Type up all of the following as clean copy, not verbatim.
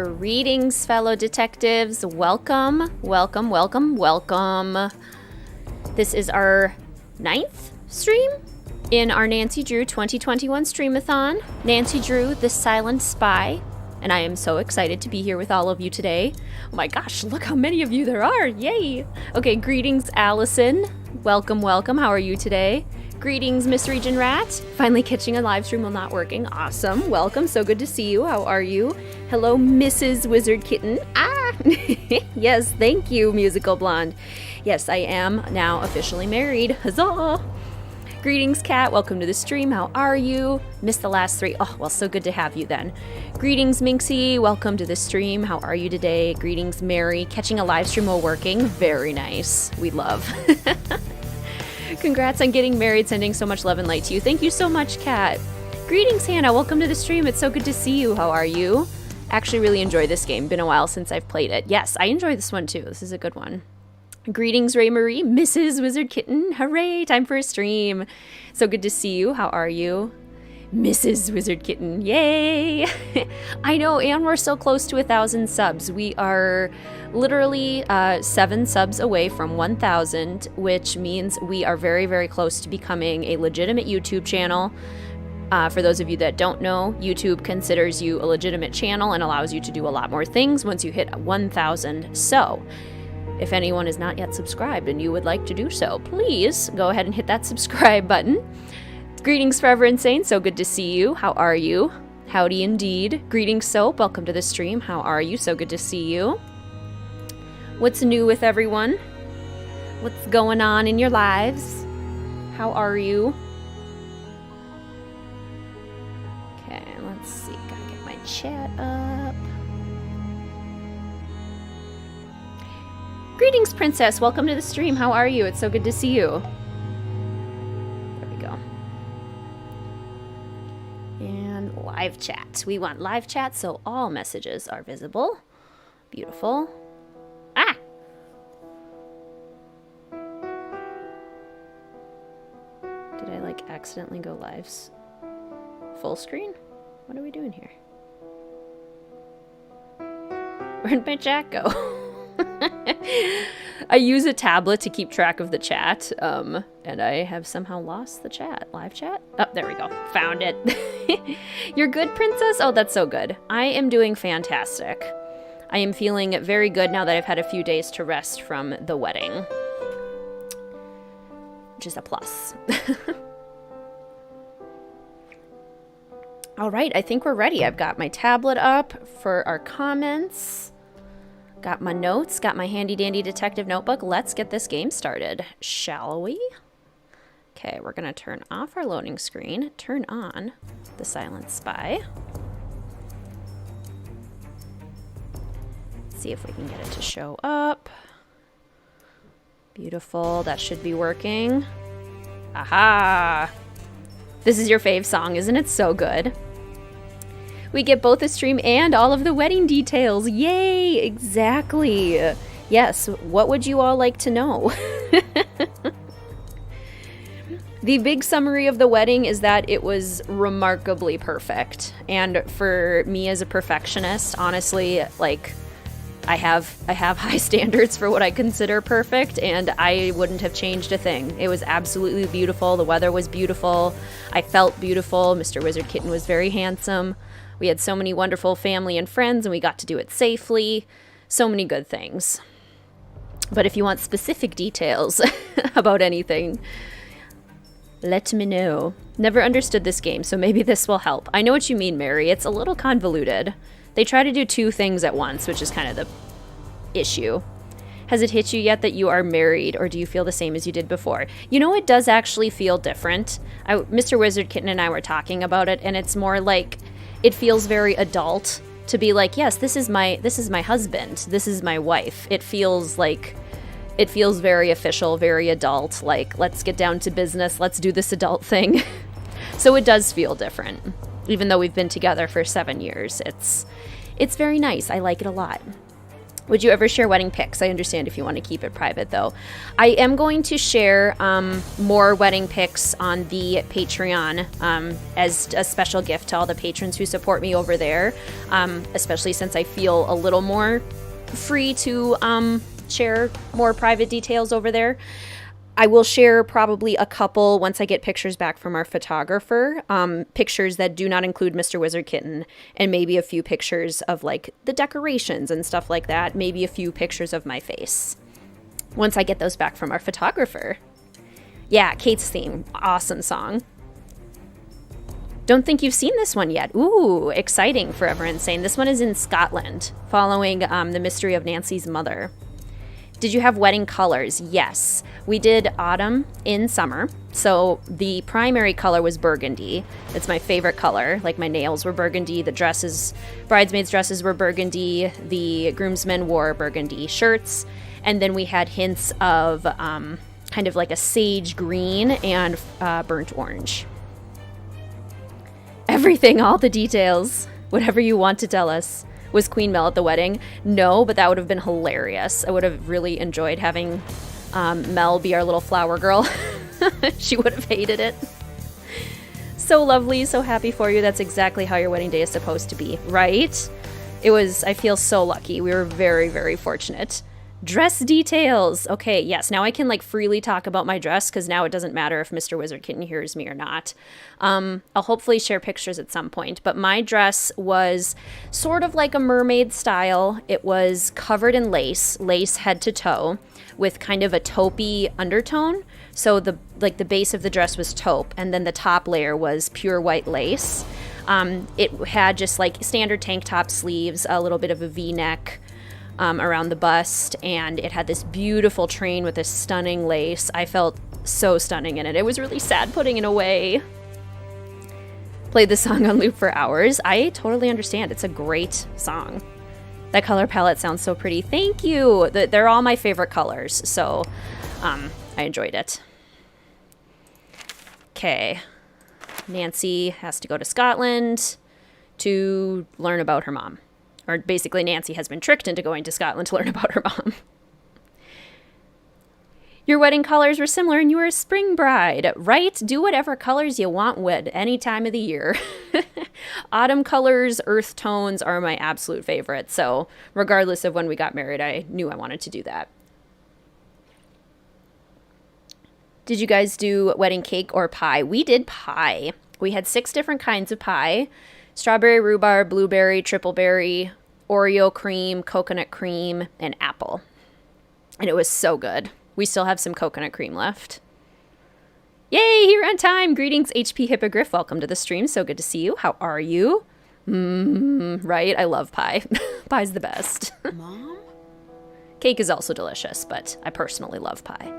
Greetings, fellow detectives. Welcome, welcome, welcome, welcome. This is our 9th stream in our Nancy Drew 2021 Streamathon. Nancy Drew, the silent spy, and I am so excited to be here with all of you today. Oh my gosh, look how many of you there are. Yay. Okay, greetings, Allison. Welcome, welcome. How are you today? Greetings, Miss Region Rat. Finally catching a live stream while not working. Awesome. Welcome. So good to see you. How are you? Hello, Mrs. WizardKitten. Ah! Yes, thank you, Musical Blonde. Yes, I am now officially married. Huzzah! Greetings, Kat. Welcome to the stream. How are you? Missed the last 3. Oh, well, so good to have you then. Greetings, Minxie. Welcome to the stream. How are you today? Greetings, Mary. Catching a live stream while working. Very nice. We love. Congrats on getting married. Sending so much love and light to you. Thank you so much, Kat. Greetings, Hannah. Welcome to the stream. It's so good to see you. How are you? Actually really enjoy this game. Been a while since I've played it. Yes, I enjoy this one too. This is a good one. Greetings, Ray Marie. Mrs. WizardKitten. Hooray, time for a stream. So good to see you. How are you? Mrs. WizardKitten. Yay! I know, and we're so close to 1,000 subs. We are literally 7 subs away from 1,000, which means we are very, very close to becoming a legitimate YouTube channel. For those of you that don't know, YouTube considers you a legitimate channel and allows you to do a lot more things once you hit 1,000. So, if anyone is not yet subscribed and you would like to do so, please go ahead and hit that subscribe button. Greetings, Forever Insane. So good to see you. How are you? Howdy indeed. Greetings, Soap. Welcome to the stream. How are you? So good to see you. What's new with everyone? What's going on in your lives? How are you? Okay, let's see. Gotta get my chat up. Greetings, Princess. Welcome to the stream. How are you? It's so good to see you. There we go. And live chat. We want live chat so all messages are visible. Beautiful. Ah! Did I like accidentally go lives? Full screen? What are we doing here? Where'd my chat go? I use a tablet to keep track of the chat, and I have somehow lost the chat. Live chat? Oh, there we go. Found it. You're good, Princess? Oh, that's so good. I am doing fantastic. I am feeling very good now that I've had a few days to rest from the wedding, which is a plus. All right, I think we're ready. I've got my tablet up for our comments. Got my notes, got my handy dandy detective notebook. Let's get this game started, shall we? Okay, we're gonna turn off our loading screen, turn on the silent spy. See if we can get it to show up. Beautiful, that should be working. Aha! This is your fave song, isn't it? So good. We get both the stream and all of the wedding details. Yay! Exactly. Yes, what would you all like to know? The big summary of the wedding is that it was remarkably perfect. And for me as a perfectionist, honestly, like, I have high standards for what I consider perfect, and I wouldn't have changed a thing. It was absolutely beautiful. The weather was beautiful. I felt beautiful. Mr. WizardKitten was very handsome. We had so many wonderful family and friends, and we got to do it safely. So many good things. But if you want specific details about anything, let me know. Never understood this game, so maybe this will help. I know what you mean, Mary. It's a little convoluted. They try to do 2 things at once, which is kind of the issue. Has it hit you yet that you are married, or do you feel the same as you did before? You know, it does actually feel different. Mr. WizardKitten and I were talking about it, and it's more like it feels very adult to be like, yes, this is my husband, this is my wife. It feels very official, very adult, like, let's get down to business, let's do this adult thing. So it does feel different, even though we've been together for 7 years. It's very nice. I like it a lot. Would you ever share wedding pics? I understand if you want to keep it private, though. I am going to share more wedding pics on the Patreon as a special gift to all the patrons who support me over there, especially since I feel a little more free to share more private details over there. I will share probably a couple once I get pictures back from our photographer, pictures that do not include Mr. WizardKitten, and maybe a few pictures of like the decorations and stuff like that, maybe a few pictures of my face once I get those back from our photographer. Yeah, Kate's theme, awesome song. Don't think you've seen this one yet. Ooh, exciting, Forever Insane. This one is in Scotland, following the mystery of Nancy's mother. Did you have wedding colors? Yes. We did autumn in summer. So the primary color was burgundy. It's my favorite color. Like my nails were burgundy. The dresses, bridesmaids' dresses were burgundy. The groomsmen wore burgundy shirts. And then we had hints of kind of like a sage green and burnt orange. Everything, all the details, whatever you want to tell us. Was Queen Mel at the wedding? No, but that would have been hilarious. I would have really enjoyed having Mel be our little flower girl. She would have hated it. So lovely, so happy for you. That's exactly how your wedding day is supposed to be, right? I feel so lucky. We were very, very fortunate. Dress details. Okay, yes, now I can like freely talk about my dress because now it doesn't matter if Mr. WizardKitten hears me or not. I'll hopefully share pictures at some point, but my dress was sort of like a mermaid style. It was covered in lace head to toe with kind of a taupey undertone. So the base of the dress was taupe, and then the top layer was pure white lace. It had just like standard tank top sleeves, a little bit of a V-neck, around the bust, and it had this beautiful train with this stunning lace. I felt so stunning in it. It was really sad putting it away. Played the song on loop for hours. I totally understand. It's a great song. That color palette sounds so pretty. Thank you. They're all my favorite colors, so I enjoyed it. Okay. Nancy has to go to Scotland to learn about her mom. Or basically, Nancy has been tricked into going to Scotland to learn about her mom. Your wedding colors were similar and you were a spring bride, right? Do whatever colors you want with any time of the year. Autumn colors, earth tones are my absolute favorite. So regardless of when we got married, I knew I wanted to do that. Did you guys do wedding cake or pie? We did pie. We had 6 different kinds of pie. Strawberry, rhubarb, blueberry, triple berry, Oreo cream, coconut cream, and apple. And it was so good. We still have some coconut cream left. Yay, here on time. Greetings, HP Hippogriff. Welcome to the stream. So good to see you. How are you? Right? I love pie. Pie's the best. Mom? Cake is also delicious, but I personally love pie.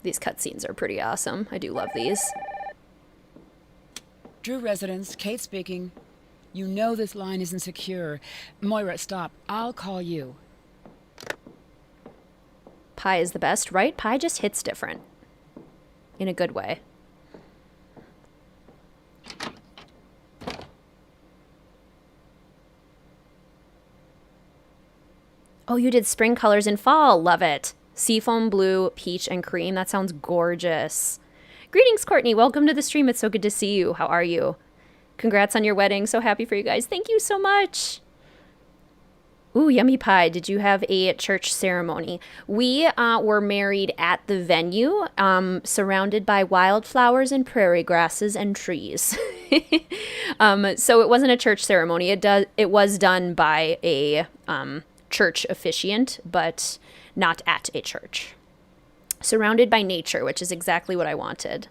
These cutscenes are pretty awesome. I do love these. Drew Residence, Kate speaking. You know this line isn't secure. Moira, stop. I'll call you. Pie is the best, right? Pie just hits different. In a good way. Oh, you did spring colors in fall. Love it. Seafoam blue, peach, and cream. That sounds gorgeous. Greetings, Courtney. Welcome to the stream. It's so good to see you. How are you? Congrats on your wedding. So happy for you guys. Thank you so much. Ooh, yummy pie. Did you have a church ceremony? We were married at the venue, surrounded by wildflowers and prairie grasses and trees. So it wasn't a church ceremony. It was done by a church officiant, but not at a church. Surrounded by nature, which is exactly what I wanted.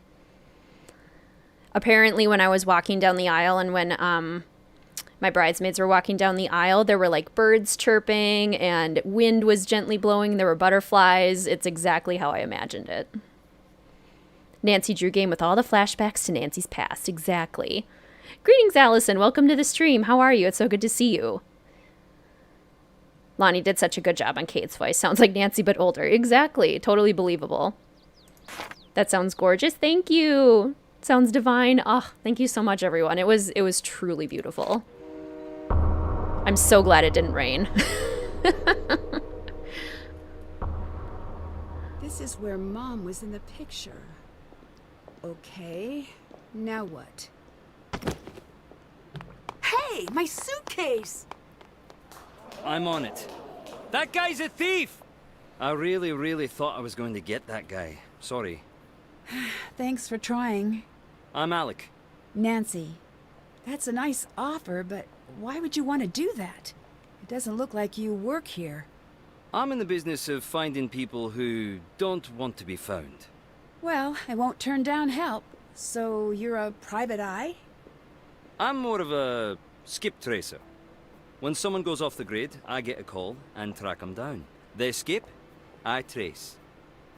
Apparently, when I was walking down the aisle and when my bridesmaids were walking down the aisle, there were like birds chirping and wind was gently blowing. There were butterflies. It's exactly how I imagined it. Nancy Drew game with all the flashbacks to Nancy's past. Exactly. Greetings, Allison. Welcome to the stream. How are you? It's so good to see you. Lonnie did such a good job on Kate's voice. Sounds like Nancy, but older. Exactly. Totally believable. That sounds gorgeous. Thank you. Sounds divine. Oh, thank you so much, everyone. It was truly beautiful. I'm so glad it didn't rain. This is where Mom was in the picture. Okay, now what? Hey, my suitcase! I'm on it. That guy's a thief! I really thought I was going to get that guy. Sorry. Thanks for trying. I'm Alec. Nancy, that's a nice offer, but why would you want to do that? It doesn't look like you work here. I'm in the business of finding people who don't want to be found. Well, I won't turn down help. So you're a private eye? I'm more of a skip tracer. When someone goes off the grid, I get a call and track them down. They skip, I trace.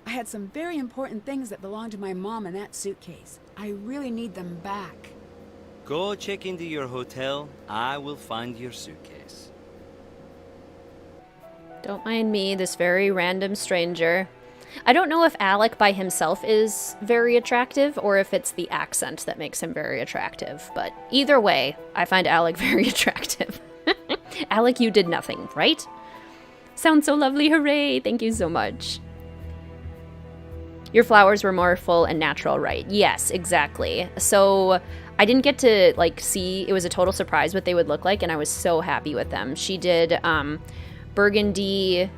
I had some very important things that belonged to my mom in that suitcase. I really need them back. Go check into your hotel. I will find your suitcase. Don't mind me, this very random stranger. I don't know if Alec by himself is very attractive or if it's the accent that makes him very attractive. But either way, I find Alec very attractive. Alec, you did nothing, right? Sounds so lovely, hooray! Thank you so much. Your flowers were more full and natural, right? Yes, exactly. So I didn't get to see, it was a total surprise what they would look like, and I was so happy with them. She did burgundy,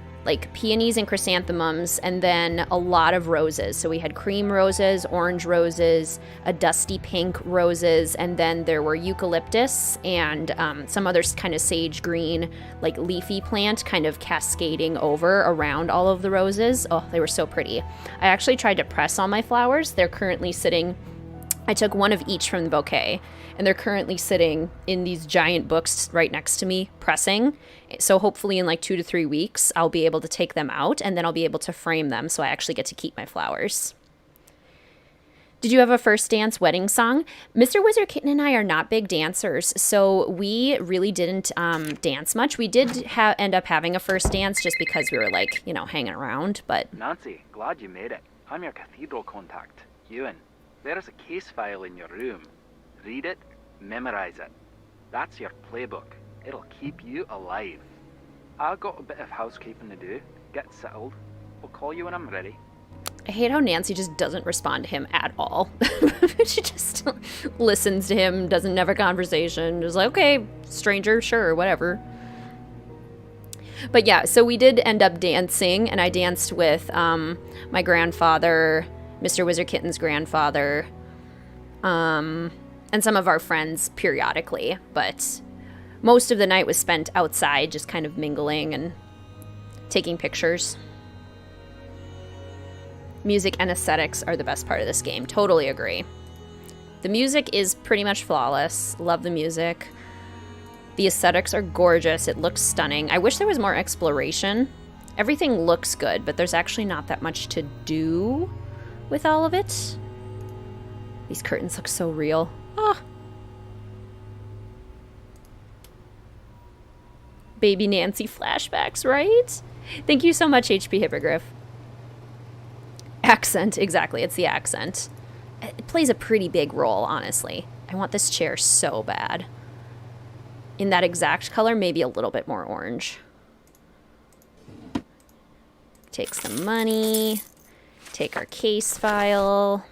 peonies and chrysanthemums, and then a lot of roses. So we had cream roses, orange roses, a dusty pink roses, and then there were eucalyptus and some other kind of sage green, leafy plant kind of cascading over around all of the roses. Oh, they were so pretty. I actually tried to press all my flowers. They're currently sitting, I took one of each from the bouquet, and they're currently sitting in these giant books right next to me, pressing. So hopefully in 2 to 3 weeks, I'll be able to take them out, and then I'll be able to frame them so I actually get to keep my flowers. Did you have a first dance wedding song? Mr. WizardKitten and I are not big dancers, so we really didn't dance much. We did end up having a first dance just because we were hanging around, but... Nancy, glad you made it. I'm your cathedral contact, Ewan. There is a case file in your room. Read it, memorize it. That's your playbook. It'll keep you alive. I've got a bit of housekeeping to do. Get settled. I'll call you when I'm ready. I hate how Nancy just doesn't respond to him at all. She just listens to him, doesn't have a conversation. Just okay, stranger, sure, whatever. But yeah, so we did end up dancing, and I danced with my grandfather, Mr. WizardKitten's grandfather, and some of our friends periodically, but most of the night was spent outside, just kind of mingling and taking pictures. Music and aesthetics are the best part of this game. Totally agree. The music is pretty much flawless. Love the music. The aesthetics are gorgeous. It looks stunning. I wish there was more exploration. Everything looks good, but there's actually not that much to do with all of it. These curtains look so real. Ah. Baby Nancy flashbacks, right? Thank you so much, HP Hippogriff. Accent, exactly, it's the accent. It plays a pretty big role, honestly. I want this chair so bad. In that exact color, maybe a little bit more orange. Take some money. Take our case file.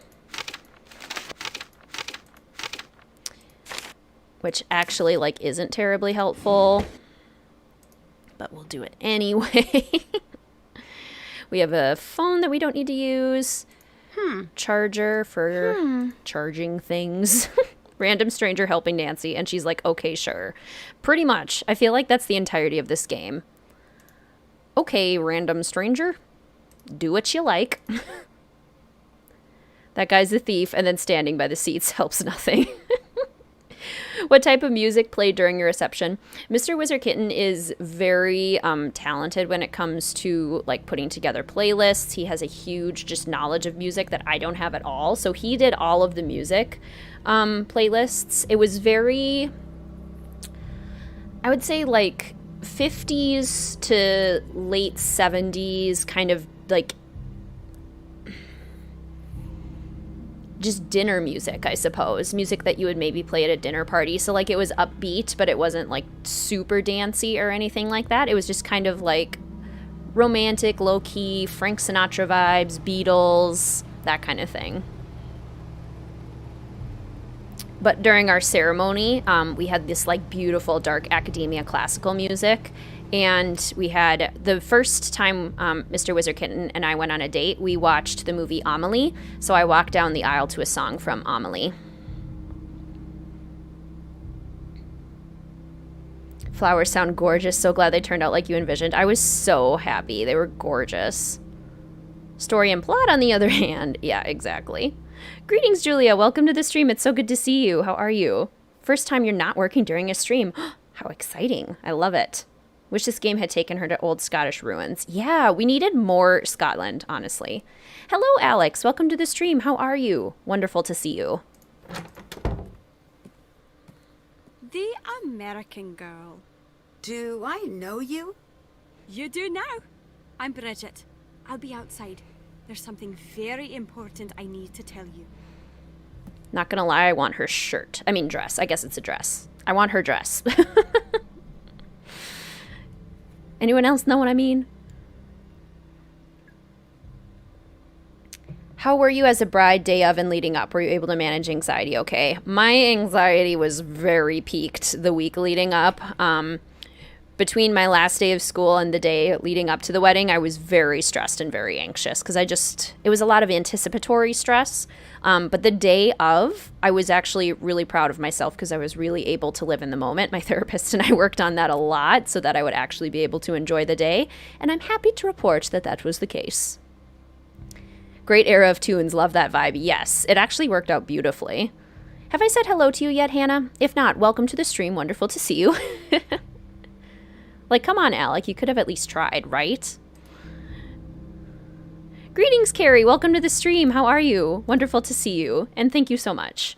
Which actually, isn't terribly helpful. But we'll do it anyway. We have a phone that we don't need to use. Charger for charging things. Random stranger helping Nancy, and she's like, okay, sure. Pretty much. I feel like that's the entirety of this game. Okay, random stranger. Do what you like. That guy's a thief, and then standing by the seats helps nothing. What type of music played during your reception? Mr. WizardKitten is very talented when it comes to like putting together playlists. He has a huge just knowledge of music that I don't have at all. So he did all of the music playlists. It was very, I would say like 50s to late 70s kind of like just dinner music, I suppose. Music that you would maybe play at a dinner party. So like it was upbeat, but it wasn't like super dancey or anything like that. It was just kind of like romantic, low-key, Frank Sinatra vibes, Beatles, that kind of thing. But during our ceremony, we had this like beautiful dark academia classical music. And we had the first time Mr. WizardKitten and I went on a date, we watched the movie Amelie. So I walked down the aisle to a song from Amelie. Flowers sound gorgeous. So glad they turned out like you envisioned. I was so happy. They were gorgeous. Story and plot, on the other hand. Yeah, exactly. Greetings, Julia. Welcome to the stream. It's so good to see you. How are you? First time you're not working during a stream. How exciting. I love it. Wish this game had taken her to old Scottish ruins. Yeah, we needed more Scotland, honestly. Hello, Alex. Welcome to the stream. How are you? Wonderful to see you. The American girl. Do I know you? You do now. I'm Bridget. I'll be outside. There's something very important I need to tell you. Not gonna lie, I want her shirt. I mean dress. I guess it's a dress. I want her dress. Anyone else know what I mean? How were you as a bride day of and leading up? Were you able to manage anxiety okay? My anxiety was very peaked the week leading up. Between my last day of school and the day leading up to the wedding, I was very stressed and very anxious because it was a lot of anticipatory stress. But the day of, I was actually really proud of myself because I was really able to live in the moment. My therapist and I worked on that a lot so that I would actually be able to enjoy the day. And I'm happy to report that that was the case. Great era of tunes. Love that vibe. Yes, it actually worked out beautifully. Have I said hello to you yet, Hannah? If not, welcome to the stream. Wonderful to see you. Like, come on, Alec. You could have at least tried, right? Greetings, Carrie. Welcome to the stream. How are you? Wonderful to see you. And thank you so much.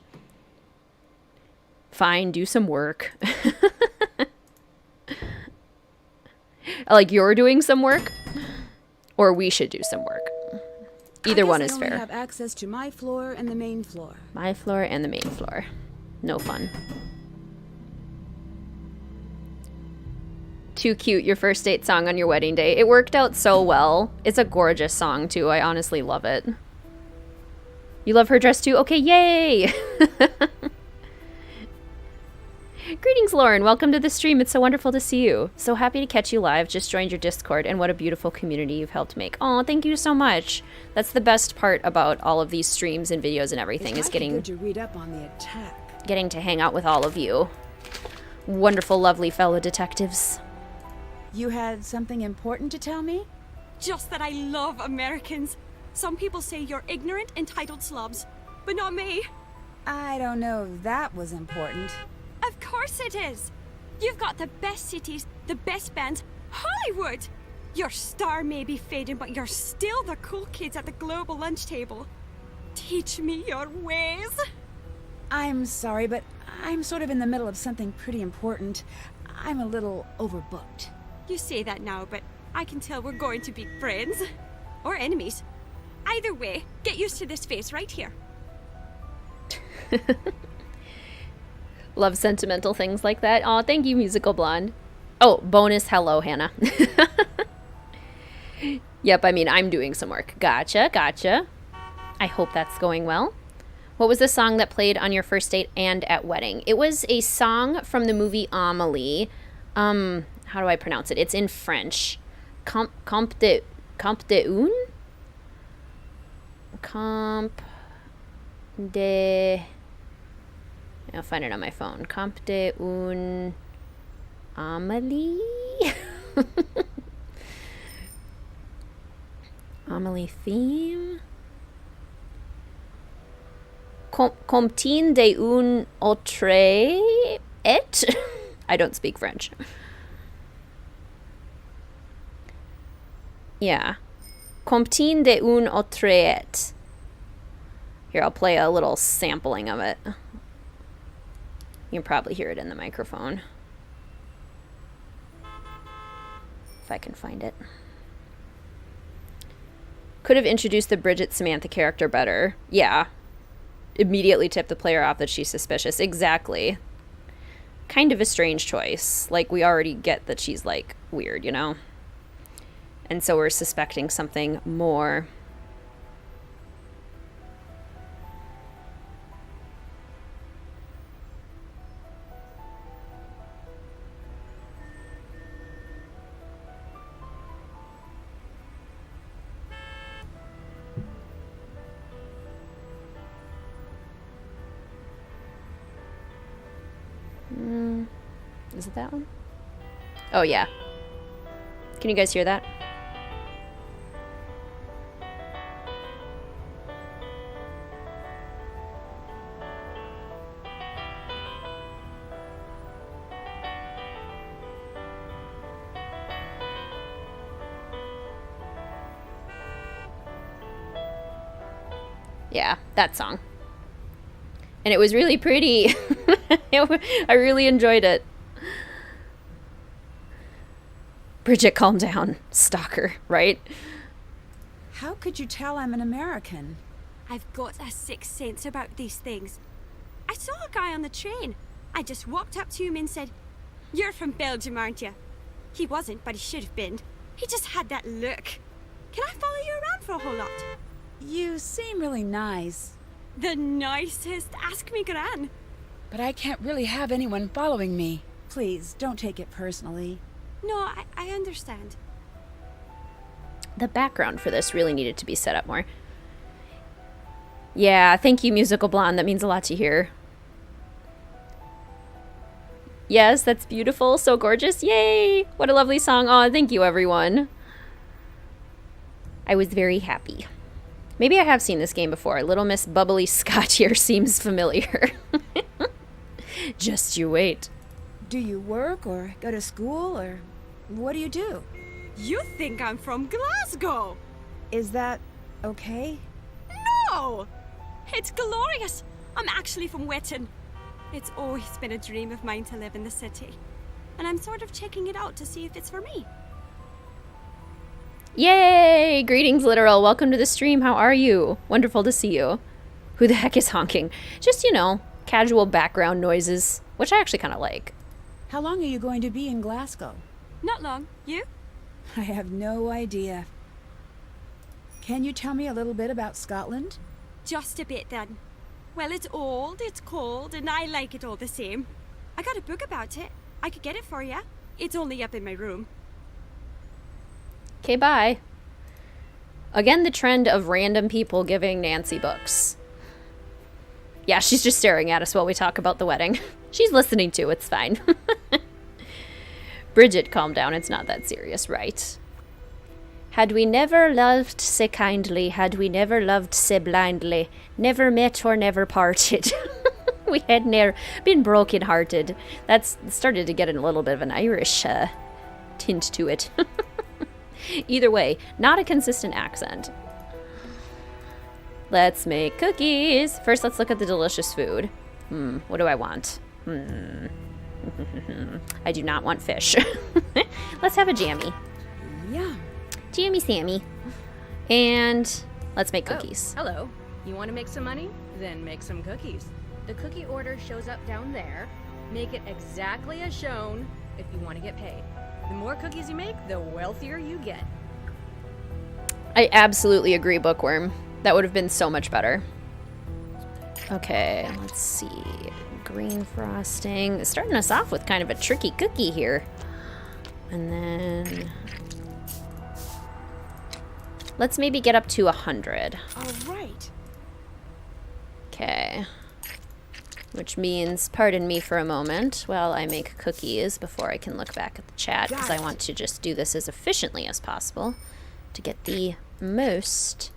Fine, do some work. Like you're doing some work? Or we should do some work. Either one is fair. I have access to my floor and the main floor. My floor and the main floor. No fun. Too cute, your first date song on your wedding day. It worked out so well. It's a gorgeous song, too. I honestly love it. You love her dress, too? Okay, yay! Greetings, Lauren. Welcome to the stream. It's so wonderful to see you. So happy to catch you live. Just joined your Discord, and what a beautiful community you've helped make. Oh, thank you so much. That's the best part about all of these streams and videos and everything is getting to read up on the attack. Getting to hang out with all of you. Wonderful, lovely fellow detectives. You had something important to tell me? Just that I love Americans. Some people say you're ignorant, entitled slobs, but not me. I don't know if that was important. Of course it is. You've got the best cities, the best bands, Hollywood. Your star may be fading, but you're still the cool kids at the global lunch table. Teach me your ways. I'm sorry, but I'm sort of in the middle of something pretty important. I'm a little overbooked. You say that now, but I can tell we're going to be friends. Or enemies. Either way, get used to this face right here. Love sentimental things like that. Aw, thank you, Musical Blonde. Oh, bonus hello, Hannah. Yep, I mean, I'm doing some work. Gotcha, gotcha. I hope that's going well. What was the song that played on your first date and at wedding? It was a song from the movie Amelie. How do I pronounce it? It's in French. Camp de un? Camp de... I'll find it on my phone. Camp de un... Amelie? Amelie theme? Comptine de un autre et? I don't speak French. Yeah. Comptine de un autre et. Here, I'll play a little sampling of it. You can probably hear it in the microphone. If I can find it. Could have introduced the Bridget Samantha character better. Yeah. Immediately tip the player off that she's suspicious. Exactly. Kind of a strange choice. Like, we already get that she's, like, weird, you know? And so we're suspecting something more. Is it that one? Oh, yeah. Can you guys hear that? Yeah, that song. And it was really pretty. I really enjoyed it. Bridget, calm down. Stalker, right? How could you tell I'm an American? I've got a sixth sense about these things. I saw a guy on the train. I just walked up to him and said, "You're from Belgium, aren't you?" He wasn't, but he should have been. He just had that look. Can I follow you around for a whole lot? You seem really nice. The nicest. Ask me, Gran. But I can't really have anyone following me. Please, don't take it personally. No, I understand. The background for this really needed to be set up more. Yeah, thank you, Musical Blonde. That means a lot to hear. Yes, that's beautiful. So gorgeous. Yay! What a lovely song. Oh, thank you, everyone. I was very happy. Maybe I have seen this game before. Little Miss Bubbly Scotch here seems familiar. Just you wait. Do you work or go to school or what do you do? You think I'm from Glasgow? Is that okay? No! It's glorious. I'm actually from Wetton. It's always been a dream of mine to live in the city. And I'm sort of checking it out to see if it's for me. Yay! Greetings, Literal. Welcome to the stream. How are you? Wonderful to see you. Who the heck is honking? Just, you know, casual background noises, which I actually kind of like. How long are you going to be in Glasgow? Not long. You? I have no idea. Can you tell me a little bit about Scotland? Just a bit then. Well, it's old, it's cold, and I like it all the same. I got a book about it. I could get it for you. It's only up in my room. Okay, bye. Again, the trend of random people giving Nancy books. Yeah, she's just staring at us while we talk about the wedding. She's listening too, it's fine. Bridget, calm down, it's not that serious, right? Had we never loved sae kindly, had we never loved sae blindly, never met or never parted, we had ne'er been broken-hearted. That's started to get a little bit of an Irish tint to it. Either way, not a consistent accent. Let's make cookies. First, let's look at the delicious food. What do I want? I do not want fish. Let's have a jammy. Yeah. Jammy Sammy. And let's make cookies. Oh, hello. You want to make some money? Then make some cookies. The cookie order shows up down there. Make it exactly as shown if you want to get paid. The more cookies you make, the wealthier you get. I absolutely agree, Bookworm. That would have been so much better. Okay, let's see. Green frosting. Starting us off with kind of a tricky cookie here. And then let's maybe get up to 100. All right. Okay. Which means, pardon me for a moment while I make cookies before I can look back at the chat, because I want to just do this as efficiently as possible to get the most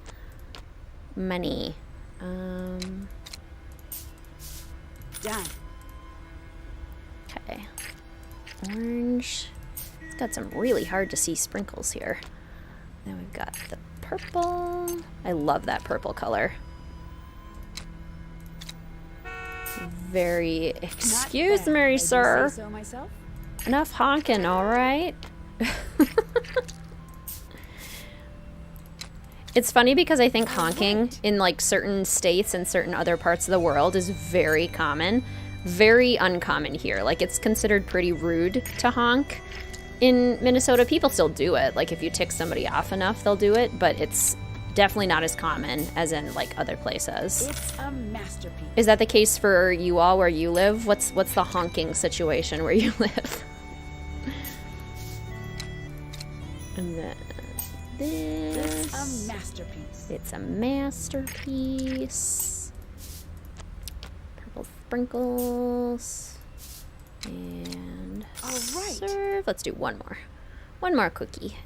money. Done. Okay. Orange. It's got some really hard to see sprinkles here. Then we've got the purple. I love that purple color. Very, excuse me, sir. So myself? Enough honking, all right? It's funny because I think honking in like certain states and certain other parts of the world is very common. Very uncommon here. Like, it's considered pretty rude to honk. In Minnesota, people still do it. Like, if you tick somebody off enough, they'll do it, but it's definitely not as common as in like other places. It's a masterpiece. Is that the case for you all where you live? What's the honking situation where you live? And then this. It's a masterpiece. It's a masterpiece. Purple sprinkles. And all right. Serve. Let's do one more. One more cookie.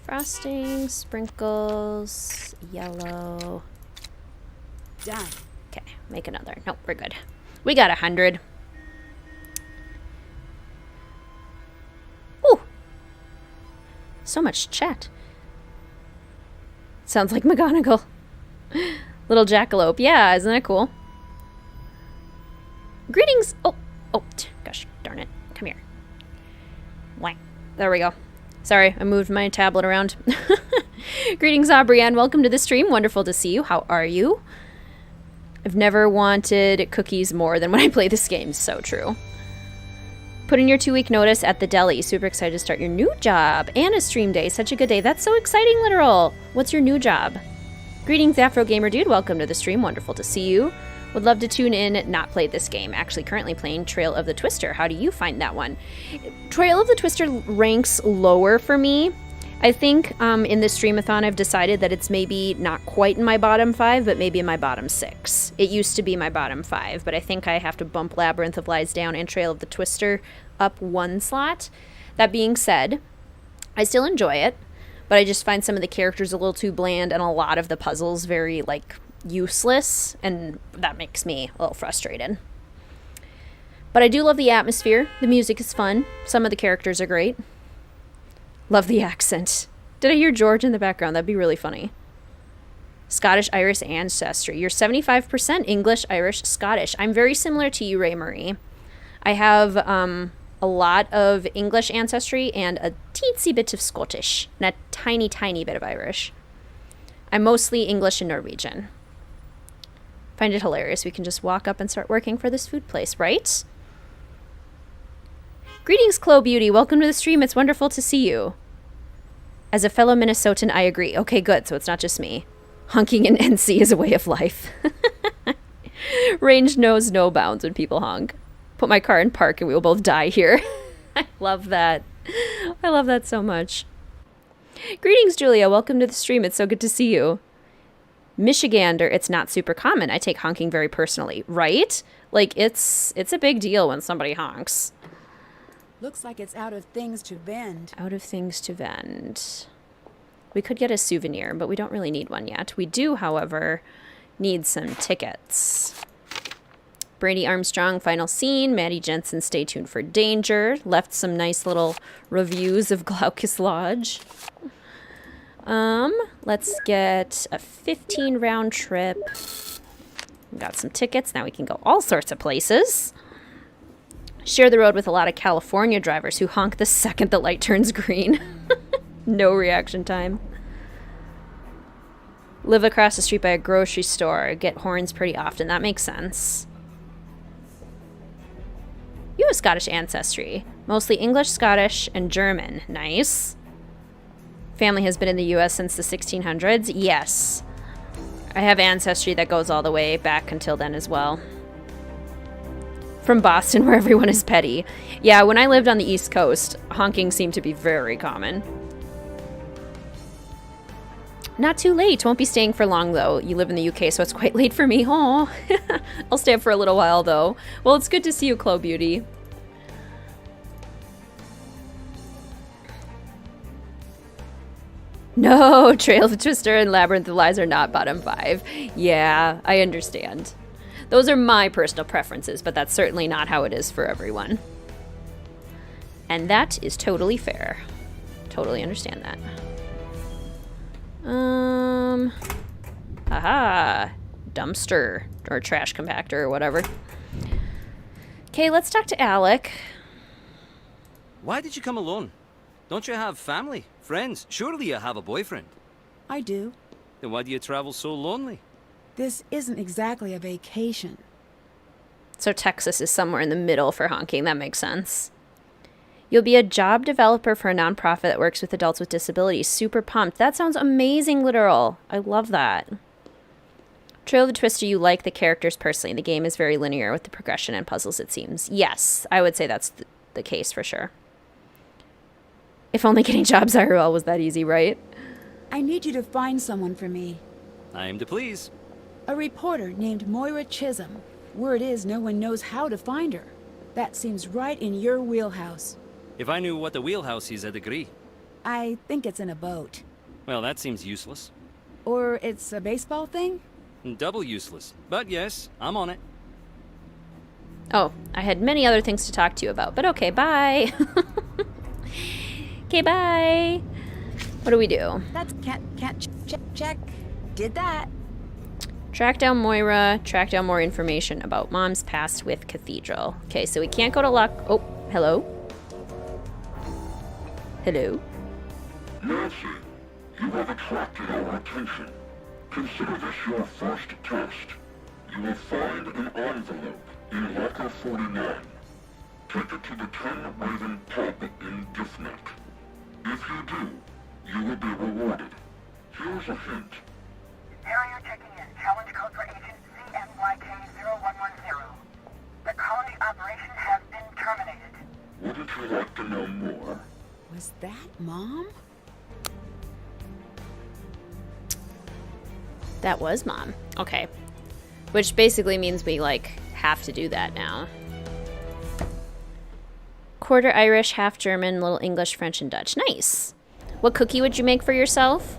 Frosting, sprinkles, yellow. Done. Okay, make another. Nope, we're good. We got 100. Ooh. So much chat. Sounds like McGonagall. Little jackalope. Yeah, isn't that cool? Greetings. Oh, gosh, darn it. Come here. Whang. There we go. Sorry, I moved my tablet around. Greetings, Aubrienne. Welcome to the stream. Wonderful to see you. How are you? I've never wanted cookies more than when I play this game. So true. Put in your 2-week notice at the deli. Super excited to start your new job. And a stream day. Such a good day. That's so exciting, literal. What's your new job? Greetings, Afro Gamer Dude. Welcome to the stream. Wonderful to see you. Would love to tune in, not play this game. Actually, currently playing Trail of the Twister. How do you find that one? Trail of the Twister ranks lower for me. I think in this Streamathon, I've decided that it's maybe not quite in my bottom 5, but maybe in my bottom 6. It used to be my bottom 5, but I think I have to bump Labyrinth of Lies down and Trail of the Twister up 1 slot. That being said, I still enjoy it, but I just find some of the characters a little too bland and a lot of the puzzles very, like, useless, and that makes me a little frustrated. But I do love the atmosphere. The music is fun. Some of the characters are great. Love the accent. Did I hear George in the background? That'd be really funny. Scottish, Irish ancestry. You're 75% English, Irish, Scottish. I'm very similar to you, Ray Marie. I have a lot of English ancestry and a teensy bit of Scottish and a tiny, tiny bit of Irish. I'm mostly English and Norwegian. Find it hilarious. We can just walk up and start working for this food place, right? Greetings, Chloe Beauty. Welcome to the stream. It's wonderful to see you. As a fellow Minnesotan, I agree. Okay, good. So it's not just me. Honking in NC is a way of life. Range knows no bounds when people honk. Put my car in park and we will both die here. I love that. I love that so much. Greetings, Julia. Welcome to the stream. It's so good to see you. Michigander, it's not super common. I take honking very personally, right? Like, it's a big deal when somebody honks. Looks like it's out of things to vend. Out of things to vend. We could get a souvenir, but we don't really need one yet. We do, however, need some tickets. Brady Armstrong, final scene. Maddie Jensen, stay tuned for danger. Left some nice little reviews of Glaucus Lodge. Let's get a 15 round trip. We got some tickets. Now we can go all sorts of places. Share the road with a lot of California drivers who honk the second the light turns green. No reaction time. Live across the street by a grocery store. Get horns pretty often. That makes sense. You have Scottish ancestry. Mostly English, Scottish, and German. Nice. Family has been in the U.S. since the 1600s. Yes. I have ancestry that goes all the way back until then as well. From Boston, where everyone is petty. Yeah, when I lived on the East Coast, honking seemed to be very common. Not too late. Won't be staying for long, though. You live in the UK, so it's quite late for me. Aw. I'll stay up for a little while, though. Well, it's good to see you, Chloe Beauty. No, Trail of the Twister and Labyrinth of Lies are not bottom 5. Yeah, I understand. Those are my personal preferences, but that's certainly not how it is for everyone. And that is totally fair. Totally understand that. Haha. Dumpster or trash compactor or whatever. Okay, let's talk to Alec. Why did you come alone? Don't you have family, friends? Surely you have a boyfriend. I do. Then why do you travel so lonely? This isn't exactly a vacation. So Texas is somewhere in the middle for honking. That makes sense. You'll be a job developer for a nonprofit that works with adults with disabilities. Super pumped. That sounds amazing, literal. I love that. Trail of the Twister, you like the characters personally. The game is very linear with the progression and puzzles, it seems. Yes, I would say that's the case for sure. If only getting jobs IRL was that easy, right? I need you to find someone for me. I am to please. A reporter named Moira Chisholm. Word is no one knows how to find her. That seems right in your wheelhouse. If I knew what the wheelhouse is, I'd agree. I think it's in a boat. Well, that seems useless. Or it's a baseball thing? Double useless. But yes, I'm on it. Oh, I had many other things to talk to you about, but okay, bye. Okay, bye. What do we do? That's check. Did that. Track down Moira, track down more information about Mom's past with Cathedral. Okay, so we can't go to Lock... Oh, hello? Hello? Nancy, you have attracted our attention. Consider this your first test. You will find an envelope in Locker 49. Take it to the 10 Raven pub in Diffneck. If you do, you will be rewarded. Here's a hint. Carrier checking in. Challenge code for agent CMYK0110. The colony operation has been terminated. Wouldn't you like to know more? Was that Mom? That was Mom. Okay. Which basically means we, like, have to do that now. Quarter Irish, half German, little English, French, and Dutch. Nice. What cookie would you make for yourself?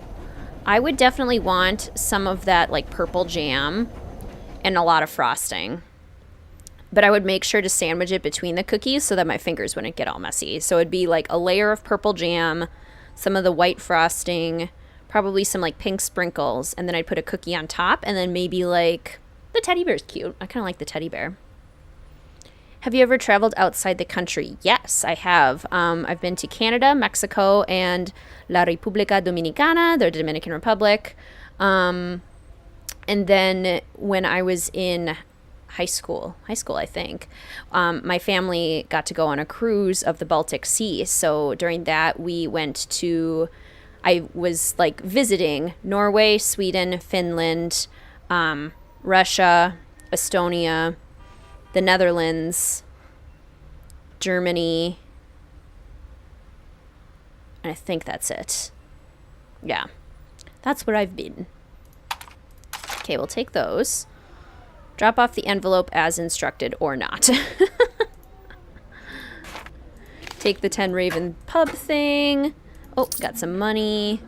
I would definitely want some of that, like, purple jam and a lot of frosting. But I would make sure to sandwich it between the cookies so that my fingers wouldn't get all messy. So it'd be, like, a layer of purple jam, some of the white frosting, probably some, like, pink sprinkles, and then I'd put a cookie on top, and then maybe, like, the teddy bear's cute. I kind of like the teddy bear. Have you ever traveled outside the country? Yes, I have. I've been to Canada, Mexico, and La República Dominicana, the Dominican Republic. And then when I was in high school, I think, my family got to go on a cruise of the Baltic Sea. So during that, we went to, I was like visiting Norway, Sweden, Finland, Russia, Estonia, the Netherlands, Germany, and I think that's it. Yeah, that's where I've been. Okay, we'll take those. Drop off the envelope as instructed or not. Take the 10 Raven pub thing. Oh, got some money.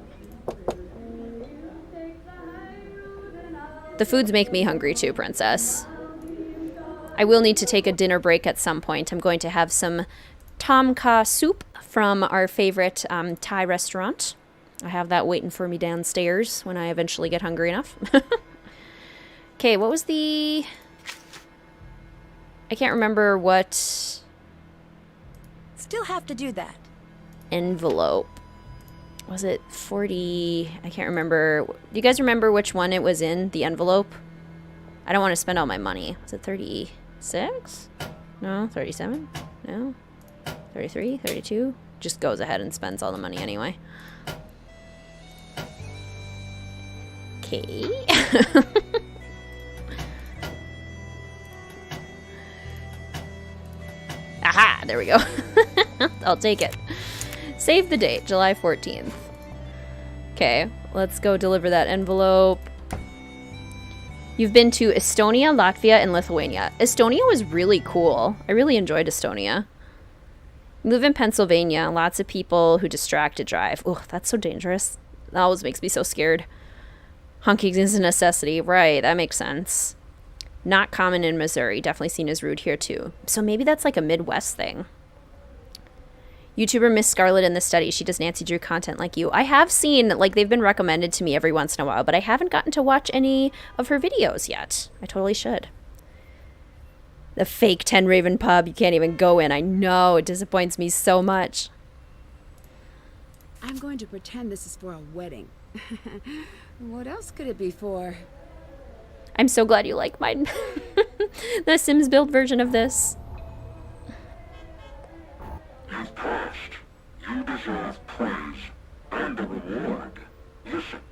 The foods make me hungry too, princess. I will need to take a dinner break at some point. I'm going to have some tom kha soup from our favorite Thai restaurant. I have that waiting for me downstairs when I eventually get hungry enough. Okay, what was the... I can't remember what... Still have to do that. Envelope. Was it 40? I can't remember. Do you guys remember which one it was in, the envelope? I don't want to spend all my money. Was it 36? No. 37? No. 33? 32? Just goes ahead and spends all the money anyway. Okay. Aha! There we go. I'll take it. Save the date, July 14th. Okay, let's go deliver that envelope. You've been to Estonia, Latvia, and Lithuania. Estonia was really cool. I really enjoyed Estonia. You live in Pennsylvania. Lots of people who distract to drive. Oh, that's so dangerous. That always makes me so scared. Honking is a necessity. Right, that makes sense. Not common in Missouri. Definitely seen as rude here too. So maybe that's like a Midwest thing. YouTuber Miss Scarlet in the study. She does Nancy Drew content like you. I have seen, like, they've been recommended to me every once in a while, but I haven't gotten to watch any of her videos yet. I totally should. The fake 10 Raven pub. You can't even go in. I know. It disappoints me so much. I'm going to pretend this is for a wedding. What else could it be for? I'm so glad you like mine. The Sims build version of this. You've passed. You deserve praise and a reward. Listen.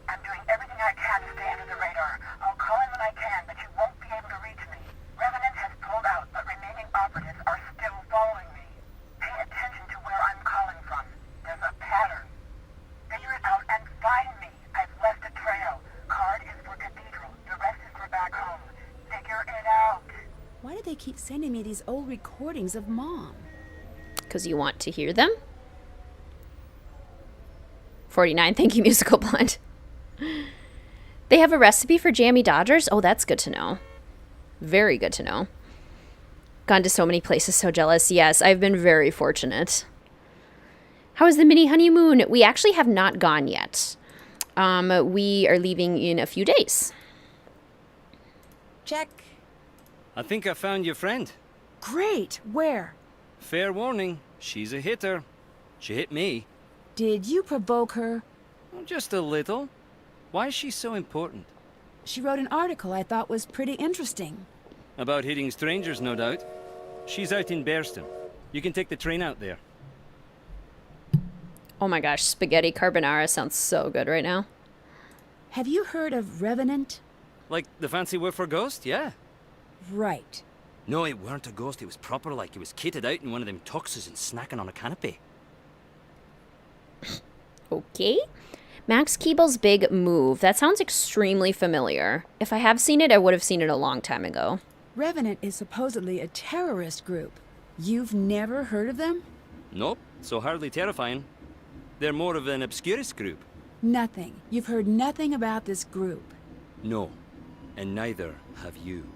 I'm doing everything I can to stay under the radar. I'll call in when I can, but you won't be able to reach me. Revenant has pulled out, but remaining operatives are still following me. Pay attention to where I'm calling from. There's a pattern. Figure it out and find me. I've left a trail. Card is for Cathedral. The rest is for back home. Figure it out. Why do they keep sending me these old recordings of Mom? Because you want to hear them. 49, thank you, Musical Blonde. They have a recipe for jammy Dodgers? Oh, that's good to know. Very good to know. Gone to so many places, so jealous. Yes, I've been very fortunate. How is the mini honeymoon? We actually have not gone yet. We are leaving in a few days. Check. I think I found your friend. Great. Where? Fair warning, she's a hitter. She hit me. Did you provoke her? Just a little. Why is she so important? She wrote an article I thought was pretty interesting. About hitting strangers, no doubt. She's out in Bearston. You can take the train out there. Oh my gosh, spaghetti carbonara sounds so good right now. Have you heard of Revenant? Like the fancy word for ghost, yeah. Right. No, it weren't a ghost, it was proper like it was kitted out in one of them tuxes and snacking on a canopy. Okay. Max Keeble's big move. That sounds extremely familiar. If I have seen it, I would have seen it a long time ago. Revenant is supposedly a terrorist group. You've never heard of them? Nope, so hardly terrifying. They're more of an obscurist group. Nothing. You've heard nothing about this group. No, and neither have you.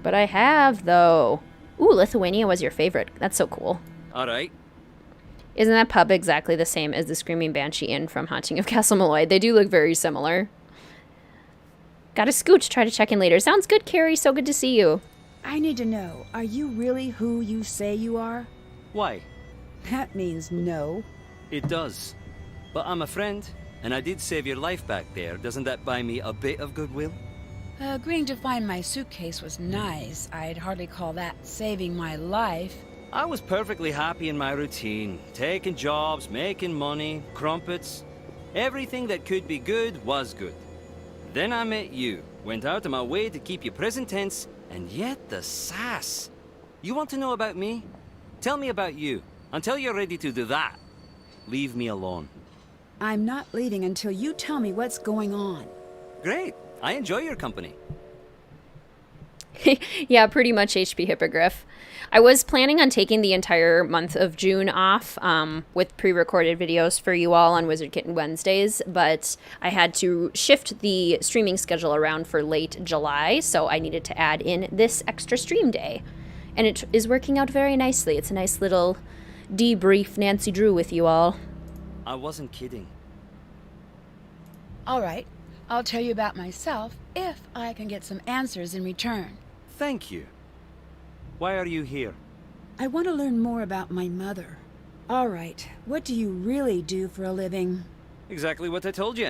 But I have, though. Ooh, Lithuania was your favorite. That's so cool. Alright. Isn't that pub exactly the same as the Screaming Banshee Inn from Haunting of Castle Malloy? They do look very similar. Got a scooch. Try to check in later. Sounds good, Carrie. So good to see you. I need to know, are you really who you say you are? Why? That means no. It does. But I'm a friend, and I did save your life back there. Doesn't that buy me a bit of goodwill? Agreeing to find my suitcase was nice. I'd hardly call that saving my life. I was perfectly happy in my routine. Taking jobs, making money, crumpets. Everything that could be good was good. Then I met you. Went out of my way to keep you present tense, and yet the sass. You want to know about me? Tell me about you. Until you're ready to do that, leave me alone. I'm not leaving until you tell me what's going on. Great. I enjoy your company. Yeah, pretty much HP Hippogriff. I was planning on taking the entire month of June off with pre-recorded videos for you all on WizardKitten Wednesdays, but I had to shift the streaming schedule around for late July, so I needed to add in this extra stream day. And it is working out very nicely. It's a nice little debrief Nancy Drew with you all. I wasn't kidding. All right, I'll tell you about myself if I can get some answers in return. Thank you. Why are you here? I want to learn more about my mother. All right, what do you really do for a living? Exactly what I told you.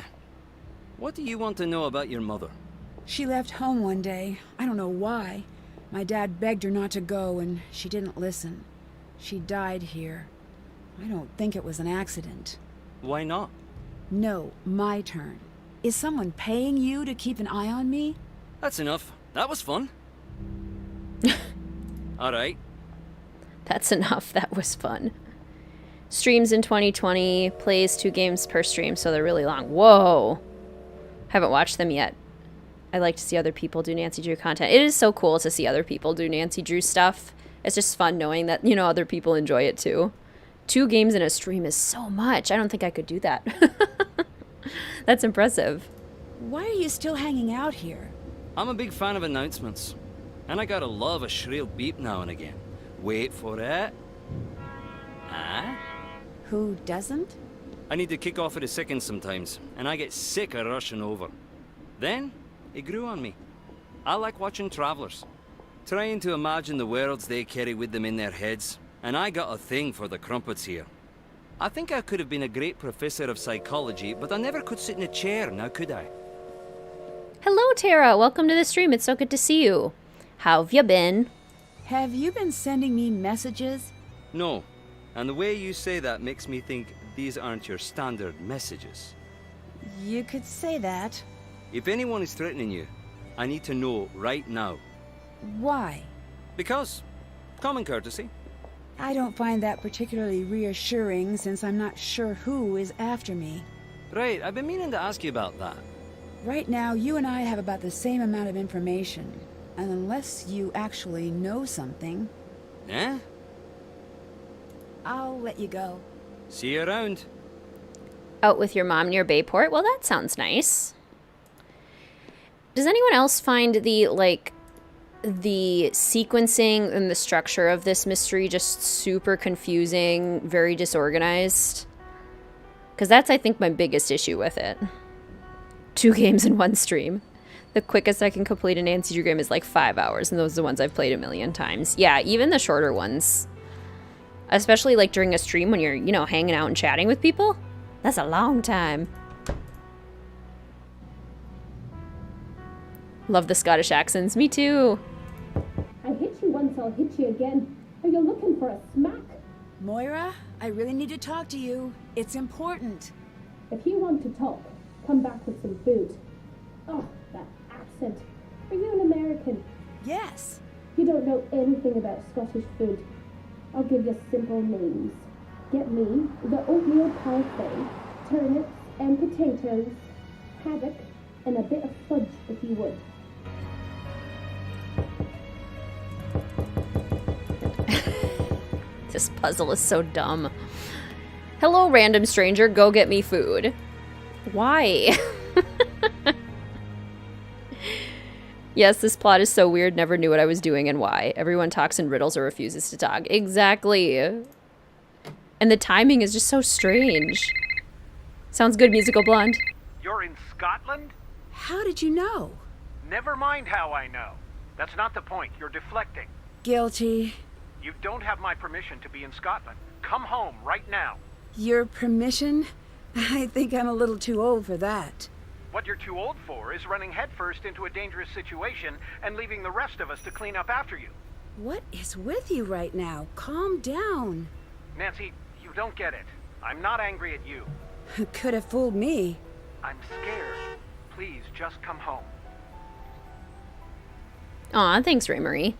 What do you want to know about your mother? She left home one day. I don't know why. My dad begged her not to go, and she didn't listen. She died here. I don't think it was an accident. Why not? No, my turn. Is someone paying you to keep an eye on me? That's enough. That was fun. Alright. That's enough. That was fun. Streams in 2020. Plays 2 games per stream, so they're really long. Whoa. Haven't watched them yet. I like to see other people do Nancy Drew content. It is so cool to see other people do Nancy Drew stuff. It's just fun knowing that, you know, other people enjoy it too. 2 games in a stream is so much. I don't think I could do that. That's impressive. Why are you still hanging out here? I'm a big fan of announcements. And I gotta love a shrill beep now and again. Wait for it. Ah? Who doesn't? I need to kick off at a second sometimes, and I get sick of rushing over. Then, it grew on me. I like watching travelers, trying to imagine the worlds they carry with them in their heads, and I got a thing for the crumpets here. I think I could have been a great professor of psychology, but I never could sit in a chair, now could I? Hello, Tara. Welcome to the stream. It's so good to see you. How have you been? Have you been sending me messages? No, and the way you say that makes me think these aren't your standard messages. You could say that. If anyone is threatening you, I need to know right now. Why? Because common courtesy. I don't find that particularly reassuring since I'm not sure who is after me. Right, I've been meaning to ask you about that. Right now, you and I have about the same amount of information. And unless you actually know something... Eh? I'll let you go. See you around. Out with your mom near Bayport? Well, that sounds nice. Does anyone else find the sequencing and the structure of this mystery just super confusing, very disorganized? Because that's, I think, my biggest issue with it. 2 games in 1 stream. The quickest I can complete a Nancy Drew game is like 5 hours, and those are the ones I've played a million times. Yeah, even the shorter ones. Especially like during a stream when you're, you know, hanging out and chatting with people. That's a long time. Love the Scottish accents. Me too. I hit you once, I'll hit you again. Are you looking for a smack? Moira, I really need to talk to you. It's important. If you want to talk, come back with some food. Oh, that accent. Are you an American? Yes. You don't know anything about Scottish food. I'll give you simple names. Get me the oatmeal parfait, turnips and potatoes, haddock, and a bit of fudge if you would. This puzzle is so dumb. Hello, random stranger. Go get me food. Why? Yes, this plot is so weird. Never knew what I was doing and why. Everyone talks in riddles or refuses to talk. Exactly. And the timing is just so strange. Sounds good, Musical Blonde. You're in Scotland? How did you know? Never mind how I know. That's not the point. You're deflecting. Guilty. You don't have my permission to be in Scotland. Come home right now. Your permission? I think I'm a little too old for that. What you're too old for is running headfirst into a dangerous situation and leaving the rest of us to clean up after you. What is with you right now? Calm down. Nancy, you don't get it. I'm not angry at you. Could have fooled me. I'm scared. Please, just come home. Aw, thanks, Ray Marie.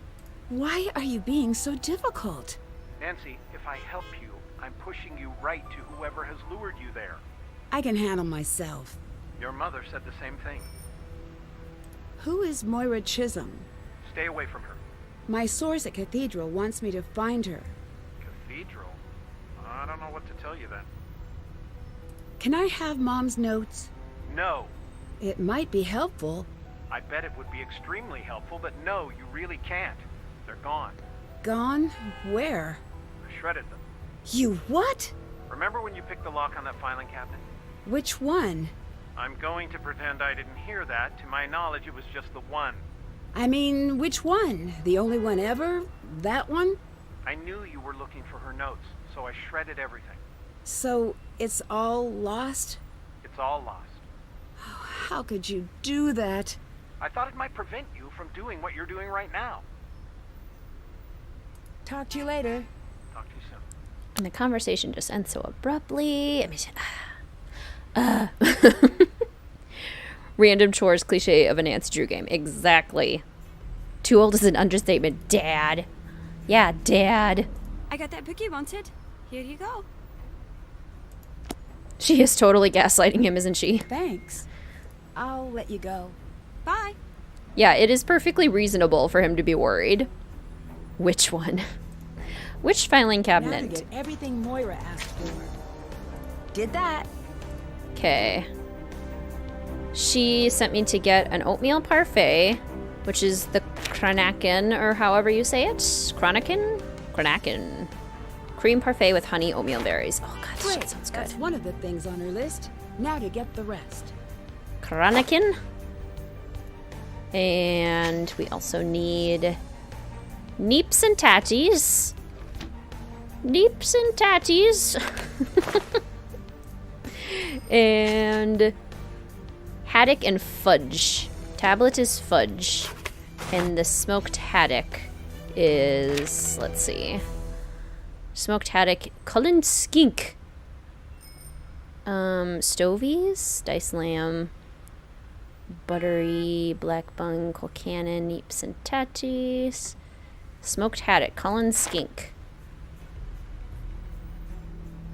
Why are you being so difficult? Nancy, if I help you, I'm pushing you right to whoever has lured you there. I can handle myself. Your mother said the same thing. Who is Moira Chisholm? Stay away from her. My source at Cathedral wants me to find her. Cathedral? I don't know what to tell you then. Can I have Mom's notes? No. It might be helpful. I bet it would be extremely helpful, but no, you really can't. They're gone. Gone? Where? I shredded them. You what? Remember when you picked the lock on that filing cabinet? Which one? I'm going to pretend I didn't hear that. To my knowledge, it was just the one. I mean, which one? The only one ever? That one? I knew you were looking for her notes, so I shredded everything. So, it's all lost? It's all lost. Oh, how could you do that? I thought it might prevent you from doing what you're doing right now. Talk to you later. Talk to you soon. And the conversation just ends so abruptly. I mean, random chores cliche of a Nancy Drew game. Exactly. Too old is an understatement. Dad. Yeah, Dad. I got that book you wanted. Here you go. She is totally gaslighting him, isn't she? Thanks. I'll let you go. Bye. Yeah, it is perfectly reasonable for him to be worried. Which one? Which filing Now to cabinet? get everything Moira asked for. Did that. Okay. She sent me to get an oatmeal parfait, which is the Kranaken, or however you say it. Kranaken? Kranaken. Cream parfait with honey oatmeal berries. Oh god, this shit sounds good. That's one of the things on her list. Now to get the rest. Kranaken. And we also need Neeps and Tatties. Neeps and Tatties. And haddock and fudge. Tablet is fudge. And the smoked haddock is, let's see. Smoked haddock, Cullen skink. Stovies, diced lamb, buttery, black bung, colcannon, neeps and tatties. Smoked haddock, Cullen skink.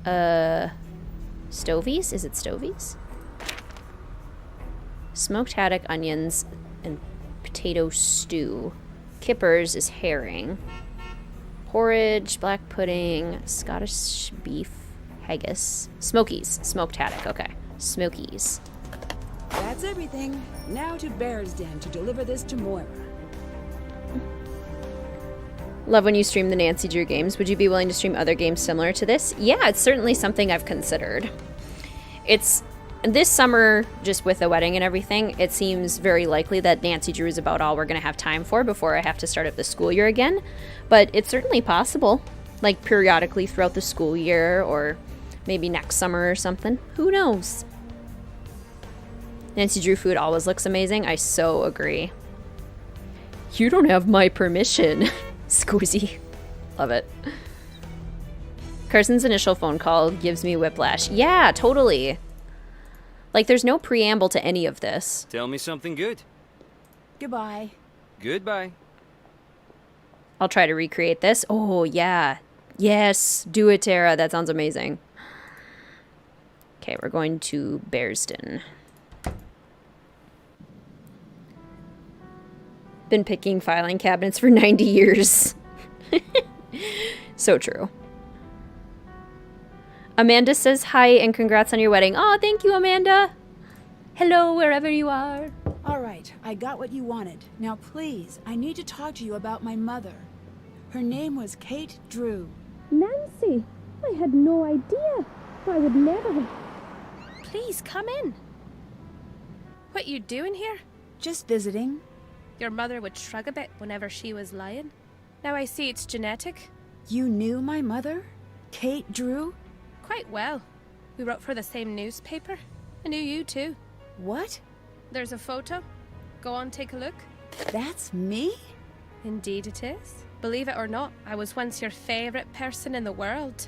Stovies? Is it stovies? Smoked haddock, onions, and potato stew. Kippers is herring. Porridge, black pudding, Scottish beef, haggis. Smokies. Smoked haddock. Okay. Smokies. That's everything. Now to Bear's Den to deliver this to Moira. Love when you stream the Nancy Drew games. Would you be willing to stream other games similar to this? Yeah, it's certainly something I've considered. It's this summer, just with the wedding and everything, it seems very likely that Nancy Drew is about all we're going to have time for before I have to start up the school year again. But it's certainly possible, like periodically throughout the school year or maybe next summer or something. Who knows? Nancy Drew food always looks amazing. I so agree. You don't have my permission. Squeezy. Love it. Carson's initial phone call gives me whiplash. Yeah, totally. Like, there's no preamble to any of this. Tell me something good. Goodbye. Goodbye. I'll try to recreate this. Oh, yeah. Yes, do it, Tara. That sounds amazing. Okay, we're going to Bearsden. Been picking filing cabinets for 90 years. So true. Amanda says hi and congrats on your wedding. Oh, thank you, Amanda. Hello, wherever you are. All right, I got what you wanted. Now, please, I need to talk to you about my mother. Her name was Kate Drew. Nancy, I had no idea. I would never have... Please, come in. What you doing here? Just visiting. Your mother would shrug a bit whenever she was lying. Now I see it's genetic. You knew my mother? Kate Drew? Quite well. We wrote for the same newspaper. I knew you too. What? There's a photo. Go on, take a look. That's me? Indeed it is. Believe it or not, I was once your favourite person in the world.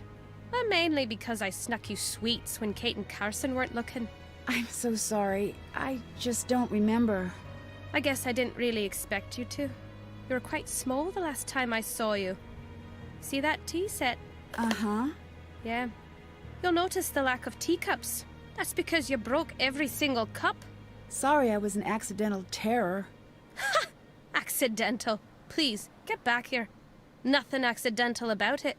Well, mainly because I snuck you sweets when Kate and Carson weren't looking. I'm so sorry. I just don't remember. I guess I didn't really expect you to. You were quite small the last time I saw you. See that tea set? Uh-huh. Yeah. You'll notice the lack of teacups. That's because you broke every single cup. Sorry I was an accidental terror. Ha! Accidental. Please, get back here. Nothing accidental about it.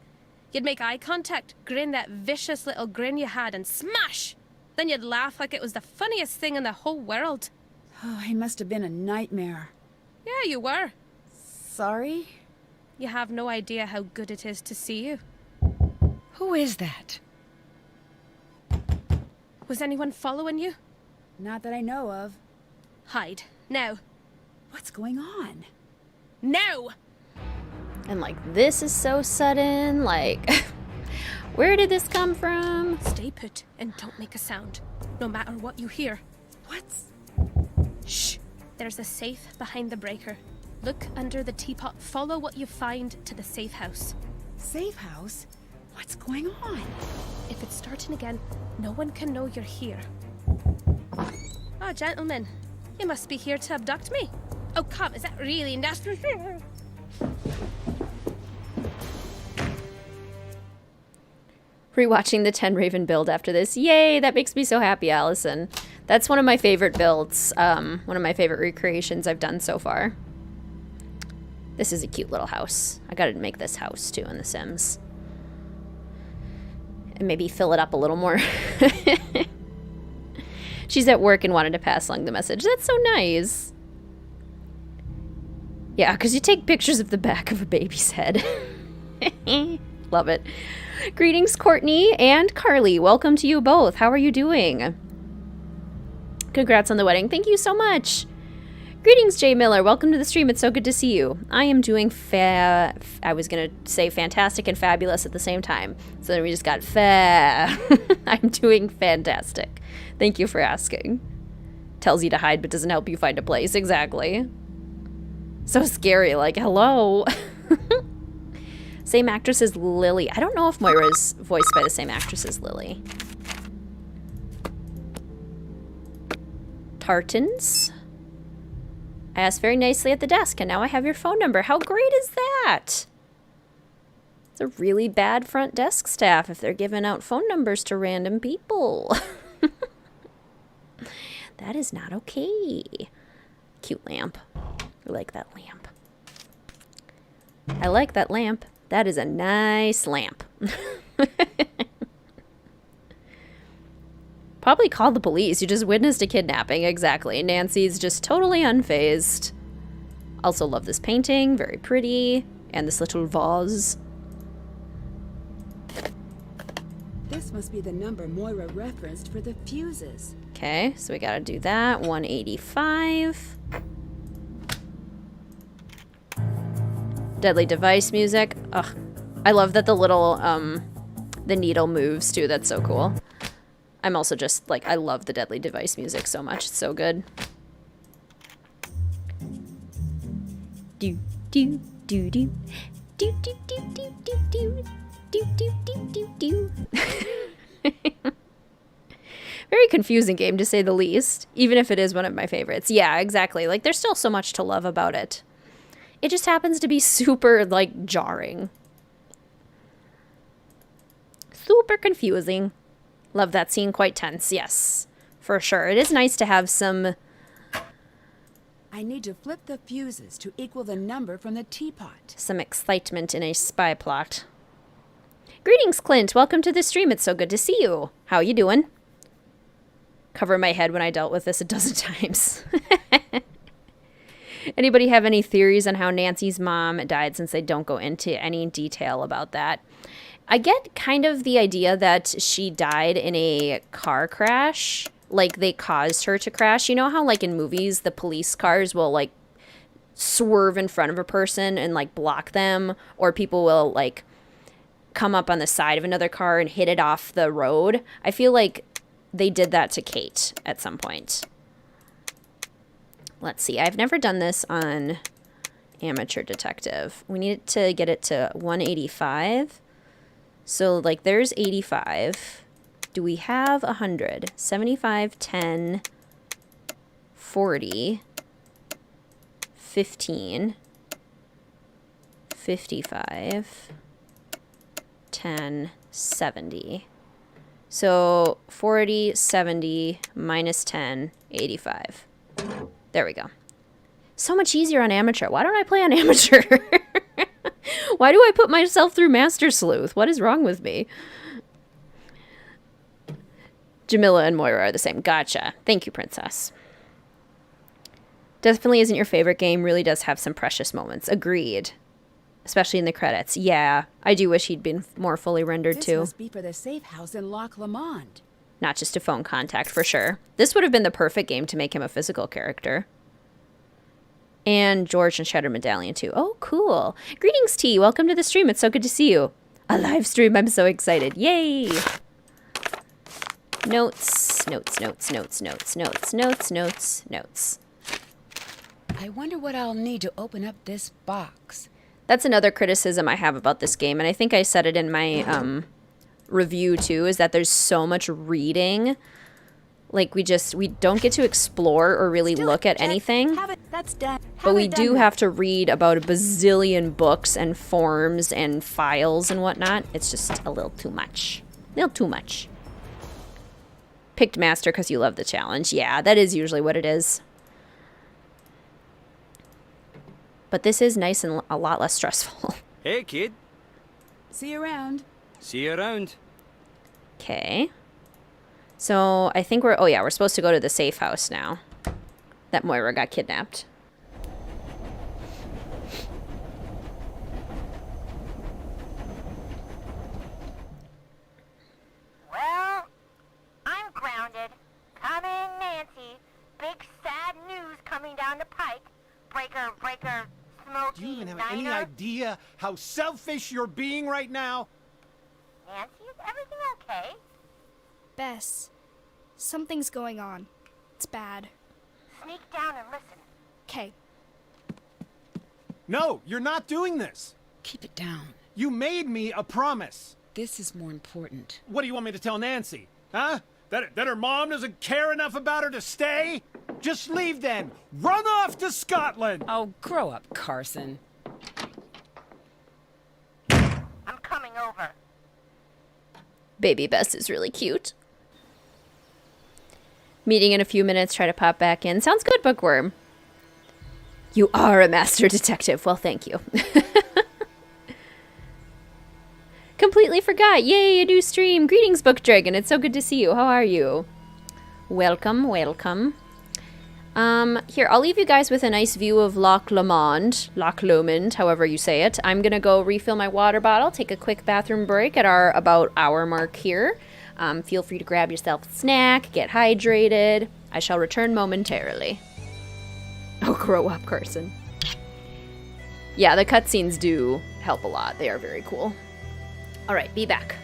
You'd make eye contact, grin that vicious little grin you had, and smash! Then you'd laugh like it was the funniest thing in the whole world. Oh, he must have been a nightmare. Yeah, you were. Sorry? You have no idea how good it is to see you. Who is that? Was anyone following you? Not that I know of. Hide. Now. What's going on? Now! And like, this is so sudden. Like, where did this come from? Stay put and don't make a sound, no matter what you hear. What's... Shh! There's a safe behind the breaker. Look under the teapot. Follow what you find to the safe house. Safe house? What's going on? If it's starting again, no one can know you're here. Oh, gentlemen. You must be here to abduct me. Oh, come. Is that really nasty? Rewatching the 10 Raven build after this. Yay, that makes me so happy, Allison. That's one of my favorite builds. One of my favorite recreations I've done so far. This is a cute little house. I gotta make this house too in The Sims. And maybe fill it up a little more. She's at work and wanted to pass along the message. That's so nice. Yeah, because you take pictures of the back of a baby's head. Love it. Greetings, Courtney and Carly. Welcome to you both. How are you doing? Congrats on the wedding. Thank you so much. Greetings, Jay Miller. Welcome to the stream. It's so good to see you. I am doing I was going to say fantastic and fabulous at the same time. So then we just got I'm doing fantastic. Thank you for asking. Tells you to hide but doesn't help you find a place. Exactly. So scary. Like, hello. Same actress as Lily. I don't know if Moira's voiced by the same actress as Lily. Tartans. I asked very nicely at the desk, and now I have your phone number. How great is that? It's a really bad front desk staff if they're giving out phone numbers to random people. That is not okay. Cute lamp. I like that lamp. I like that lamp. That is a nice lamp. Probably called the police. You just witnessed a kidnapping. Exactly. Nancy's just totally unfazed. Also love this painting. Very pretty. And this little vase. This must be the number Moira referenced for the fuses. Okay, so we gotta do that. 185. Deadly device music. Ugh. I love that the little, the needle moves too. That's so cool. I'm also just, like, I love the Deadly Device music so much. It's so good. Do, do, do, do. Do, do, do, do, do, do. Do, do, do, do, do. Very confusing game, to say the least. Even if it is one of my favorites. Yeah, exactly. Like, there's still so much to love about it. It just happens to be super, like, jarring. Super confusing. Love that scene. Quite tense. Yes, for sure. It is nice to have some... I need to flip the fuses to equal the number from the teapot. Some excitement in a spy plot. Greetings, Clint. Welcome to the stream. It's so good to see you. How you doing? Cover my head when I dealt with this a dozen times. Anybody have any theories on how Nancy's mom died, since they don't go into any detail about that? I get kind of the idea that she died in a car crash. Like, they caused her to crash. You know how, like, in movies, the police cars will, like, swerve in front of a person and, like, block them? Or people will, like, come up on the side of another car and hit it off the road? I feel like they did that to Kate at some point. Let's see. I've never done this on Amateur Detective. We need to get it to 185. So, like, there's 85. Do we have 100? 75, 10, 40, 15, 55, 10, 70. So, 40, 70, minus 10, 85. There we go. So much easier on Amateur. Why don't I play on Amateur? Why do I put myself through Master Sleuth? What is wrong with me? Jamila and Moira are the same. Gotcha. Thank you, Princess. Definitely isn't your favorite game. Really does have some precious moments. Agreed. Especially in the credits. Yeah, I do wish he'd been more fully rendered too. This must be for the safe house in Loch Lomond. Not just a phone contact, for sure. This would have been the perfect game to make him a physical character. And George and Shattered Medallion too. Oh, cool. Greetings, T. Welcome to the stream. It's so good to see you. A live stream. I'm so excited. Yay! Notes, notes, notes, notes, notes, notes, notes, notes, notes. I wonder what I'll need to open up this box. That's another criticism I have about this game, and I think I said it in my review too, is that there's so much reading. Like, we don't get to explore or really look at anything. That's done. But we do have to read about a bazillion books and forms and files and whatnot. It's just a little too much. A little too much. Picked Master because you love the challenge. Yeah, that is usually what it is. But this is nice and a lot less stressful. Hey, kid. See you around. See you around. Okay. So I think we're supposed to go to the safe house now that Moira got kidnapped. breaker, smoky Do you even have niner. any idea how selfish you're being right now? Nancy, is everything okay? Bess, something's going on. It's bad. Sneak down and listen. Okay. No, you're not doing this. Keep it down. You made me a promise. This is more important. What do you want me to tell Nancy? Huh? That her mom doesn't care enough about her to stay? Just leave then. Run off to Scotland. Oh, grow up, Carson. I'm coming over. Baby Bess is really cute. Meeting in a few minutes, try to pop back in. Sounds good, Bookworm. You are a master detective. Well, thank you. Completely forgot. Yay, a new stream. Greetings, Book Dragon. It's so good to see you. How are you? Welcome, welcome. Here, I'll leave you guys with a nice view of Loch Lomond, however you say it. I'm gonna go refill my water bottle, take a quick bathroom break at our about hour mark here. Feel free to grab yourself a snack, get hydrated. I shall return momentarily. Oh, grow up, Carson. Yeah, the cutscenes do help a lot. They are very cool. All right, be back.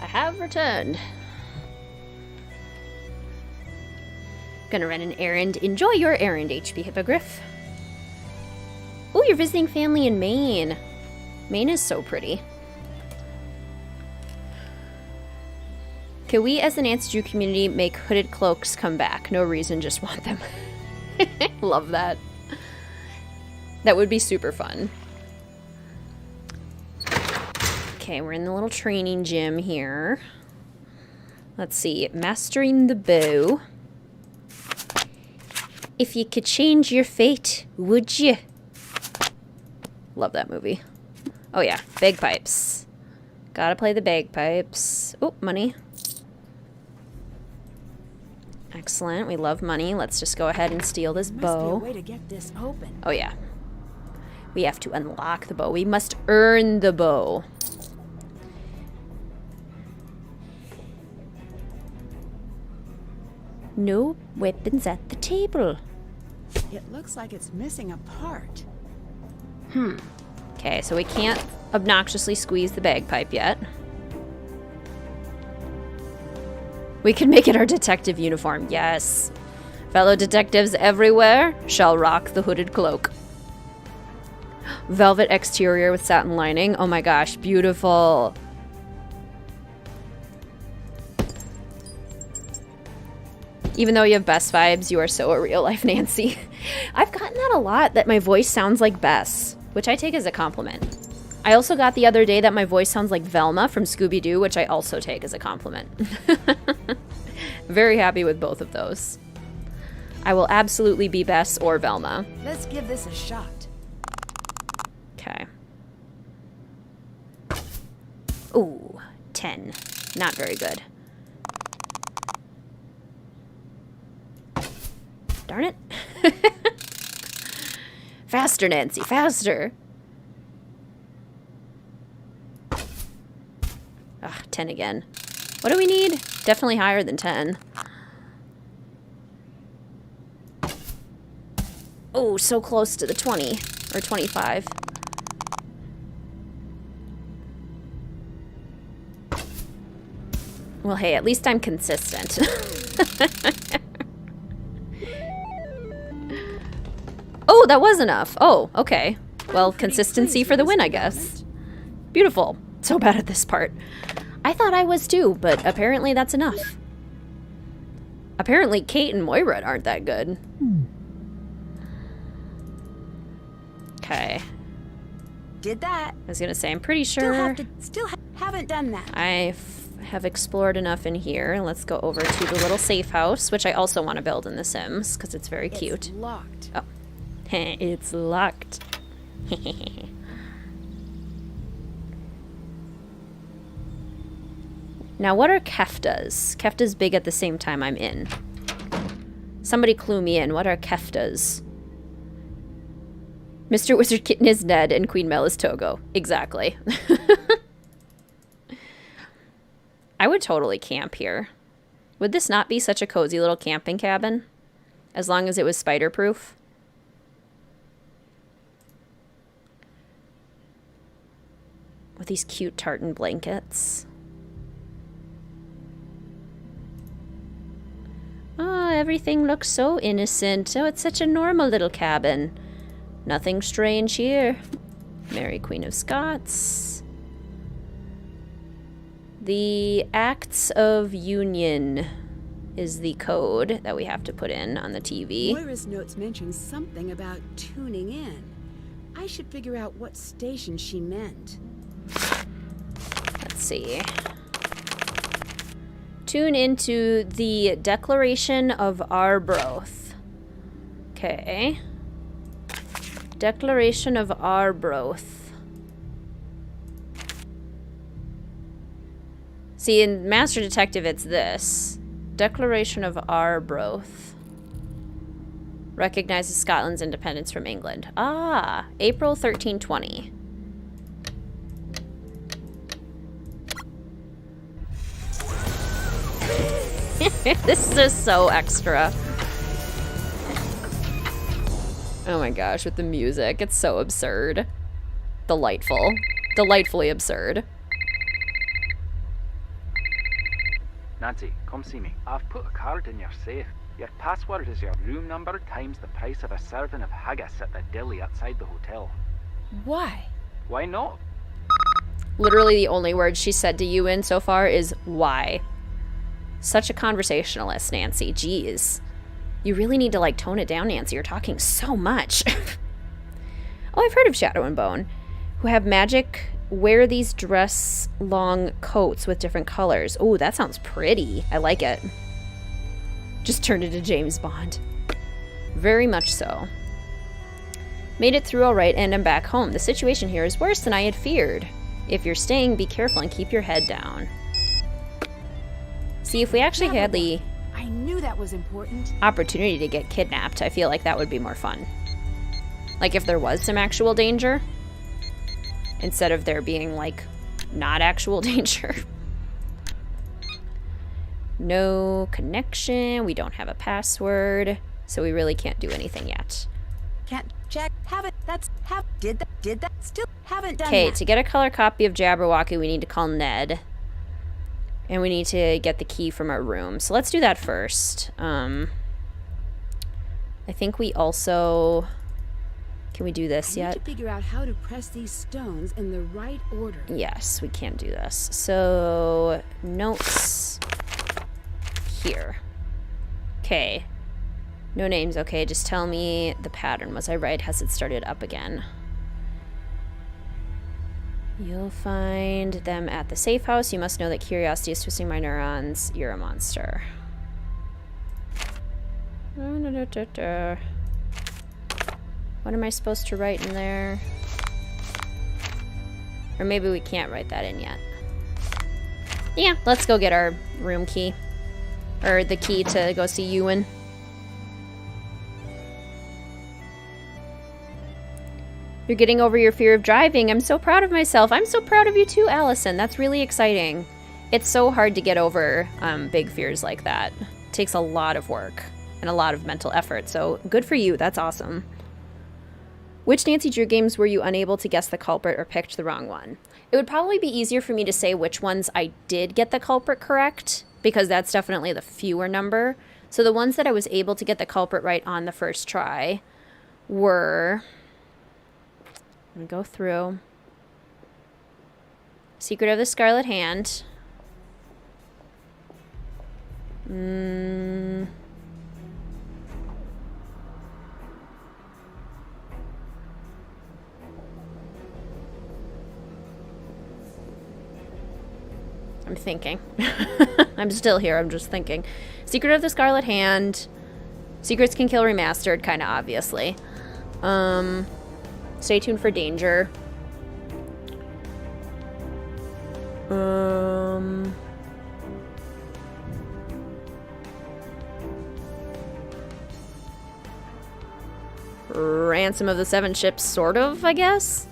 I have returned. Gonna run an errand. Enjoy your errand, HP Hippogriff. Oh, you're visiting family in Maine. Maine is so pretty. Can we, as the Nancy Drew community, make hooded cloaks come back? No reason, just want them. Love that. That would be super fun. Okay, we're in the little training gym here. Let's see. Mastering the bow. If you could change your fate, would you? Love that movie. Oh yeah, bagpipes. Gotta play the bagpipes. Oh, money. Excellent. We love money. Let's just go ahead and steal this bow. Must be a way to get this open. Oh yeah. We have to unlock the bow. We must earn the bow. No weapons at the table. It looks like it's missing a part. Okay, so we can't obnoxiously squeeze the bagpipe yet. We can make it our detective uniform. Yes. Fellow detectives everywhere shall rock the hooded cloak. Velvet exterior with satin lining. Oh my gosh, beautiful. Even though you have Bess vibes, you are so a real life Nancy. I've gotten that a lot, that my voice sounds like Bess, which I take as a compliment. I also got the other day that my voice sounds like Velma from Scooby-Doo, which I also take as a compliment. Very happy with both of those. I will absolutely be Bess or Velma. Let's give this a shot. Okay. Ooh, 10. Not very good. Darn it. Faster, Nancy, faster. Ah, 10 again. What do we need? Definitely higher than 10. Oh, so close to the 20 or 25. Well, hey, at least I'm consistent. Oh, that was enough. Oh, okay. Well, consistency for the win, I guess. Beautiful. So bad at this part. I thought I was too, but apparently that's enough. Apparently Kate and Moira aren't that good. Okay. Did that. I was gonna say, I'm pretty sure Haven't done that. I have explored enough in here. Let's go over to the little safe house, which I also want to build in The Sims, because it's very cute. It's locked. Oh. It's locked. Now, what are keftas? Keftas big at the same time I'm in. Somebody clue me in. What are keftas? Mr. WizardKitten is Ned and Queen Mel is Togo. Exactly. I would totally camp here. Would this not be such a cozy little camping cabin? As long as it was spider-proof? With these cute tartan blankets. Oh, everything looks so innocent. Oh, it's such a normal little cabin. Nothing strange here. Mary, Queen of Scots. The Acts of Union is the code that we have to put in on the TV. Moira's notes mention something about tuning in. I should figure out what station she meant. Let's see. Tune into the Declaration of Arbroath. Okay. Declaration of Arbroath. See, in Master Detective, it's this. Declaration of Arbroath. Recognizes Scotland's independence from England. Ah, April 1320. This is just so extra. Oh my gosh, with the music. It's so absurd. Delightful. Delightfully absurd. Nancy, come see me. I've put a card in your safe. Your password is your room number times the price of a serving of haggis at the deli outside the hotel. Why? Why not? Literally the only word she said to you in so far is why. Such a conversationalist, Nancy. Jeez. You really need to, like, tone it down, Nancy. You're talking so much. Oh, I've heard of Shadow and Bone, who have magic, wear these dress-long coats with different colors. Oh, that sounds pretty. I like it. Just turned into James Bond. Very much so. Made it through all right, and I'm back home. The situation here is worse than I had feared. If you're staying, be careful and keep your head down. See, if we actually had the I knew that was important. opportunity to get kidnapped, I feel like that would be more fun. Like if there was some actual danger, instead of there being, like, not actual danger. No connection. We don't have a password, so we really can't do anything yet. Can't check. Haven't. That's Did that? Still haven't done Okay, that. to get a color copy of Jabberwocky, we need to call Ned. And we need to get the key from our room. So let's do that first. I think we also... Can we do this yet? I need to figure out how to press these stones in the right order. Yes, we can do this. So, notes here. Okay. No names, okay. Just tell me the pattern. Was I right? Has it started up again? You'll find them at the safe house. You must know that curiosity is twisting my neurons. You're a monster. What am I supposed to write in there? Or maybe we can't write that in yet. Yeah, let's go get our room key. Or the key to go see Ewan. You're getting over your fear of driving. I'm so proud of myself. I'm so proud of you too, Allison. That's really exciting. It's so hard to get over big fears like that. It takes a lot of work and a lot of mental effort. So good for you. That's awesome. Which Nancy Drew games were you unable to guess the culprit or picked the wrong one? It would probably be easier for me to say which ones I did get the culprit correct, because that's definitely the fewer number. So the ones that I was able to get the culprit right on the first try were... I'm going to go through. Secret of the Scarlet Hand. I'm thinking. I'm still here. I'm just thinking. Secret of the Scarlet Hand. Secrets Can Kill Remastered, kind of obviously. Stay tuned for Danger. Ransom of the Seven Ships, sort of, I guess.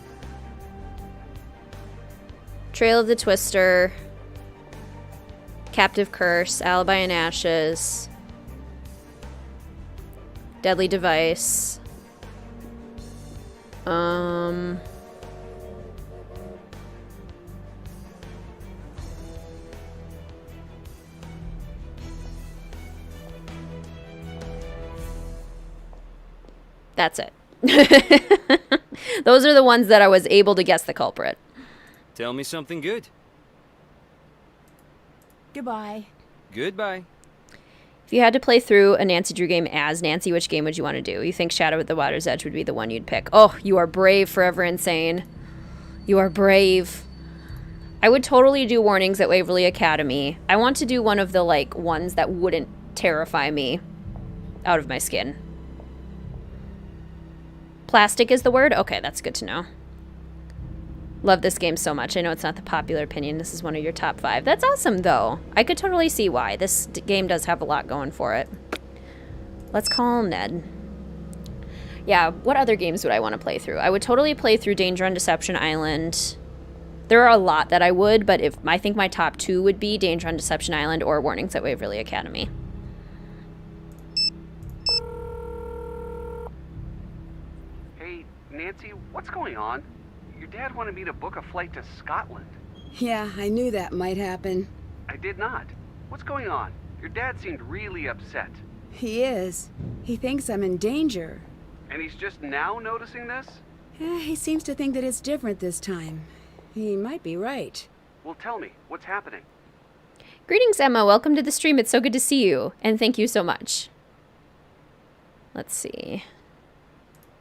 Trail of the Twister. Captive Curse, Alibi in Ashes, Deadly Device, that's it. Those are the ones that I was able to guess the culprit. Tell me something good. Goodbye. Goodbye. If you had to play through a Nancy Drew game as Nancy, which game would you want to do? You think Shadow at the Water's Edge would be the one you'd pick. Oh, you are brave, Forever Insane. You are brave. I would totally do Warnings at Waverly Academy. I want to do one of the, like, ones that wouldn't terrify me out of my skin. Plastic is the word? Okay, that's good to know. Love this game so much. I know it's not the popular opinion. This is one of your top 5. That's awesome, though. I could totally see why. This game does have a lot going for it. Let's call Ned. Yeah, what other games would I want to play through? I would totally play through Danger on Deception Island. There are a lot that I would, but I think my top 2 would be Danger on Deception Island or Warnings at Waverly Academy. Hey, Nancy, what's going on? Your dad wanted me to book a flight to Scotland. Yeah, I knew that might happen. I did not. What's going on? Your dad seemed really upset. He is. He thinks I'm in danger. And he's just now noticing this? Yeah, he seems to think that it's different this time. He might be right. Well, tell me, what's happening? Greetings, Emma. Welcome to the stream. It's so good to see you. And thank you so much. Let's see.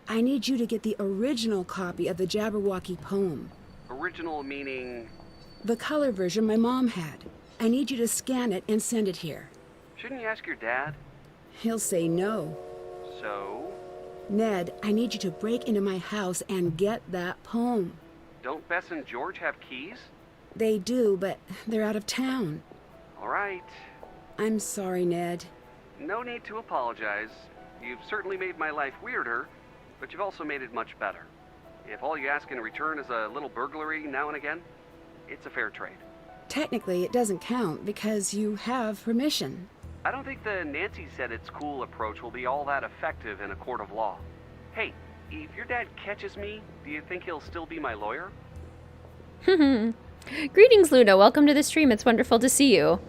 I need you to get the original copy of the Jabberwocky poem. Original meaning? The color version my mom had. I need you to scan it and send it here. Shouldn't you ask your dad? He'll say no. So? Ned, I need you to break into my house and get that poem. Don't Bess and George have keys? They do, but they're out of town. All right. I'm sorry, Ned. No need to apologize. You've certainly made my life weirder, but you've also made it much better. If all you ask in return is a little burglary now and again, it's a fair trade. Technically, it doesn't count because you have permission. I don't think the Nancy said it's cool approach will be all that effective in a court of law. Hey, if your dad catches me, do you think he'll still be my lawyer? Greetings, Luna. Welcome to the stream. It's wonderful to see you.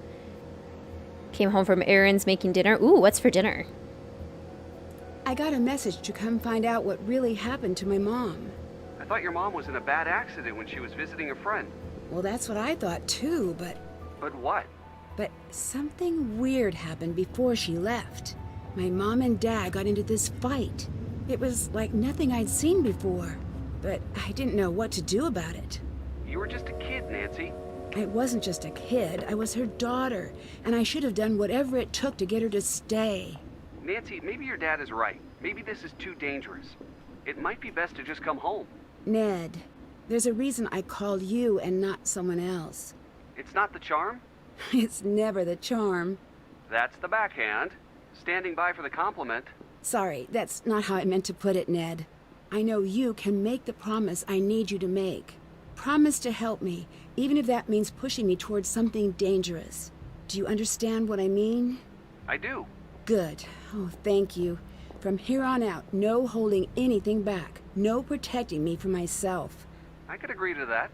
Came home from errands, making dinner. Ooh, what's for dinner? I got a message to come find out what really happened to my mom. I thought your mom was in a bad accident when she was visiting a friend. Well, that's what I thought too, but... But what? But something weird happened before she left. My mom and Dad got into this fight. It was like nothing I'd seen before, but I didn't know what to do about it. You were just a kid, Nancy. I wasn't just a kid, I was her daughter, and I should have done whatever it took to get her to stay. Nancy, maybe your dad is right. Maybe this is too dangerous. It might be best to just come home. Ned, there's a reason I called you and not someone else. It's not the charm? It's never the charm. That's the backhand. Standing by for the compliment. Sorry, that's not how I meant to put it, Ned. I know you can make the promise I need you to make. Promise to help me, even if that means pushing me towards something dangerous. Do you understand what I mean? I do. Good. Oh, thank you. From here on out, no holding anything back. No protecting me from myself. I could agree to that.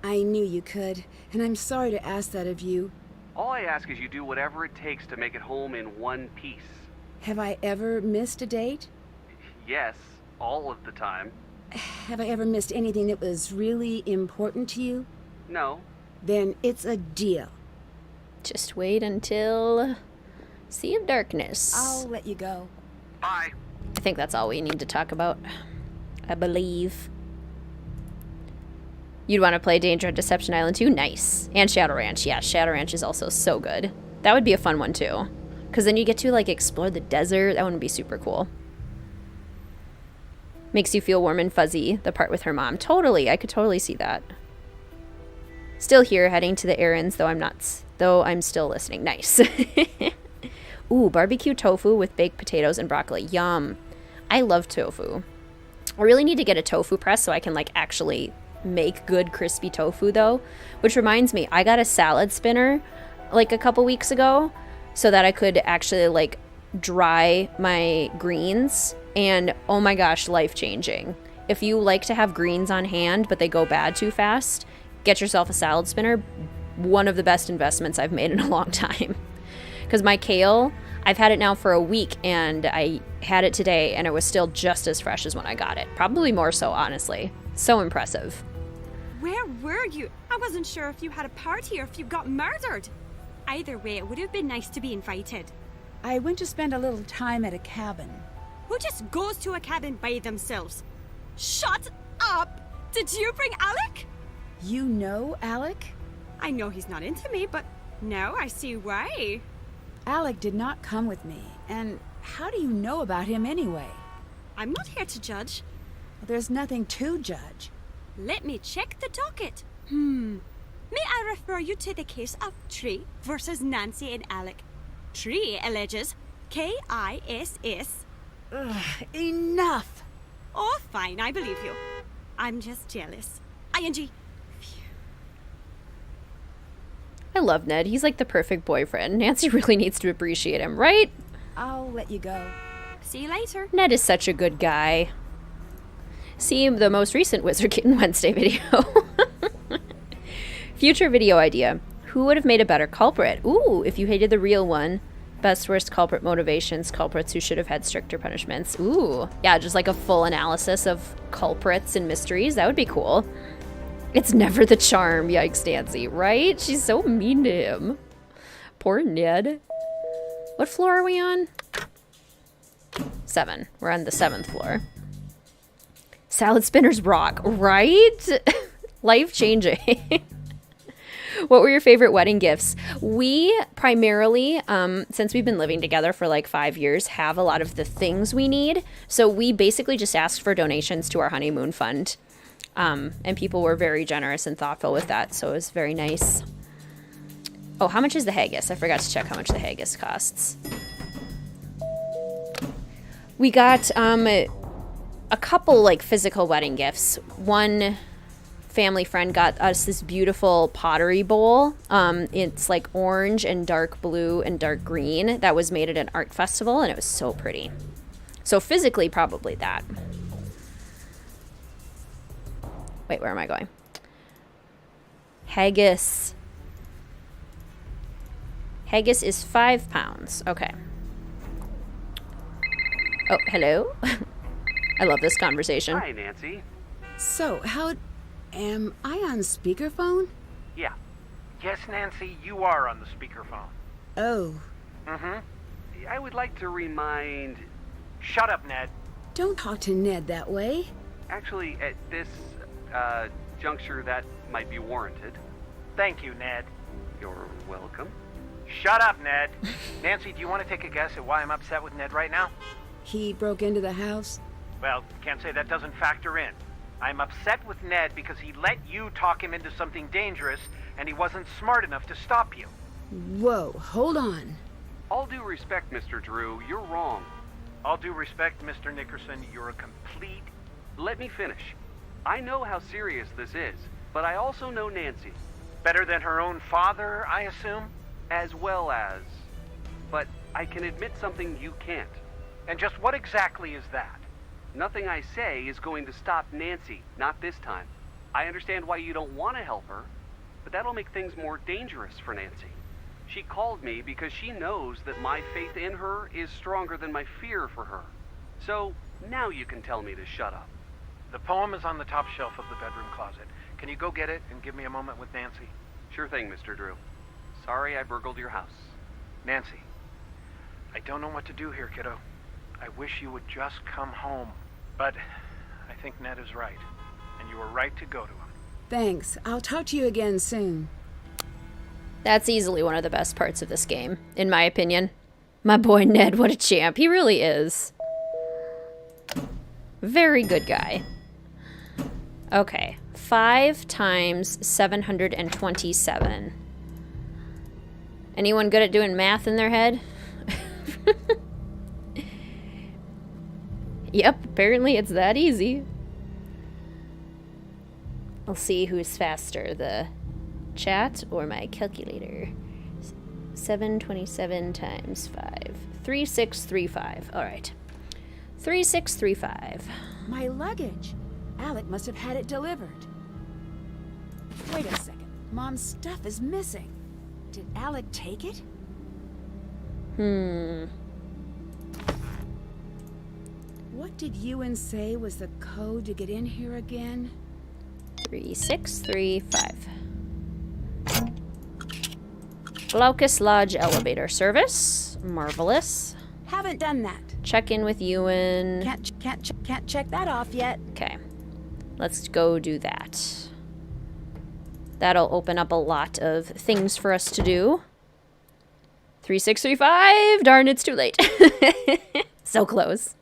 I knew you could, and I'm sorry to ask that of you. All I ask is you do whatever it takes to make it home in one piece. Have I ever missed a date? Yes, all of the time. Have I ever missed anything that was really important to you? No. Then it's a deal. Just wait until Sea of Darkness. I'll let you go. Bye. I think that's all we need to talk about. I believe. You'd want to play Danger on Deception Island too? Nice. And Shadow Ranch. Yeah, Shadow Ranch is also so good. That would be a fun one too. Because then you get to like explore the desert. That one would be super cool. Makes you feel warm and fuzzy, the part with her mom. Totally, I could totally see that. Still here, heading to the errands, though I'm still listening. Nice. Ooh, barbecue tofu with baked potatoes and broccoli. Yum. I love tofu. I really need to get a tofu press so I can like actually make good crispy tofu though. Which reminds me, I got a salad spinner like a couple weeks ago so that I could actually like dry my greens. And oh my gosh, life-changing. If you like to have greens on hand, but they go bad too fast, get yourself a salad spinner. One of the best investments I've made in a long time. Because my kale, I've had it now for a week, and I had it today, and it was still just as fresh as when I got it. Probably more so, honestly. So impressive. Where were you? I wasn't sure if you had a party or if you got murdered. Either way, it would have been nice to be invited. I went to spend a little time at a cabin. Who just goes to a cabin by themselves? Shut up! Did you bring Alec? You know Alec? I know he's not into me, but now I see why. Alec did not come with me, and how do you know about him anyway? I'm not here to judge. There's nothing to judge. Let me check the docket. May I refer you to the case of Tree versus Nancy and Alec? Tree alleges K-I-S-S. Ugh, enough! Oh, fine, I believe you. I'm just jealous. ING. I love Ned. He's like the perfect boyfriend. Nancy really needs to appreciate him, right? I'll let you go. See you later. Ned is such a good guy. See the most recent WizardKitten Wednesday video. Future video idea. Who would have made a better culprit? Ooh, if you hated the real one. Best worst culprit motivations. Culprits who should have had stricter punishments. Ooh. Yeah, just like a full analysis of culprits and mysteries. That would be cool. It's never the charm. Yikes, Nancy. Right? She's so mean to him. Poor Ned. What floor are we on? 7. We're on the 7th floor. Salad spinners rock, right? Life-changing. What were your favorite wedding gifts? We primarily, since we've been living together for like 5 years, have a lot of the things we need. So we basically just asked for donations to our honeymoon fund. And people were very generous and thoughtful with that. So it was very nice. Oh, how much is the haggis? I forgot to check how much the haggis costs. We got a couple like physical wedding gifts. One family friend got us this beautiful pottery bowl. It's like orange and dark blue and dark green that was made at an art festival, and it was so pretty. So physically, probably that. Wait, where am I going? Haggis. Haggis is 5 pounds. Okay. Oh, hello. I love this conversation. Hi, Nancy. So, am I on speakerphone? Yeah. Yes, Nancy, you are on the speakerphone. Oh. Mm-hmm. I would like to remind... Shut up, Ned. Don't talk to Ned that way. Actually, at this juncture, that might be warranted. Thank you, Ned. You're welcome. Shut up, Ned. Nancy, do you want to take a guess at why I'm upset with Ned right now? He broke into the house? Well, can't say that doesn't factor in. I'm upset with Ned because he let you talk him into something dangerous, and he wasn't smart enough to stop you. Whoa, hold on. All due respect, Mr. Drew, you're wrong. All due respect, Mr. Nickerson, you're a complete... Let me finish. I know how serious this is, but I also know Nancy. Better than her own father, I assume? As well as... But I can admit something you can't. And just what exactly is that? Nothing I say is going to stop Nancy, not this time. I understand why you don't want to help her, but that'll make things more dangerous for Nancy. She called me because she knows that my faith in her is stronger than my fear for her. So, now you can tell me to shut up. The poem is on the top shelf of the bedroom closet. Can you go get it and give me a moment with Nancy? Sure thing, Mr. Drew. Sorry I burgled your house. Nancy, I don't know what to do here, kiddo. I wish you would just come home. But I think Ned is right, and you were right to go to him. Thanks. I'll talk to you again soon. That's easily one of the best parts of this game, in my opinion. My boy Ned, what a champ. He really is. Very good guy. Okay. 5 times 727. Anyone good at doing math in their head? Yep, apparently it's that easy. I'll see who's faster, the chat or my calculator. 727 times 5. 3635. All right. 3635. My luggage. Alec must have had it delivered. Wait a second. Mom's stuff is missing. Did Alec take it? What did Ewan say was the code to get in here again? 3635. Glaucus Lodge elevator service. Marvelous. Haven't done that. Check in with Ewan. Can't check that off yet. Okay. Let's go do that. That'll open up a lot of things for us to do. 3635! Darn, it's too late. So close.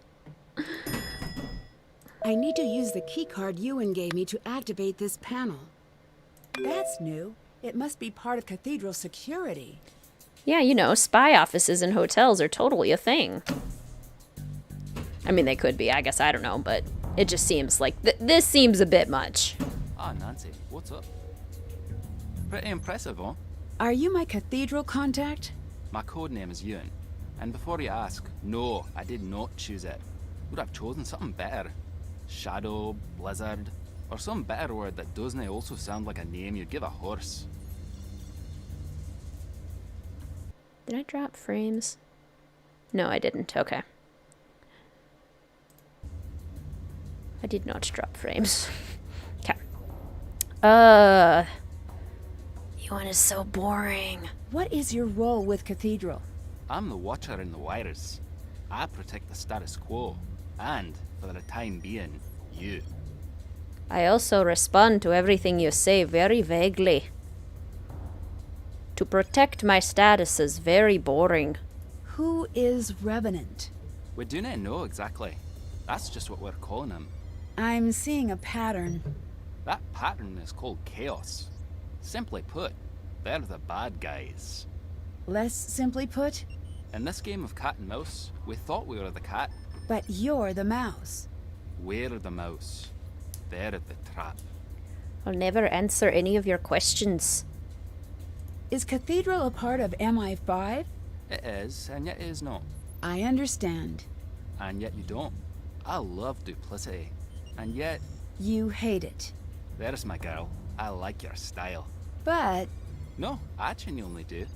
I need to use the keycard Ewan gave me to activate this panel. That's new. It must be part of Cathedral security. Yeah, you know, spy offices and hotels are totally a thing. I mean, they could be. I guess I don't know, but it just seems like this seems a bit much. Ah, Nancy, what's up? Pretty impressive, huh? Are you my Cathedral contact? My code name is Ewan. And before you ask, no, I did not choose it. Would have chosen something better. Shadow, Blizzard, or some better word that doesn't also sound like a name you'd give a horse. Did I drop frames? No, I didn't. Okay. I did not drop frames. Okay. Ewan is so boring. What is your role with Cathedral? I'm the watcher in the wires. I protect the status quo. And, for the time being, you. I also respond to everything you say very vaguely. To protect my status is very boring. Who is Revenant? We do not know exactly. That's just what we're calling him. I'm seeing a pattern. That pattern is called Chaos. Simply put, they're the bad guys. Less simply put? In this game of cat and mouse, we thought we were the cat. But you're the mouse. We're the mouse. They're the trap. I'll never answer any of your questions. Is Cathedral a part of MI5? It is, and yet it is not. I understand. And yet you don't. I love duplicity. And yet... You hate it. There's my girl. I like your style. But... No, I genuinely do.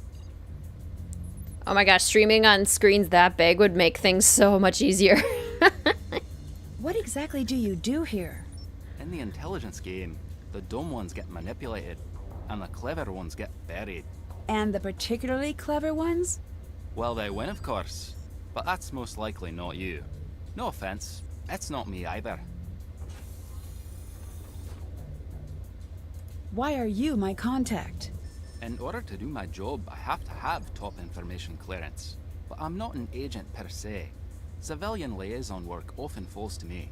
Oh my gosh, streaming on screens that big would make things so much easier. What exactly do you do here? In the intelligence game, the dumb ones get manipulated, and the clever ones get buried. And the particularly clever ones? Well, they win, of course. But that's most likely not you. No offense, it's not me either. Why are you my contact? In order to do my job, I have to have top information clearance. But I'm not an agent per se. Civilian liaison work often falls to me.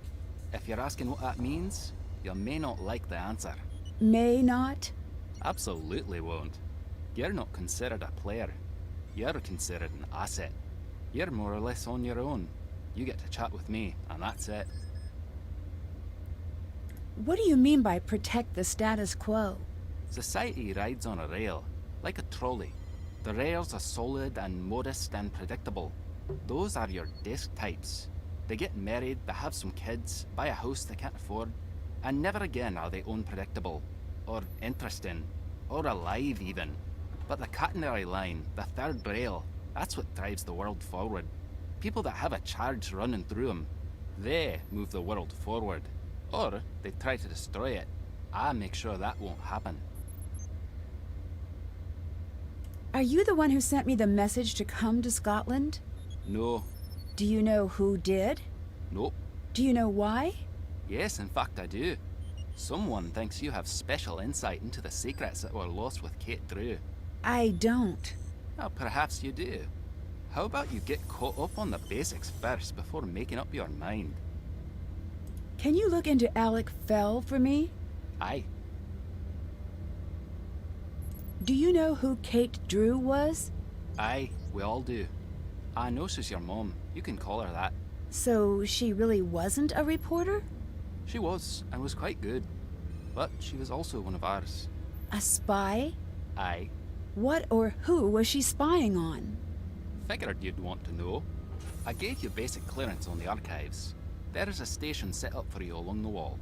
If you're asking what that means, you may not like the answer. May not? Absolutely won't. You're not considered a player. You're considered an asset. You're more or less on your own. You get to chat with me, and that's it. What do you mean by protect the status quo? Society rides on a rail, like a trolley. The rails are solid and modest and predictable. Those are your desk types. They get married, they have some kids, buy a house they can't afford, and never again are they unpredictable, or interesting, or alive even. But the catenary line, the third rail, that's what drives the world forward. People that have a charge running through them, they move the world forward. Or they try to destroy it. I make sure that won't happen. Are you the one who sent me the message to come to Scotland? No. Do you know who did? Nope. Do you know why? Yes, in fact I do. Someone thinks you have special insight into the secrets that were lost with Kate Drew. I don't. Well, perhaps you do. How about you get caught up on the basics first before making up your mind? Can you look into Alec Fell for me? Aye. Do you know who Kate Drew was? Aye, we all do. I know she's your mom. You can call her that. So she really wasn't a reporter? She was, and was quite good. But she was also one of ours. A spy? Aye. What or who was she spying on? Figured you'd want to know. I gave you basic clearance on the archives. There is a station set up for you along the wall.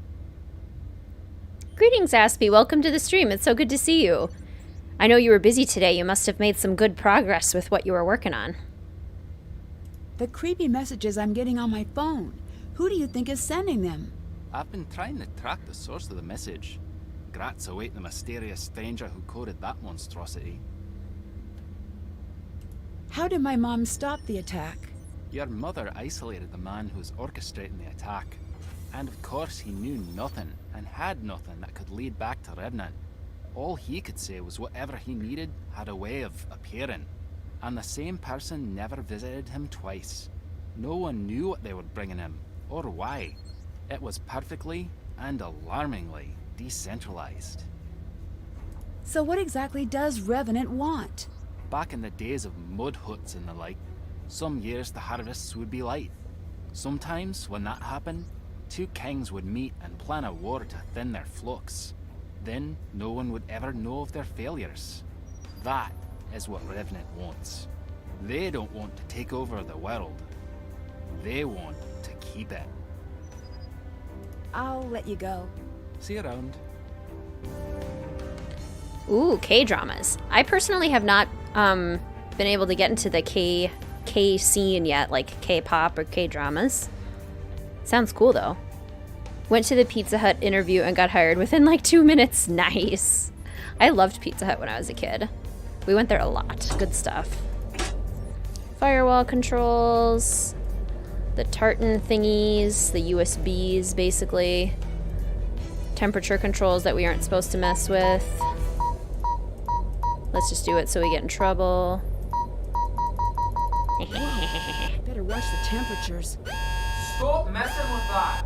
Greetings, Aspie. Welcome to the stream. It's so good to see you. I know you were busy today. You must have made some good progress with what you were working on. The creepy messages I'm getting on my phone. Who do you think is sending them? I've been trying to track the source of the message. Grats await the mysterious stranger who coded that monstrosity. How did my mom stop the attack? Your mother isolated the man who's orchestrating the attack. And of course he knew nothing, and had nothing that could lead back to Revenant. All he could say was whatever he needed had a way of appearing. And the same person never visited him twice. No one knew what they were bringing him, or why. It was perfectly and alarmingly decentralized. So what exactly does Revenant want? Back in the days of mud huts and the like, some years the harvests would be light. Sometimes, when that happened, two kings would meet and plan a war to thin their flocks. Then, no one would ever know of their failures. That is what Revenant wants. They don't want to take over the world. They want to keep it. I'll let you go. See you around. Ooh, K-dramas. I personally have not been able to get into the K scene yet, like K-pop or K-dramas. Sounds cool though. Went to the Pizza Hut interview and got hired within like 2 minutes. Nice. I loved Pizza Hut when I was a kid. We went there a lot. Good stuff. Firewall controls. The tartan thingies. The USBs, basically. Temperature controls that we aren't supposed to mess with. Let's just do it so we get in trouble. Better watch the temperatures. Stop messing with that!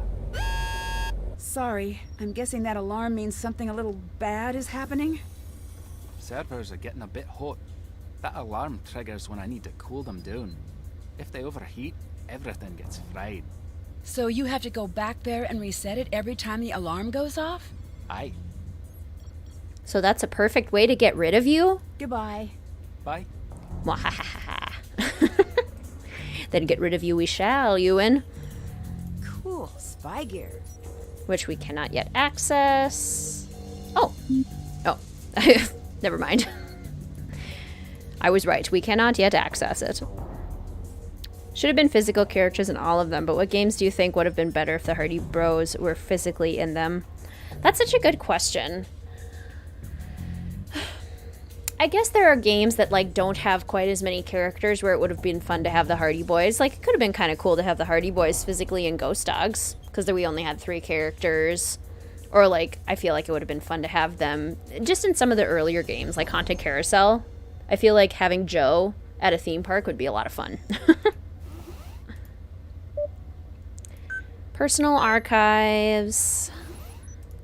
Sorry, I'm guessing that alarm means something a little bad is happening? Servers are getting a bit hot. That alarm triggers when I need to cool them down. If they overheat, everything gets fried. So you have to go back there and reset it every time the alarm goes off? Aye. So that's a perfect way to get rid of you? Goodbye. Bye. Then get rid of you we shall, Ewan. Cool, spy gear. which we cannot yet access. Oh. Oh. Never mind. I was right. We cannot yet access it. Should have been physical characters in all of them, but what games do you think would have been better if the Hardy Bros were physically in them? That's such a good question. I guess there are games that like don't have quite as many characters where it would have been fun to have the Hardy Boys. Like, it could have been kind of cool to have the Hardy Boys physically in Ghost Dogs, because we only had 3 characters. Or like, I feel like it would have been fun to have them just in some of the earlier games, like Haunted Carousel. I feel like having Joe at a theme park would be a lot of fun. Personal archives.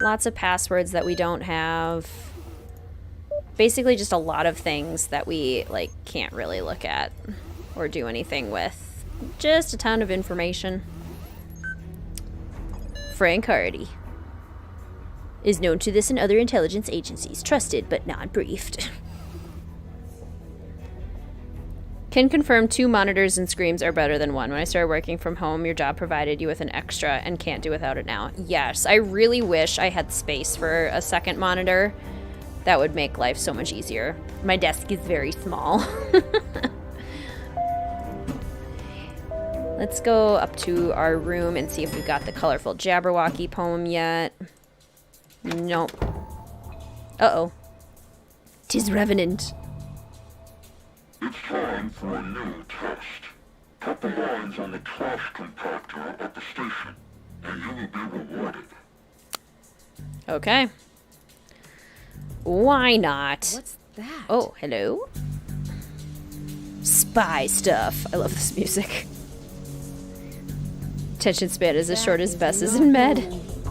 Lots of passwords that we don't have. Basically just a lot of things that we like can't really look at or do anything with. Just a ton of information. Frank Hardy is known to this and other intelligence agencies, trusted but not briefed. Can confirm 2 monitors and screens are better than 1. When I started working from home, your job provided you with an extra and can't do without it now. Yes, I really wish I had space for a second monitor. That would make life so much easier. My desk is very small. Let's go up to our room and see if we've got the colorful Jabberwocky poem yet. Nope. Uh-oh. 'Tis Revenant. It's time for a new test. Cut the lines on the trash compactor at the station, and you will be rewarded. Okay. Why not? What's that? Oh, hello? Spy stuff. I love this music. Attention span is as short as Bess's in med.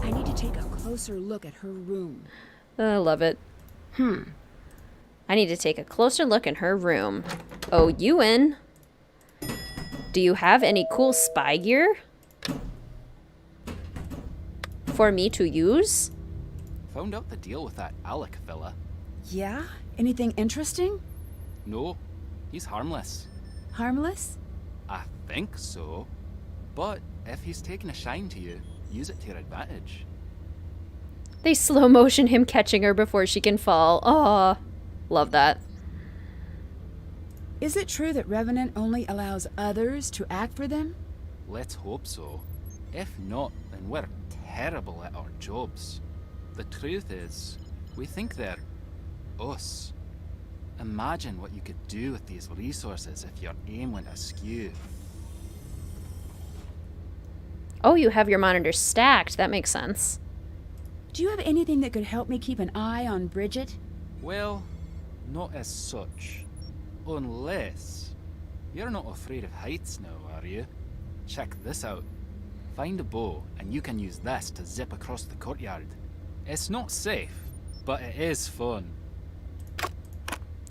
I need to take a closer look at her room. I love it. I need to take a closer look in her room. Oh, Ewan. Do you have any cool spy gear for me to use? Found out the deal with that Alec fella. Yeah? Anything interesting? No, he's harmless. Harmless? I think so. But if he's taking a shine to you, use it to your advantage. They slow motion him catching her before she can fall. Aw, love that. Is it true that Revenant only allows others to act for them? Let's hope so. If not, then we're terrible at our jobs. The truth is, we think they're us. Imagine what you could do with these resources if your aim went askew. Oh, you have your monitors stacked. That makes sense. Do you have anything that could help me keep an eye on Bridget? Well, not as such. Unless... You're not afraid of heights now, are you? Check this out. Find a bow, and you can use this to zip across the courtyard. It's not safe, but it is fun.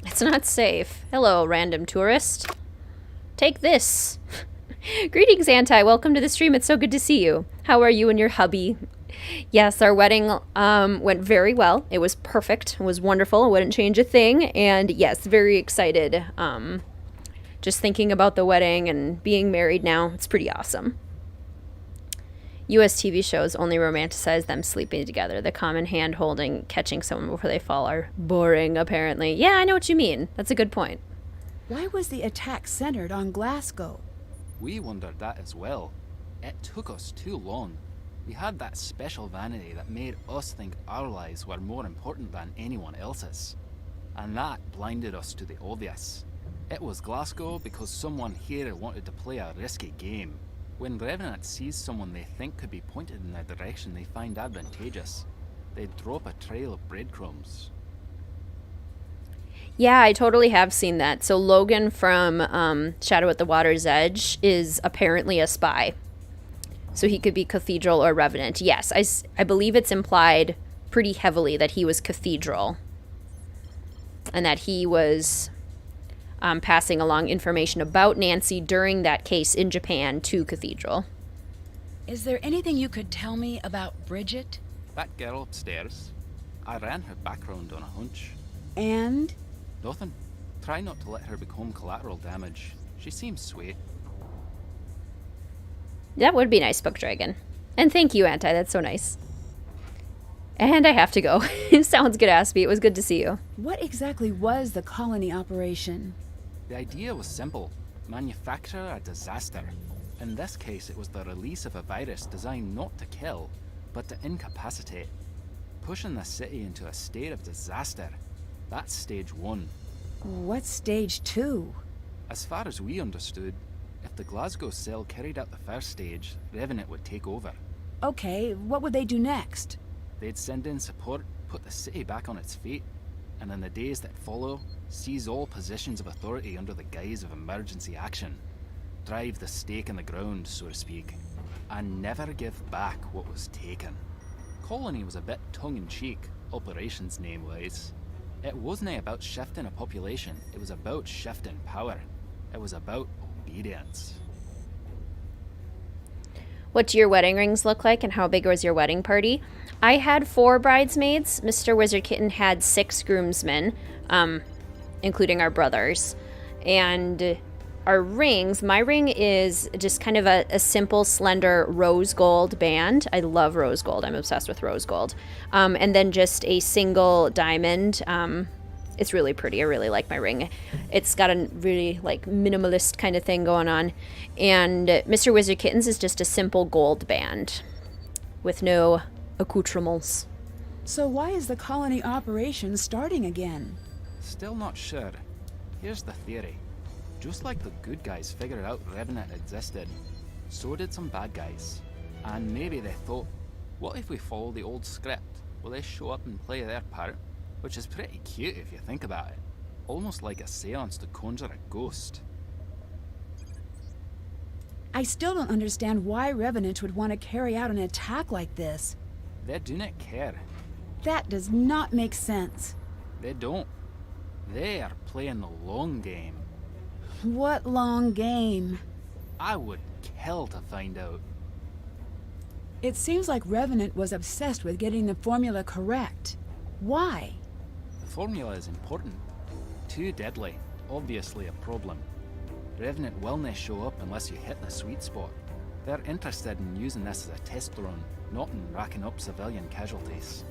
It's not safe. Hello, random tourist. Take this. Greetings, Anti. Welcome to the stream. It's so good to see you. How are you and your hubby? Yes, our wedding went very well. It was perfect. It was wonderful. I wouldn't change a thing. And yes, very excited. Just thinking about the wedding and being married now. It's pretty awesome. U.S. TV shows only romanticize them sleeping together. The common hand-holding, catching someone before they fall are boring, apparently. Yeah, I know what you mean. That's a good point. Why was the attack centered on Glasgow? We wondered that as well. It took us too long. We had that special vanity that made us think our lives were more important than anyone else's. And that blinded us to the obvious. It was Glasgow because someone here wanted to play a risky game. When Revenant sees someone they think could be pointed in a direction they find advantageous, they drop a trail of breadcrumbs. Yeah, I totally have seen that. So Logan from Shadow at the Water's Edge is apparently a spy. So he could be Cathedral or Revenant. Yes, I believe it's implied pretty heavily that he was Cathedral. And that he was passing along information about Nancy during that case in Japan to Cathedral. Is there anything you could tell me about Bridget? That girl upstairs, I ran her background on a hunch. And? Nothing. Try not to let her become collateral damage. She seems sweet. That would be nice, Book Dragon. And thank you, Anti. That's so nice. And I have to go. Sounds good, Aspie. It was good to see you. What exactly was the colony operation? The idea was simple. Manufacture a disaster. In this case, it was the release of a virus designed not to kill, but to incapacitate. Pushing the city into a state of disaster. That's stage 1. What's stage 2? As far as we understood, if the Glasgow cell carried out the first stage, Revenant would take over. Okay, what would they do next? They'd send in support, put the city back on its feet, and in the days that follow, seize all positions of authority under the guise of emergency action. Drive the stake in the ground, so to speak, and never give back what was taken. Colony was a bit tongue-in-cheek, operations name-wise. It wasn't about shifting a population, it was about shifting power. It was about obedience. What do your wedding rings look like, and how big was your wedding party? I had 4 bridesmaids. Mr. WizardKitten had 6 groomsmen, including our brothers. And our rings, my ring is just kind of a simple, slender rose gold band. I love rose gold. I'm obsessed with rose gold. And then just a single diamond. It's really pretty. I really like my ring. It's got a really like minimalist kind of thing going on. And Mr. WizardKitten's is just a simple gold band with no accoutrements. So why is the colony operation starting again? Still not sure. Here's the theory. Just like the good guys figured out Revenant existed, so did some bad guys. And maybe they thought, what if we follow the old script? Will they show up and play their part? Which is pretty cute if you think about it. Almost like a seance to conjure a ghost. I still don't understand why Revenant would want to carry out an attack like this. They do not care. That does not make sense. They don't. They are playing the long game. What long game? I would kill to find out. It seems like Revenant was obsessed with getting the formula correct. Why? The formula is important. Too deadly. Obviously a problem. Revenant will not show up unless you hit the sweet spot. They're interested in using this as a test run, not in racking up civilian casualties.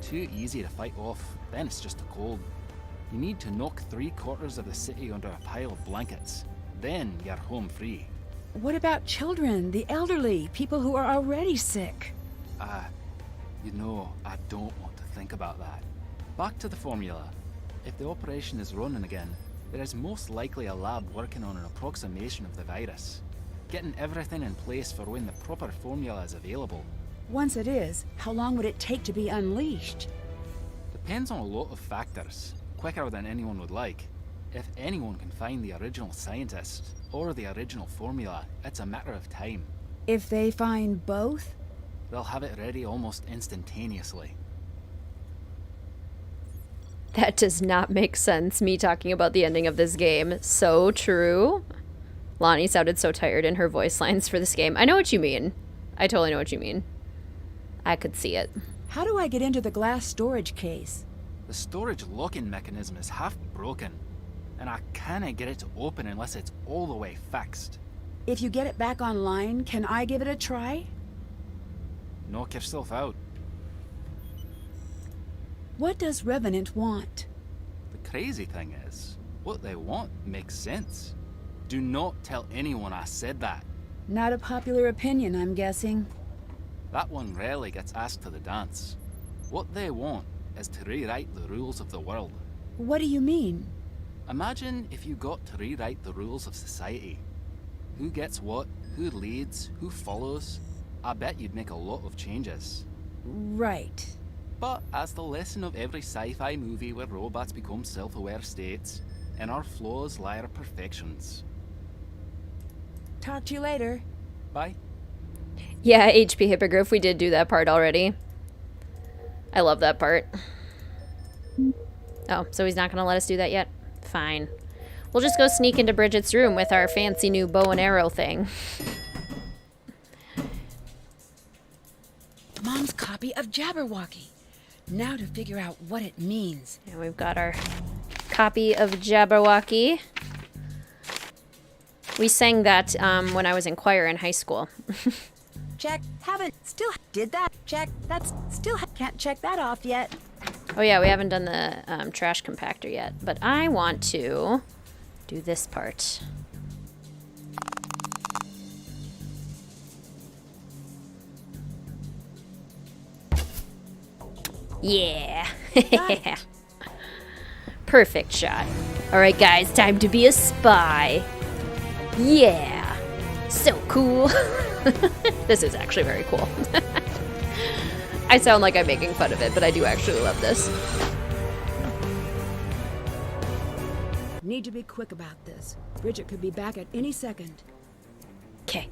Too easy to fight off, then it's just a cold. You need to knock 3/4 of the city under a pile of blankets. Then you're home free. What about children, the elderly, people who are already sick? You know, I don't want to think about that. Back to the formula. If the operation is running again, there is most likely a lab working on an approximation of the virus. Getting everything in place for when the proper formula is available. Once it is, how long would it take to be unleashed? Depends on a lot of factors. Quicker than anyone would like. If anyone can find the original scientist, or the original formula, it's a matter of time. If they find both? They'll have it ready almost instantaneously. That does not make sense, me talking about the ending of this game. So true. Lonnie sounded so tired in her voice lines for this game. I know what you mean. I totally know what you mean. I could see it. How do I get into the glass storage case? The storage locking mechanism is half broken, and I can't get it to open unless it's all the way fixed. If you get it back online, can I give it a try? Knock yourself out. What does Revenant want? The crazy thing is, what they want makes sense. Do not tell anyone I said that. Not a popular opinion, I'm guessing. That one rarely gets asked to the dance. What they want is to rewrite the rules of the world. What do you mean? Imagine if you got to rewrite the rules of society. Who gets what, who leads, who follows. I bet you'd make a lot of changes. Right. But as the lesson of every sci-fi movie where robots become self-aware states, in our flaws lie our perfections. Talk to you later. Bye. Yeah, HP Hippogriff, we did do that part already. I love that part. Oh, so he's not going to let us do that yet? Fine. We'll just go sneak into Bridget's room with our fancy new bow and arrow thing. Mom's copy of Jabberwocky. Now to figure out what it means. And we've got our copy of Jabberwocky. We sang that when I was in choir in high school. Check. Haven't. Still did that. Check. That's still can't check that off yet. Oh yeah, we haven't done the trash compactor yet, but I want to do this part. Yeah. Perfect shot. All right, guys, time to be a spy. Yeah. So cool. This is actually very cool. I sound like I'm making fun of it, but I do actually love this. Need to be quick about this. Bridget could be back at any second. Okay.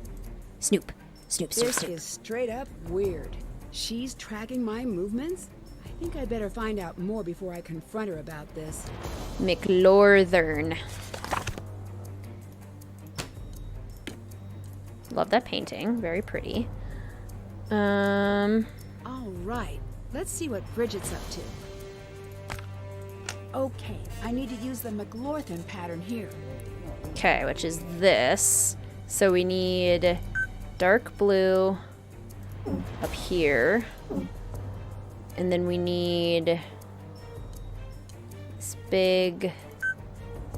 Snoop. Snoop, snoop, This snoop. is straight up weird. She's tracking my movements? I think I better find out more before I confront her about this. McLorthern. Love that painting. Very pretty. All right. Let's see what Bridget's up to. Okay, I need to use the McLorthern pattern here. Okay, which is this. So we need dark blue up here. And then we need this big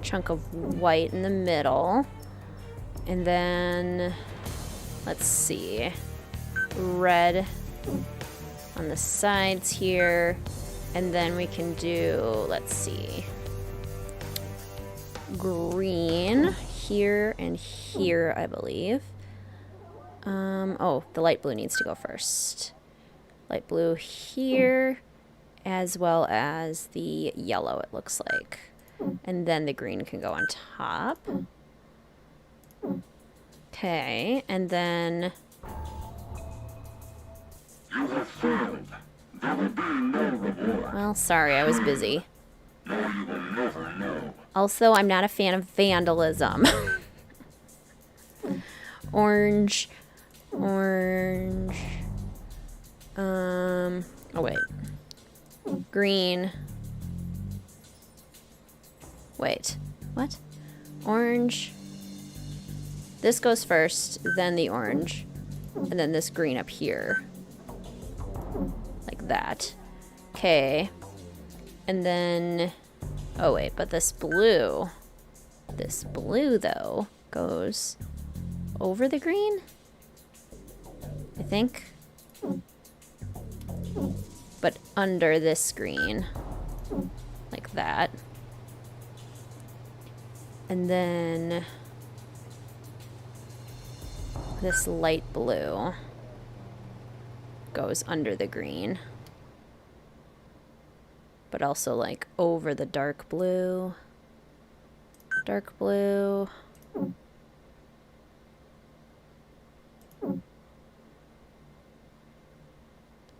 chunk of white in the middle. And then, let's see, red on the sides here. And then we can do, let's see, green here and here, I believe. Oh, the light blue needs to go first. Light blue here, as well as the yellow, it looks like. And then the green can go on top. Okay, and then... You have failed. There will be no reward. Well, sorry, I was busy. No, you will never know. Also, I'm not a fan of vandalism. Orange. Orange. Oh wait. Green. Wait. What? Orange. This goes first, then the orange. And then this green up here. Like that. Okay. And then... Oh wait, but this blue, though, goes over the green, I think, but under this green, like that. And then this light blue goes under the green, but also like over the dark blue,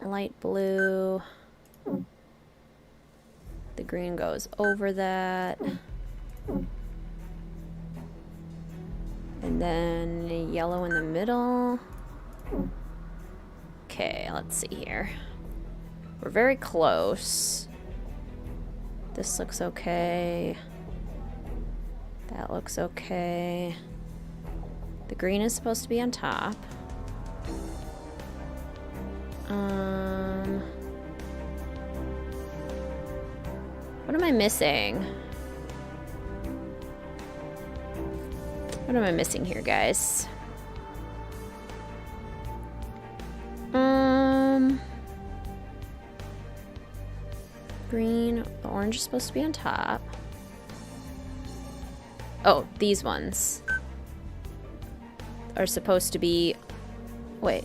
light blue, the green goes over that, and then yellow in the middle. Okay, let's see here. We're very close. This looks okay. That looks okay. The green is supposed to be on top. What am I missing? What am I missing here, guys? Green, the orange is supposed to be on top. Oh, these ones are supposed to be... Wait,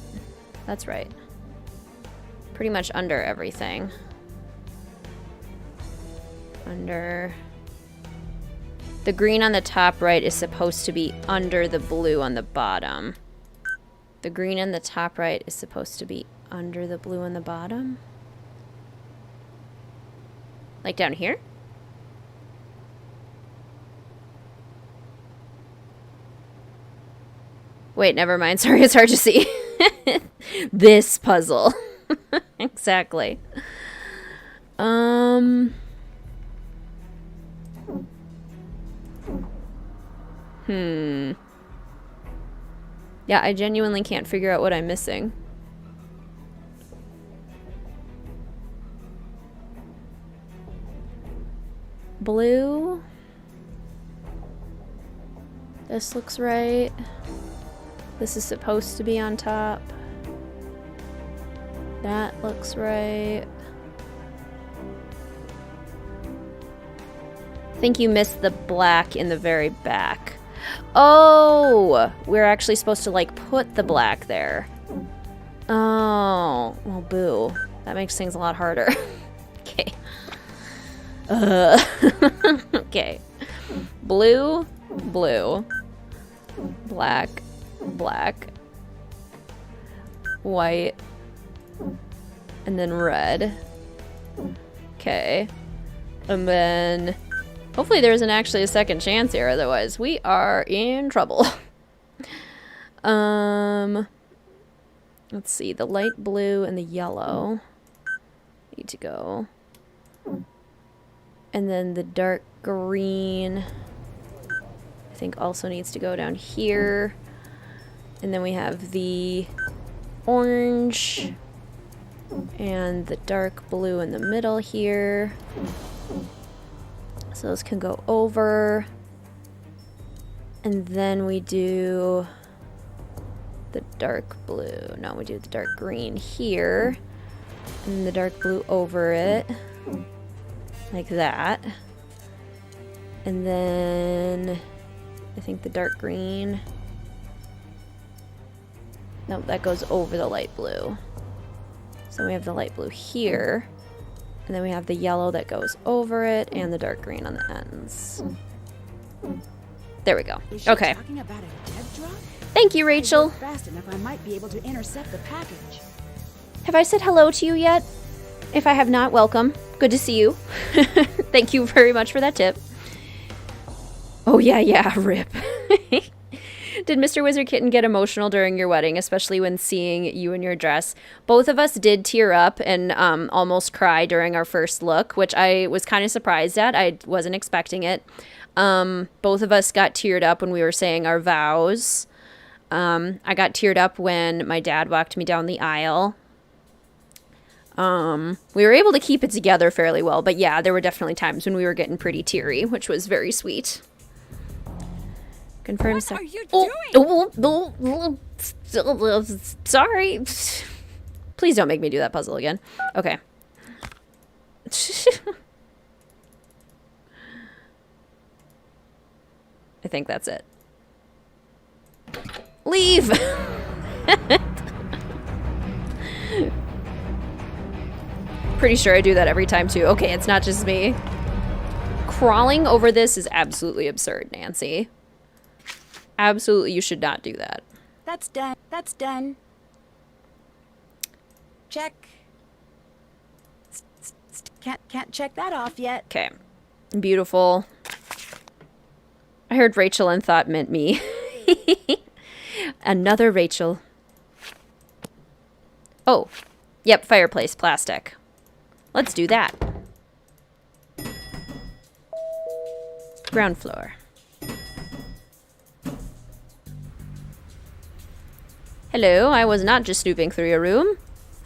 that's right. Pretty much under everything. Under... The green on the top right is supposed to be under the blue on the bottom. The green on the top right is supposed to be under the blue on the bottom. Like down here? Wait, never mind. Sorry, it's hard to see. This puzzle. Exactly. Yeah, I genuinely can't figure out what I'm missing. Blue. This looks right. This is supposed to be on top. That looks right. I think you missed the black in the very back. Oh! We're actually supposed to, like, put the black there. Oh. Well, boo. That makes things a lot harder. Okay. Okay. Blue, blue. Black, black. White. And then red. Okay. And then... hopefully there isn't actually a second chance here, otherwise we are in trouble. Let's see, the light blue and the yellow need to go. And then the dark green, I think also needs to go down here. And then we have the orange and the dark blue in the middle here. So those can go over. And then we do the dark blue. No, we do the dark green here. And the dark blue over it. Like that. And then I think the dark green. No, that goes over the light blue. So we have the light blue here. And then we have the yellow that goes over it and the dark green on the ends. There we go. Okay. Talking about a dead drop? Thank you, Rachel. Fast enough, I might be able to intercept the package. Have I said hello to you yet? If I have not, welcome. Good to see you. Thank you very much for that tip. Oh yeah, rip. Did Mr. WizardKitten get emotional during your wedding, especially when seeing you in your dress? Both of us did tear up and almost cry during our first look, which I was kind of surprised at. I wasn't expecting it. Both of us got teared up when we were saying our vows. I got teared up when my dad walked me down the aisle. We were able to keep it together fairly well, but yeah, there were definitely times when we were getting pretty teary, which was very sweet. Confirm. What are you doing? Sorry. Please don't make me do that puzzle again. Okay. I think that's it. Leave! Pretty sure I do that every time too. Okay, it's not just me. Crawling over this is absolutely absurd, Nancy. Absolutely, you should not do that. That's done. That's done. Check. Can't check that off yet. Okay. Beautiful. I heard Rachel and thought meant me. Another Rachel. Oh. Yep, fireplace, plastic. Let's do that. Ground floor. Hello, I was not just snooping through your room.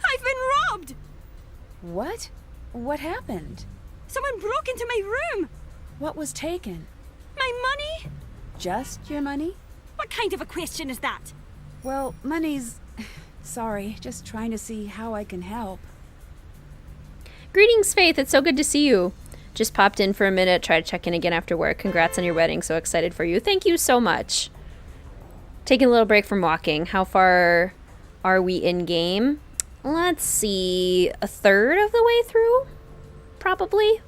I've been robbed! What? What happened? Someone broke into my room! What was taken? My money? Just your money? What kind of a question is that? Well, money's... Sorry, just trying to see how I can help. Greetings, Faith. It's so good to see you. Just popped in for a minute, tried to check in again after work. Congrats on your wedding. So excited for you. Thank you so much. Taking a little break from walking. How far are we in game? Let's see. A third of the way through? Probably.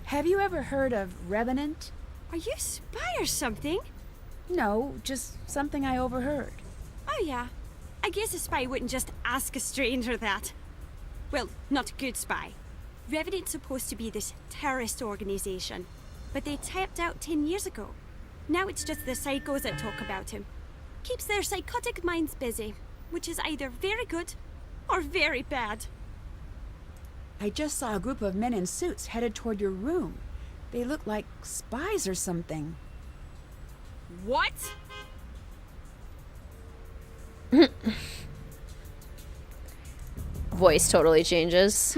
Have you ever heard of Revenant? Are you a spy or something? No, just something I overheard. Oh yeah. I guess a spy wouldn't just ask a stranger that. Well, not a good spy. Revenant's supposed to be this terrorist organization, but they tapped out 10 years ago. Now it's just the psychos that talk about him. Keeps their psychotic minds busy, which is either very good or very bad. I just saw a group of men in suits headed toward your room. They look like spies or something. What? Voice totally changes.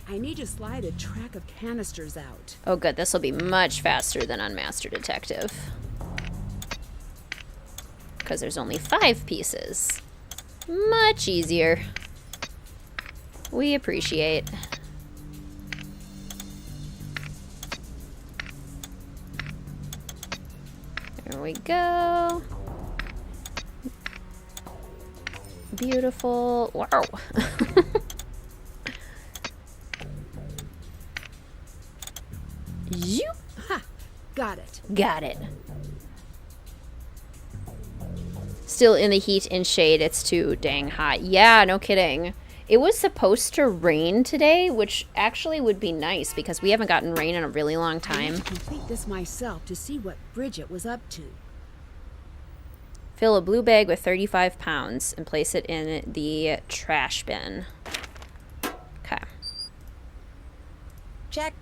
I need to slide a track of canisters out. Oh good, this will be much faster than on Master Detective. Because there's only 5 pieces. Much easier. We appreciate. There we go. Beautiful. Wow. Zoop. Ha! Got it. Got it. Still in the heat and shade, it's too dang hot. Yeah, no kidding. It was supposed to rain today, which actually would be nice because we haven't gotten rain in a really long I time. need to complete this myself to see what Bridget was up to. Fill a blue bag with 35 pounds and place it in the trash bin. Okay. Check.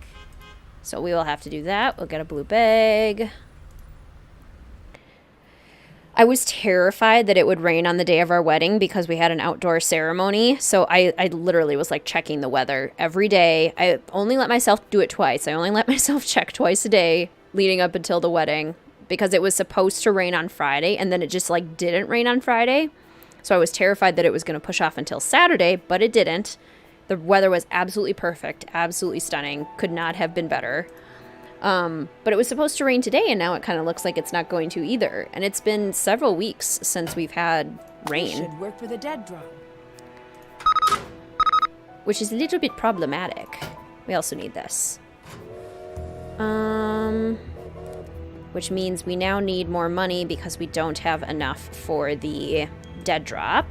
So we will have to do that. We'll get a blue bag. I was terrified that it would rain on the day of our wedding because we had an outdoor ceremony. So I literally was like checking the weather every day. I only let myself do it twice. I only let myself check twice a day leading up until the wedding because it was supposed to rain on Friday and then it just like didn't rain on Friday. So I was terrified that it was going to push off until Saturday, but it didn't. The weather was absolutely perfect, absolutely stunning. Could not have been better. But it was supposed to rain today, and now it kind of looks like it's not going to either. And it's been several weeks since we've had rain. Should work for the dead drop. Which is a little bit problematic. We also need this. Which means we now need more money because we don't have enough for the dead drop.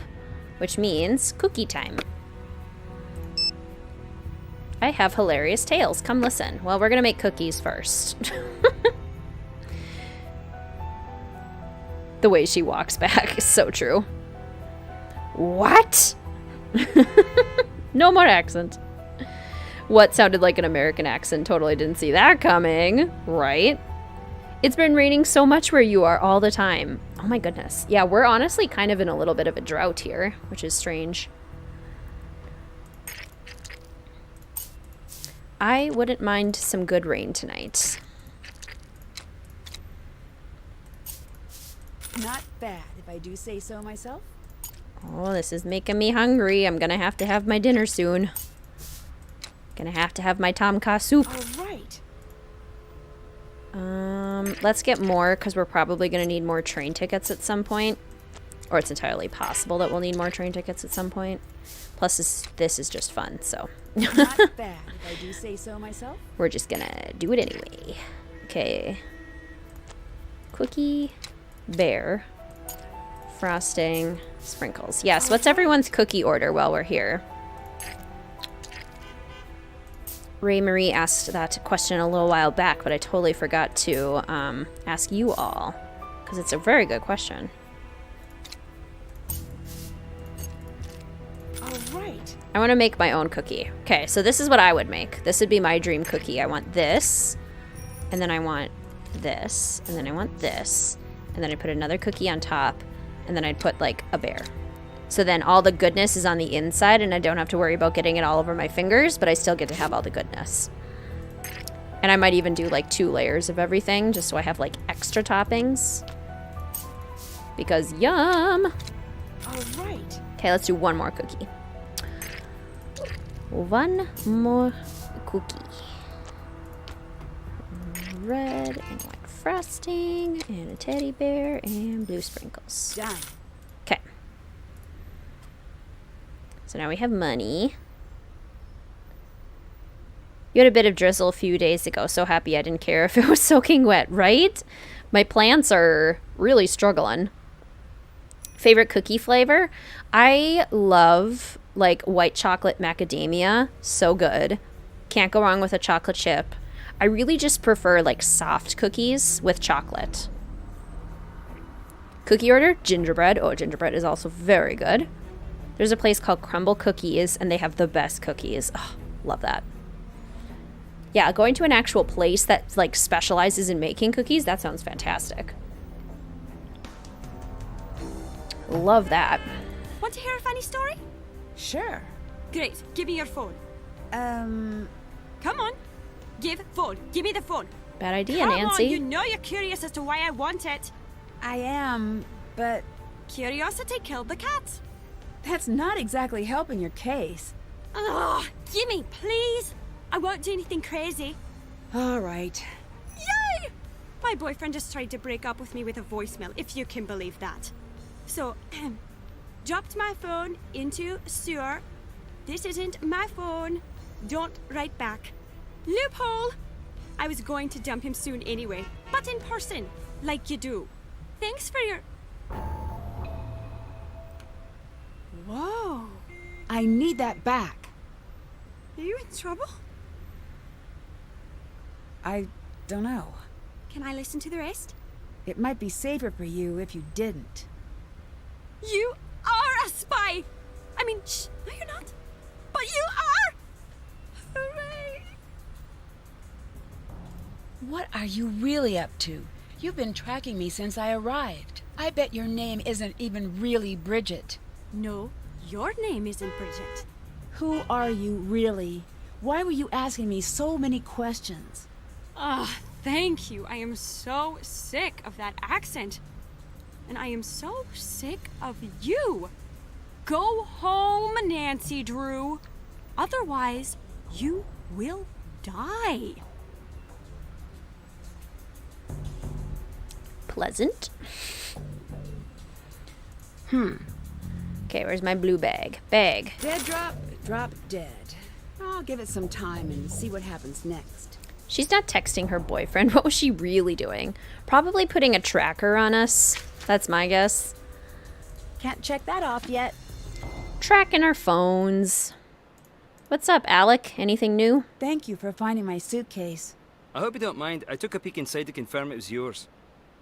Which means cookie time. I have hilarious tales. Come listen. Well, we're going to make cookies first. The way she walks back is so true. What? No more accent. What sounded like an American accent? Totally didn't see that coming. Right? It's been raining so much where you are all the time. Oh my goodness. Yeah, we're honestly kind of in a little bit of a drought here, which is strange. I wouldn't mind some good rain tonight. Not bad, if I do say so myself. Oh, this is making me hungry. I'm gonna have to have my dinner soon. Gonna have to have my tomka soup. All right. Let's get more, because we're probably gonna need more train tickets at some point. Or it's entirely possible that we'll need more train tickets at some point. Plus, this is just fun, so. Not bad, if I do say so myself. We're just gonna do it anyway. Okay. Cookie, bear, frosting, sprinkles. Yes, what's everyone's cookie order while we're here? Ray Marie asked that question a little while back, but I totally forgot to ask you all, because it's a very good question. All right. I want to make my own cookie. Okay, so this is what I would make. This would be my dream cookie. I want this, and then I want this, and then I want this, and then I put another cookie on top, and then I'd put like a bear. So then all the goodness is on the inside, and I don't have to worry about getting it all over my fingers, but I still get to have all the goodness. And I might even do like 2 layers of everything, just so I have like extra toppings. Because yum! All right. Okay, let's do one more cookie. One more cookie. Red and white frosting, and a teddy bear, and blue sprinkles. Done. Okay. So now we have money. You had a bit of drizzle a few days ago. So happy I didn't care if it was soaking wet, right? My plants are really struggling. Favorite cookie flavor? I love like white chocolate macadamia. So good. Can't go wrong with a chocolate chip. I really just prefer like soft cookies with chocolate. Cookie order, gingerbread. Oh, gingerbread is also very good. There's a place called Crumble Cookies, and they have the best cookies. Oh, love that. Yeah, going to an actual place that like specializes in making cookies, that sounds fantastic. Love that. Want to hear a funny story? Sure. Great. Give me your phone. Come on. Give phone. Give me the phone. Bad idea, Come Nancy. on, you know you're curious as to why I want it. I am, but... Curiosity killed the cat. That's not exactly helping your case. Ugh, gimme, please. I won't do anything crazy. All right. Yay! My boyfriend just tried to break up with me with a voicemail, if you can believe that. So, dropped my phone into sewer. This isn't my phone. Don't write back. Loophole! I was going to dump him soon anyway, but in person, like you do. Thanks for your... Whoa. I need that back. Are you in trouble? I don't know. Can I listen to the rest? It might be safer for you if you didn't. You are a spy! I mean, shh, no you're not. But you are! Hooray! What are you really up to? You've been tracking me since I arrived. I bet your name isn't even really Bridget. No, your name isn't Bridget. Who are you really? Why were you asking me so many questions? Ah, thank you. I am so sick of that accent. And I am so sick of you. Go home, Nancy Drew. Otherwise, you will die. Pleasant. Okay, where's my blue bag? Bag. Dead drop dead. I'll give it some time and see what happens next. She's not texting her boyfriend. What was she really doing? Probably putting a tracker on us. That's my guess. Can't check that off yet. Tracking our phones. What's up, Alec? Anything new? Thank you for finding my suitcase. I hope you don't mind. I took a peek inside to confirm it was yours.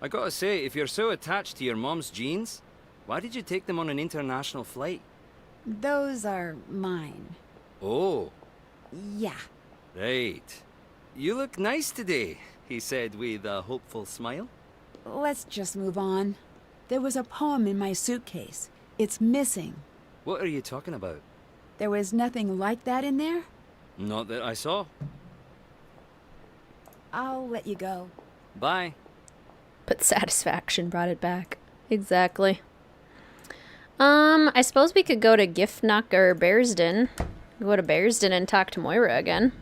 I gotta say, if you're so attached to your mom's jeans, why did you take them on an international flight? Those are mine. Oh. Yeah. Right. You look nice today, he said with a hopeful smile. Let's just move on. There was a poem in my suitcase. It's missing. What are you talking about? There was nothing like that in there? Not that I saw. I'll let you go. Bye. But satisfaction brought it back. Exactly. I suppose we could go to Giftnock or Bearsden. Go to Bearsden and talk to Moira again.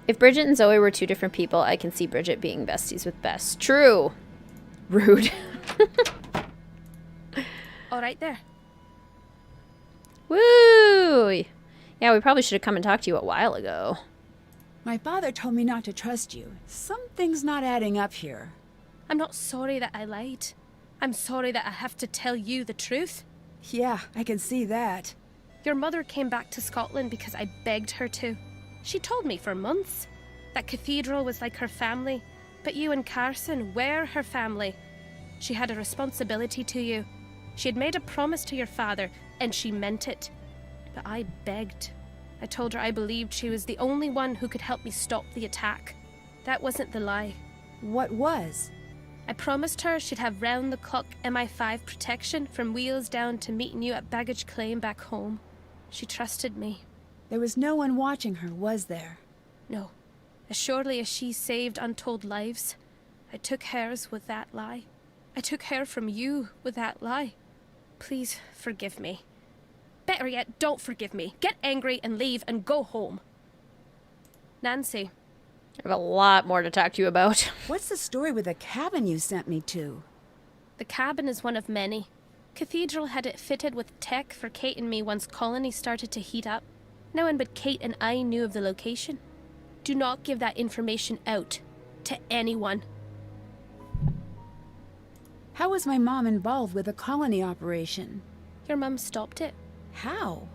If Bridget and Zoe were two different people, I can see Bridget being besties with Bess. True. Rude. All right there. Woo! Yeah, we probably should have come and talked to you a while ago. My father told me not to trust you. Something's not adding up here. I'm not sorry that I lied. I'm sorry that I have to tell you the truth. Yeah, I can see that. Your mother came back to Scotland because I begged her to. She told me for months that Cathedral was like her family, but you and Carson were her family. She had a responsibility to you. She had made a promise to your father, and she meant it. But I begged. I told her I believed she was the only one who could help me stop the attack. That wasn't the lie. What was? I promised her she'd have round-the-clock MI5 protection from wheels down to meeting you at baggage claim back home. She trusted me. There was no one watching her, was there? No. As surely as she saved untold lives, I took hers with that lie. I took her from you with that lie. Please forgive me. Better yet, don't forgive me. Get angry and leave and go home. Nancy. I have a lot more to talk to you about. What's the story with the cabin you sent me to? The cabin is one of many. Cathedral had it fitted with tech for Kate and me once Colony started to heat up. No one but Kate and I knew of the location. Do not give that information out to anyone. How was my mom involved with the Colony operation? Your mum stopped it. How?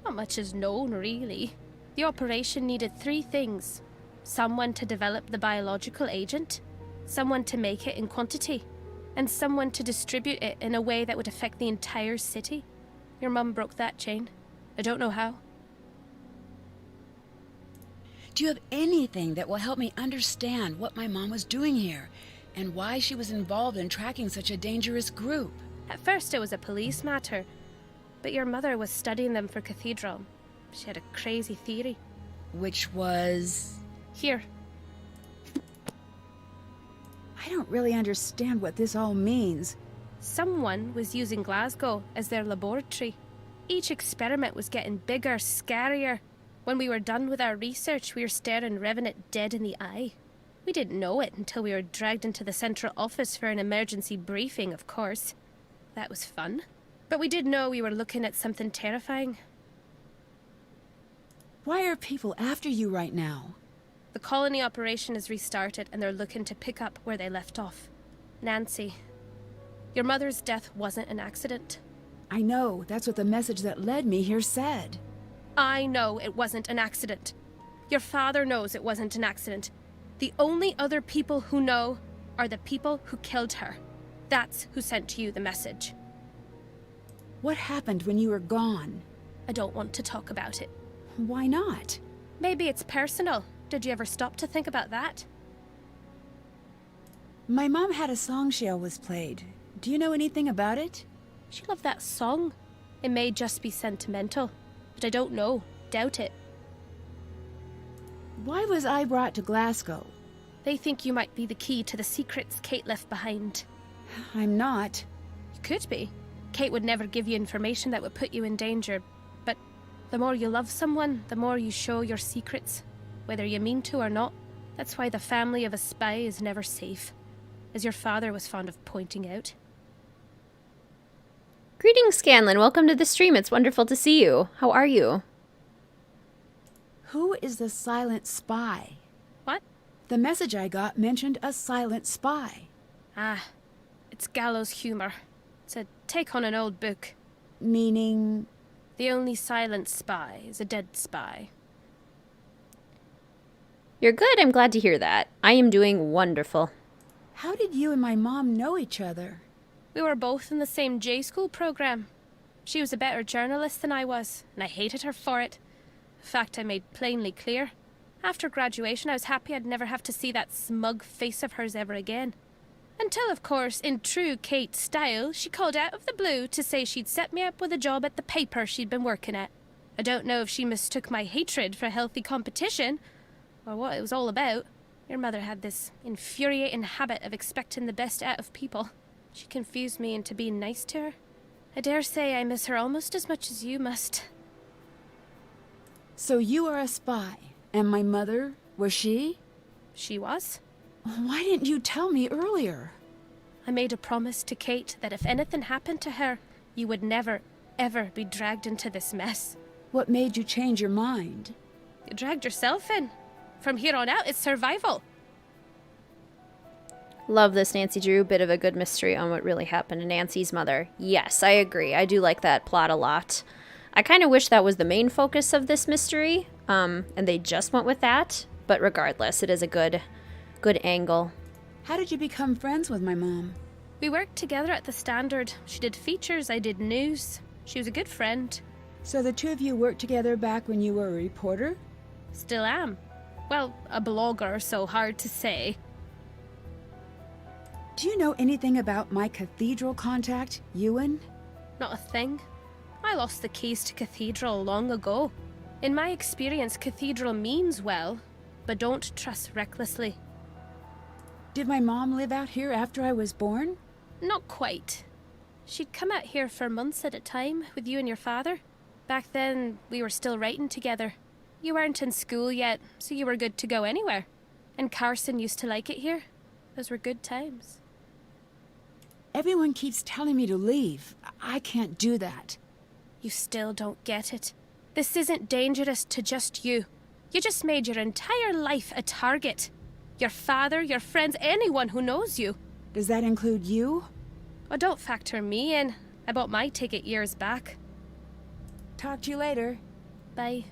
Not much is known, really. The operation needed 3 things. Someone to develop the biological agent, someone to make it in quantity, and someone to distribute it in a way that would affect the entire city. Your mum broke that chain. I don't know how. Do you have anything that will help me understand what my mom was doing here, and why she was involved in tracking such a dangerous group? At first it was a police matter, but your mother was studying them for Cathedral. She had a crazy theory. Which was... Here. I don't really understand what this all means. Someone was using Glasgow as their laboratory. Each experiment was getting bigger, scarier. When we were done with our research, we were staring Revenant dead in the eye. We didn't know it until we were dragged into the central office for an emergency briefing, of course. That was fun. But we did know we were looking at something terrifying. Why are people after you right now? The colony operation is restarted and they're looking to pick up where they left off. Nancy, your mother's death wasn't an accident. I know, that's what the message that led me here said. I know it wasn't an accident. Your father knows it wasn't an accident. The only other people who know are the people who killed her. That's who sent you the message. What happened when you were gone? I don't want to talk about it. Why not? Maybe it's personal. Did you ever stop to think about that? My mom had a song she always played. Do you know anything about it? She loved that song. It may just be sentimental, but I don't know. Doubt it. Why was I brought to Glasgow? They think you might be the key to the secrets Kate left behind. I'm not. You could be. Kate would never give you information that would put you in danger, but the more you love someone, the more you show your secrets, whether you mean to or not. That's why the family of a spy is never safe, as your father was fond of pointing out. Greetings, Scanlan. Welcome to the stream. It's wonderful to see you. How are you? Who is the silent spy? What? The message I got mentioned a silent spy. Ah, it's gallows humor. It's a take on an old book. Meaning? The only silent spy is a dead spy. You're good. I'm glad to hear that. I am doing wonderful. How did you and my mom know each other? We were both in the same J-School program. She was a better journalist than I was, and I hated her for it. A fact I made plainly clear. After graduation, I was happy I'd never have to see that smug face of hers ever again. Until, of course, in true Kate style, she called out of the blue to say she'd set me up with a job at the paper she'd been working at. I don't know if she mistook my hatred for healthy competition, or what it was all about. Your mother had this infuriating habit of expecting the best out of people. She confused me into being nice to her. I dare say I miss her almost as much as you must. So you are a spy, and my mother, was she? She was. Why didn't you tell me earlier? I made a promise to Kate that if anything happened to her, you would never, ever be dragged into this mess. What made you change your mind? You dragged yourself in. From here on out, it's survival. Love this, Nancy Drew. Bit of a good mystery on what really happened to Nancy's mother. Yes, I agree. I do like that plot a lot. I kind of wish that was the main focus of this mystery, and they just went with that. But regardless, it is a good angle. How did you become friends with my mom? We worked together at the Standard. She did features, I did news. She was a good friend. So the two of you worked together back when you were a reporter? Still am. Well, a blogger, so hard to say. Do you know anything about my Cathedral contact, Ewan? Not a thing. I lost the keys to Cathedral long ago. In my experience, Cathedral means well, but don't trust recklessly. Did my mom live out here after I was born? Not quite. She'd come out here for months at a time with you and your father. Back then, we were still writing together. You weren't in school yet, so you were good to go anywhere. And Carson used to like it here. Those were good times. Everyone keeps telling me to leave. I can't do that. You still don't get it. This isn't dangerous to just you. You just made your entire life a target. Your father, your friends, anyone who knows you. Does that include you? Oh, don't factor me in. I bought my ticket years back. Talk to you later. Bye.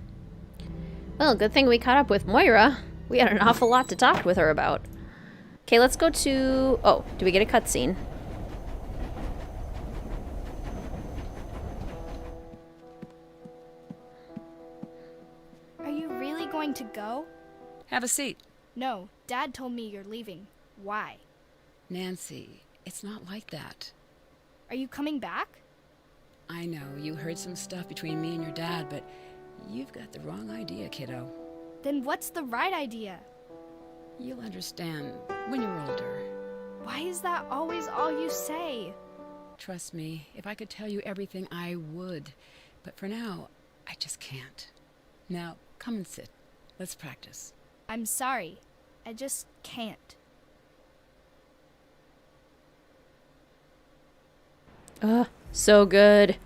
Well, good thing we caught up with Moira. We had an awful lot to talk with her about. Okay, let's go to... Oh, do we get a cutscene? Are you really going to go? Have a seat. No, Dad told me you're leaving. Why? Nancy, it's not like that. Are you coming back? I know, you heard some stuff between me and your dad, but you've got the wrong idea, kiddo. Then what's the right idea? You'll understand when you're older. Why is that always all you say? Trust me, if I could tell you everything, I would. But for now, I just can't. Now, come and sit. Let's practice. I'm sorry. I just can't. So good.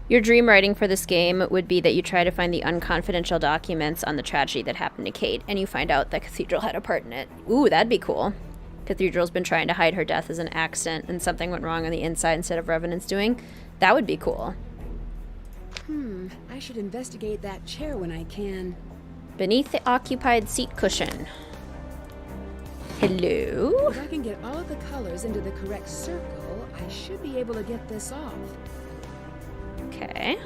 Your dream writing for this game would be that you try to find the unconfidential documents on the tragedy that happened to Kate, and you find out that Cathedral had a part in it. Ooh, that'd be cool. Cathedral's been trying to hide her death as an accident, and something went wrong on the inside instead of Revenant's doing. That would be cool. I should investigate that chair when I can. Beneath the occupied seat cushion. Hello? If I can get all of the colors into the correct circle, I should be able to get this off. Okay.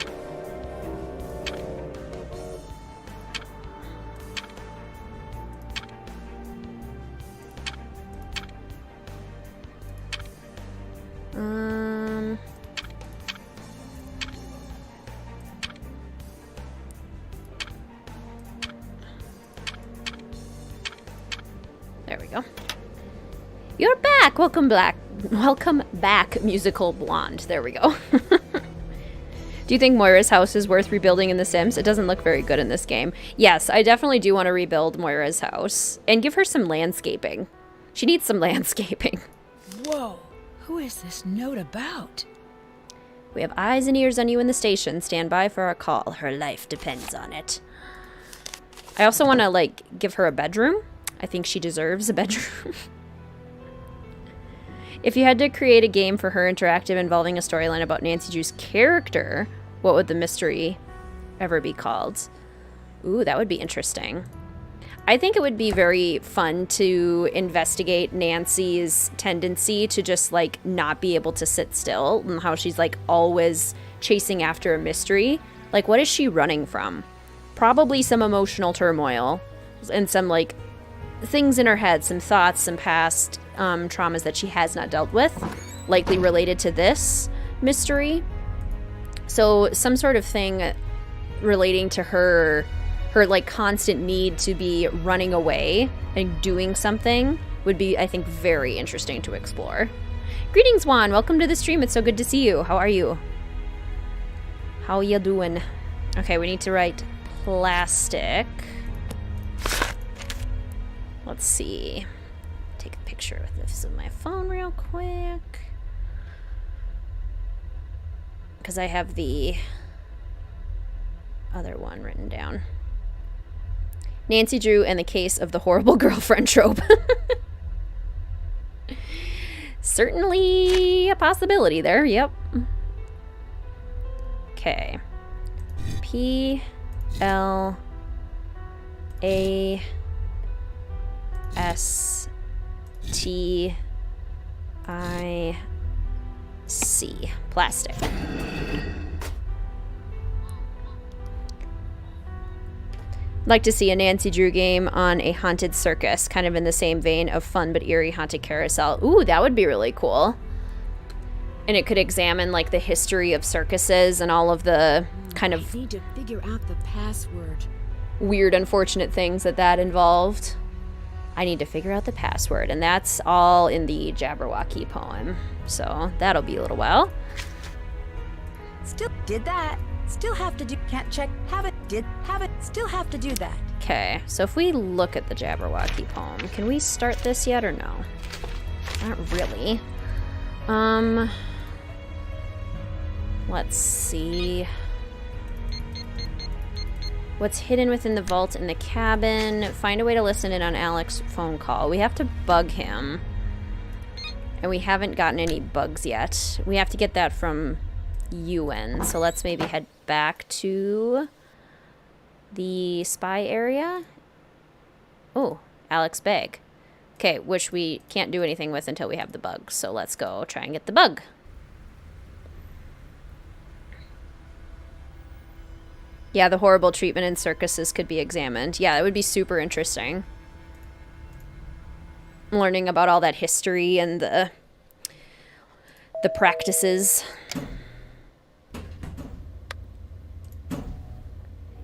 There we go. You're back! Welcome back. Welcome back, musical blonde. There we go. Do you think Moira's house is worth rebuilding in The Sims? It doesn't look very good in this game. Yes, I definitely do want to rebuild Moira's house. And give her some landscaping. She needs some landscaping. Whoa! Who is this note about? We have eyes and ears on you in the station. Stand by for our call. Her life depends on it. I also want to, like, give her a bedroom. I think she deserves a bedroom. If you had to create a game for her interactive involving a storyline about Nancy Drew's character, what would the mystery ever be called? Ooh, that would be interesting. I think it would be very fun to investigate Nancy's tendency to just, like, not be able to sit still, and how she's, like, always chasing after a mystery. Like, what is she running from? Probably some emotional turmoil and some, like, things in her head, some thoughts, some past traumas that she has not dealt with, likely related to this mystery. So some sort of thing relating to her like constant need to be running away and doing something would be, I think, very interesting to explore. Greetings, Juan. Welcome to the stream. It's so good to see you. How are you? How you doing? Okay, we need to write plastic. Let's see. Take a picture with this with my phone real quick. Because I have the other one written down. Nancy Drew and the case of the horrible girlfriend trope. Certainly a possibility there, yep. Okay. P-L-A-S-T-I-C. Plastic. Like to see a Nancy Drew game on a haunted circus, kind of in the same vein of fun but eerie haunted carousel. Ooh, that would be really cool. And it could examine, like, the history of circuses and all of the kind of I need to figure out the password. Weird, unfortunate things that involved. I need to figure out the password, and that's all in the Jabberwocky poem. So that'll be a little while. Still did that. Still have to do, can't check, have it, did, have it, still have to do that. Okay, so if we look at the Jabberwocky poem, can we start this yet or no? Not really. Let's see. What's hidden within the vault in the cabin? Find a way to listen in on Alex's phone call. We have to bug him. And we haven't gotten any bugs yet. We have to get that from Ewan. So let's maybe head back to the spy area. Oh, Alex bag. Okay, which we can't do anything with until we have the bug. So let's go try and get the bug. Yeah, the horrible treatment in circuses could be examined. Yeah, it would be super interesting. Learning about all that history and the the practices.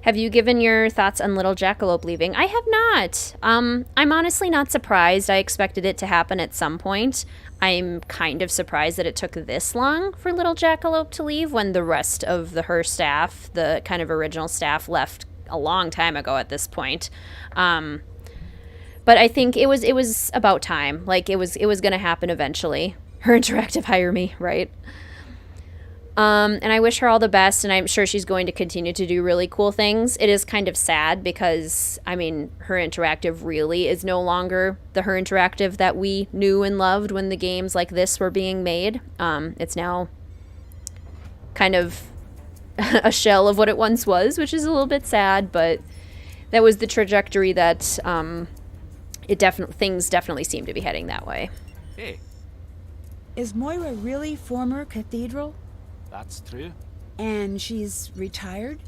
Have you given your thoughts on Little Jackalope leaving? I have not. I'm honestly not surprised. I expected it to happen at some point. I'm kind of surprised that it took this long for Little Jackalope to leave when the rest of her staff, the kind of original staff, left a long time ago at this point. But I think it was about time. Like, it was going to happen eventually. Her Interactive hire me, right? And I wish her all the best, and I'm sure she's going to continue to do really cool things. It is kind of sad because, I mean, Her Interactive really is no longer the Her Interactive that we knew and loved when the games like this were being made. It's now kind of a shell of what it once was, which is a little bit sad, but that was the trajectory that things definitely seem to be heading that way. Hey. Is Moira really former Cathedral? That's true. And she's retired?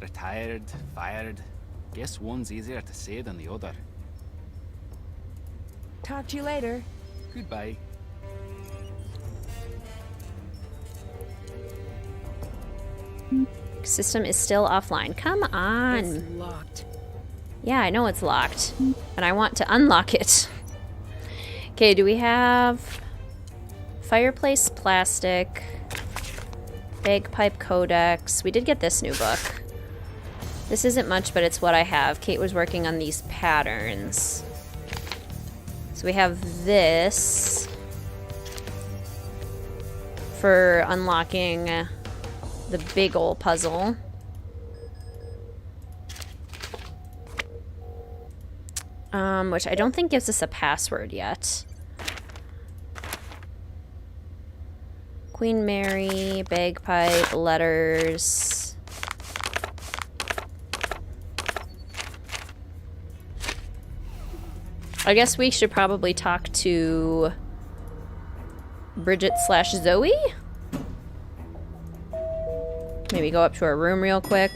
Retired, fired. Guess one's easier to say than the other. Talk to you later. Goodbye. System is still offline. Come on. It's locked. Yeah, I know it's locked. And I want to unlock it. Okay, do we have fireplace plastic, bagpipe codex? We did get this new book. This isn't much, but it's what I have. Kate was working on these patterns. So we have this for unlocking the big ol' puzzle. Which I don't think gives us a password yet. Queen Mary, bagpipe, letters. I guess we should probably talk to Bridget/Zoe? Maybe go up to our room real quick.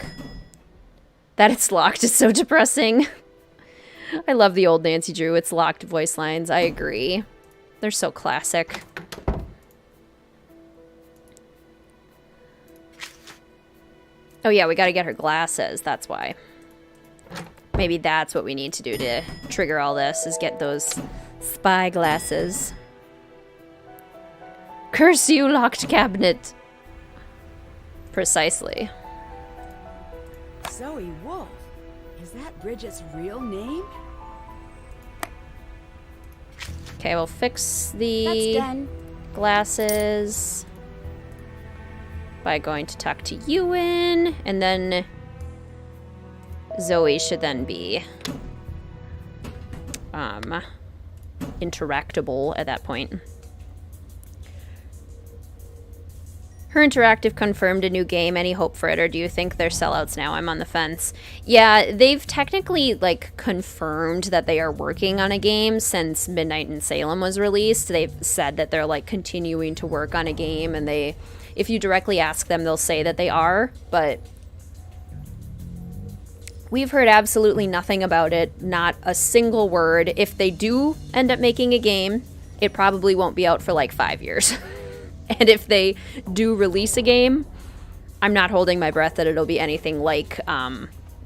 That it's locked is so depressing. I love the old Nancy Drew "it's locked" voice lines. I agree. They're so classic. Oh yeah, we gotta get her glasses. That's why. Maybe that's what we need to do to trigger all this, is get those spy glasses. Curse you, locked cabinet. Precisely. Zoe Wolf. Is that Bridget's real name? Okay, we'll fix That's the done. glasses by going to talk to Ewan, and then Zoe should then be interactable at that point. Her Interactive confirmed a new game. Any hope for it, or do you think they're sellouts now? I'm on the fence. Yeah, they've technically, like, confirmed that they are working on a game since Midnight in Salem was released. They've said that they're, like, continuing to work on a game, and if you directly ask them, they'll say that they are, but we've heard absolutely nothing about it, not a single word. If they do end up making a game, it probably won't be out for, like, 5 years. And if they do release a game, I'm not holding my breath that it'll be anything like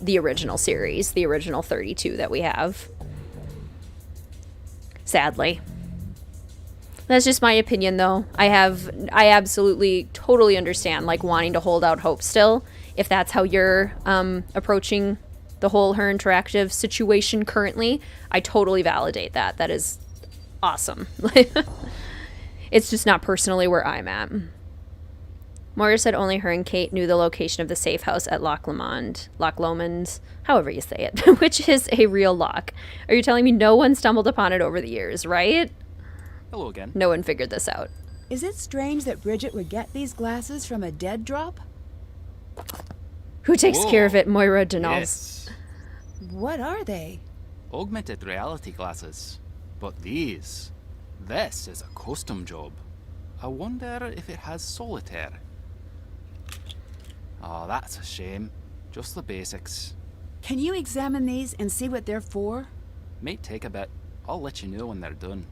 the original series, the original 32 that we have. Sadly. That's just my opinion, though. I absolutely, totally understand, like, wanting to hold out hope still. If that's how you're approaching the whole Her Interactive situation currently, I totally validate that. That is awesome. It's just not personally where I'm at. Moira said only her and Kate knew the location of the safe house at Loch Lomond, however you say it, which is a real lock. Are you telling me no one stumbled upon it over the years, right? Hello again. No one figured this out. Is it strange that Bridget would get these glasses from a dead drop? Who takes care of it, Moira Denals? Yes. What are they? Augmented reality glasses. But this is a custom job. I wonder if it has solitaire. Oh, that's a shame. Just the basics. Can you examine these and see what they're for? Might take a bit. I'll let you know when they're done.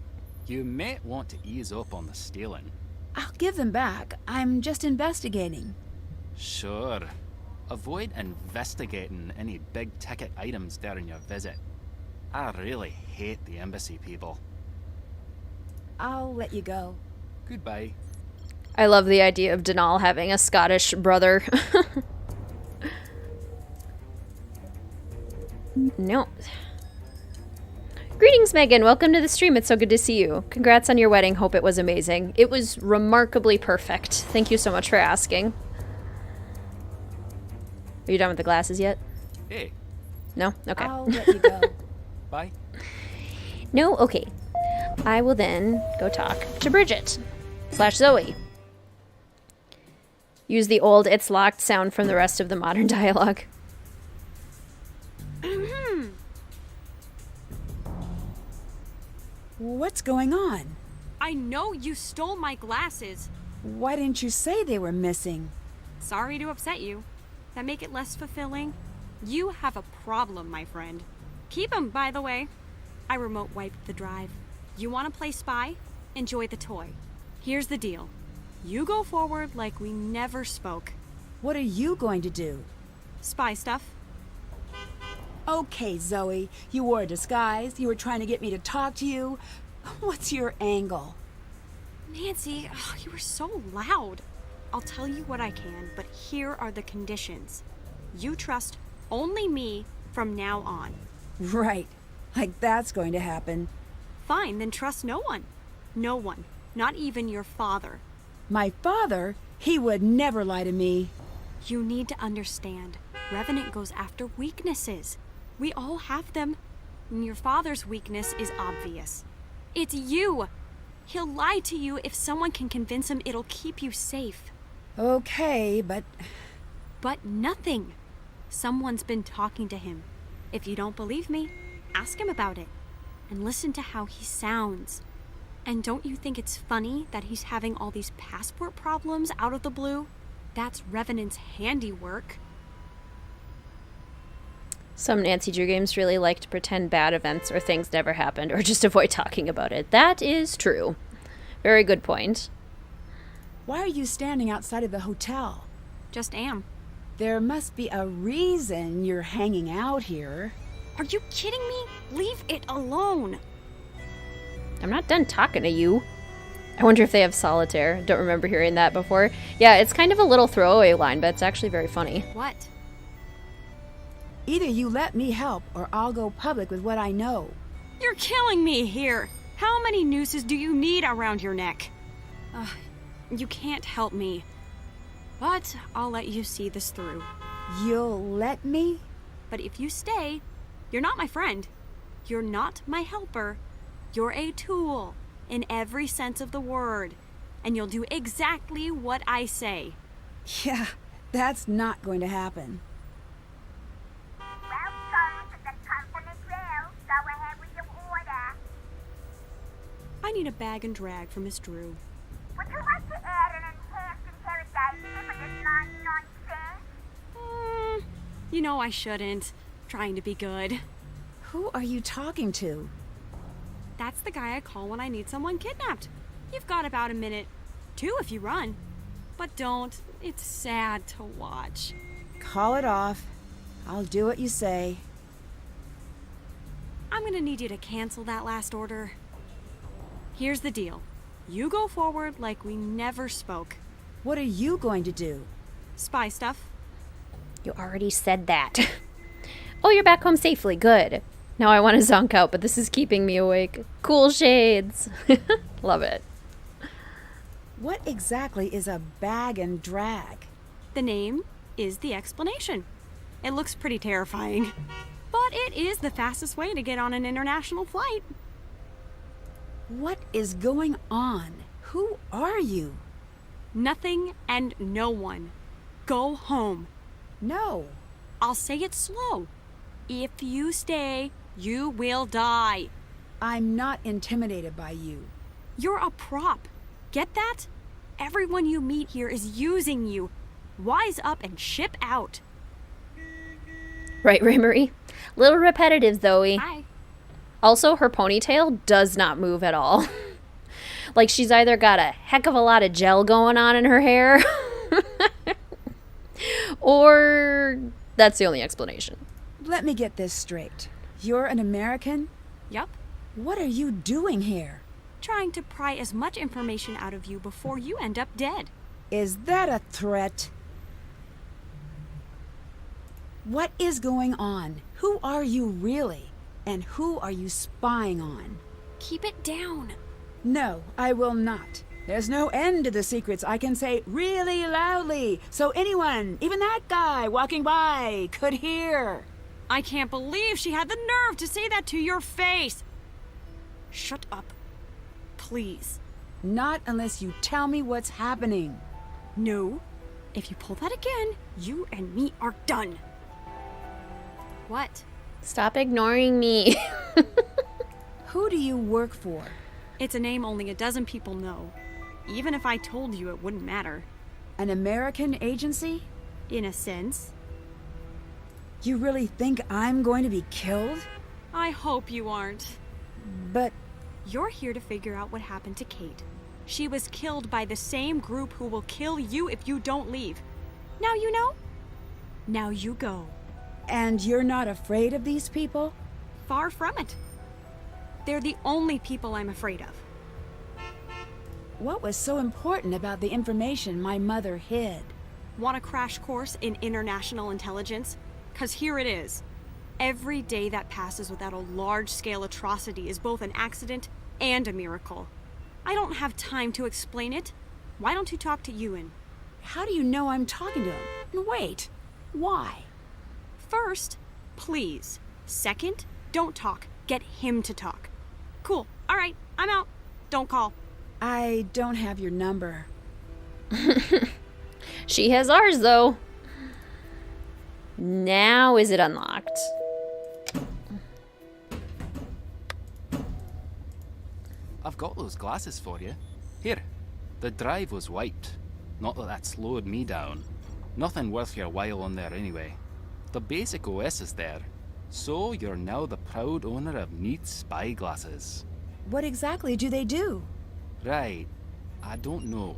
You might want to ease up on the stealing. I'll give them back. I'm just investigating. Sure. Avoid investigating any big-ticket items during your visit. I really hate the embassy people. I'll let you go. Goodbye. I love the idea of Denal having a Scottish brother. No. Greetings, Megan. Welcome to the stream. It's so good to see you. Congrats on your wedding. Hope it was amazing. It was remarkably perfect. Thank you so much for asking. Are you done with the glasses yet? Hey. No? Okay. I'll let you go. Bye. No? Okay. I will then go talk to Bridget / Zoe. Use the old "it's locked" sound from the rest of the modern dialogue. What's going on? I know you stole my glasses. Why didn't you say they were missing? Sorry to upset you. That make it less fulfilling? You have a problem, my friend. Keep 'em, by the way. I remote wiped the drive. You want to play spy? Enjoy the toy. Here's the deal. You go forward like we never spoke. What are you going to do? Spy stuff. Okay, Zoe. You wore a disguise. You were trying to get me to talk to you. What's your angle? Nancy, you were so loud. I'll tell you what I can, but here are the conditions. You trust only me from now on. Right. Like that's going to happen. Fine, then trust no one. No one. Not even your father. My father? He would never lie to me. You need to understand. Revenant goes after weaknesses. We all have them. And your father's weakness is obvious. It's you. He'll lie to you if someone can convince him it'll keep you safe. Okay, but... But nothing. Someone's been talking to him. If you don't believe me, ask him about it. And listen to how he sounds. And don't you think it's funny that he's having all these passport problems out of the blue? That's Revenant's handiwork. Some Nancy Drew games really like to pretend bad events or things never happened or just avoid talking about it. That is true. Very good point. Why are you standing outside of the hotel? Just am. There must be a reason you're hanging out here. Are you kidding me? Leave it alone. I'm not done talking to you. I wonder if they have solitaire. Don't remember hearing that before. Yeah, it's kind of a little throwaway line, but it's actually very funny. What? Either you let me help, or I'll go public with what I know. You're killing me here. How many nooses do you need around your neck? You can't help me. But I'll let you see this through. You'll let me? But if you stay, you're not my friend. You're not my helper. You're a tool, in every sense of the word. And you'll do exactly what I say. Yeah, that's not going to happen. Welcome to the company grill. Go ahead with your order. I need a bag and drag for Miss Drew. Would you like to add an enhanced interrogation for this 99 cents? You know I shouldn't. Trying to be good. Who are you talking to? That's the guy I call when I need someone kidnapped. You've got about a minute. 2 if you run. But don't. It's sad to watch. Call it off. I'll do what you say. I'm gonna need you to cancel that last order. Here's the deal. You go forward like we never spoke. What are you going to do? Spy stuff. You already said that. Oh, you're back home safely. Good. Now I want to zonk out, but this is keeping me awake. Cool shades. Love it. What exactly is a bag and drag? The name is the explanation. It looks pretty terrifying. But it is the fastest way to get on an international flight. What is going on? Who are you? Nothing and no one. Go home. No. I'll say it slow. If you stay, you will die. I'm not intimidated by you. You're a prop. Get that? Everyone you meet here is using you. Wise up and ship out. Right, Marie? Little repetitive, Zoe. Hi. Also, her ponytail does not move at all. Like she's either got a heck of a lot of gel going on in her hair, or that's the only explanation. Let me get this straight. You're an American? Yup. What are you doing here? Trying to pry as much information out of you before you end up dead. Is that a threat? What is going on? Who are you really? And who are you spying on? Keep it down. No, I will not. There's no end to the secrets I can say really loudly, so anyone, even that guy walking by, could hear. I can't believe she had the nerve to say that to your face. Shut up. Please. Not unless you tell me what's happening. No. If you pull that again, you and me are done. What? Stop ignoring me. Who do you work for? It's a name only a dozen people know. Even if I told you, it wouldn't matter. An American agency? In a sense. You really think I'm going to be killed? I hope you aren't. But... You're here to figure out what happened to Kate. She was killed by the same group who will kill you if you don't leave. Now you know? Now you go. And you're not afraid of these people? Far from it. They're the only people I'm afraid of. What was so important about the information my mother hid? Want a crash course in international intelligence? 'Cause here it is. Every day that passes without a large-scale atrocity is both an accident and a miracle. I don't have time to explain it. Why don't you talk to Ewan? How do you know I'm talking to him? And wait, why? First, please. Second, don't talk. Get him to talk. Cool. All right, I'm out. Don't call. I don't have your number. She has ours, though. Now is it unlocked? I've got those glasses for you. Here, the drive was wiped. Not that that slowed me down. Nothing worth your while on there anyway. The basic OS is there. So you're now the proud owner of neat spy glasses. What exactly do they do? Right. I don't know.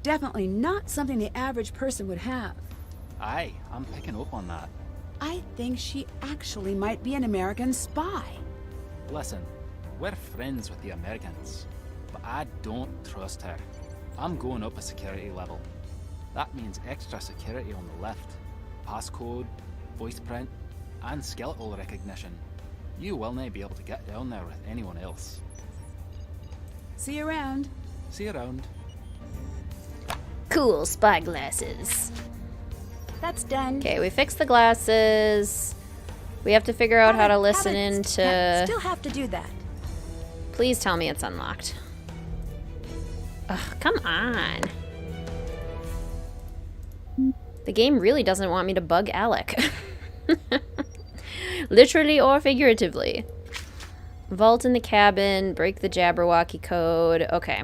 Definitely not something the average person would have. Aye, I'm picking up on that. I think she actually might be an American spy. Listen, we're friends with the Americans, but I don't trust her. I'm going up a security level. That means extra security on the left. Passcode, voice print, and skeletal recognition. You will not be able to get down there with anyone else. See you around. See you around. Cool spy glasses. That's done. Okay, we fixed the glasses. We have to figure out how to listen into... Still have to do that. Please tell me it's unlocked. Ugh, come on. The game really doesn't want me to bug Alec. Literally or figuratively. Vault in the cabin, break the Jabberwocky code. Okay.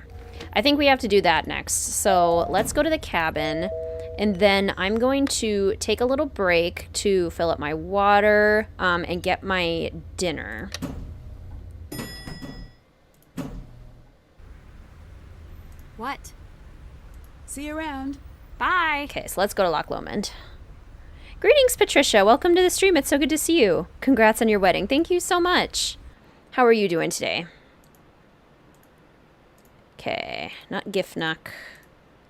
I think we have to do that next. So let's go to the cabin. And then I'm going to take a little break to fill up my water and get my dinner. What? See you around. Bye. Okay, so let's go to Loch Lomond. Greetings, Patricia. Welcome to the stream. It's so good to see you. Congrats on your wedding. Thank you so much. How are you doing today? Okay, not Giffnock.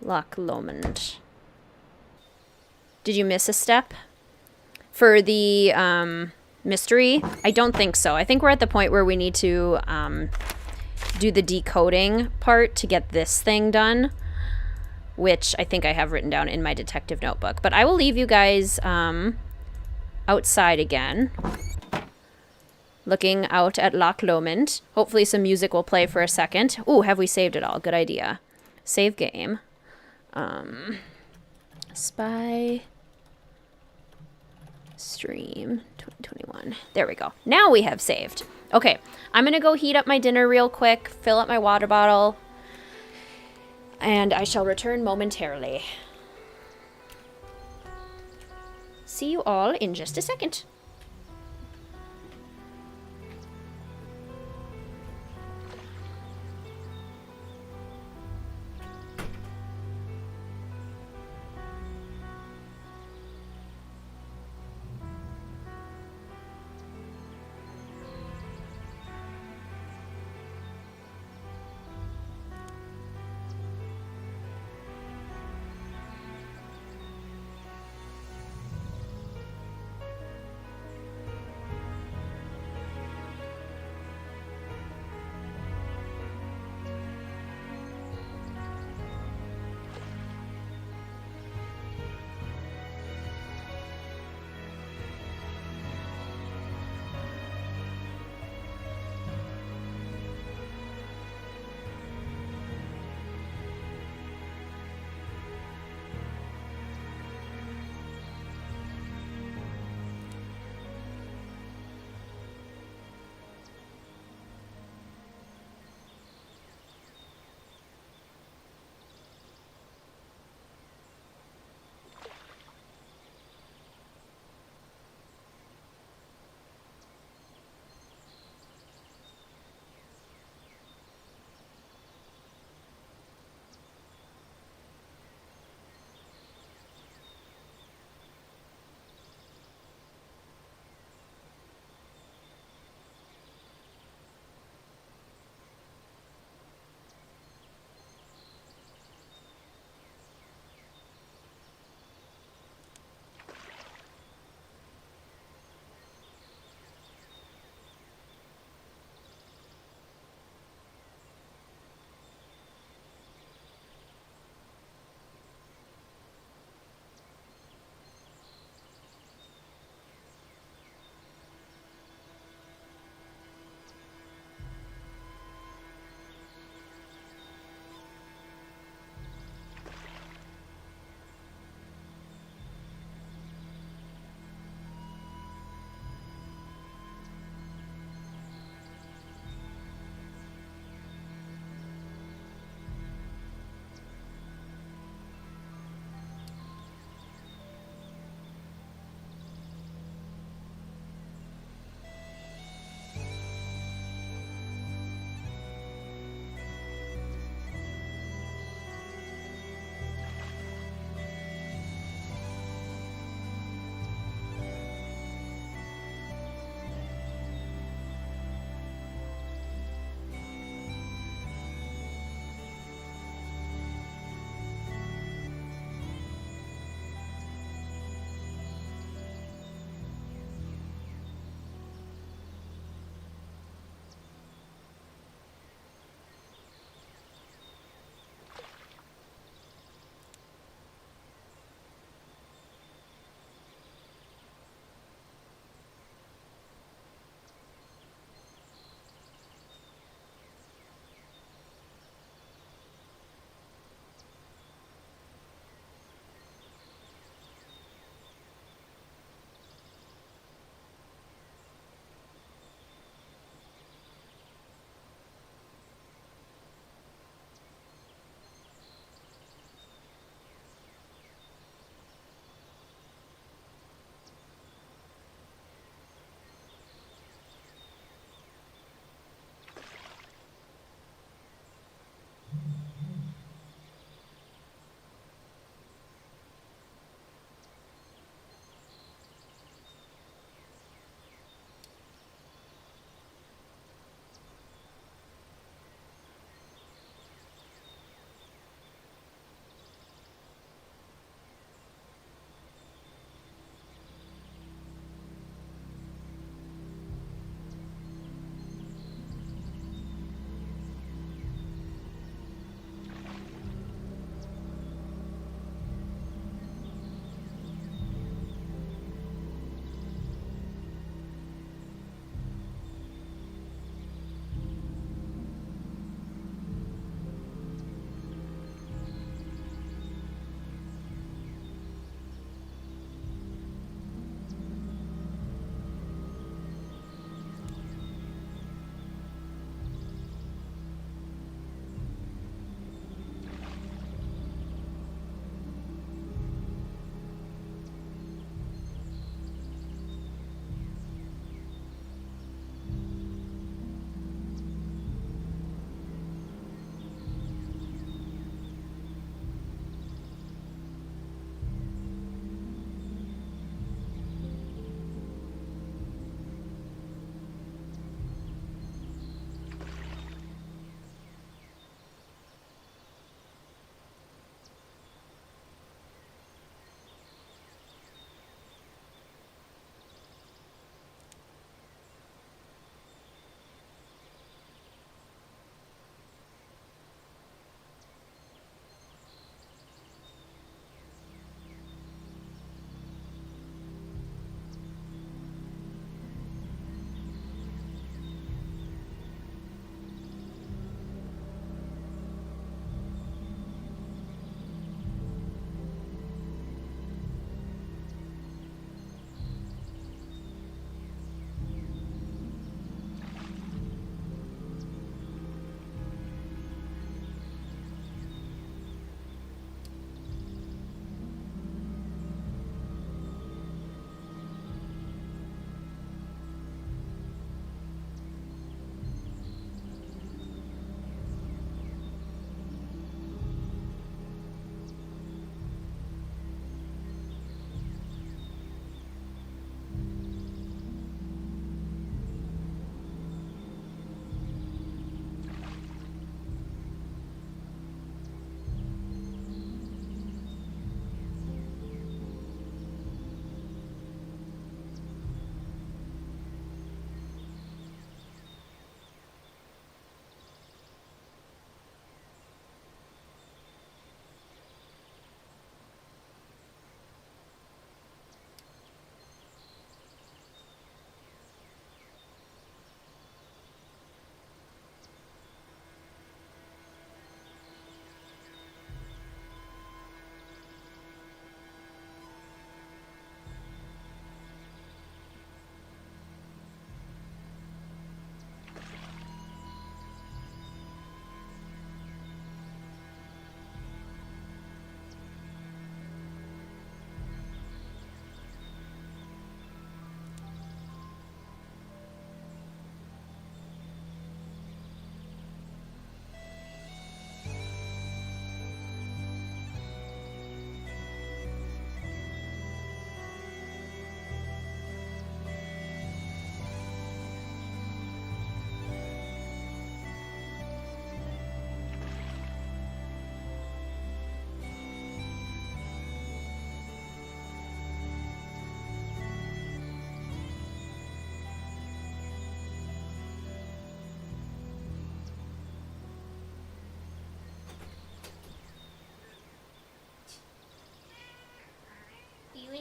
Loch Lomond. Did you miss a step for the mystery? I don't think so. I think we're at the point where we need to do the decoding part to get this thing done, which I think I have written down in my detective notebook. But I will leave you guys outside again, looking out at Loch Lomond. Hopefully some music will play for a second. Ooh, have we saved it all? Good idea. Save game. Spy stream 2021. There we go. Now we have saved. Okay, I'm gonna go heat up my dinner real quick, fill up my water bottle, and I shall return momentarily. See you all in just a second.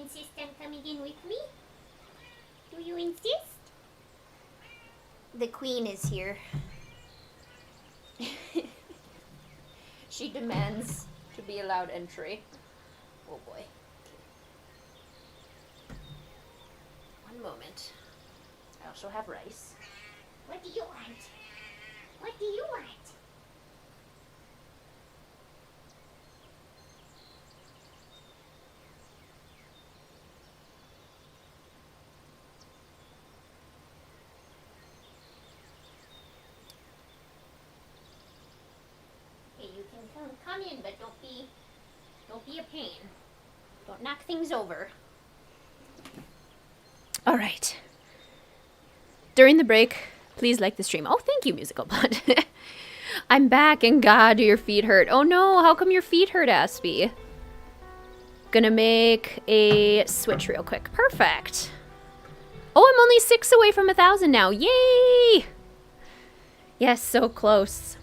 insist on coming in with me? Do you insist? The queen is here. She demands to be allowed entry. Oh boy. One moment. I also have rice. What do you want? What do you want? Hey, you can come in, but don't be a pain. Don't knock things over. All right. During the break, please like the stream. Oh, thank you, Musical Blood. I'm back, and God, do your feet hurt. Oh no, how come your feet hurt, Aspie? Gonna make a switch real quick. Perfect. Oh, I'm only 6 away from 1,000 now. Yay! Yes, so close.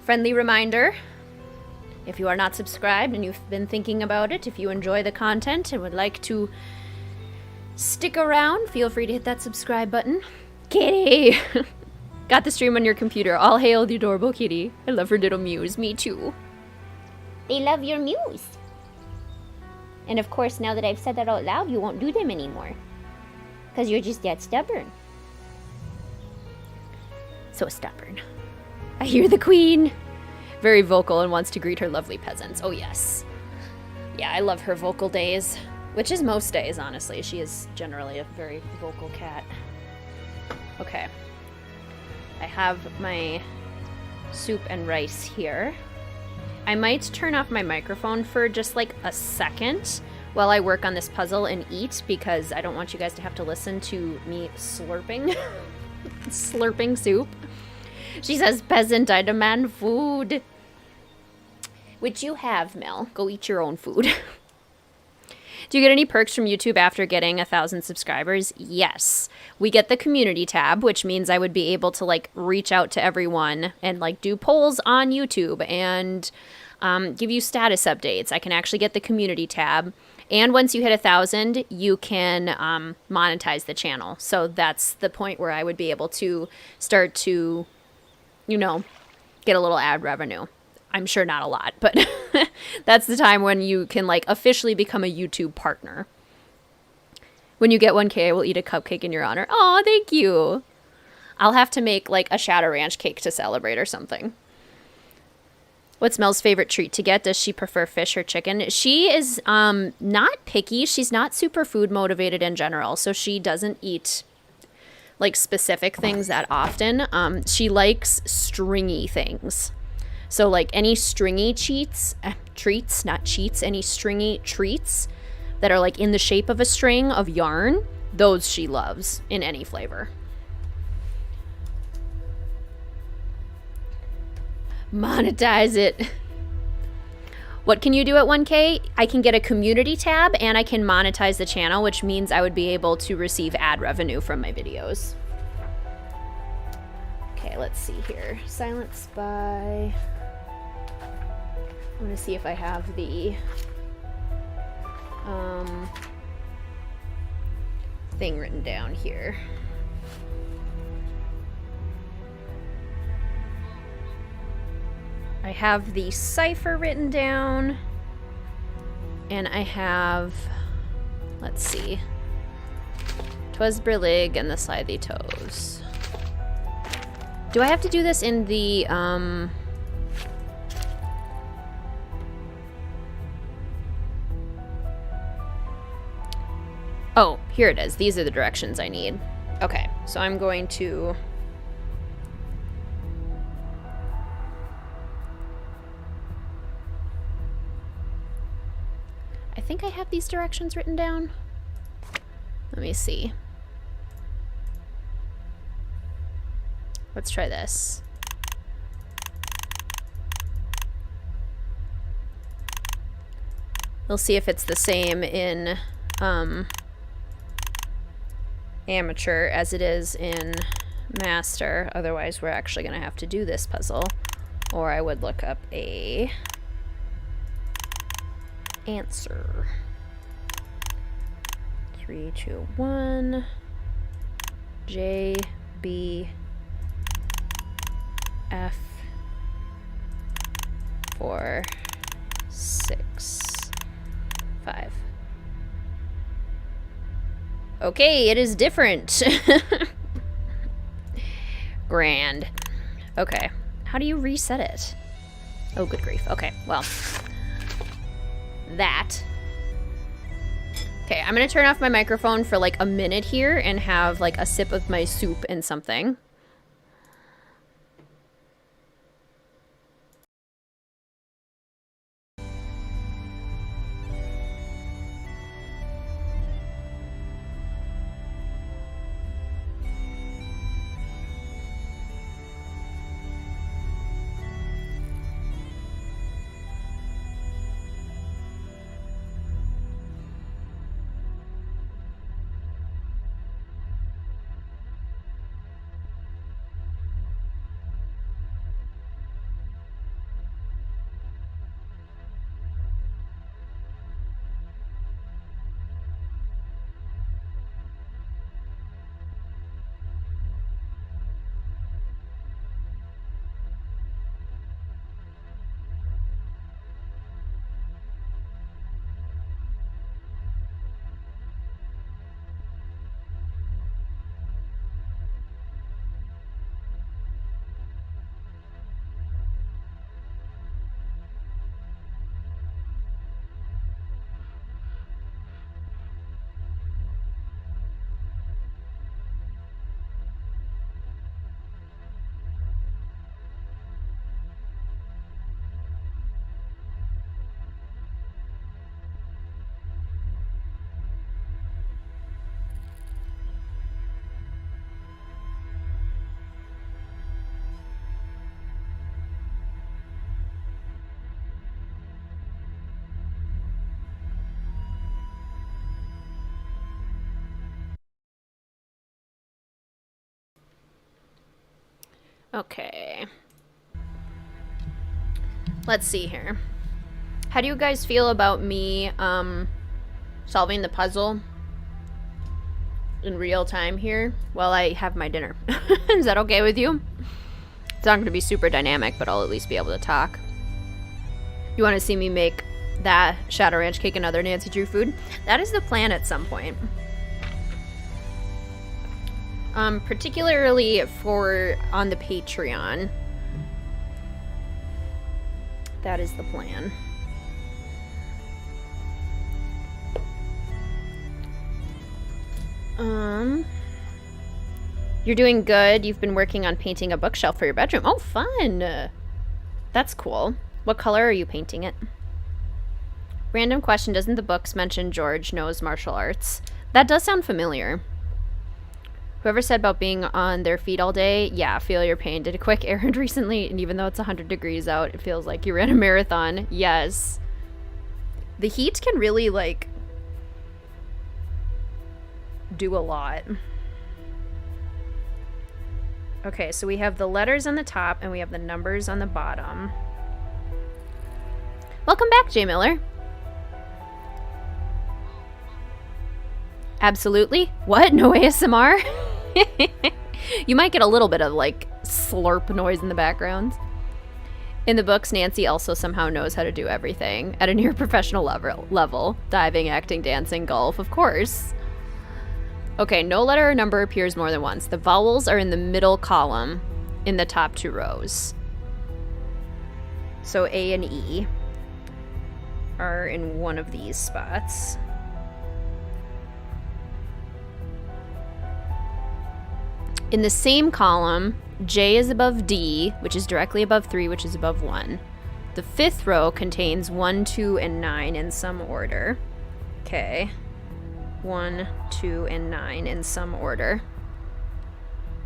Friendly reminder, if you are not subscribed and you've been thinking about it, if you enjoy the content and would like to stick around, feel free to hit that subscribe button. Kitty! Got the stream on your computer. All hail the adorable kitty. I love her little mews. Me too. They love your mews. And of course, now that I've said that out loud, you won't do them anymore. Because you're just that stubborn. So stubborn. I hear the queen. Very vocal and wants to greet her lovely peasants. Oh yes. Yeah, I love her vocal days. Which is most days, honestly. She is generally a very vocal cat. Okay. I have my soup and rice here. I might turn off my microphone for just like a second while I work on this puzzle and eat, because I don't want you guys to have to listen to me slurping. Slurping soup. She says, peasant, I demand food. Which you have, Mel. Go eat your own food. Do you get any perks from YouTube after getting 1,000 subscribers? Yes. We get the community tab, which means I would be able to like reach out to everyone and like do polls on YouTube and give you status updates. I can actually get the community tab. And once you hit 1,000, you can monetize the channel. So that's the point where I would be able to start to, you know, get a little ad revenue. I'm sure not a lot, but that's the time when you can like officially become a YouTube partner. When you get 1K, I will eat a cupcake in your honor. Oh, thank you. I'll have to make like a Shadow Ranch cake to celebrate or something. What's Mel's favorite treat to get? Does she prefer fish or chicken? She is not picky. She's not super food motivated in general, so she doesn't eat like specific things that often. She likes stringy things. So like any stringy treats, not cheats, any stringy treats that are like in the shape of a string of yarn, those she loves in any flavor. Monetize it. What can you do at 1K? I can get a community tab and I can monetize the channel, which means I would be able to receive ad revenue from my videos. Okay, let's see here. Silent Spy. I'm gonna see if I have the thing written down here. I have the cipher written down, and I have, let's see, 'twas Brillig and the Slithy Toes. Do I have to do this in the, oh, here it is. These are the directions I need. Okay, so I'm going to... I think I have these directions written down. Let me see. Let's try this. We'll see if it's the same in amateur as it is in master. Otherwise, we're actually going to have to do this puzzle. Or I would look up a answer. 3, 2, 1. J, B, F, 4, 6, 5. Okay, it is different. Grand. Okay. How do you reset it? Oh, good grief. Okay, well. That. Okay, I'm gonna turn off my microphone for like a minute here and have like a sip of my soup and something. Okay. Let's see here. How do you guys feel about me solving the puzzle in real time here while I have my dinner? Is that okay with you? It's not going to be super dynamic, but I'll at least be able to talk. You want to see me make that Shadow Ranch cake and other Nancy Drew food? That is the plan at some point. Particularly for on the Patreon. That is the plan. You're doing good. You've been working on painting a bookshelf for your bedroom. Oh, fun! That's cool. What color are you painting it? Random question, doesn't the books mention George knows martial arts? That does sound familiar. Whoever said about being on their feet all day, yeah, feel your pain. Did a quick errand recently, and even though it's 100 degrees out, it feels like you ran a marathon. Yes. The heat can really, like, do a lot. Okay, so we have the letters on the top, and we have the numbers on the bottom. Welcome back, Jay Miller. Absolutely. What? No ASMR? You might get a little bit of like slurp noise in the background. In the books, Nancy also somehow knows how to do everything at a near professional level. Diving, acting, dancing, golf, of course. Okay, no letter or number appears more than once. The vowels are in the middle column in the top 2 rows. So A and E are in one of these spots. In the same column, J is above D, which is directly above 3, which is above 1. The 5th row contains 1, 2, and 9 in some order. Okay. 1, 2, and 9 in some order.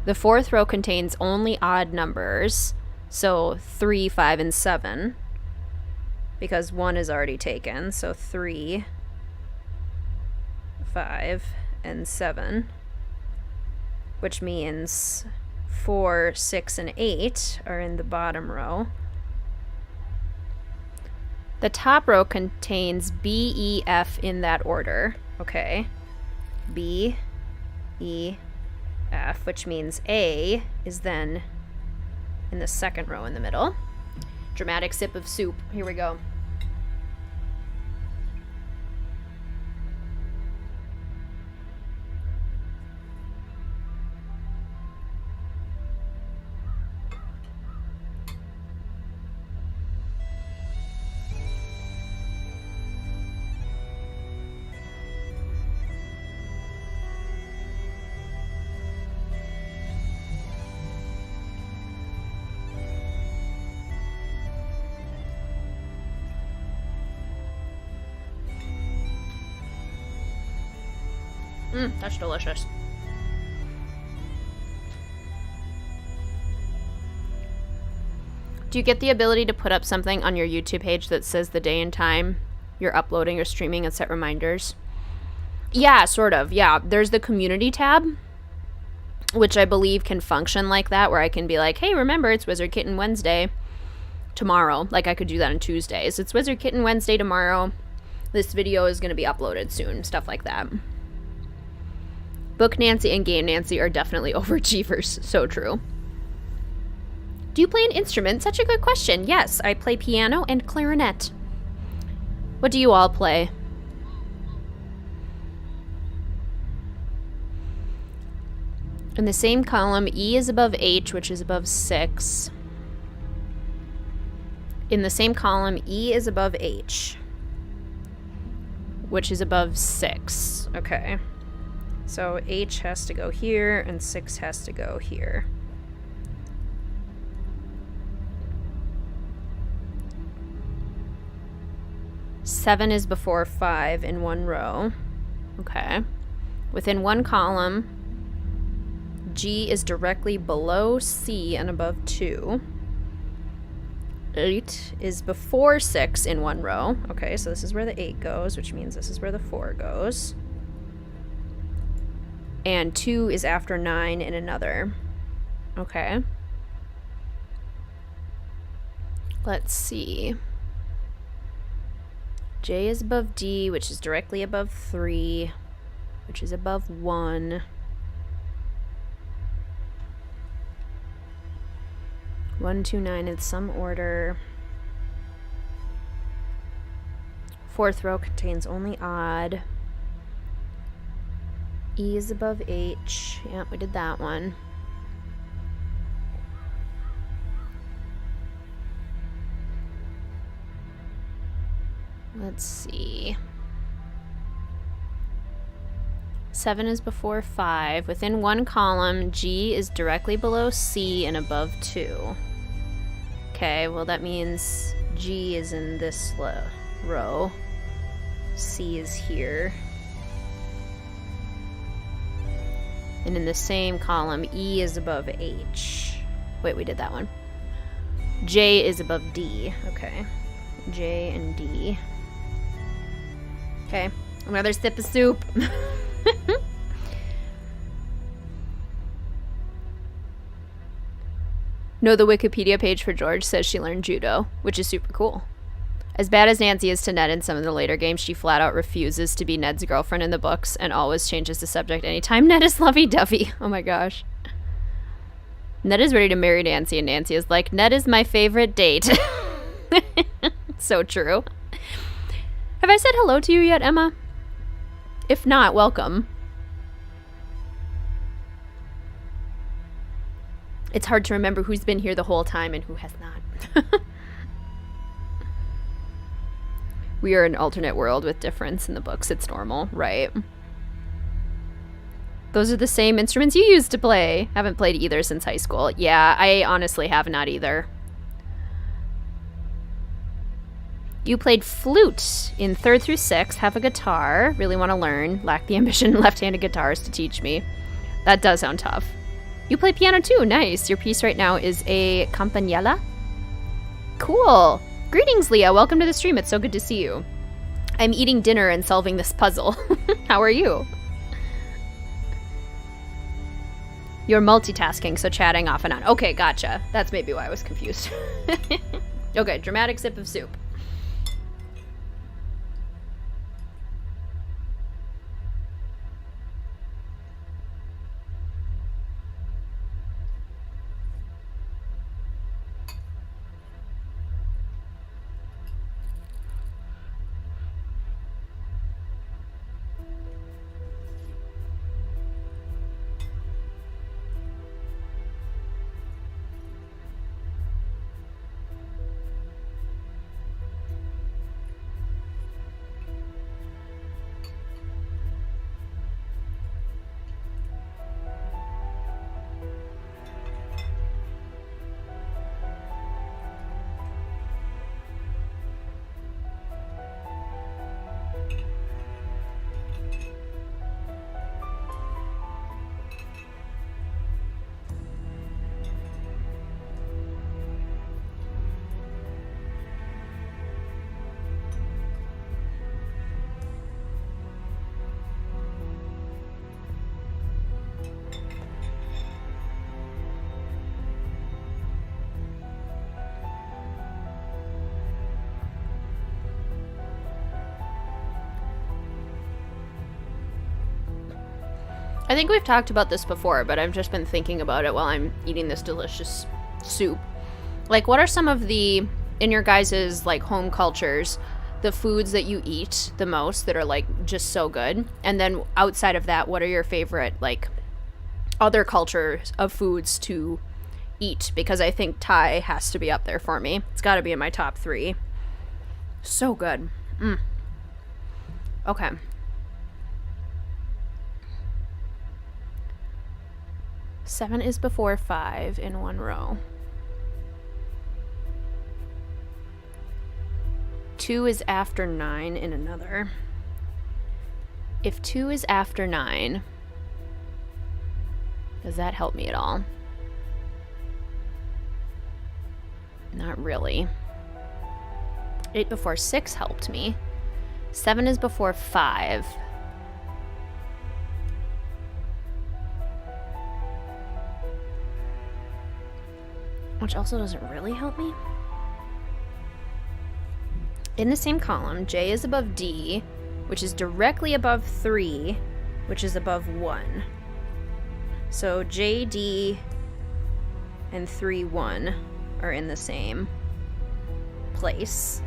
The 4th row contains only odd numbers, so 3, 5, and 7, because 1 is already taken, so 3, 5, and 7. Which means 4, 6, and 8 are in the bottom row. The top row contains B, E, F in that order. Okay. B, E, F, which means A is then in the second row in the middle. Dramatic sip of soup. Here we go. That's delicious. Do you get the ability to put up something on your YouTube page that says the day and time you're uploading or streaming and set reminders? Yeah, sort of. Yeah, there's the community tab, which I believe can function like that, where I can be like, hey, remember, it's WizardKitten Wednesday tomorrow. Like, I could do that on Tuesdays. It's WizardKitten Wednesday tomorrow. This video is going to be uploaded soon. Stuff like that. Book Nancy and Game Nancy are definitely overachievers. So true. Do you play an instrument? Such a good question. Yes, I play piano and clarinet. What do you all play? In the same column, E is above H, which is above 6. In the same column, E is above H, which is above 6. Okay. So H has to go here, and 6 has to go here. Seven is before 5 in one row. Okay. Within one column, G is directly below C and above 2. 8 is before 6 in one row. Okay, so this is where the 8 goes, which means this is where the 4 goes. And 2 is after 9 in another. Okay. Let's see. J is above D, which is directly above 3, which is above 1. 1, 2, 9 in some order. Fourth row contains only odd. E is above H. Yep, we did that one. Let's see. 7 is before 5. Within one column, G is directly below C and above 2. Okay, well that means G is in this row. C is here. And in the same column, E is above H. Wait, we did that one. J is above D. Okay. J and D. Okay. Another sip of soup. No, the Wikipedia page for George says she learned judo, which is super cool. As bad as Nancy is to Ned in some of the later games, she flat out refuses to be Ned's girlfriend in the books and always changes the subject anytime Ned is lovey-dovey. Oh my gosh. Ned is ready to marry Nancy, and Nancy is like, Ned is my favorite date. So true. Have I said hello to you yet, Emma? If not, welcome. It's hard to remember who's been here the whole time and who has not. We are an alternate world with difference in the books. It's normal, right? Those are the same instruments you used to play. Haven't played either since high school. Yeah, I honestly have not either. You played flute in 3rd through 6th, have a guitar, really want to learn, lack the ambition left-handed guitarist to teach me. That does sound tough. You play piano too, nice. Your piece right now is a campanella. Cool. Greetings, Leah. Welcome to the stream. It's so good to see you. I'm eating dinner and solving this puzzle. How are you? You're multitasking, so chatting off and on. Okay, gotcha. That's maybe why I was confused. Okay, dramatic sip of soup. I think we've talked about this before, but I've just been thinking about it while I'm eating this delicious soup. Like, what are some of the, in your guys' like home cultures, the foods that you eat the most that are like just so good? And then outside of that, what are your favorite like other cultures of foods to eat? Because I think Thai has to be up there for me. It's got to be in my top 3. So good. Okay. Seven is before 5 in one row. 2 is after 9 in another. If 2 is after 9, does that help me at all? Not really. 8 before 6 helped me. 7 is before 5. Which also doesn't really help me. In the same column, J is above D, which is directly above 3, which is above 1. So J, D, and 3, 1 are in the same place.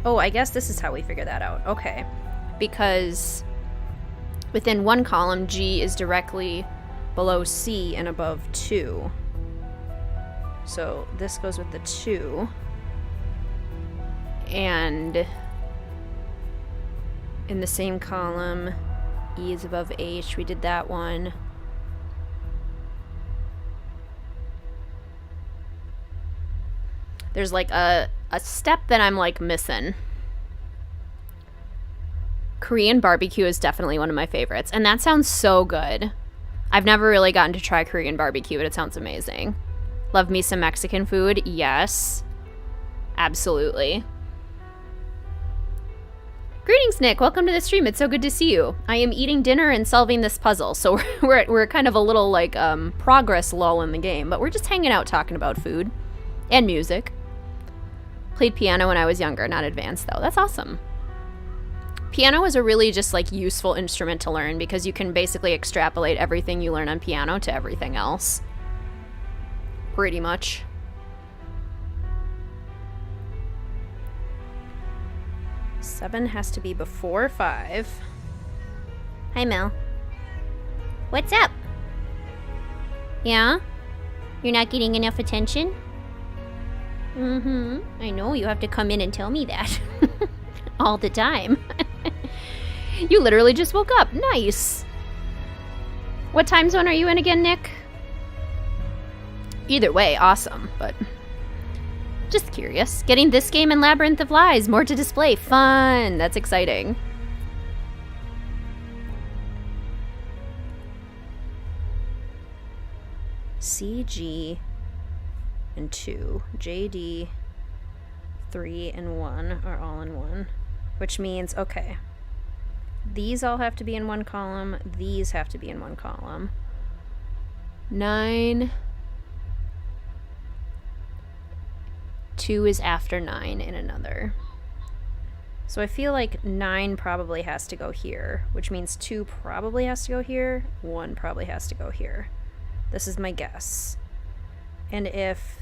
Oh, I guess this is how we figure that out. Okay. Because within one column, G is directly below C and above 2. So this goes with the 2. And in the same column, E is above H. We did that one. There's like a step that I'm like missing. Korean barbecue is definitely one of my favorites. And that sounds so good. I've never really gotten to try Korean barbecue, but it sounds amazing. Love me some Mexican food? Yes. Absolutely. Greetings, Nick. Welcome to the stream. It's so good to see you. I am eating dinner and solving this puzzle, so we're kind of a little like progress lull in the game, but we're just hanging out talking about food and music. Played piano when I was younger, not advanced though. That's awesome. Piano is a really just like useful instrument to learn because you can basically extrapolate everything you learn on piano to everything else. Pretty much. Seven has to be before 5. Hi, Mel. What's up? Yeah? You're not getting enough attention? I know, you have to come in and tell me that. All the time. You literally just woke up. Nice. What time zone are you in again, Nick? Either way, awesome, but just curious. Getting this game and Labyrinth of Lies, more to display. Fun. That's exciting. C, G, and 2. J, D, 3, and 1 are all in 1. Which means, okay, these all have to be in one column. These have to be in one column. 9. 2 is after 9 in another. So I feel like 9 probably has to go here, which means 2 probably has to go here. 1 probably has to go here. This is my guess. And if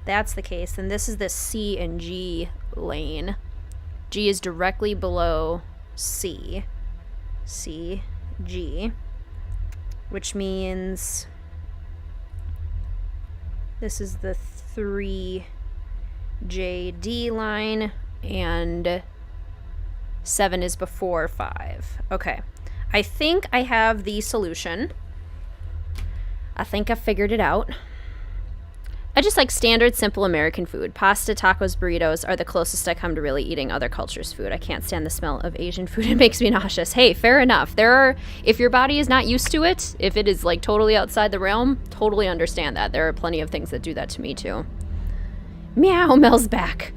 that's the case, then this is the C and G lane. G is directly below C. C, G. Which means this is the 3 JD line, and 7 is before 5. Okay. I think I have the solution. I think I figured it out. I just like standard, simple American food. Pasta, tacos, burritos are the closest I come to really eating other cultures' food. I can't stand the smell of Asian food. It makes me nauseous. Hey, fair enough. If your body is not used to it, if it is like totally outside the realm, totally understand that. There are plenty of things that do that to me too. Meow, Mel's back.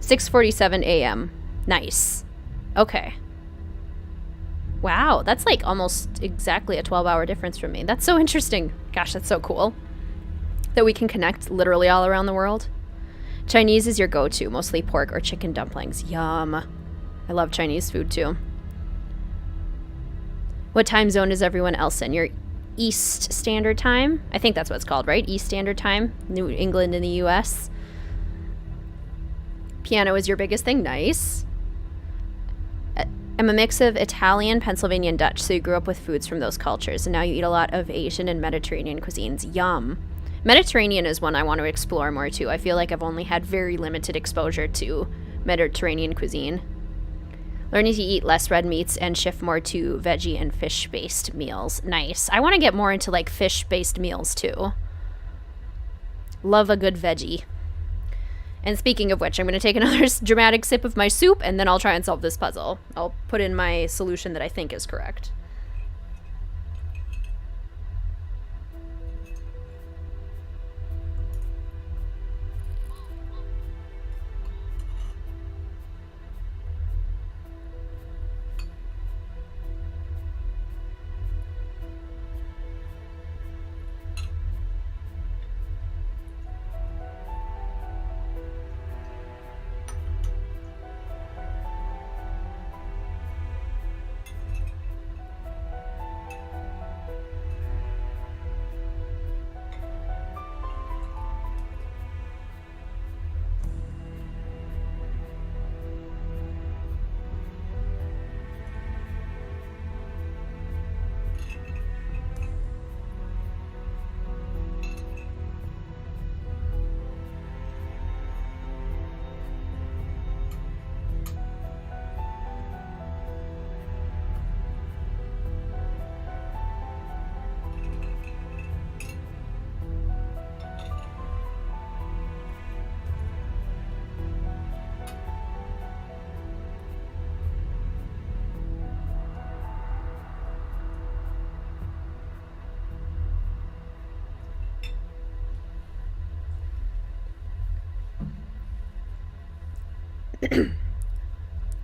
6:47 a.m. Nice. Okay. Wow, that's like almost exactly a 12-hour difference from me. That's so interesting. Gosh, that's so cool. That we can connect literally all around the world. Chinese is your go-to, mostly pork or chicken dumplings. Yum. I love Chinese food too. What time zone is everyone else in? You're East Standard Time? I think that's what it's called, right? East Standard Time, New England in the US. Piano is your biggest thing. Nice. I'm a mix of Italian, Pennsylvania, and Dutch, so you grew up with foods from those cultures, and now you eat a lot of Asian and Mediterranean cuisines. Yum. Mediterranean is one I want to explore more, too. I feel like I've only had very limited exposure to Mediterranean cuisine. Learning to eat less red meats and shift more to veggie and fish-based meals. Nice. I want to get more into, like, fish-based meals, too. Love a good veggie. And speaking of which, I'm going to take another dramatic sip of my soup, and then I'll try and solve this puzzle. I'll put in my solution that I think is correct.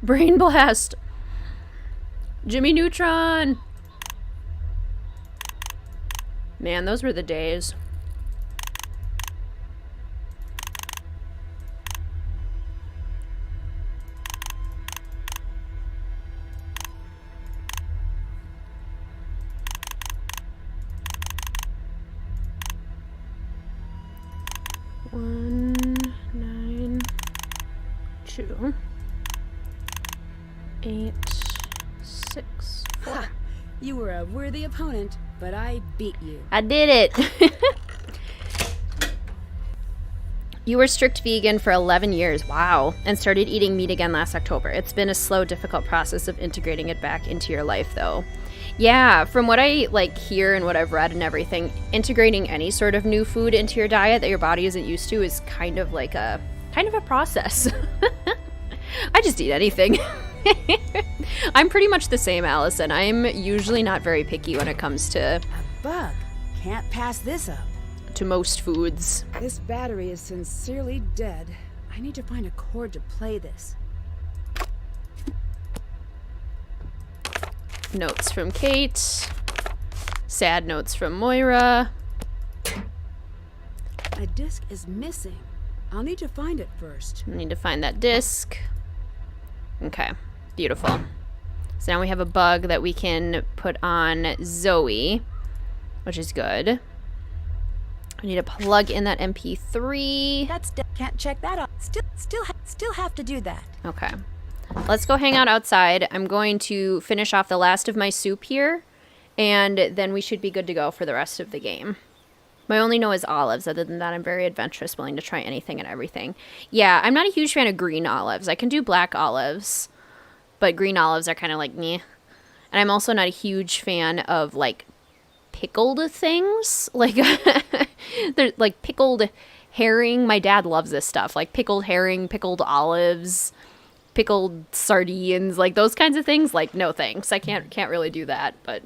Brain blast. Jimmy Neutron. Man, those were the days. Two, 8, 6, 4. Ha! You were a worthy opponent, but I beat you. I did it. You were strict vegan for 11 years, wow, and started eating meat again last October. It's been a slow, difficult process of integrating it back into your life, though. Yeah, from what I hear and what I've read and everything, integrating any sort of new food into your diet that your body isn't used to is kind of a process. I just eat anything. I'm pretty much the same, Allison. I'm usually not very picky when it comes to... A bug. Can't pass this up. To most foods. This battery is sincerely dead. I need to find a cord to play this. Notes from Kate. Sad notes from Moira. A disc is missing. I'll need to find it first. I need to find that disc. Okay, beautiful. So now we have a bug that we can put on Zoe, which is good. I need to plug in that MP3. Can't check that out. Still have to do that. Okay. Let's go hang out outside. I'm going to finish off the last of my soup here, and then we should be good to go for the rest of the game. My only no is olives. Other than that, I'm very adventurous, willing to try anything and everything. Yeah, I'm not a huge fan of green olives. I can do black olives, but green olives are kind of like meh. And I'm also not a huge fan of, pickled things. They're like pickled herring. My dad loves this stuff. Like pickled herring, pickled olives, pickled sardines, those kinds of things. No thanks. I can't really do that, but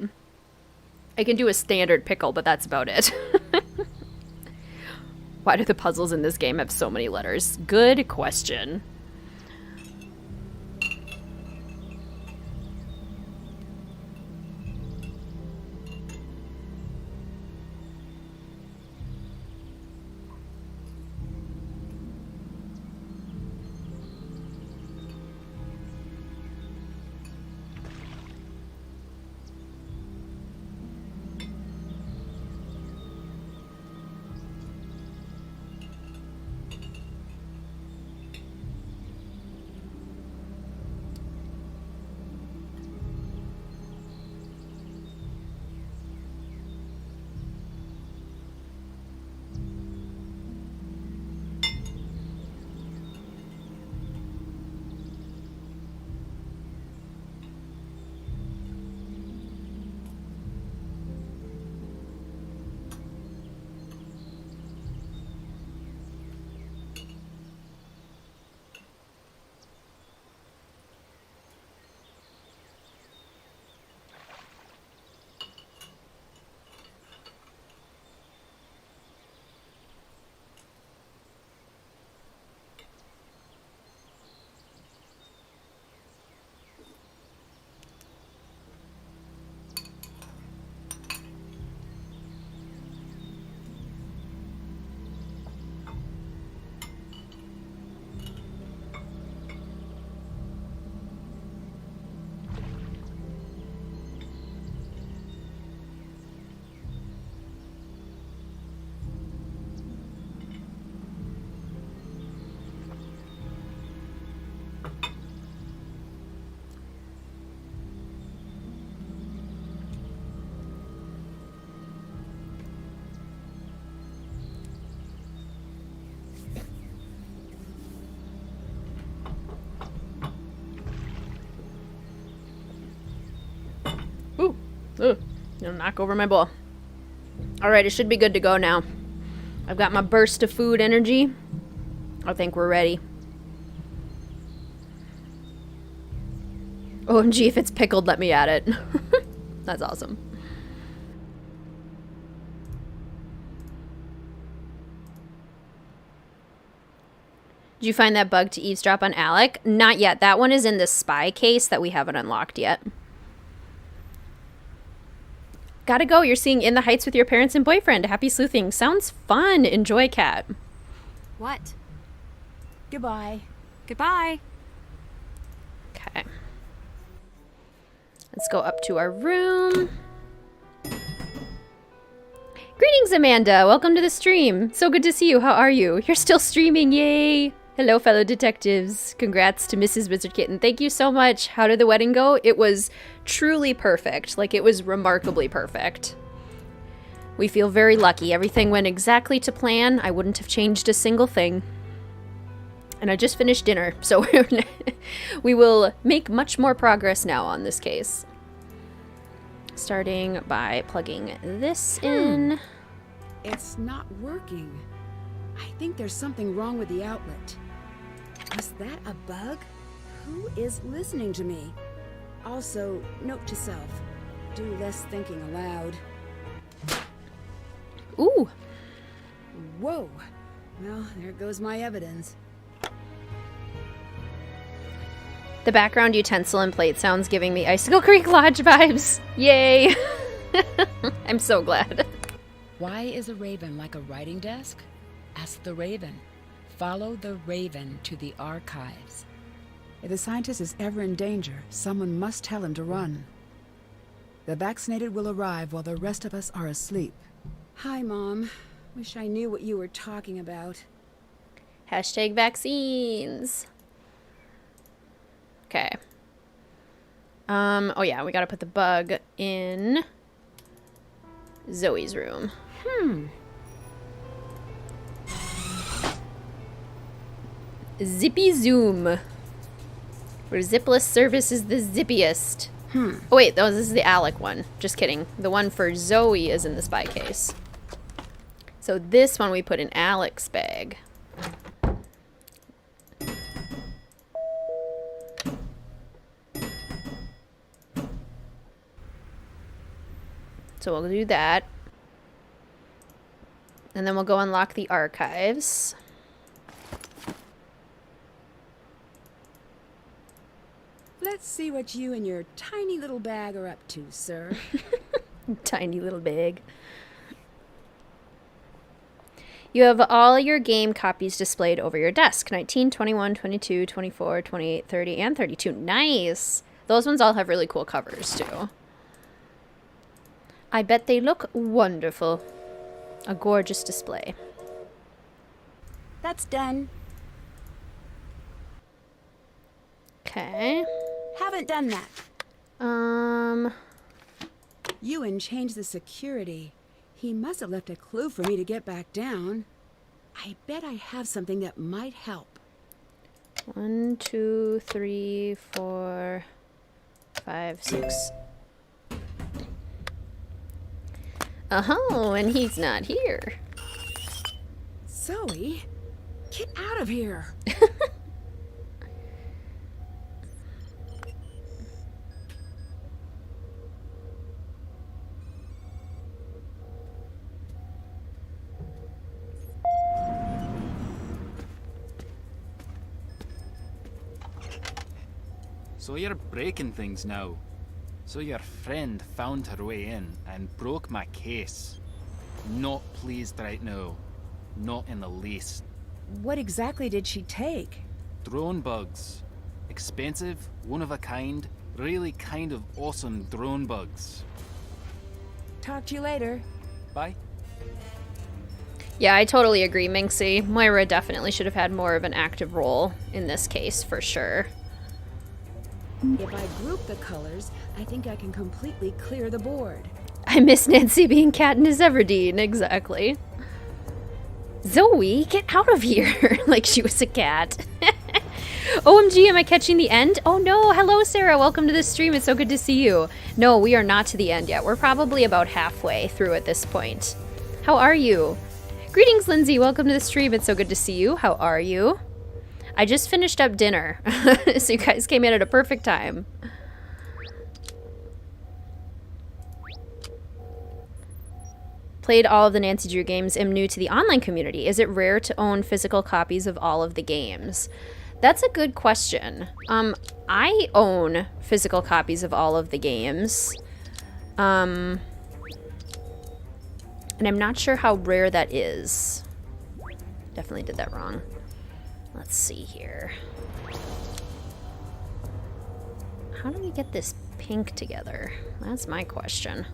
I can do a standard pickle, but that's about it. Why do the puzzles in this game have so many letters? Good question. It'll knock over my bowl. Alright, it should be good to go now. I've got my burst of food energy. I think we're ready. OMG, if it's pickled, let me at it. That's awesome. Did you find that bug to eavesdrop on Alec? Not yet. That one is in the spy case that we haven't unlocked yet. Gotta go. You're seeing In the Heights with your parents and boyfriend. Happy sleuthing. Sounds fun. Enjoy, Cat. What? Goodbye. Goodbye. Okay. Let's go up to our room. Greetings, Amanda. Welcome to the stream. So good to see you. How are you? You're still streaming. Yay. Hello, fellow detectives. Congrats to Mrs. WizardKitten. Thank you so much. How did the wedding go? It was truly perfect. Like, it was remarkably perfect. We feel very lucky. Everything went exactly to plan. I wouldn't have changed a single thing. And I just finished dinner, so we will make much more progress now on this case. Starting by plugging this in. It's not working. I think there's something wrong with the outlet. Was that a bug? Who is listening to me? Also, note to self, do less thinking aloud. Ooh. Whoa. Well, there goes my evidence. The background utensil and plate sounds giving me Icicle Creek Lodge vibes. Yay. I'm so glad. Why is a raven like a writing desk? Ask the raven. Follow the raven to the archives. If the scientist is ever in danger, someone must tell him to run. The vaccinated will arrive while the rest of us are asleep. Hi, Mom. Wish I knew what you were talking about. Hashtag vaccines. Okay. Oh yeah, we gotta put the bug in Zoe's room. Zippy Zoom. Where zipless service is the zippiest. Oh wait, this is the Alec one. Just kidding. The one for Zoe is in the spy case. So this one we put in Alec's bag. So we'll do that. And then we'll go unlock the archives. Let's see what you and your tiny little bag are up to, sir. Tiny little bag. You have all your game copies displayed over your desk. 19, 21, 22, 24, 28, 30, and 32. Nice! Those ones all have really cool covers, too. I bet they look wonderful. A gorgeous display. That's done. Okay. Haven't done that. Ewan changed the security. He must have left a clue for me to get back down. I bet I have something that might help. 1, 2, 3, 4, 5, 6. Oh, and he's not here. Zoe, get out of here. So you're breaking things now. So your friend found her way in and broke my case. Not pleased right now. Not in the least. What exactly did she take? Drone bugs. Expensive, one of a kind, really kind of awesome drone bugs. Talk to you later. Bye. Yeah, I totally agree, Minxie. Moira definitely should have had more of an active role in this case, for sure. If I group the colors, I think I can completely clear the board. I miss Nancy being Katniss Everdeen, exactly. Zoe, get out of here! Like she was a cat. OMG, am I catching the end? Oh no, hello Sarah, welcome to the stream. It's so good to see you. No, we are not to the end yet. We're probably about halfway through at this point. How are you? Greetings, Lindsay. Welcome to the stream. It's so good to see you. How are you? I just finished up dinner, so you guys came in at a perfect time. Played all of the Nancy Drew games. Am new to the online community. Is it rare to own physical copies of all of the games? That's a good question. I own physical copies of all of the games. And I'm not sure how rare that is. Definitely did that wrong. Let's see here. How do we get this pink together? That's my question.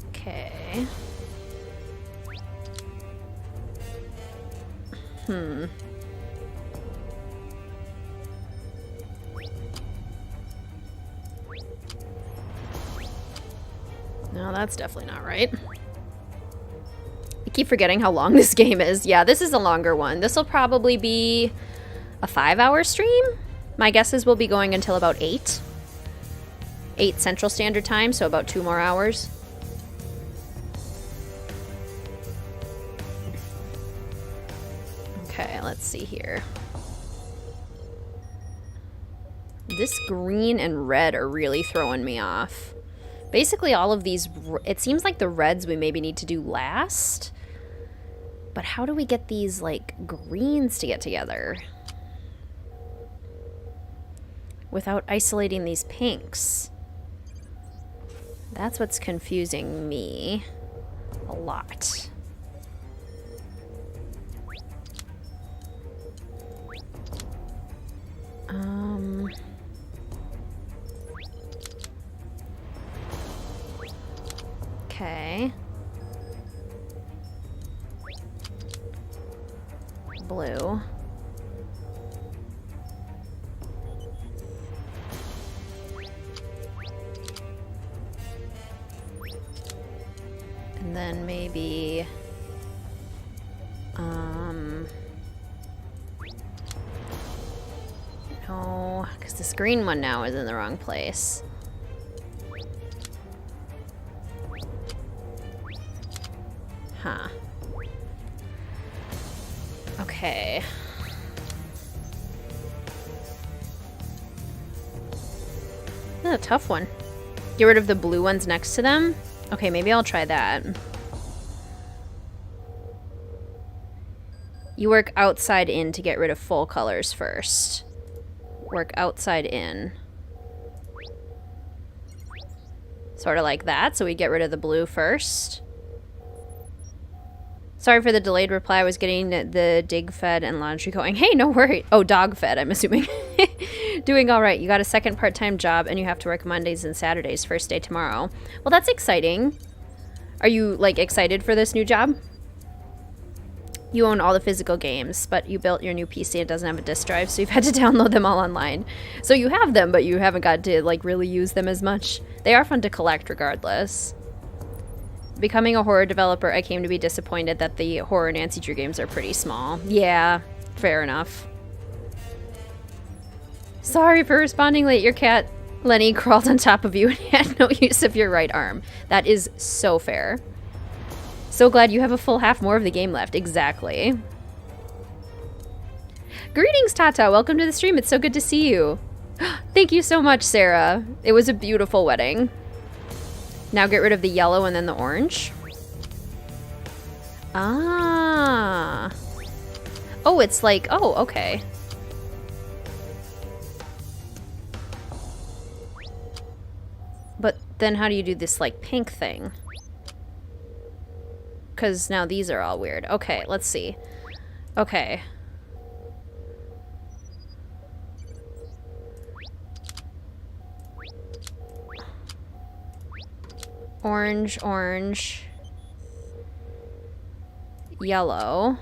Okay. No, that's definitely not right. I keep forgetting how long this game is. Yeah, this is a longer one. This will probably be a 5-hour stream. My guess is we'll be going until about 8. 8 Central Standard Time, so about 2 more hours. Okay, let's see here. This green and red are really throwing me off. Basically all of these, it seems like the reds we maybe need to do last. But how do we get these, like, greens to get together? Without isolating these pinks. That's what's confusing me a lot. Okay. Blue. And then maybe no, because this green one now is in the wrong place. Huh. Okay. That's a tough one. Get rid of the blue ones next to them? Okay, maybe I'll try that. You work outside in to get rid of full colors first. Work outside in. Sort of like that, so we get rid of the blue first. Sorry for the delayed reply. I was getting the dig fed and laundry going. Hey, no worry. Oh, dog fed, I'm assuming. Doing all right. You got a second part-time job and you have to work Mondays and Saturdays. First day tomorrow. Well, that's exciting. Are you, like, excited for this new job? You own all the physical games, but you built your new PC. It doesn't have a disk drive, so you've had to download them all online. So you have them, but you haven't got to, like, really use them as much. They are fun to collect regardless. Becoming a horror developer, I came to be disappointed that the horror Nancy Drew games are pretty small. Yeah, fair enough. Sorry for responding late. Your cat, Lenny, crawled on top of you and had no use of your right arm. That is so fair. So glad you have a full half more of the game left. Exactly. Greetings, Tata. Welcome to the stream. It's so good to see you. Thank you so much, Sarah. It was a beautiful wedding. Now get rid of the yellow and then the orange. Ah. Oh, it's like, oh, okay. But then how do you do this, like, pink thing? Because now these are all weird. Okay, let's see. Okay. Orange, orange. Yellow.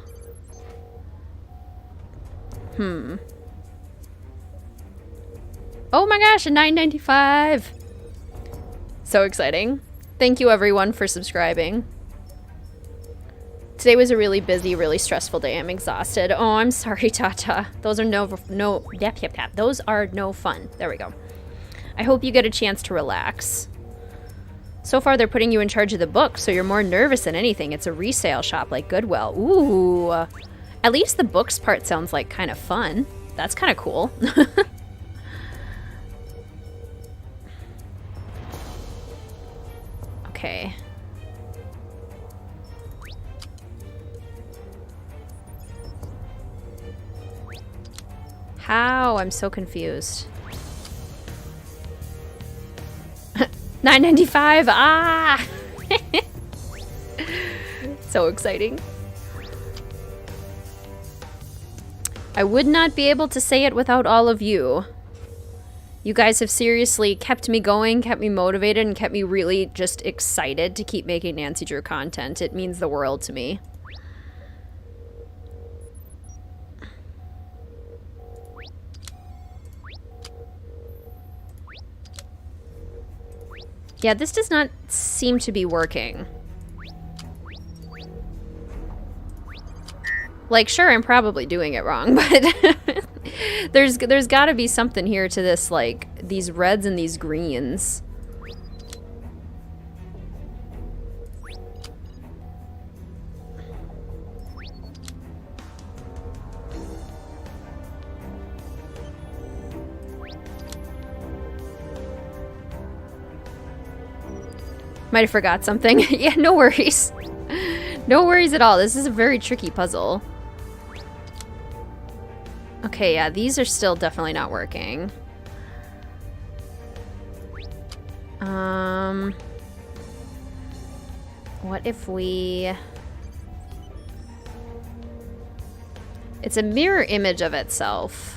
Oh my gosh, a $9.95! So exciting. Thank you everyone for subscribing. Today was a really busy, really stressful day. I'm exhausted. Oh, I'm sorry, Tata. Those are those are no fun. There we go. I hope you get a chance to relax. So far, they're putting you in charge of the book, so you're more nervous than anything. It's a resale shop like Goodwill. Ooh. At least the books part sounds like kind of fun. That's kind of cool. Okay. How? I'm so confused. $9.95. Ah! So exciting. I would not be able to say it without all of you. You guys have seriously kept me going, kept me motivated, and kept me really just excited to keep making Nancy Drew content. It means the world to me. Yeah, this does not seem to be working. Like, sure, I'm probably doing it wrong, but there's got to be something here to this, like, these reds and these greens. Might have forgot something. Yeah, no worries. No worries at all. This is a very tricky puzzle. Okay, yeah, these are still definitely not working. What if we... It's a mirror image of itself.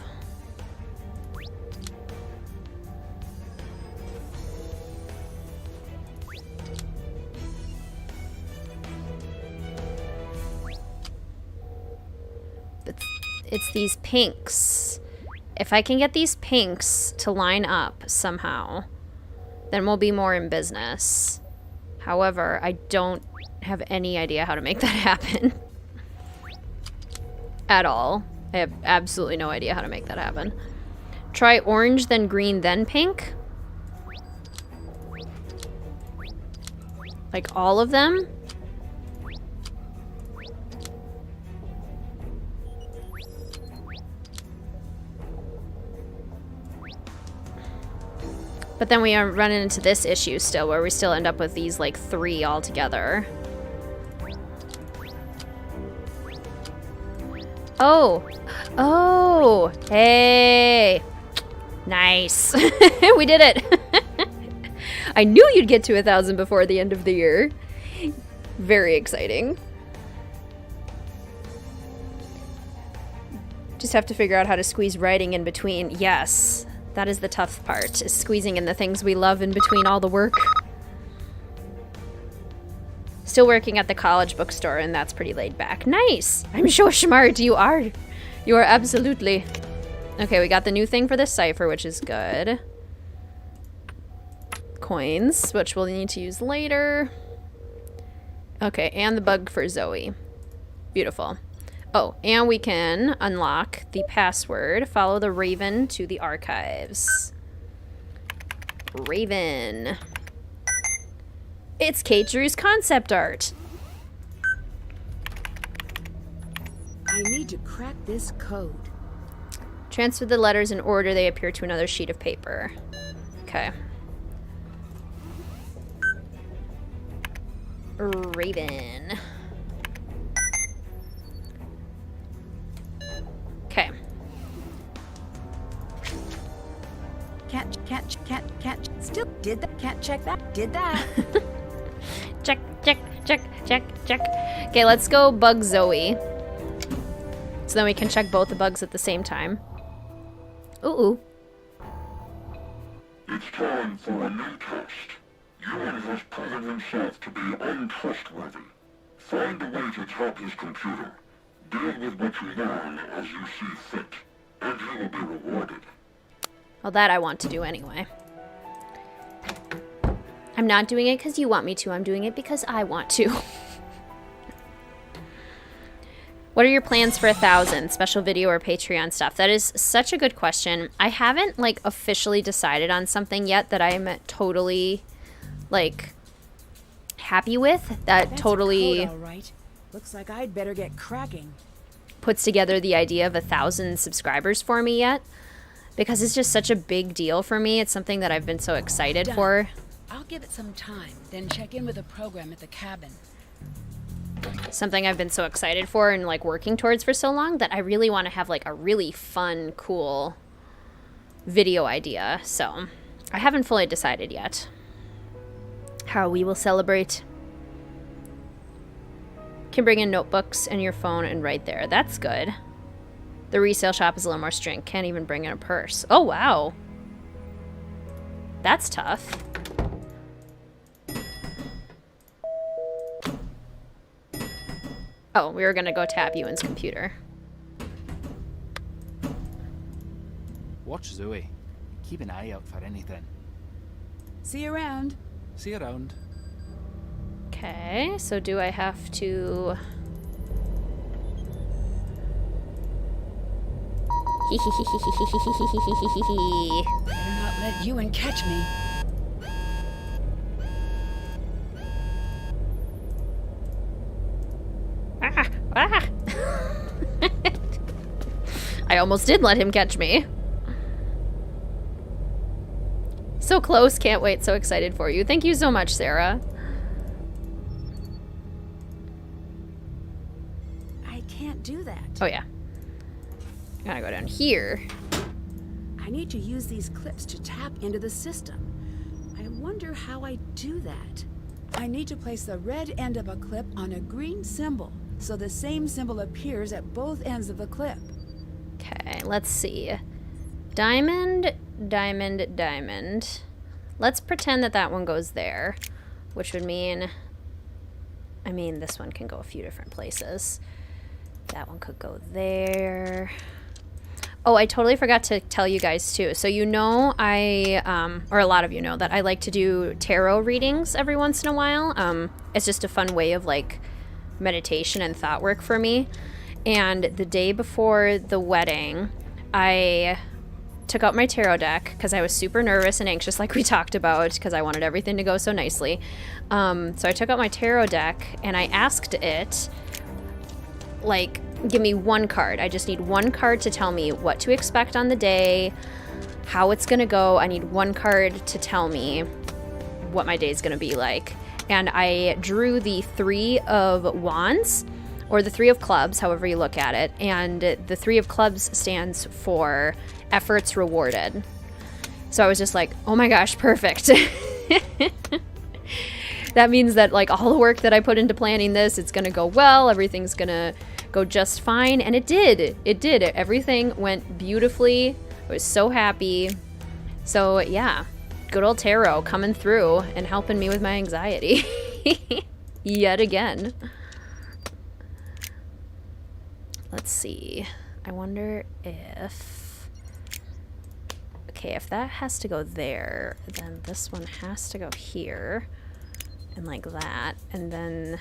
It's these pinks. If I can get these pinks to line up somehow, then we'll be more in business. However, I don't have any idea how to make that happen. At all. I have absolutely no idea how to make that happen. Try orange, then green, then pink. Like all of them? But then we are running into this issue still, where we still end up with these, like, 3 all together. Oh! Oh! Hey! Nice! We did it! I knew you'd get to 1,000 before the end of the year. Very exciting. Just have to figure out how to squeeze writing in between. Yes. That is the tough part, is squeezing in the things we love in between all the work. Still working at the college bookstore, and that's pretty laid back. Nice! I'm so smart. You are. You are absolutely. Okay, we got the new thing for this cipher, which is good. Coins, which we'll need to use later. Okay, and the bug for Zoe. Beautiful. Oh, and we can unlock the password. Follow the Raven to the archives. Raven. It's Kate Drew's concept art. I need to crack this code. Transfer the letters in order they appear to another sheet of paper. Okay. Raven. Okay. Catch. Still did that. Can't check that. Did that. Check. Okay, let's go bug Zoe. So then we can check both the bugs at the same time. Ooh. It's time for a new test. Ewan has proven himself to be untrustworthy. Find a way to tap his computer. Deal with what you learn as you see fit, and you will be rewarded. Well, that I want to do anyway. I'm not doing it because you want me to. I'm doing it because I want to. What are your plans for 1,000? Special video or Patreon stuff? That is such a good question. I haven't like officially decided on something yet that I'm totally like happy with. That That's totally a code, all right. Looks like I'd better get cracking. puts together the idea of 1,000 subscribers for me yet, because it's just such a big deal for me. It's something that I've been so excited Done. for. I'll give it some time, then check in with the program at the cabin. Something I've been so excited for and like working towards for so long that I really want to have like a really fun, cool video idea. So I haven't fully decided yet how we will celebrate. Can bring in notebooks and your phone and write there. That's good. The resale shop is a little more strict. Can't even bring in a purse. Oh, wow. That's tough. Oh, we were gonna go tap Ewan's computer. Watch Zoe. Keep an eye out for anything. See you around. See you around. Okay, so do I have to... Better not let Ewan catch me. Ah! I almost did let him catch me. So close, can't wait, so excited for you. Thank you so much, Sarah. I can't do that. Oh yeah. Gotta go down here. I need to use these clips to tap into the system. I wonder how I do that. I need to place the red end of a clip on a green symbol, so the same symbol appears at both ends of the clip. Okay, let's see. Diamond, diamond, diamond. Let's pretend that that one goes there, which would mean... I mean, this one can go a few different places. That one could go there. Oh, I totally forgot to tell you guys too. So you know or a lot of you know that I like to do tarot readings every once in a while. It's just a fun way of like meditation and thought work for me. And the day before the wedding, I took out my tarot deck because I was super nervous and anxious like we talked about because I wanted everything to go so nicely. So I took out my tarot deck and I asked it, like, give me one card. I just need one card to tell me what to expect on the day, how it's gonna go. I need one card to tell me what my day is gonna be like. And I drew the 3 of Wands, or the 3 of Clubs, however you look at it. And the 3 of Clubs stands for efforts rewarded. So I was just like, oh my gosh, perfect. That means that like all the work that I put into planning this, it's gonna go well, everything's gonna go just fine. And it did. It did. Everything went beautifully. I was so happy. So yeah, good old tarot coming through and helping me with my anxiety. Yet again. Let's see. I wonder if... Okay, if that has to go there, then this one has to go here. And like that. And then...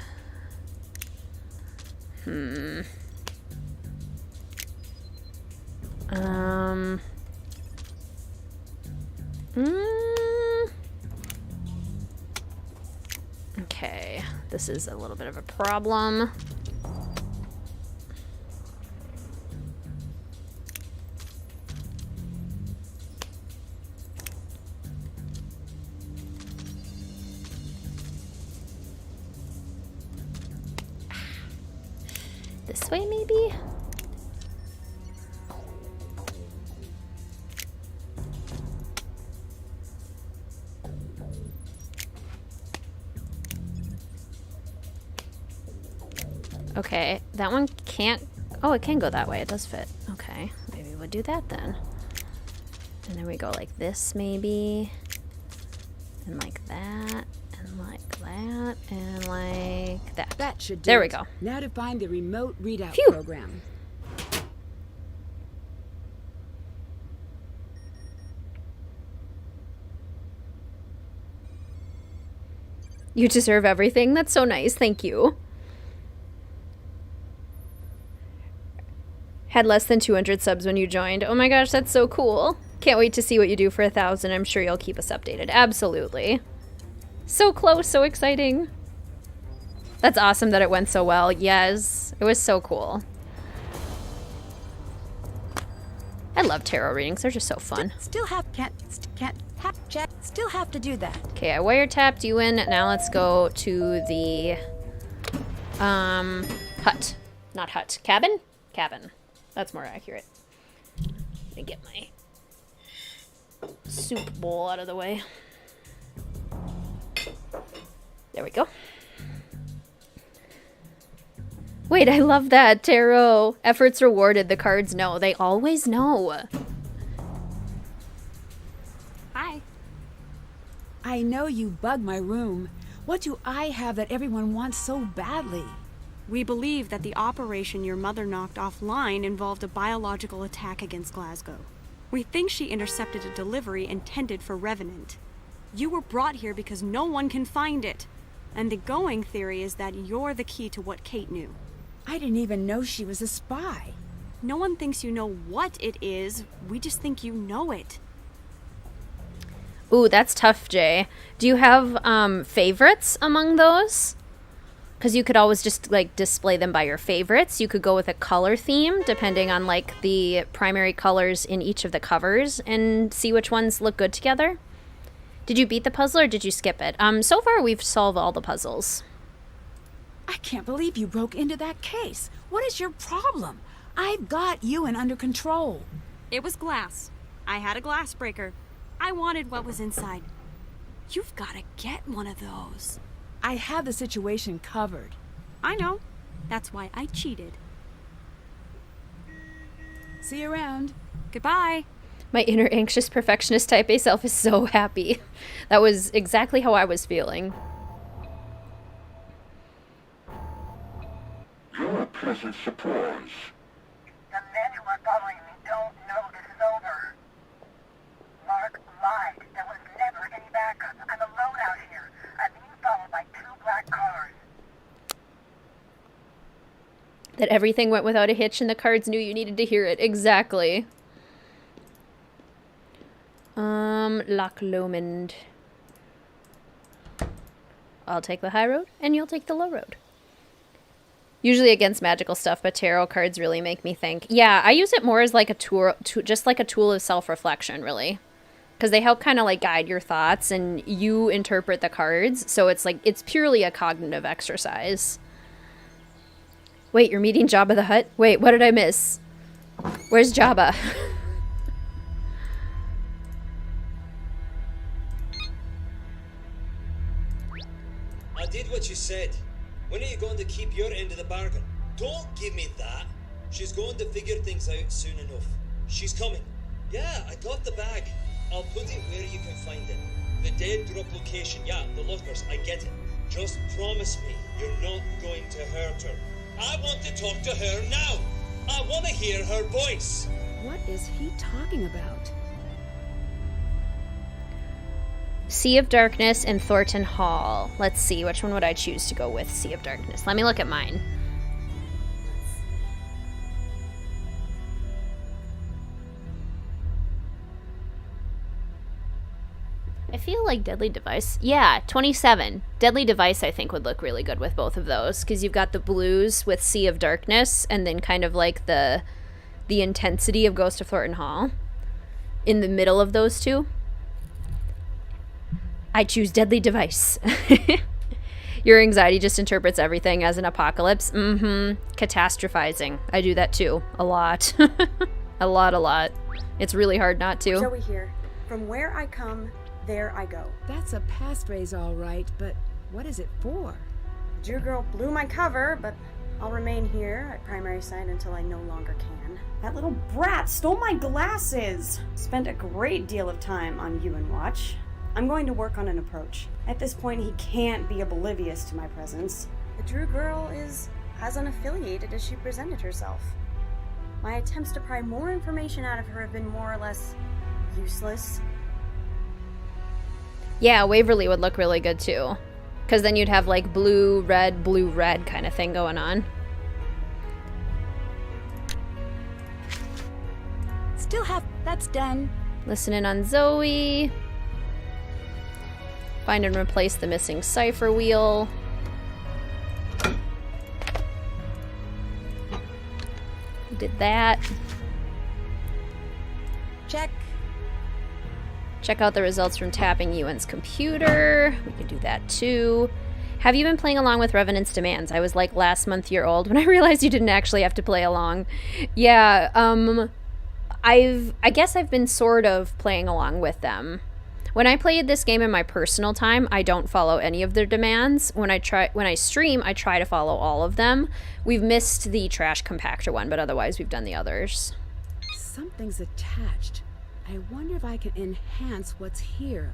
Okay, this is a little bit of a problem. This way, maybe? Okay, that one can't... Oh, it can go that way. It does fit. Okay, maybe we'll do that then. And then we go like this, maybe. And like that. And like that. And like that. That should do There we it. go. Now to find the remote readout Phew. program. You deserve everything. That's so nice. Thank you. Had less than 200 subs when you joined. Oh my gosh, that's so cool. Can't wait to see what you do for 1,000. I'm sure you'll keep us updated. Absolutely. So close, so exciting. That's awesome that it went so well. Yes, it was so cool. I love tarot readings. They're just so fun. Still have to do that. Okay, I wiretapped you in. Now let's go to the hut. Not hut. Cabin? Cabin. That's more accurate. Let me get my soup bowl out of the way. There we go. Wait, I love that. Tarot. Efforts rewarded. The cards know. They always know. Hi. I know you bug my room. What do I have that everyone wants so badly? We believe that the operation your mother knocked offline involved a biological attack against Glasgow. We think she intercepted a delivery intended for Revenant. You were brought here because no one can find it. And the going theory is that you're the key to what Kate knew. I didn't even know she was a spy. No one thinks you know what it is. We just think you know it. Ooh, that's tough, Jay. Do you have favorites among those? Because you could always just like display them by your favorites. You could go with a color theme depending on like the primary colors in each of the covers and see which ones look good together. Did you beat the puzzle or did you skip it? So far we've solved all the puzzles. I can't believe you broke into that case. What is your problem? I've got Ewan under control. It was glass. I had a glass breaker. I wanted what was inside. You've got to get one of those. I have the situation covered. I know. That's why I cheated. See you around. Goodbye. My inner anxious perfectionist type A self is so happy. That was exactly how I was feeling. You're a pleasant surprise. The men who are following me don't know this is over. Mark lied. There was never any backup. I'm alone out here. I'm being followed by 2 black cars. That everything went without a hitch and the cards knew you needed to hear it. Exactly. Loch Lomond. I'll take the high road and you'll take the low road. Usually against magical stuff, but tarot cards really make me think. Yeah, I use it more as like a tool, just like a tool of self-reflection, really. Because they help kind of like guide your thoughts and you interpret the cards. So it's like, it's purely a cognitive exercise. Wait, you're meeting Jabba the Hutt? Wait, what did I miss? Where's Jabba? I did what you said. When are you going to keep your end of the bargain? Don't give me that. She's going to figure things out soon enough. She's coming. Yeah, I got the bag. I'll put it where you can find it. The dead drop location, yeah, the lockers, I get it. Just promise me you're not going to hurt her. I want to talk to her now. I want to hear her voice. What is he talking about? Sea of Darkness and Thornton Hall. Let's see, which one would I choose to go with? Sea of Darkness. Let me look at mine. I feel like Deadly Device. Yeah, 27. Deadly Device I think would look really good with both of those because you've got the blues with Sea of Darkness and then kind of like the intensity of Ghost of Thornton Hall in the middle of those two. I choose Deadly Device. Your anxiety just interprets everything as an apocalypse. Catastrophizing. I do that too. A lot. a lot. It's really hard not to. Joey here. From where I come, there I go. That's a passphrase, all right, but what is it for? Jew girl blew my cover, but I'll remain here at primary site until I no longer can. That little brat stole my glasses! Spent a great deal of time on Ewan Watch. I'm going to work on an approach. At this point, he can't be oblivious to my presence. The Drew girl is as unaffiliated as she presented herself. My attempts to pry more information out of her have been more or less useless. Yeah, Waverly would look really good too. Because then you'd have like blue, red kind of thing going on. Still have... That's done. Listen in on Zoe. Find and replace the missing cipher wheel. Did that. Check. Check out the results from tapping Ewan's computer. We could do that too. Have you been playing along with Revenant's demands? I was like last month year old when I realized you didn't actually have to play along. Yeah, I guess I've been sort of playing along with them. When I played this game in my personal time, I don't follow any of their demands. When I stream, I try to follow all of them. We've missed the trash compactor one, but otherwise we've done the others. Something's attached. I wonder if I can enhance what's here.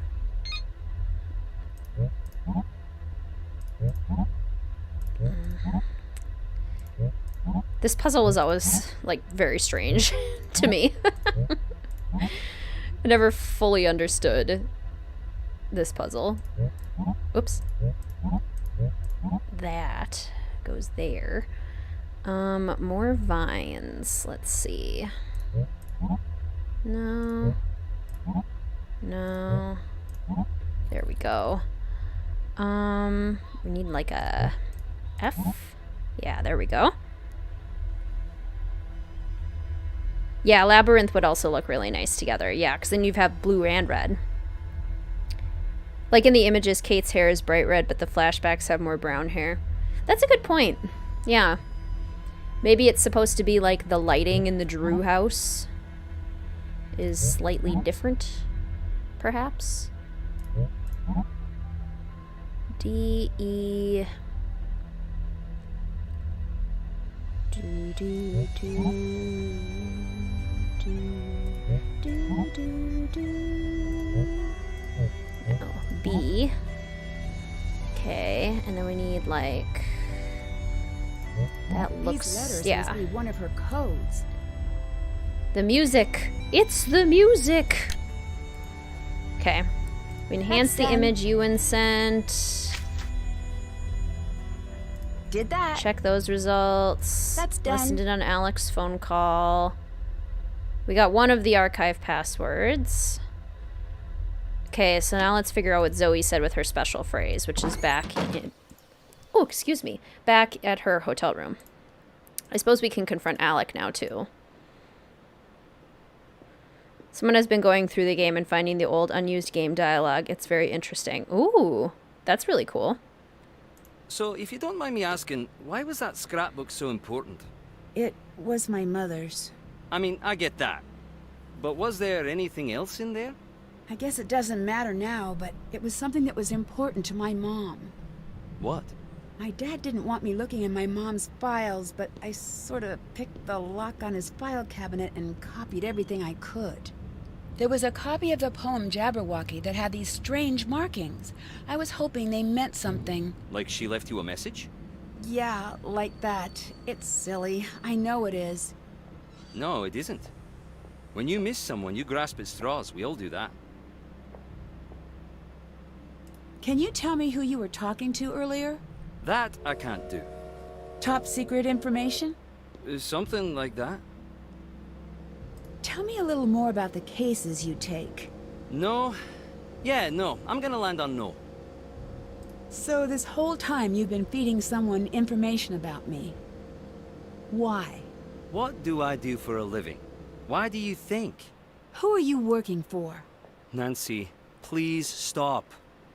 This puzzle was always, like, very strange to me. I never fully understood this puzzle. Oops. That goes there. More vines. Let's see. No. No. There we go. We need like a F? Yeah, there we go. Yeah, Labyrinth would also look really nice together. Yeah, because then you have blue and red. Like in the images, Kate's hair is bright red, but the flashbacks have more brown hair. That's a good point. Yeah. Maybe it's supposed to be like the lighting in the Drew house is slightly different, perhaps. D-E... No, B. Okay, and then we need like that looks These letters yeah. must be one of her codes. The music. It's the music. Okay. We enhance the image Ewan sent. Did that. Check those results. That's done. Listened in on Alex's phone call. We got one of the archive passwords. Okay, so now let's figure out what Zoe said with her special phrase, which is back in... Oh, excuse me. Back at her hotel room. I suppose we can confront Alec now, too. Someone has been going through the game and finding the old unused game dialogue. It's very interesting. Ooh, that's really cool. So, if you don't mind me asking, why was that scrapbook so important? It was my mother's. I mean, I get that. But was there anything else in there? I guess it doesn't matter now, but it was something that was important to my mom. What? My dad didn't want me looking in my mom's files, but I sort of picked the lock on his file cabinet and copied everything I could. There was a copy of the poem Jabberwocky that had these strange markings. I was hoping they meant something. Like she left you a message? Yeah, like that. It's silly. I know it is. No, it isn't. When you miss someone, you grasp at straws. We all do that. Can you tell me who you were talking to earlier? That I can't do. Top secret information? Something like that. Tell me a little more about the cases you take. No. Yeah, no. I'm gonna land on no. So this whole time you've been feeding someone information about me. Why? What do I do for a living? Why do you think? Who are you working for? Nancy, please stop.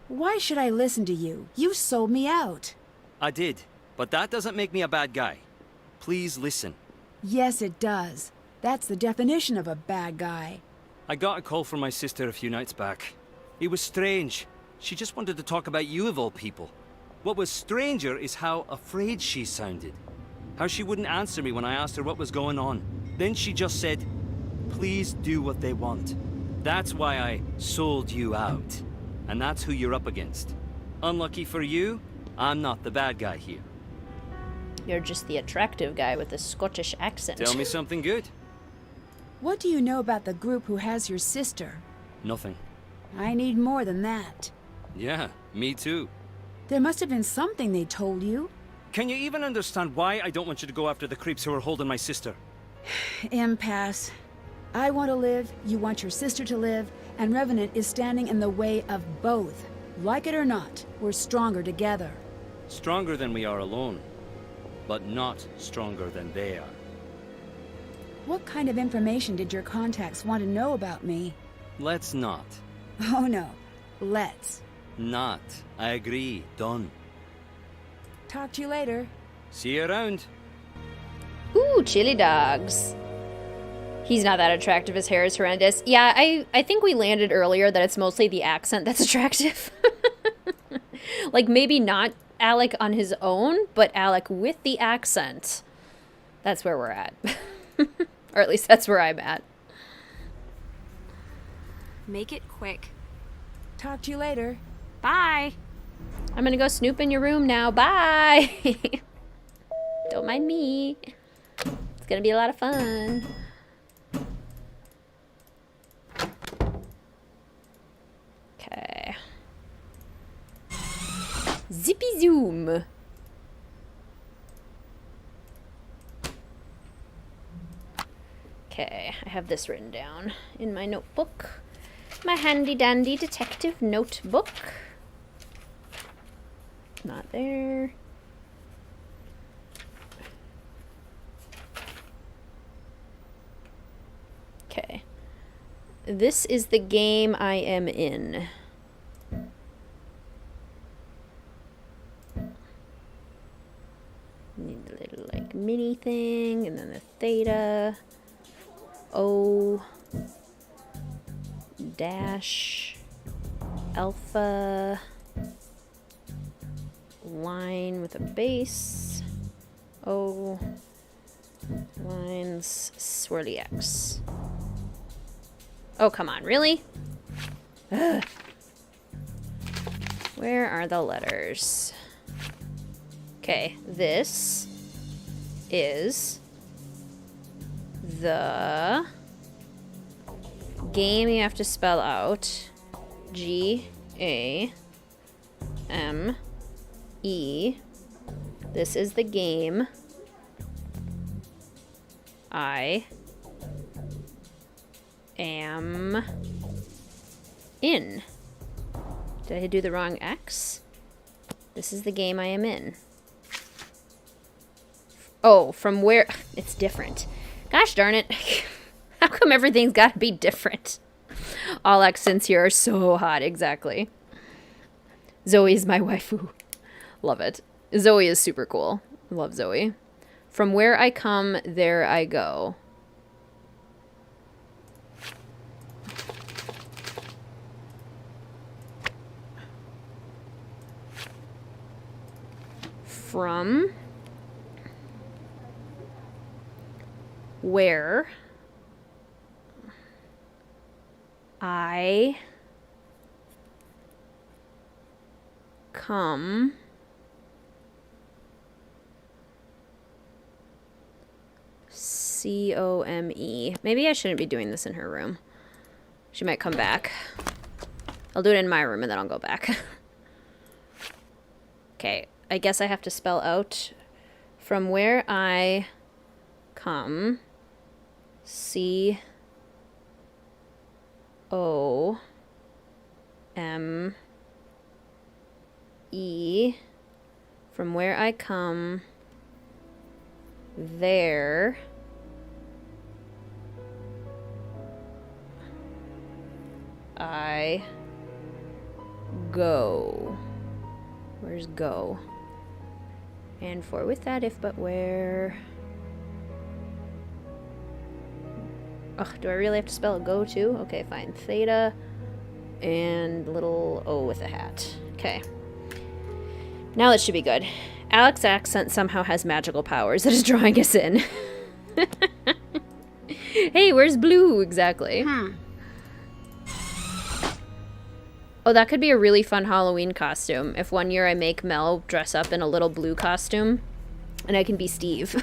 Why should I listen to you? You sold me out. I did, but that doesn't make me a bad guy. Please listen. Yes, it does. That's the definition of a bad guy. I got a call from my sister a few nights back. It was strange. She just wanted to talk about you of all people. What was stranger is how afraid she sounded. How she wouldn't answer me when I asked her what was going on. Then she just said, please do what they want. That's why I sold you out. And that's who you're up against. Unlucky for you, I'm not the bad guy here. You're just the attractive guy with the Scottish accent. Tell me something good. What do you know about the group who has your sister? Nothing. I need more than that. Yeah, me too. There must have been something they told you. Can you even understand why I don't want you to go after the creeps who are holding my sister? Impasse. I want to live, you want your sister to live, and Revenant is standing in the way of both. Like it or not, we're stronger together. Stronger than we are alone, but not stronger than they are. What kind of information did your contacts want to know about me? Let's not. Oh no, let's. Not. I agree. Done. Talk to you later. See you around. Ooh, chili dogs. He's not that attractive. His hair is horrendous. Yeah, I think we landed earlier that it's mostly the accent that's attractive. Like, maybe not Alec on his own, but Alec with the accent. That's where we're at. Or at least that's where I'm at. Make it quick. Talk to you later. Bye. I'm gonna go snoop in your room now. Bye. Don't mind me. It's gonna be a lot of fun. Okay. Zippy zoom. Okay, I have this written down in my notebook. My handy dandy detective notebook. Not there. Okay. This is the game I am in. Need the little like mini thing and then the theta. O dash alpha line with a base. O lines swirly X. Oh, come on, really? Ugh. Where are the letters? Okay, this is the game you have to spell out. G-A-M-E. This is the game I am in. Did I do the wrong X? This is the game I am in. Oh, from where? It's different. Gosh darn it. How come everything's got to be different? All accents here are so hot, exactly. Zoe is my waifu. Love it. Zoe is super cool. Love Zoe. From where I come, there I go. From where I come C-O-M-E. Maybe I shouldn't be doing this in her room. She might come back. I'll do it in my room and then I'll go back. Okay, I guess I have to spell out from where I come C-O-M-E. From where I come, there I go. Where's go? And for with that, if but where. Ugh, do I really have to spell go too? Okay, fine. Theta and little O with a hat. Okay. Now that should be good. Alec's accent somehow has magical powers that is drawing us in. Hey, where's Blue exactly? Oh, that could be a really fun Halloween costume. If one year I make Mel dress up in a little Blue costume, and I can be Steve.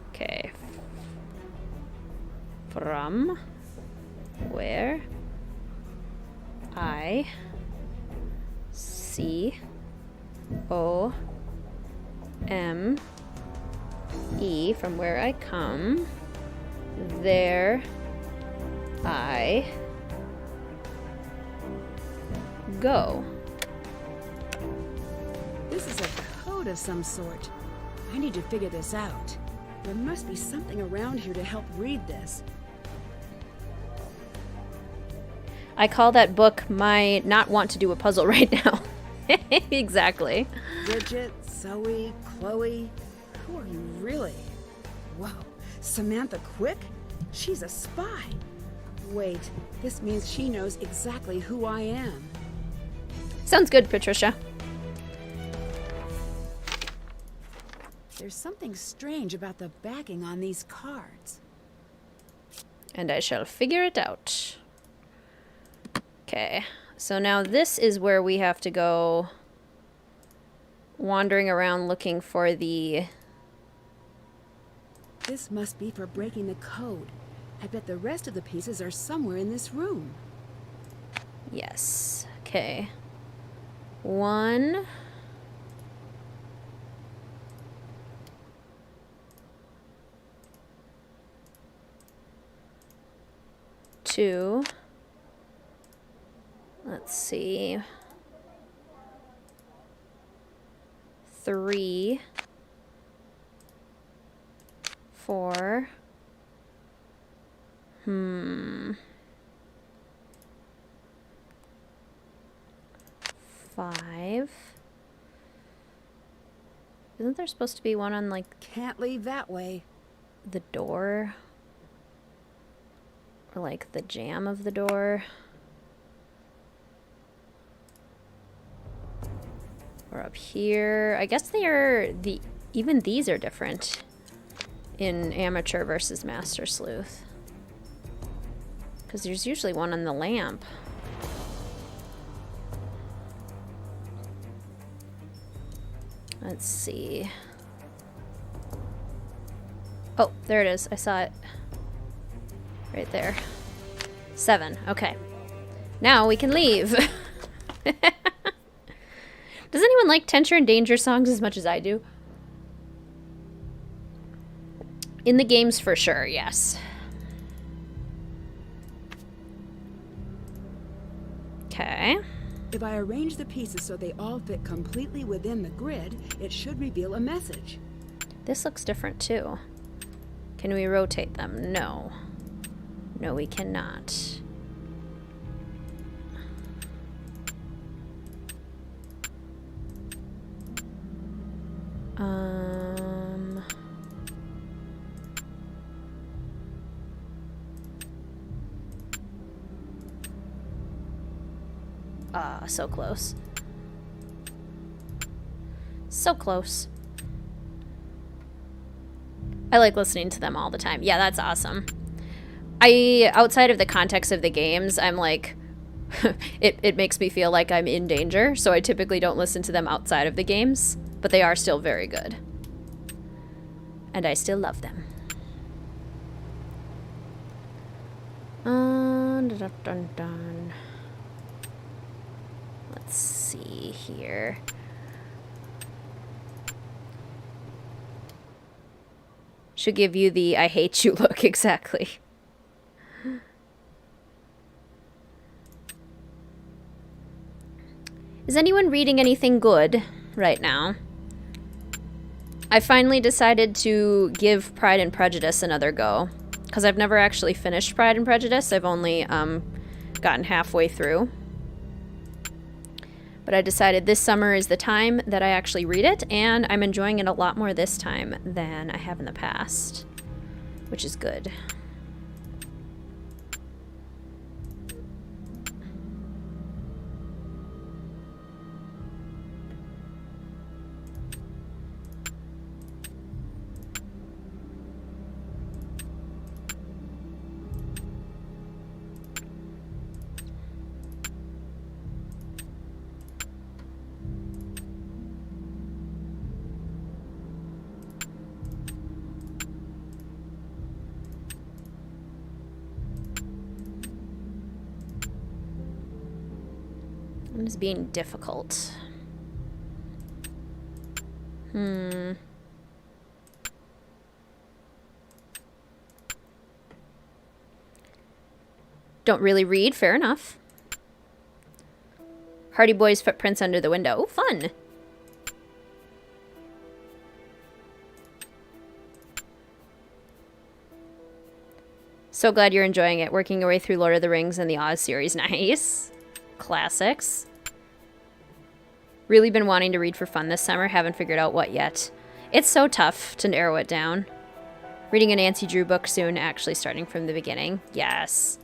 Okay. From where I C-O-M-E. E from where I come. There I go. This is a code of some sort. I need to figure this out. There must be something around here to help read this. I call that book my not want to do a puzzle right now. Exactly. Bridget, Zoe, Chloe, who are you really? Whoa, Samantha Quick? She's a spy. Wait, this means she knows exactly who I am. Sounds good, Patricia. There's something strange about the backing on these cards. And I shall figure it out. Okay, so now this is where we have to go wandering around looking for the... This must be for breaking the code. I bet the rest of the pieces are somewhere in this room. Yes, okay. 1... 2... Let's see. 3, 4. 5. Isn't there supposed to be one on, like... Can't leave that way. The door? Or, like, the jamb of the door? Or up here. I guess they are even these are different in amateur versus master sleuth. Because there's usually one on the lamp. Let's see. Oh, there it is. I saw it. Right there. 7. Okay. Now we can leave. Does anyone like Tenture and Danger songs as much as I do? In the games, for sure, yes. Okay. If I arrange the pieces so they all fit completely within the grid, it should reveal a message. This looks different, too. Can we rotate them? No. No, we cannot. So close. So close. I like listening to them all the time. Yeah, that's awesome. Outside of the context of the games, I'm like, it makes me feel like I'm in danger, so I typically don't listen to them outside of the games, but they are still very good. And I still love them. Dun, dun, dun, dun. Let's see here. Should give you the I hate you look, exactly. Is anyone reading anything good right now? I finally decided to give Pride and Prejudice another go, because I've never actually finished Pride and Prejudice. I've only gotten halfway through. But I decided this summer is the time that I actually read it, and I'm enjoying it a lot more this time than I have in the past, which is good. It is being difficult. Don't really read, fair enough. Hardy Boy's footprints under the window. Oh, fun. So glad you're enjoying it. Working your way through Lord of the Rings and the Oz series. Nice. Classics. Really been wanting to read for fun this summer. Haven't figured out what yet. It's so tough to narrow it down. Reading a Nancy Drew book soon, actually starting from the beginning. Yes.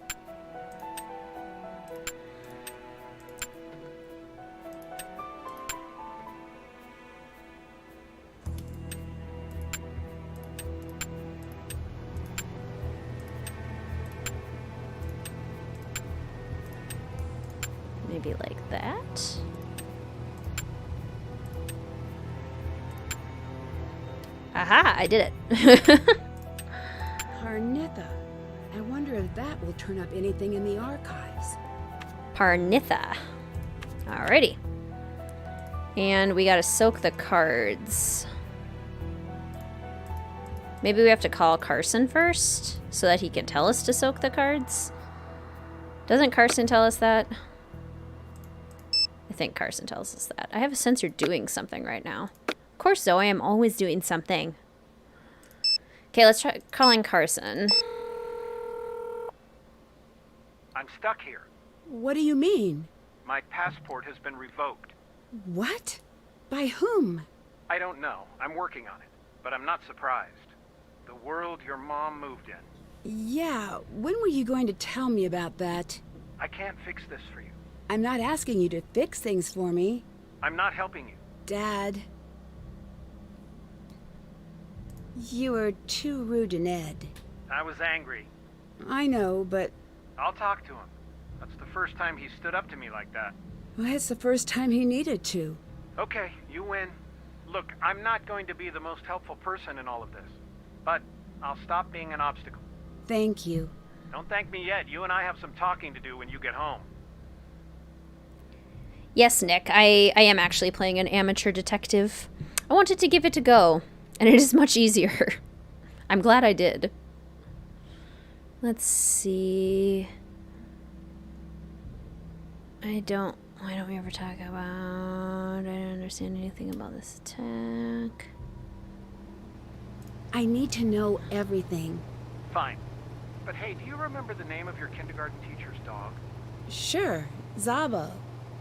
Maybe like that. Aha, I did it. Parnitha. I wonder if that will turn up anything in the archives. Parnitha. Alrighty. And we gotta soak the cards. Maybe we have to call Carson first so that he can tell us to soak the cards. Doesn't Carson tell us that? I think Carson tells us that. I have a sense you're doing something right now. Of course, Zoe, I'm always doing something. Okay, let's try calling Carson. I'm stuck here. What do you mean? My passport has been revoked. What? By whom? I don't know. I'm working on it. But I'm not surprised. The world your mom moved in. Yeah, when were you going to tell me about that? I can't fix this for you. I'm not asking you to fix things for me. I'm not helping you. Dad. You were too rude to Ned. I was angry. I know, but... I'll talk to him. That's the first time he stood up to me like that. Well, it's the first time he needed to. Okay, you win. Look, I'm not going to be the most helpful person in all of this. But I'll stop being an obstacle. Thank you. Don't thank me yet. You and I have some talking to do when you get home. Yes, Nick, I am actually playing an amateur detective. I wanted to give it a go, and it is much easier. I'm glad I did. Let's see. Why don't we ever talk about... I don't understand anything about this attack. I need to know everything. Fine. But hey, do you remember the name of your kindergarten teacher's dog? Sure, Zabo.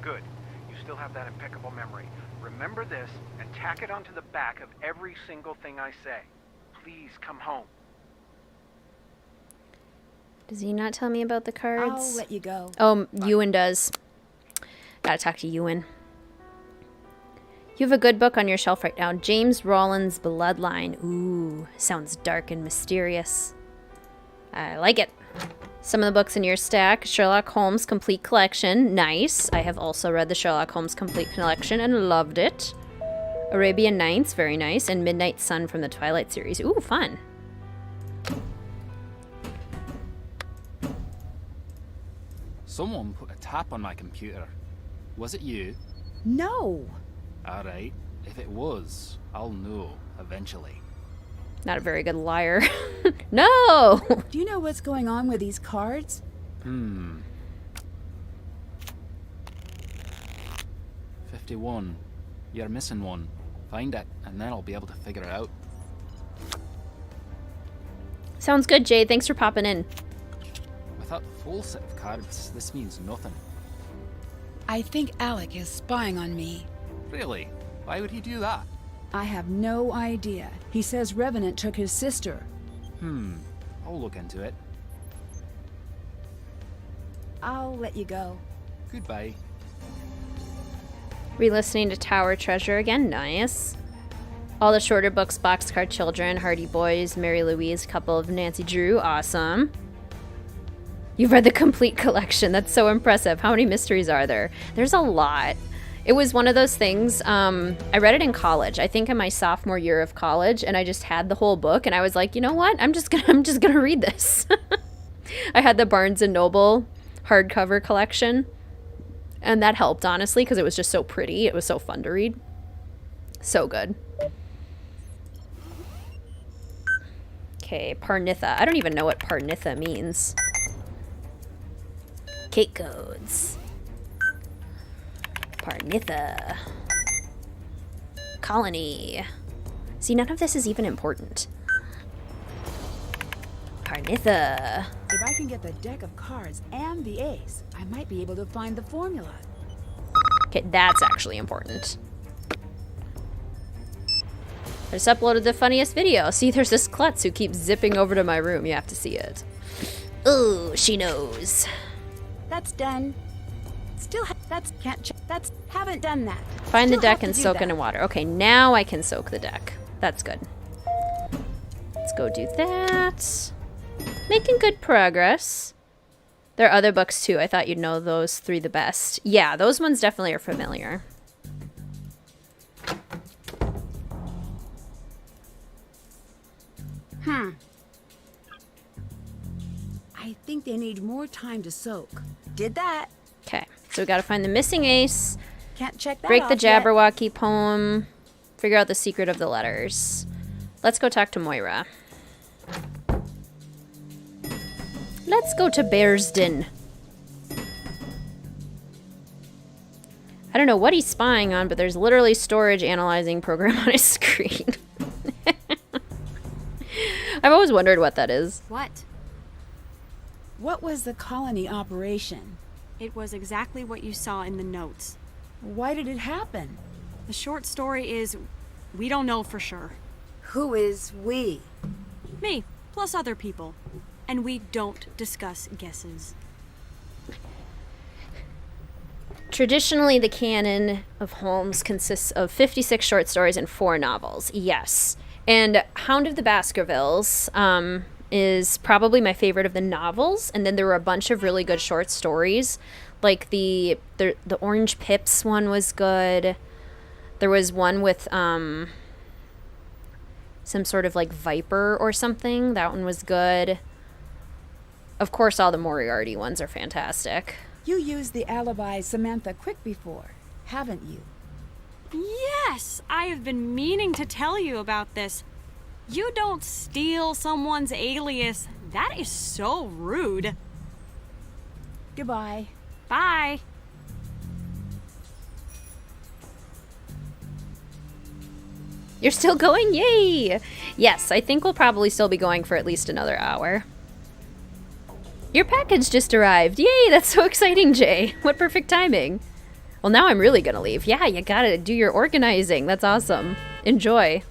Good. You still have that impeccable memory. Remember this and tack it onto the back of every single thing I say. Please come home. Does he not tell me about the cards? I'll let you go. Oh, Ewan does. Gotta talk to Ewan. You have a good book on your shelf right now. James Rollins' Bloodline. Ooh, sounds dark and mysterious. I like it. Some of the books in your stack. Sherlock Holmes Complete Collection. Nice. I have also read the Sherlock Holmes Complete Collection and loved it. Arabian Nights. Very nice. And Midnight Sun from the Twilight series. Ooh, fun. Someone put a tap on my computer. Was it you? No. Alright. If it was, I'll know eventually. Not a very good liar. No! Do you know what's going on with these cards? 51. You're missing one. Find it, and then I'll be able to figure it out. Sounds good, Jay. Thanks for popping in. With that full set of cards, this means nothing. I think Alec is spying on me. Really? Why would he do that? I have no idea. He says Revenant took his sister. I'll look into it. I'll let you go. Goodbye. Re-listening to Tower Treasure again. Nice. All the shorter books, Boxcar Children, Hardy Boys, Mary Louise, couple of Nancy Drew. Awesome. You've read the complete collection. That's so impressive. How many mysteries are there? There's a lot. It was one of those things, I read it in college, I think in my sophomore year of college, and I just had the whole book, and I was like, you know what? I'm just gonna read this. I had the Barnes & Noble hardcover collection, and that helped, honestly, because it was just so pretty. It was so fun to read. So good. Okay, Parnitha. I don't even know what Parnitha means. Kate codes. Parnitha. Colony. See, none of this is even important. Parnitha. If I can get the deck of cards and the ace, I might be able to find the formula. Okay, that's actually important. I just uploaded the funniest video. See, there's this klutz who keeps zipping over to my room. You have to see it. Ooh, she knows. That's done. Haven't done that. Find the Still deck have and to do soak that. it in water. Okay, now I can soak the deck. That's good. Let's go do that. Making good progress. There are other books too. I thought you'd know those 3 the best. Yeah, those ones definitely are familiar. I think they need more time to soak. Did that. Okay, so we gotta find the missing ace. Can't check that Break the off yet. Jabberwocky poem. Figure out the secret of the letters. Let's go talk to Moira. Let's go to Bearsden. I don't know what he's spying on, but there's literally storage analyzing program on his screen. I've always wondered what that is. What? What was the colony operation? It was exactly what you saw in the notes. Why did it happen? The short story is, we don't know for sure. Who is we? Me, plus other people. And we don't discuss guesses. Traditionally, the canon of Holmes consists of 56 short stories and 4 novels. Yes. And Hound of the Baskervilles is probably my favorite of the novels. And then there were a bunch of really good short stories. Like the Orange Pips one was good. There was one with some sort of like viper or something. That one was good. Of course, all the Moriarty ones are fantastic. You used the alibi Samantha Quick before, haven't you? Yes! I have been meaning to tell you about this. You don't steal someone's alias. That is so rude. Goodbye. Bye. You're still going? Yay! Yes, I think we'll probably still be going for at least another hour. Your package just arrived. Yay, that's so exciting, Jay. What perfect timing. Well, now I'm really gonna leave. Yeah, you gotta do your organizing. That's awesome. Enjoy.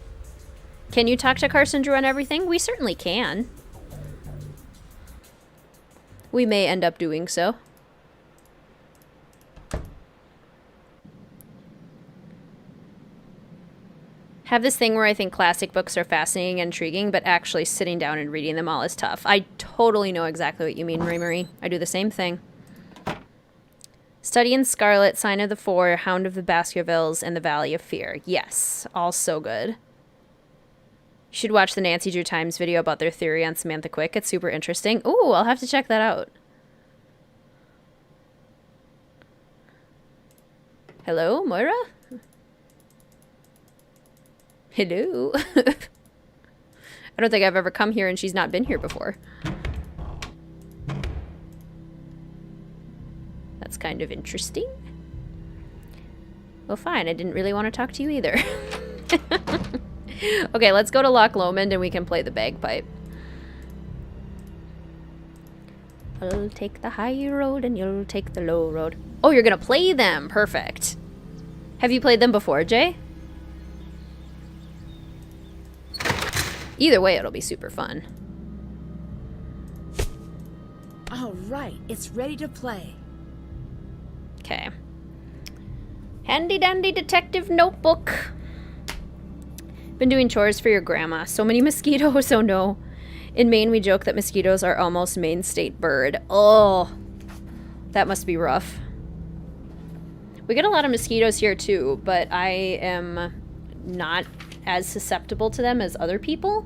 Can you talk to Carson Drew on everything? We certainly can. We may end up doing so. Have this thing where I think classic books are fascinating and intriguing, but actually sitting down and reading them all is tough. I totally know exactly what you mean, Marie. I do the same thing. Study in Scarlet, Sign of the Four, Hound of the Baskervilles, and The Valley of Fear. Yes, all so good. You should watch the Nancy Drew Times video about their theory on Samantha Quick. It's super interesting. Ooh, I'll have to check that out. Hello, Moira? Hello. I don't think I've ever come here and she's not been here before. That's kind of interesting. Well, fine. I didn't really want to talk to you either. Okay, let's go to Loch Lomond and we can play the bagpipe. I'll take the high road and you'll take the low road. Oh, you're going to play them. Perfect. Have you played them before, Jay? Either way, it'll be super fun. All right, it's ready to play. Okay. Handy dandy detective notebook. Been doing chores for your grandma. So many mosquitoes, oh no. In Maine, we joke that mosquitoes are almost Maine state bird. Oh, that must be rough. We get a lot of mosquitoes here too, but I am not as susceptible to them as other people.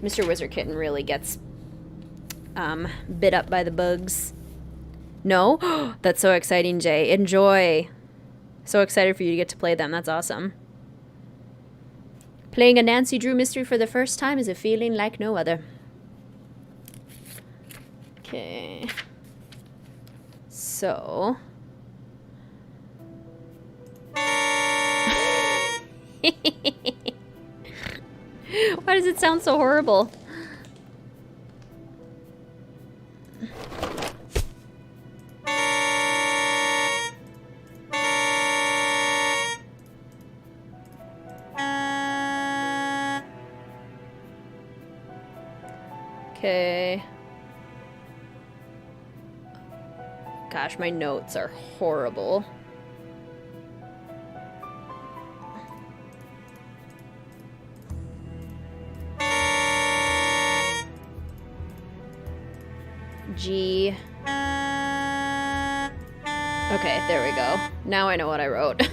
Mr. WizardKitten really gets bit up by the bugs. No? That's so exciting, Jay. Enjoy. So excited for you to get to play them. That's awesome. Playing a Nancy Drew mystery for the first time is a feeling like no other. Okay. So... Why does it sound so horrible? Okay. Gosh, my notes are horrible. G. Okay, there we go. Now I know what I wrote.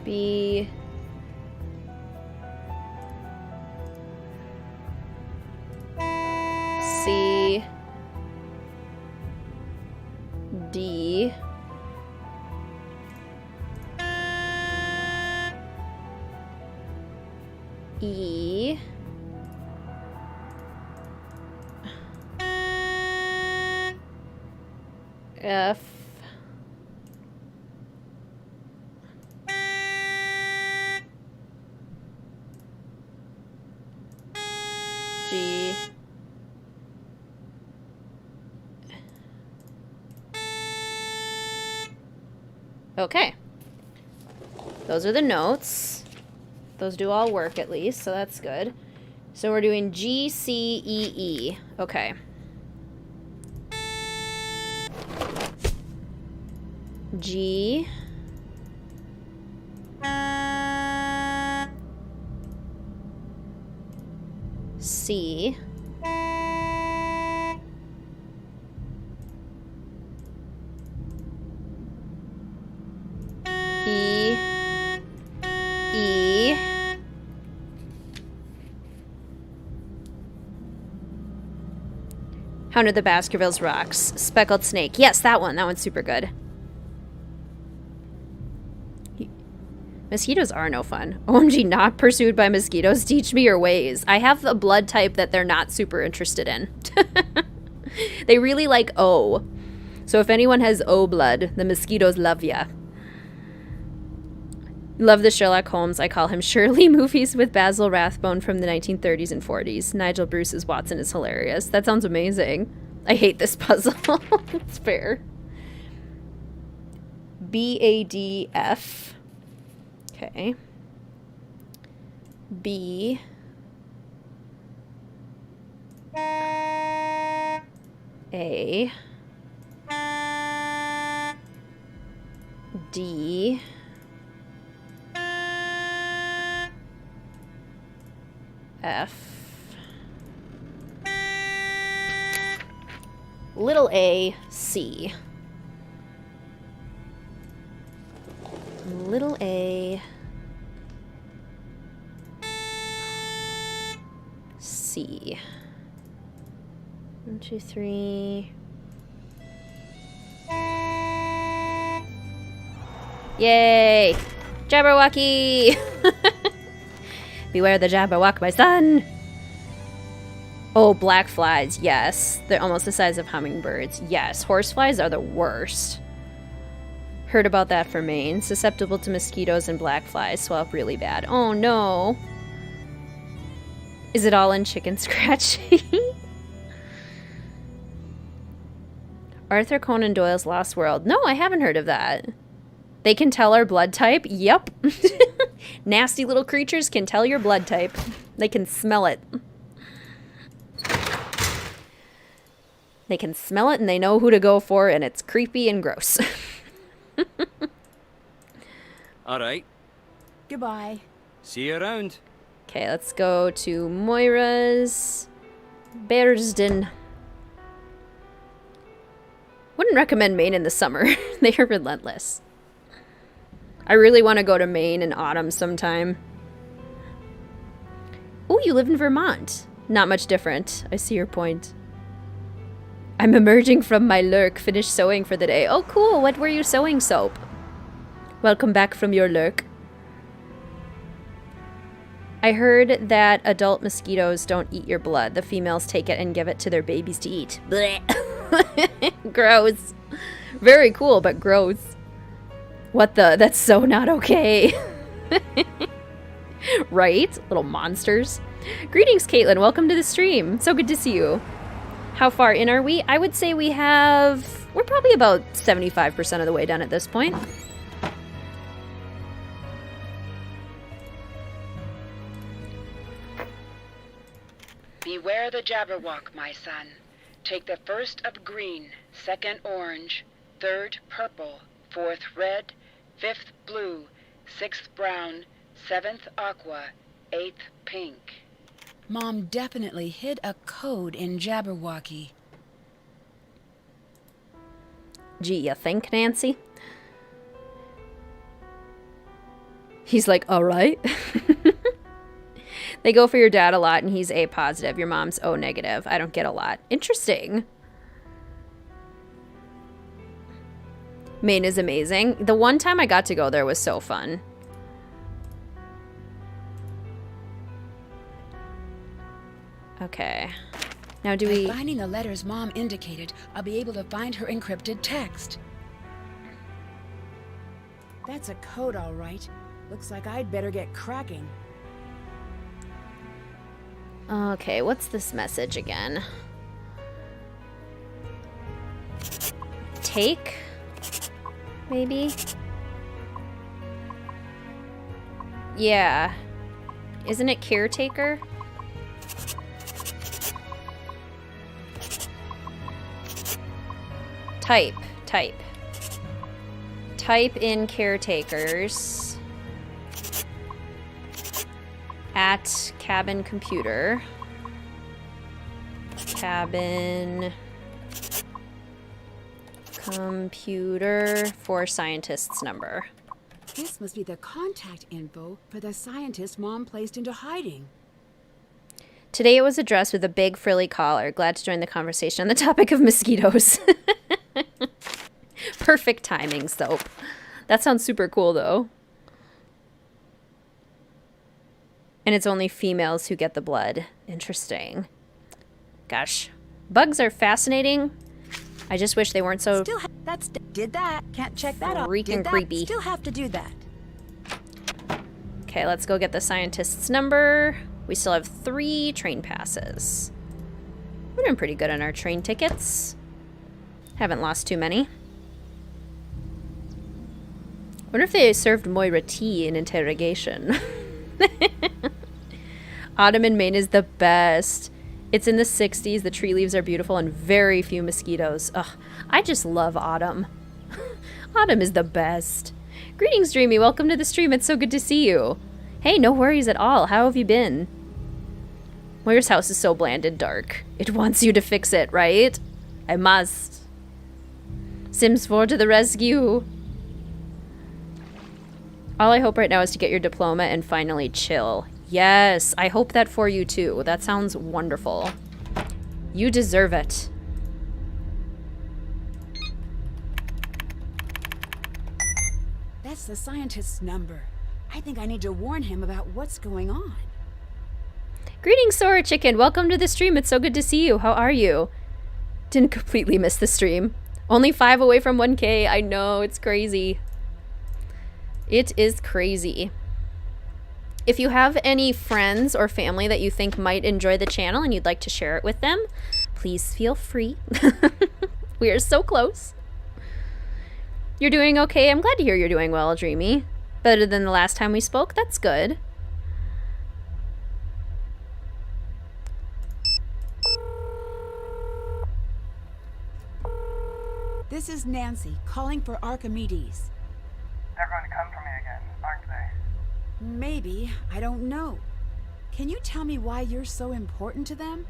B. C. D. E. F. G. Okay. Those are the notes. Those do all work at least, so that's good. So we're doing G, C, E, E. Okay. G. C. E. E. Hound of the Baskervilles Rocks. Speckled Snake. Yes, that one. That one's super good. Mosquitoes are no fun. OMG, not pursued by mosquitoes. Teach me your ways. I have a blood type that they're not super interested in. They really like O. So if anyone has O blood, the mosquitoes love ya. Love the Sherlock Holmes, I call him Shirley movies with Basil Rathbone from the 1930s and 40s. Nigel Bruce's Watson is hilarious. That sounds amazing. I hate this puzzle. It's fair. B-A-D-F. Okay. B. A. D. F. Little a, C. Little a, C. 1, 2, 3. Yay! Jabberwocky! Beware the Jabberwock, my son! Oh, black flies, yes. They're almost the size of hummingbirds. Yes, horseflies are the worst. Heard about that for Maine. Susceptible to mosquitoes and black flies. Swell up really bad. Oh no! Is it all in chicken scratch? Arthur Conan Doyle's Lost World. No, I haven't heard of that. They can tell our blood type? Yep. Nasty little creatures can tell your blood type. They can smell it. They can smell it and they know who to go for, and it's creepy and gross. All right. Goodbye. See you around. Okay, let's go to Moira's Bearsden. Wouldn't recommend Maine in the summer. They are relentless. I really want to go to Maine in autumn sometime. Oh, you live in Vermont. Not much different. I see your point. I'm emerging from my lurk. Finished sewing for the day. Oh, cool. What were you sewing, Soap? Welcome back from your lurk. I heard that adult mosquitoes don't eat your blood. The females take it and give it to their babies to eat. Blech. Gross. Very cool, but gross. What the? That's so not okay. Right? Little monsters. Greetings, Caitlin. Welcome to the stream. So good to see you. How far in are we? I would say we're probably about 75% of the way done at this point. Beware the Jabberwock, my son. Take the first of green, second orange, third purple, fourth red, fifth blue, sixth brown, seventh aqua, eighth pink. Mom definitely hid a code in Jabberwocky. Gee, you think, Nancy? He's like, all right. They go for your dad a lot, and he's A positive. Your mom's O negative. I don't get a lot. Interesting. Maine is amazing. The one time I got to go there was so fun. Okay. Now do we... By finding the letters Mom indicated, I'll be able to find her encrypted text. That's a code, all right. Looks like I'd better get cracking. Okay, what's this message again? Take? Maybe? Yeah. Isn't it caretaker? Type. Type in caretakers at cabin computer. Cabin computer for scientist's number. This must be the contact info for the scientist Mom placed into hiding. Today it was addressed with a big frilly collar. Glad to join the conversation on the topic of mosquitoes. Perfect timing, Soap. That sounds super cool, though. And it's only females who get the blood. Interesting. Gosh. Bugs are fascinating. I just wish they weren't so did that. Can't check that out. Freaking creepy. Still have to do that. Okay, let's go get the scientist's number. We still have 3 train passes. We're doing pretty good on our train tickets. Haven't lost too many. Wonder if they served Moira tea in interrogation. Autumn in Maine is the best. It's in the 60s, the tree leaves are beautiful, and very few mosquitoes. Ugh, I just love autumn. Autumn is the best. Greetings, Dreamy. Welcome to the stream. It's so good to see you. Hey, no worries at all. How have you been? Moira's house is so bland and dark. It wants you to fix it, right? I must. Sims 4 to the rescue. All I hope right now is to get your diploma and finally chill. Yes, I hope that for you too. That sounds wonderful. You deserve it. That's the scientist's number. I think I need to warn him about what's going on. Greetings, Sora Chicken. Welcome to the stream. It's so good to see you. How are you? Didn't completely miss the stream. Only 5 away from 1K. I know, it's crazy. It is crazy. If you have any friends or family that you think might enjoy the channel and you'd like to share it with them, please feel free. We are so close. You're doing okay? I'm glad to hear you're doing well, Dreamy. Better than the last time we spoke? That's good. This is Nancy, calling for Archimedes. They're going to come for me again, aren't they? Maybe. I don't know. Can you tell me why you're so important to them?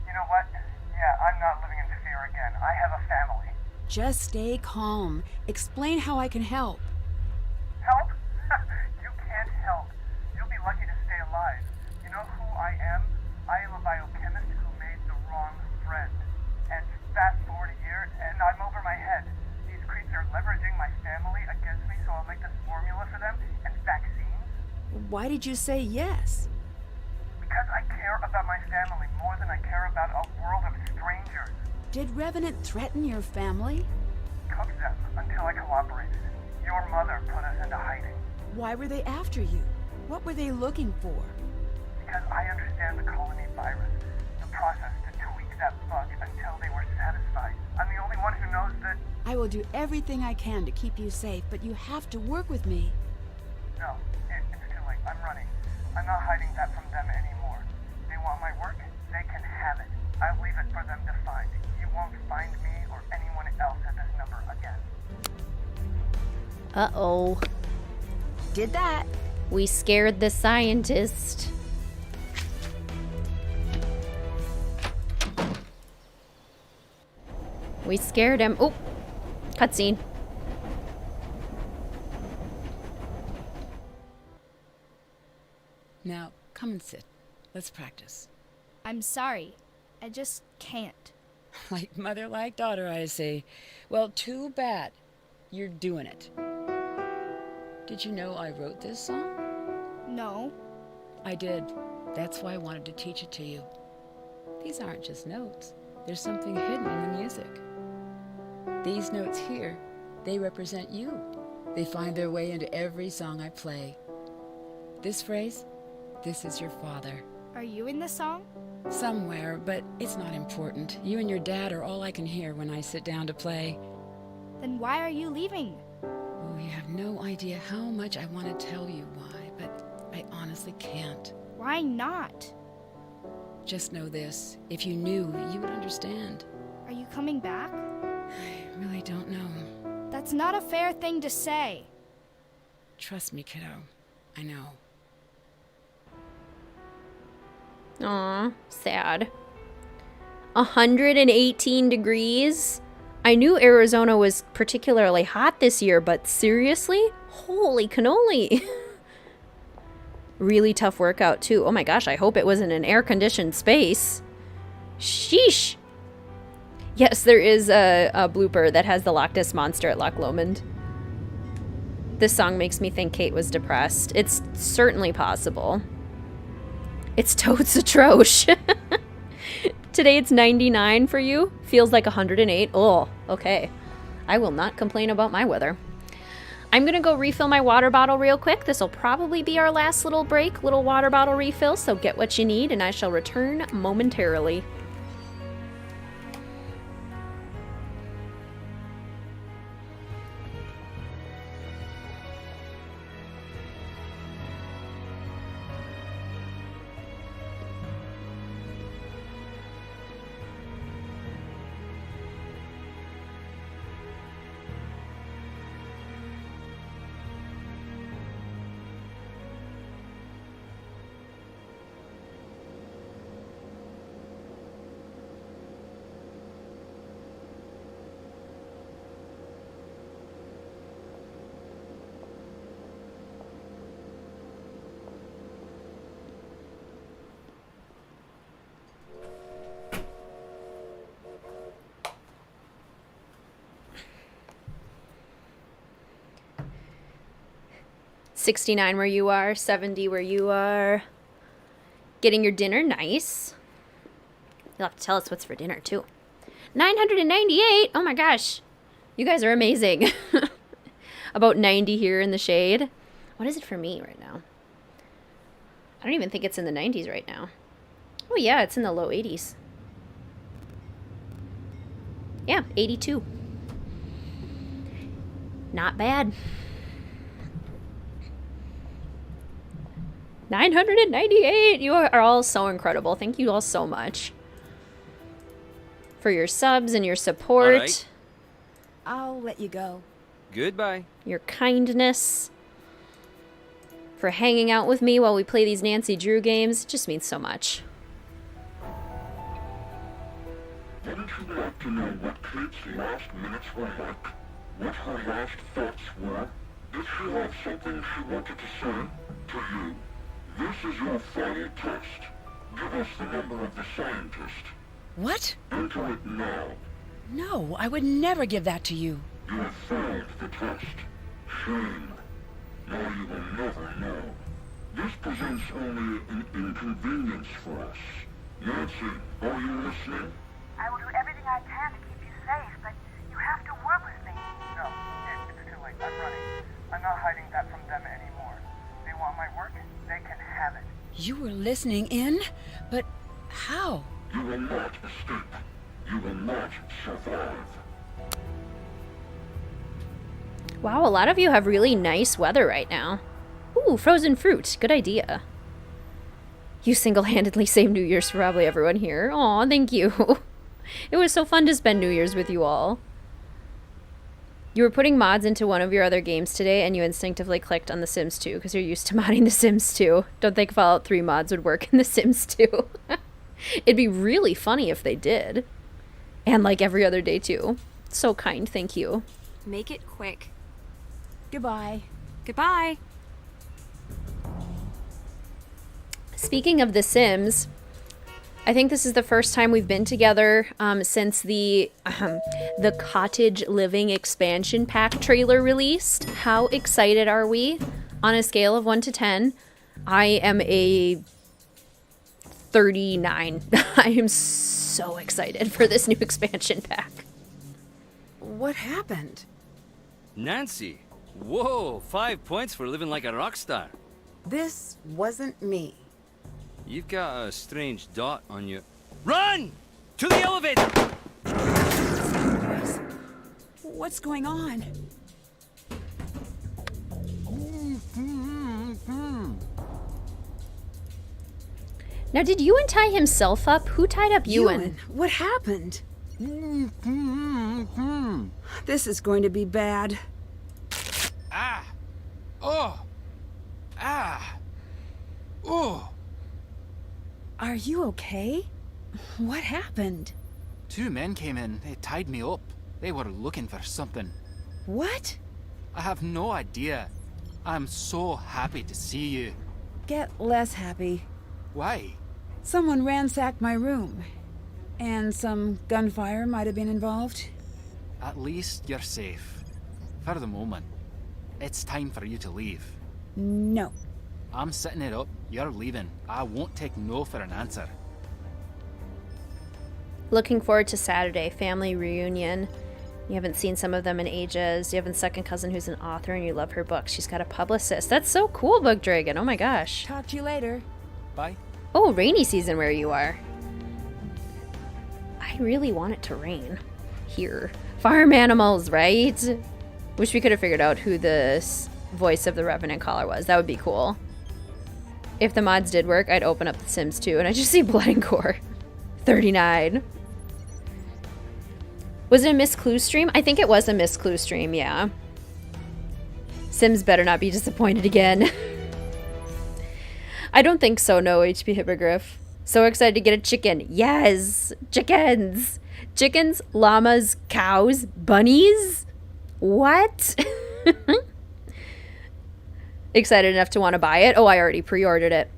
You know what? Yeah, I'm not living in fear again. I have a family. Just stay calm. Explain how I can help. Help? You can't help. You'll be lucky to stay alive. You know who I am? I am a biochemist who made the wrong friend. And fast forward a year, and I'm over my head. These creeps are leveraging my family against me, so I'll make this formula for them and vaccines. Why did you say yes? Because I care about my family more than I care about a world of strangers. Did Revenant threaten your family? Took them until I cooperated. Your mother put us into hiding. Why were they after you? What were they looking for? Because I understand the colony virus. The process to tweak that bug until they were satisfied. I'm the only one who knows that... I will do everything I can to keep you safe, but you have to work with me. No, it's too late. I'm running. I'm not hiding that from them anymore. They want my work, they can have it. I'll leave it for them to find. You won't find me or anyone else at this number again. Uh-oh. Did that. We scared the scientist. We scared him. Oh, cutscene. Now, come and sit. Let's practice. I'm sorry. I just can't. Like mother, like daughter, I see. Well, too bad. You're doing it. Did you know I wrote this song? No. I did. That's why I wanted to teach it to you. These aren't just notes. There's something hidden in the music. These notes here, they represent you. They find their way into every song I play. This phrase, this is your father. Are you in the song? Somewhere, but it's not important. You and your dad are all I can hear when I sit down to play. Then why are you leaving? Oh, you have no idea how much I want to tell you why, but I honestly can't. Why not? Just know this. If you knew, you would understand. Are you coming back? I really don't know. That's not a fair thing to say. Trust me, kiddo. I know. Aw, sad. 118 degrees? I knew Arizona was particularly hot this year, but seriously? Holy cannoli. Really tough workout, too. Oh my gosh, I hope it was in an air-conditioned space. Sheesh. Yes, there is a blooper that has the Loch Ness Monster at Loch Lomond. This song makes me think Kate was depressed. It's certainly possible. It's totes atrosh. Today it's 99 for you. Feels like 108. Oh, okay. I will not complain about my weather. I'm gonna go refill my water bottle real quick. This will probably be our last little break, little water bottle refill, so get what you need and I shall return momentarily. $69 where you are, $70 where you are. Getting your dinner, nice. You'll have to tell us what's for dinner, too. $998, oh my gosh. You guys are amazing. About 90 here in the shade. What is it for me right now? I don't even think it's in the 90s right now. Oh yeah, it's in the low 80s. Yeah, 82. Not bad. 998! You are all so incredible. Thank you all so much for your subs and your support. All right. I'll let you go. Goodbye. Your kindness. For hanging out with me while we play these Nancy Drew games. It just means so much. Wouldn't you like to know what Kate's last minutes were like? What her last thoughts were? Did she have something she wanted to say to you? This is your final test. Give us the number of the scientist. What? Enter it now. No, I would never give that to you. You have failed the test. Shame. Now you will never know. This presents only an inconvenience for us. Nancy, are you listening? I will do everything I can to keep you safe, but you have to work with me. No, it's too late. I'm running. I'm not hiding that from them anymore. They want my work, they can have it. You were listening in? But how? You will not escape. You will not survive. Wow, a lot of you have really nice weather right now. Ooh, frozen fruit. Good idea. You single-handedly saved New Year's for probably everyone here. Aw, thank you. It was so fun to spend New Year's with you all. You were putting mods into one of your other games today, and you instinctively clicked on The Sims 2 because you're used to modding The Sims 2. Don't think Fallout 3 mods would work in The Sims 2. It'd be really funny if they did. And like every other day, too. So kind, thank you. Make it quick. Goodbye. Goodbye. Speaking of The Sims, I think this is the first time we've been together since the Cottage Living expansion pack trailer released. How excited are we? On a scale of 1 to 10, I am a 39. I am so excited for this new expansion pack. What happened? Nancy, whoa, 5 points for living like a rock star. This wasn't me. You've got a strange dot on your... Run! To the elevator! What's going on? Now, did Ewan tie himself up? Who tied up Ewan? What happened? This is going to be bad. Ah! Oh! Ah! Oh! Are you okay? What happened? 2 men came in. They tied me up. They were looking for something. What? I have no idea. I'm so happy to see you. Get less happy. Why? Someone ransacked my room. And some gunfire might have been involved. At least you're safe. For the moment. It's time for you to leave. No. I'm setting it up. You're leaving. I won't take no for an answer. Looking forward to Saturday, family reunion. You haven't seen some of them in ages. You have a second cousin who's an author and you love her books. She's got a publicist. That's so cool, Bug Dragon. Oh my gosh. Talk to you later. Bye. Oh, rainy season where you are. I really want it to rain here. Farm animals, right? Wish we could have figured out who the voice of the Revenant Caller was. That would be cool. If the mods did work, I'd open up The Sims 2 and I just see blood and gore. 39. Was it a Miss Clue stream? I think it was a Miss Clue stream, yeah. Sims better not be disappointed again. I don't think so, no, HP Hippogriff. So excited to get a chicken. Yes! Chickens! Chickens, llamas, cows, bunnies? What? Excited enough to want to buy it? Oh, I already pre-ordered it.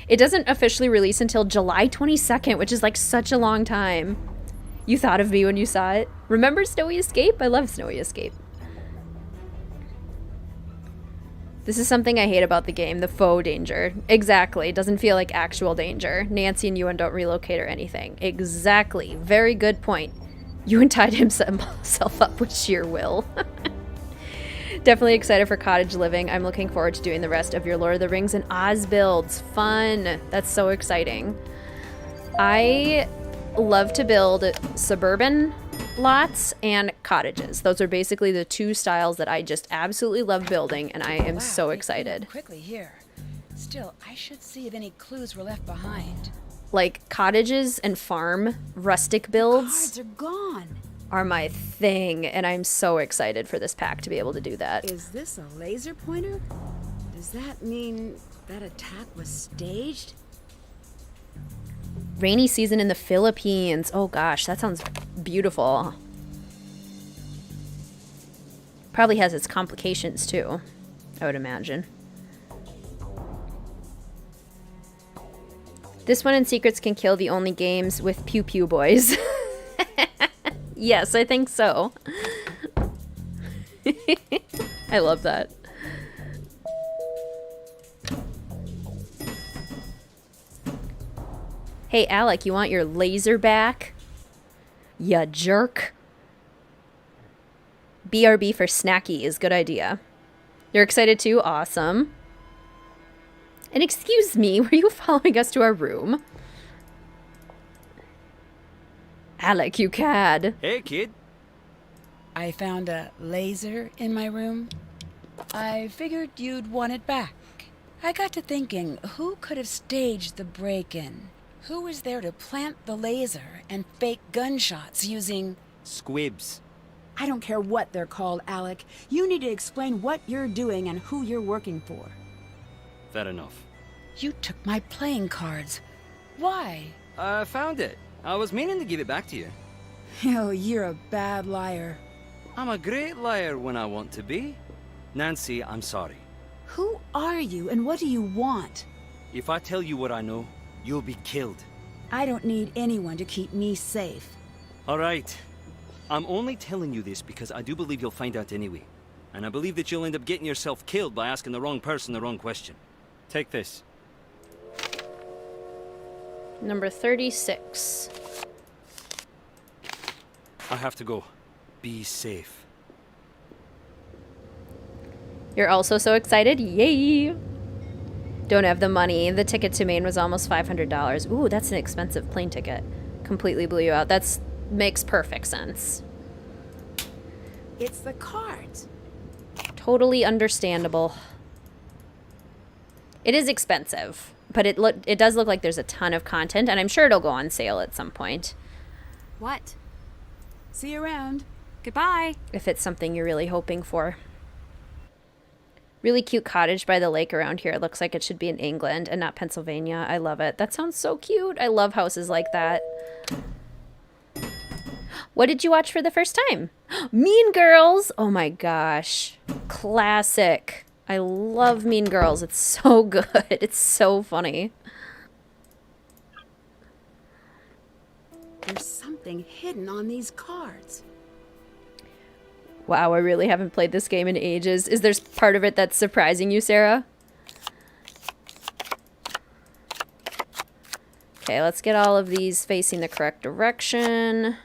It doesn't officially release until July 22nd, which is like such a long time. You thought of me when you saw it. Remember Snowy Escape? I love Snowy Escape. This is something I hate about the game, the faux danger. Exactly. It doesn't feel like actual danger. Nancy and Ewan don't relocate or anything. Exactly. Very good point. Ewan tied himself up with sheer will. Definitely excited for Cottage Living. I'm looking forward to doing the rest of your Lord of the Rings and Oz builds. Fun. That's so exciting. I love to build suburban lots and cottages. Those are basically the two styles that I just absolutely love building, and I am so excited. Quickly here. Still, I should see if any clues were left behind. Like cottages and farm rustic builds. Cards are gone. Are my thing, and I'm so excited for this pack to be able to do that. Is this a laser pointer? Does that mean that attack was staged? Rainy season in the Philippines. Oh gosh, that sounds beautiful. Probably has its complications too, I would imagine. This one and Secrets can kill the only games with pew pew boys. Yes, I think so. I love that. Hey, Alec, you want your laser back? Ya jerk. BRB for snacky is good idea. You're excited too? Awesome. And excuse me, were you following us to our room? Alec, you cad. Hey, kid. I found a laser in my room. I figured you'd want it back. I got to thinking, who could have staged the break-in? Who was there to plant the laser and fake gunshots using... Squibs. I don't care what they're called, Alec. You need to explain what you're doing and who you're working for. Fair enough. You took my playing cards. Why? I found it. I was meaning to give it back to you. Oh, you're a bad liar. I'm a great liar when I want to be. Nancy, I'm sorry. Who are you and what do you want? If I tell you what I know, you'll be killed. I don't need anyone to keep me safe. All right. I'm only telling you this because I do believe you'll find out anyway. And I believe that you'll end up getting yourself killed by asking the wrong person the wrong question. Take this. Number 36. I have to go. Be safe. You're also so excited? Yay! Don't have the money. The ticket to Maine was almost $500. Ooh, that's an expensive plane ticket. Completely blew you out. That's makes perfect sense. It's the cards. Totally understandable. It is expensive, but it does look like there's a ton of content, and I'm sure it'll go on sale at some point. What? See you around. Goodbye. If it's something you're really hoping for. Really cute cottage by the lake around here. It looks like it should be in England and not Pennsylvania. I love it. That sounds so cute. I love houses like that. What did you watch for the first time? Mean Girls! Oh my gosh. Classic. I love Mean Girls. It's so good. It's so funny. There's something hidden on these cards. Wow, I really haven't played this game in ages. Is there part of it that's surprising you, Sarah? Okay, let's get all of these facing the correct direction.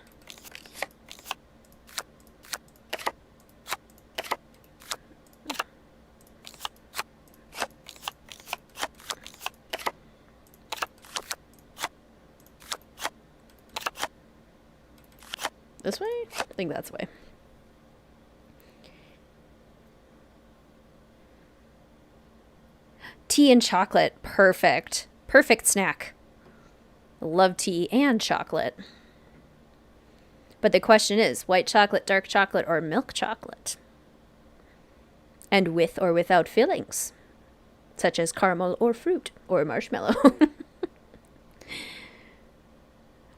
This way? I think that's the way. Tea and chocolate. Perfect. Perfect snack. Love tea and chocolate. But the question is, white chocolate, dark chocolate, or milk chocolate? And with or without fillings, such as caramel or fruit or marshmallow.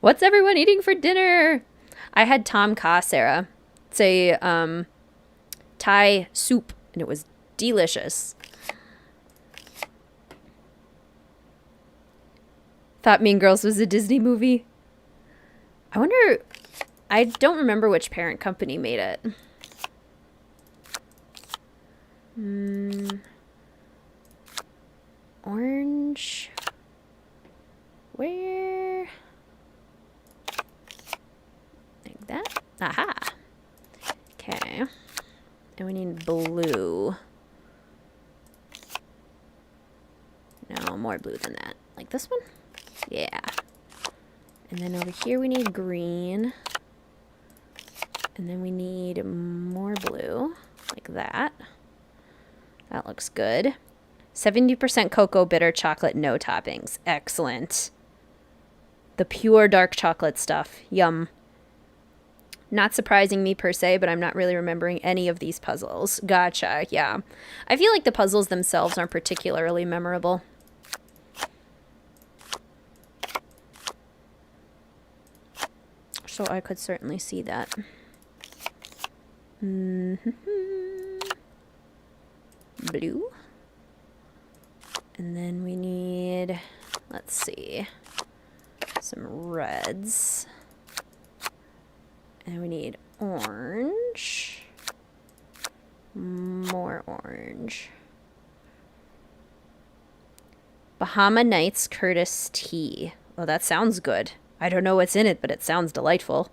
What's everyone eating for dinner? I had Tom Kha, Sarah. It's a Thai soup, and it was delicious. Thought Mean Girls was a Disney movie. I wonder, I don't remember which parent company made it. Orange. Where? Like that. Aha. Okay. And we need blue. No, more blue than that. Like this one? Yeah. And then over here we need green. And then we need more blue. Like that. That looks good. 70% cocoa, bitter chocolate, no toppings. Excellent. The pure dark chocolate stuff. Yum. Not surprising me per se, but I'm not really remembering any of these puzzles. Gotcha, yeah. I feel like the puzzles themselves aren't particularly memorable. So I could certainly see that. Blue. And then we need, let's see, some reds. And we need orange. More orange. Bahama Nights Curtis tea. Well, that sounds good. I don't know what's in it, but it sounds delightful.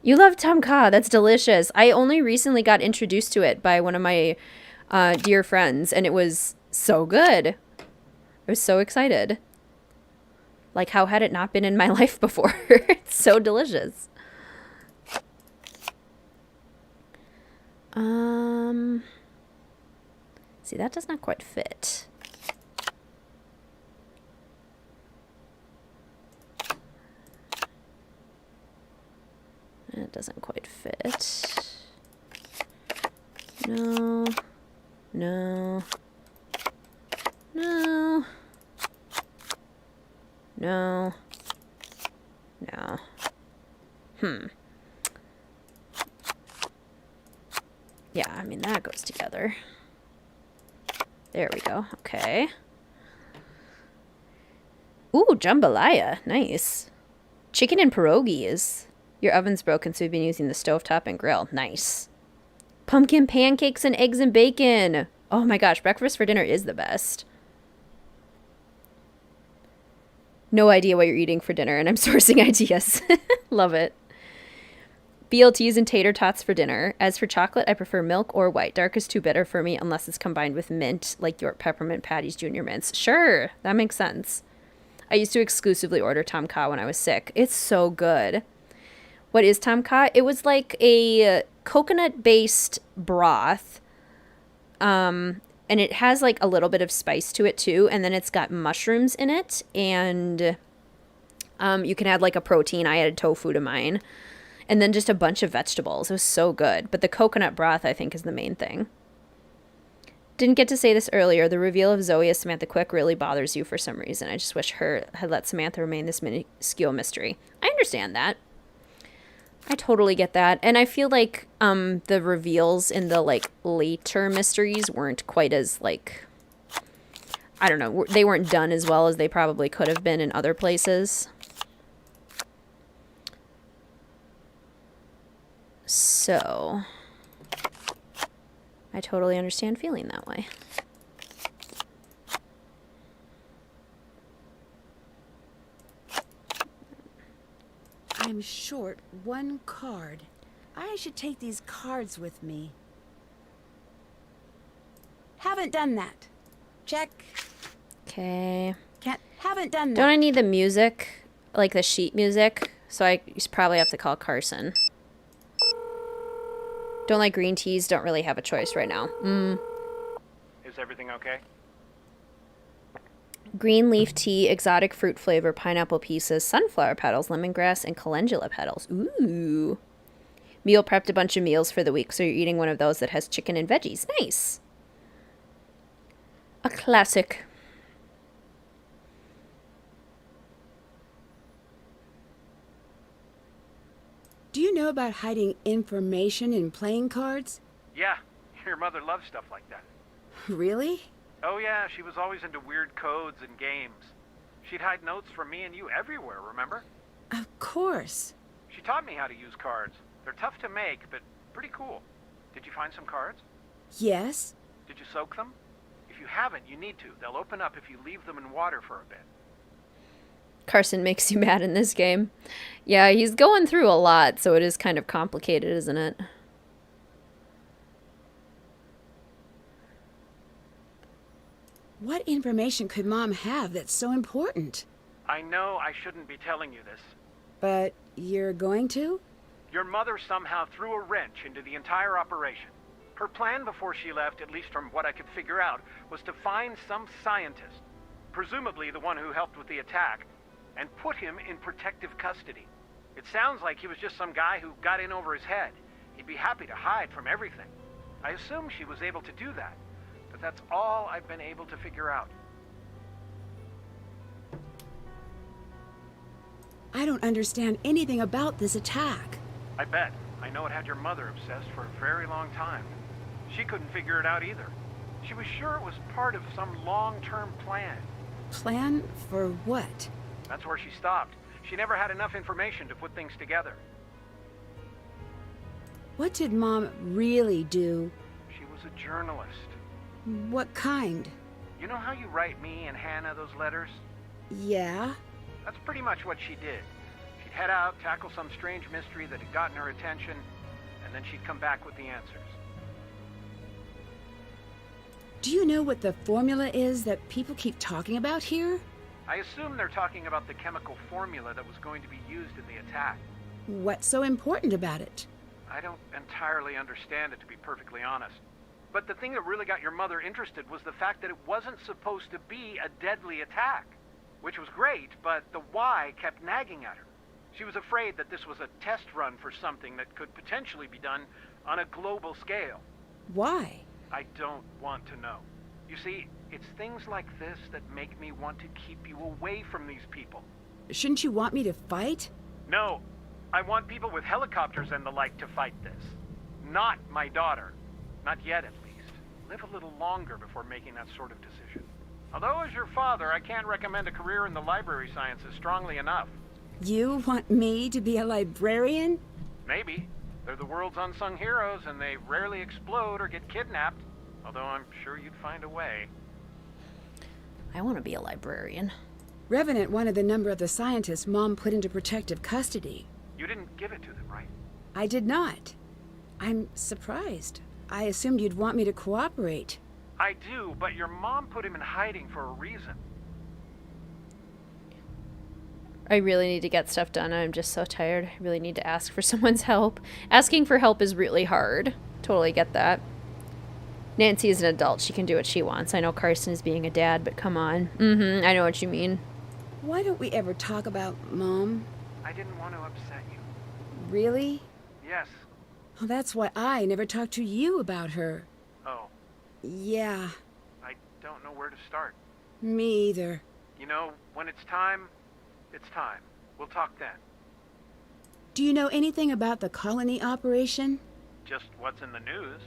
You love Tom Kha. That's delicious. I only recently got introduced to it by one of my dear friends, and it was so good. I was so excited. Like, how had it not been in my life before? It's so delicious. See, that does not quite fit. It doesn't quite fit. No. No. No. No. No. Yeah, I mean, that goes together. There we go. Okay. Ooh, jambalaya. Nice. Chicken and pierogies. Your oven's broken, so we've been using the stovetop and grill. Nice. Pumpkin pancakes and eggs and bacon. Oh my gosh, breakfast for dinner is the best. No idea what you're eating for dinner, and I'm sourcing ideas. Love it. BLTs and tater tots for dinner. As for chocolate, I prefer milk or white. Dark is too bitter for me unless it's combined with mint, like York Peppermint Patty's Junior Mints. Sure, that makes sense. I used to exclusively order Tom Kha when I was sick. It's so good. What is Tom Kha? It was like a coconut-based broth. And it has like a little bit of spice to it too. And then it's got mushrooms in it. And you can add like a protein. I added tofu to mine. And then just a bunch of vegetables. It was so good. But the coconut broth, I think, is the main thing. Didn't get to say this earlier. The reveal of Zoe as Samantha Quick really bothers you for some reason. I just wish her had let Samantha remain this minuscule mystery. I understand that. I totally get that. And I feel like the reveals in the like later mysteries weren't quite as like, I don't know, they weren't done as well as they probably could have been in other places. So I totally understand feeling that way. I'm short one card. I should take these cards with me. Haven't done that. Check. Okay. Haven't done that. Don't I need the music? Like the sheet music? So I probably have to call Carson. Don't like green teas. Don't really have a choice right now. Is everything okay? Green leaf tea, exotic fruit flavor, pineapple pieces, sunflower petals, lemongrass, and calendula petals. Ooh. Meal prepped a bunch of meals for the week, so you're eating one of those that has chicken and veggies. Nice. A classic. Do you know about hiding information in playing cards? Yeah, your mother loves stuff like that. Really? Oh yeah, she was always into weird codes and games. She'd hide notes from me and you everywhere, remember? Of course. She taught me how to use cards. They're tough to make, but pretty cool. Did you find some cards? Yes. Did you soak them? If you haven't, you need to. They'll open up if you leave them in water for a bit. Carson makes you mad in this game. Yeah, he's going through a lot, so it is kind of complicated, isn't it? What information could Mom have that's so important? I know I shouldn't be telling you this. But you're going to? Your mother somehow threw a wrench into the entire operation. Her plan before she left, at least from what I could figure out, was to find some scientist, presumably the one who helped with the attack, and put him in protective custody. It sounds like he was just some guy who got in over his head. He'd be happy to hide from everything. I assume she was able to do that, but that's all I've been able to figure out. I don't understand anything about this attack. I bet. I know it had your mother obsessed for a very long time. She couldn't figure it out either. She was sure it was part of some long-term plan. Plan for what? That's where she stopped. She never had enough information to put things together. What did Mom really do? She was a journalist. What kind? You know how you write me and Hannah those letters? Yeah? That's pretty much what she did. She'd head out, tackle some strange mystery that had gotten her attention, and then she'd come back with the answers. Do you know what the formula is that people keep talking about here? I assume they're talking about the chemical formula that was going to be used in the attack. What's so important about it? I don't entirely understand it, to be perfectly honest. But the thing that really got your mother interested was the fact that it wasn't supposed to be a deadly attack. Which was great, but the why kept nagging at her. She was afraid that this was a test run for something that could potentially be done on a global scale. Why? I don't want to know. You see, it's things like this that make me want to keep you away from these people. Shouldn't you want me to fight? No, I want people with helicopters and the like to fight this. Not my daughter. Not yet, at least. Live a little longer before making that sort of decision. Although as your father, I can't recommend a career in the library sciences strongly enough. You want me to be a librarian? Maybe. They're the world's unsung heroes, and they rarely explode or get kidnapped. Although I'm sure you'd find a way. I want to be a librarian. Revenant wanted the number of the scientists Mom put into protective custody. You didn't give it to them, right? I did not. I'm surprised. I assumed you'd want me to cooperate. I do, but your mom put him in hiding for a reason. I really need to get stuff done. I'm just so tired. I really need to ask for someone's help. Asking for help is really hard. Totally get that. Nancy is an adult. She can do what she wants. I know Carson is being a dad, but come on. I know what you mean. Why don't we ever talk about Mom? I didn't want to upset you. Really? Yes. Well, that's why I never talked to you about her. Oh. Yeah. I don't know where to start. Me either. You know, when it's time, it's time. We'll talk then. Do you know anything about the colony operation? Just what's in the news.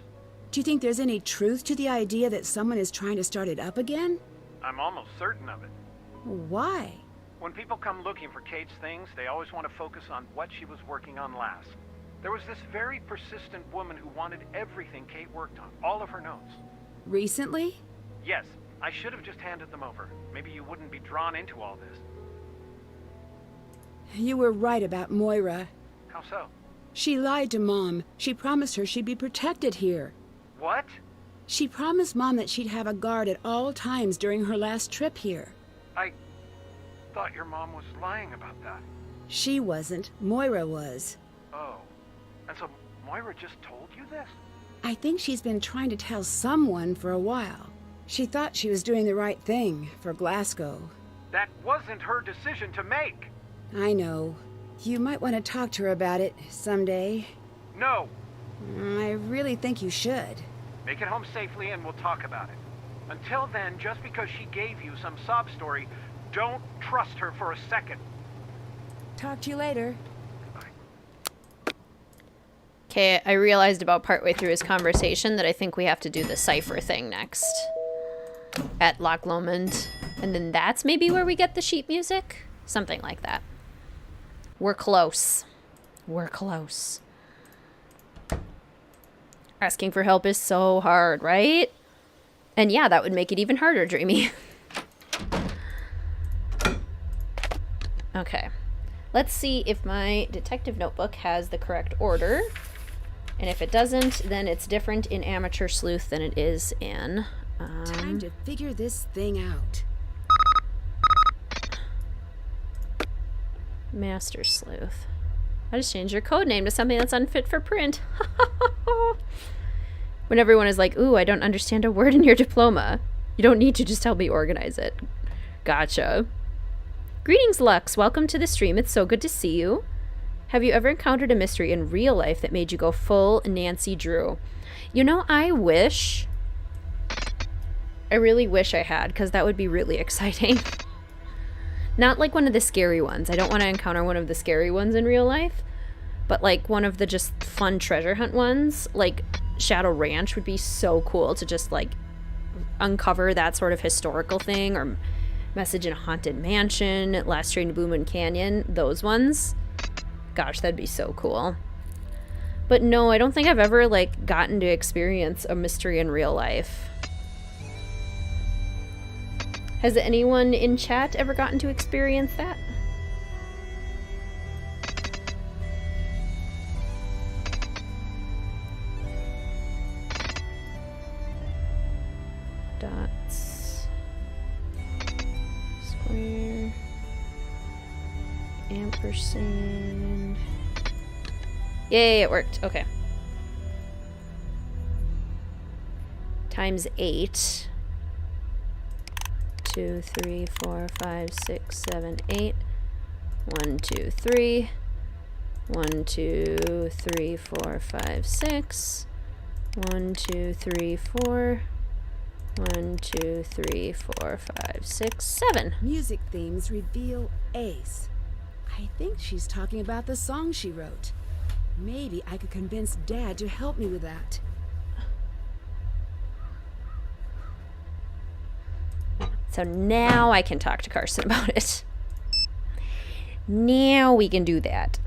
Do you think there's any truth to the idea that someone is trying to start it up again? I'm almost certain of it. Why? When people come looking for Kate's things, they always want to focus on what she was working on last. There was this very persistent woman who wanted everything Kate worked on, all of her notes. Recently? Yes, I should have just handed them over. Maybe you wouldn't be drawn into all this. You were right about Moira. How so? She lied to Mom. She promised her she'd be protected here. What? She promised Mom that she'd have a guard at all times during her last trip here. I thought your mom was lying about that. She wasn't. Moira was. Oh. And so Moira just told you this? I think she's been trying to tell someone for a while. She thought she was doing the right thing for Glasgow. That wasn't her decision to make. I know. You might want to talk to her about it someday. No. I really think you should. Make it home safely and we'll talk about it. Until then, just because she gave you some sob story, don't trust her for a second. Talk to you later. Okay, I realized about partway through his conversation that I think we have to do the cipher thing next. At Loch Lomond. And then that's maybe where we get the sheep music? Something like that. We're close. We're close. Asking for help is so hard, right? And yeah, that would make it even harder, Dreamy. Okay. Let's see if my detective notebook has the correct order. And if it doesn't, then it's different in Amateur Sleuth than it is in... Time to figure this thing out. Master Sleuth. I just changed your code name to something that's unfit for print. When everyone is like, ooh, I don't understand a word in your diploma. You don't need to, just help me organize it. Gotcha. Greetings, Lux. Welcome to the stream. It's so good to see you. Have you ever encountered a mystery in real life that made you go full Nancy Drew? You know, I wish... I really wish I had, because that would be really exciting. Not like one of the scary ones. I don't want to encounter one of the scary ones in real life. But like one of the just fun treasure hunt ones. Like Shadow Ranch would be so cool to just like uncover that sort of historical thing. Or Message in a Haunted Mansion, Last Train to Blue Moon Canyon. Those ones. Gosh, that'd be so cool. But no, I don't think I've ever like gotten to experience a mystery in real life. Has anyone in chat ever gotten to experience that? Dots. Square. Ampersand. Yay, it worked. Okay. Times 8. 2, 3, 4, 5, 6, 7, 8. 1, 2, 3. 1, 2, 3, 4, 5, 6. 1, 2, 3, 4. 1, 2, 3, 4, 5, 6, 7. Music themes reveal Ace. I think she's talking about the song she wrote. Maybe I could convince Dad to help me with that. So now I can talk to Carson about it. Now we can do that.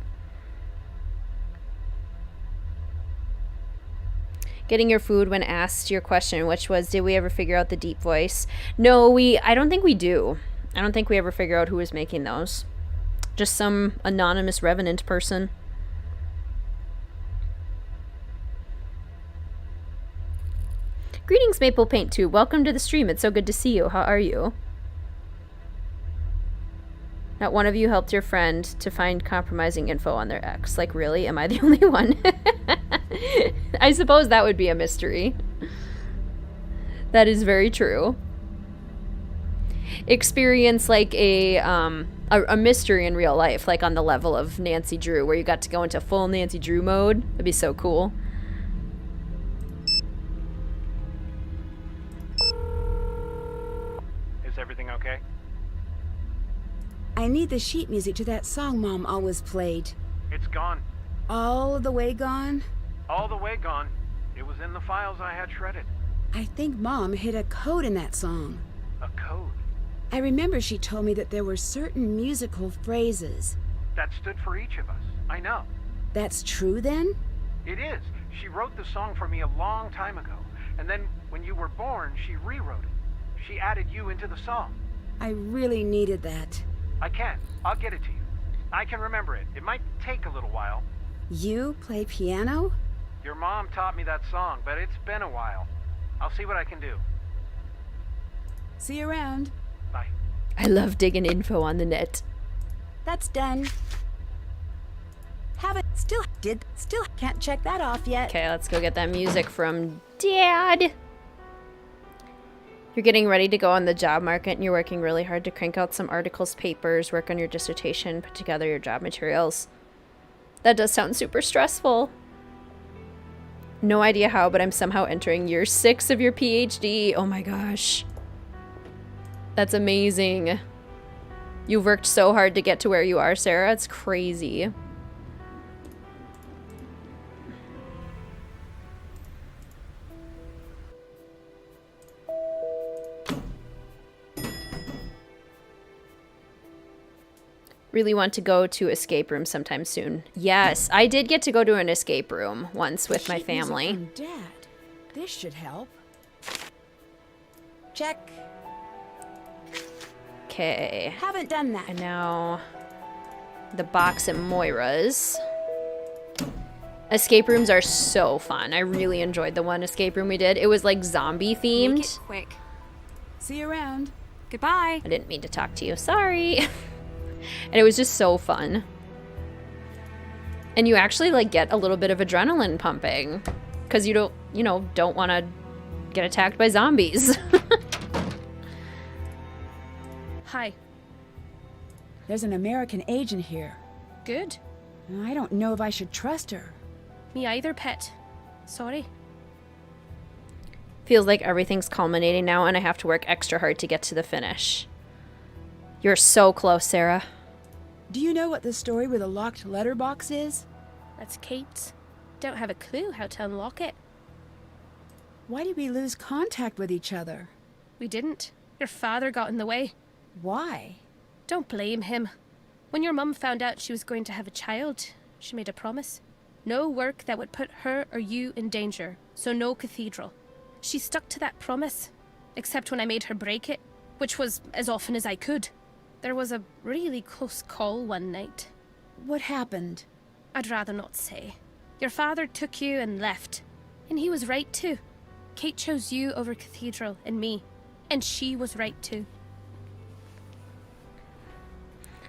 Getting your food when asked your question, which was, did we ever figure out the deep voice? No, I don't think we do. I don't think we ever figure out who was making those. Just some anonymous revenant person. Greetings, Maple Paint 2. Welcome to the stream. It's so good to see you. How are you? Not one of you helped your friend to find compromising info on their ex. Like, really? Am I the only one? I suppose that would be a mystery. That is very true. Experience like a mystery in real life, like on the level of Nancy Drew, where you got to go into full Nancy Drew mode. That'd be so cool. Is everything okay? I need the sheet music to that song Mom always played. It's gone. All the way gone? All the way gone. It was in the files I had shredded. I think Mom hid a code in that song. A code? I remember she told me that there were certain musical phrases. That stood for each of us. I know. That's true then? It is. She wrote the song for me a long time ago. And then when you were born, she rewrote it. She added you into the song. I really needed that. I can. I'll get it to you. I can remember it. It might take a little while. You play piano? Your mom taught me that song, but it's been a while. I'll see what I can do. See you around. Bye. I love digging info on the net. That's done. Haven't still can't check that off yet. Okay, let's go get that music from Dad. You're getting ready to go on the job market and you're working really hard to crank out some articles, papers, work on your dissertation, put together your job materials. That does sound super stressful. No idea how, but I'm somehow entering year 6 of your PhD. Oh my gosh. That's amazing. You've worked so hard to get to where you are, Sarah. It's crazy. Really want to go to escape room sometime soon. Yes, I did get to go to an escape room once with my family. Dad, this should help. Check. Okay. Haven't done that. And now the box at Moira's. Escape rooms are so fun. I really enjoyed the one escape room we did. It was like zombie themed. Make it quick. See you around. Goodbye. I didn't mean to talk to you. Sorry. And it was just so fun. And you actually like get a little bit of adrenaline pumping because you don't want to get attacked by zombies. Hi. There's an American agent here. Good. I don't know if I should trust her. Me either, pet. Sorry. Feels like everything's culminating now and I have to work extra hard to get to the finish. You're so close, Sarah. Do you know what the story with the locked letterbox is? That's Kate's. Don't have a clue how to unlock it. Why did we lose contact with each other? We didn't. Your father got in the way. Why? Don't blame him. When your mum found out she was going to have a child, she made a promise. No work that would put her or you in danger, so no cathedral. She stuck to that promise, except when I made her break it. which was as often as I could. There was a really close call one night. What happened? I'd rather not say. Your father took you and left. And he was right too. Kate chose you over Cathedral and me. And she was right too.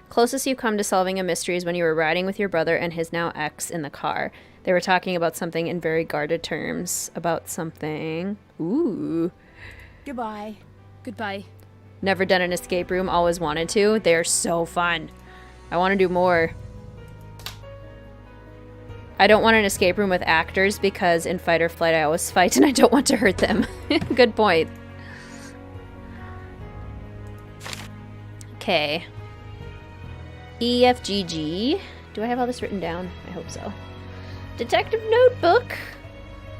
Closest you've come to solving a mystery is when you were riding with your brother and his now ex in the car. They were talking about something in very guarded terms. About something. Ooh. Goodbye. Goodbye. Never done an escape room, always wanted to. They're so fun. I want to do more. I don't want an escape room with actors because in fight or flight I always fight and I don't want to hurt them. Good point. Okay. E, F, G, G. Do I have all this written down? I hope so. Detective notebook.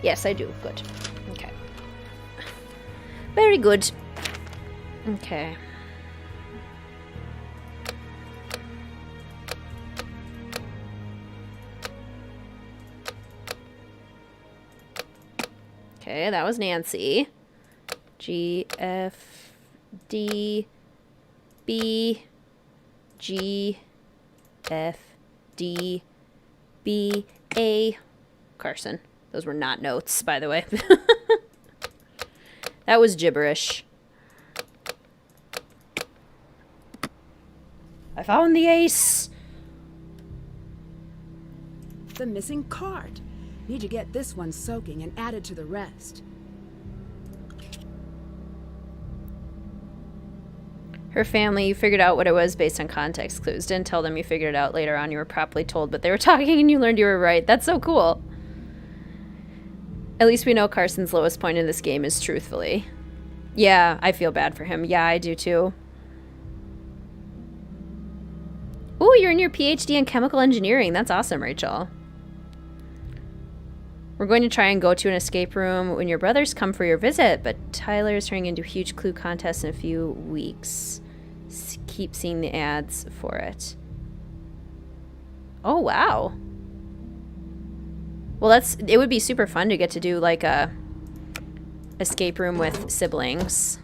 Yes, I do. Good. Okay. Very good. Okay. Okay, that was Nancy. G, F, D, B, G, F, D, B, A. Carson. Those were not notes, by the way. That was gibberish. I found the ace. The missing card. Need to get this one soaking and added to the rest. Her family, you figured out what it was based on context clues. Didn't tell them you figured it out later on. You were properly told, but they were talking and you learned you were right. That's so cool. At least we know Carson's lowest point in this game is truthfully. Yeah, I feel bad for him. Yeah, I do too. Ooh, you're in your PhD in chemical engineering. That's awesome, Rachel. We're going to try and go to an escape room when your brothers come for your visit, but Tyler is turning into a huge clue contest in a few weeks. Keep seeing the ads for it. Oh, wow. Well, it would be super fun to get to do like a escape room with siblings.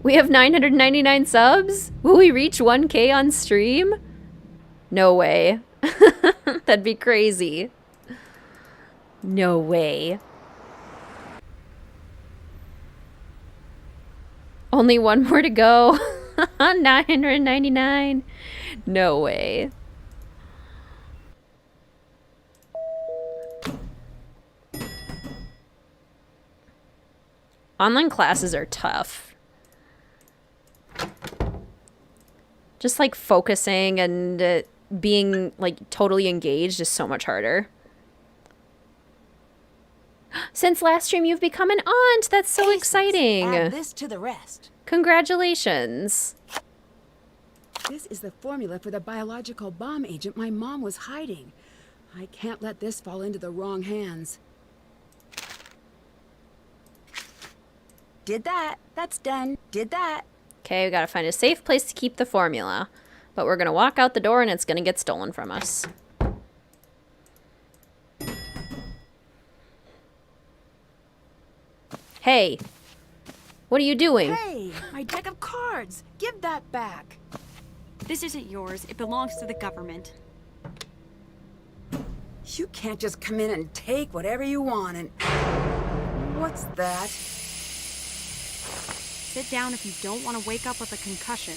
We have 999 subs? Will we reach 1K on stream? No way. That'd be crazy. No way. Only one more to go. 999. No way. Online classes are tough. Just like focusing and being like totally engaged is so much harder. Since last stream, you've become an aunt. That's so exciting. Add this to the rest. Congratulations. This is the formula for the biological bomb agent my mom was hiding. I can't let this fall into the wrong hands. Did that. That's done. Did that. Okay, we gotta find a safe place to keep the formula. But we're gonna walk out the door and it's gonna get stolen from us. Hey, what are you doing? Hey, my deck of cards. Give that back. This isn't yours. It belongs to the government. You can't just come in and take whatever you want and... What's that? Sit down if you don't want to wake up with a concussion.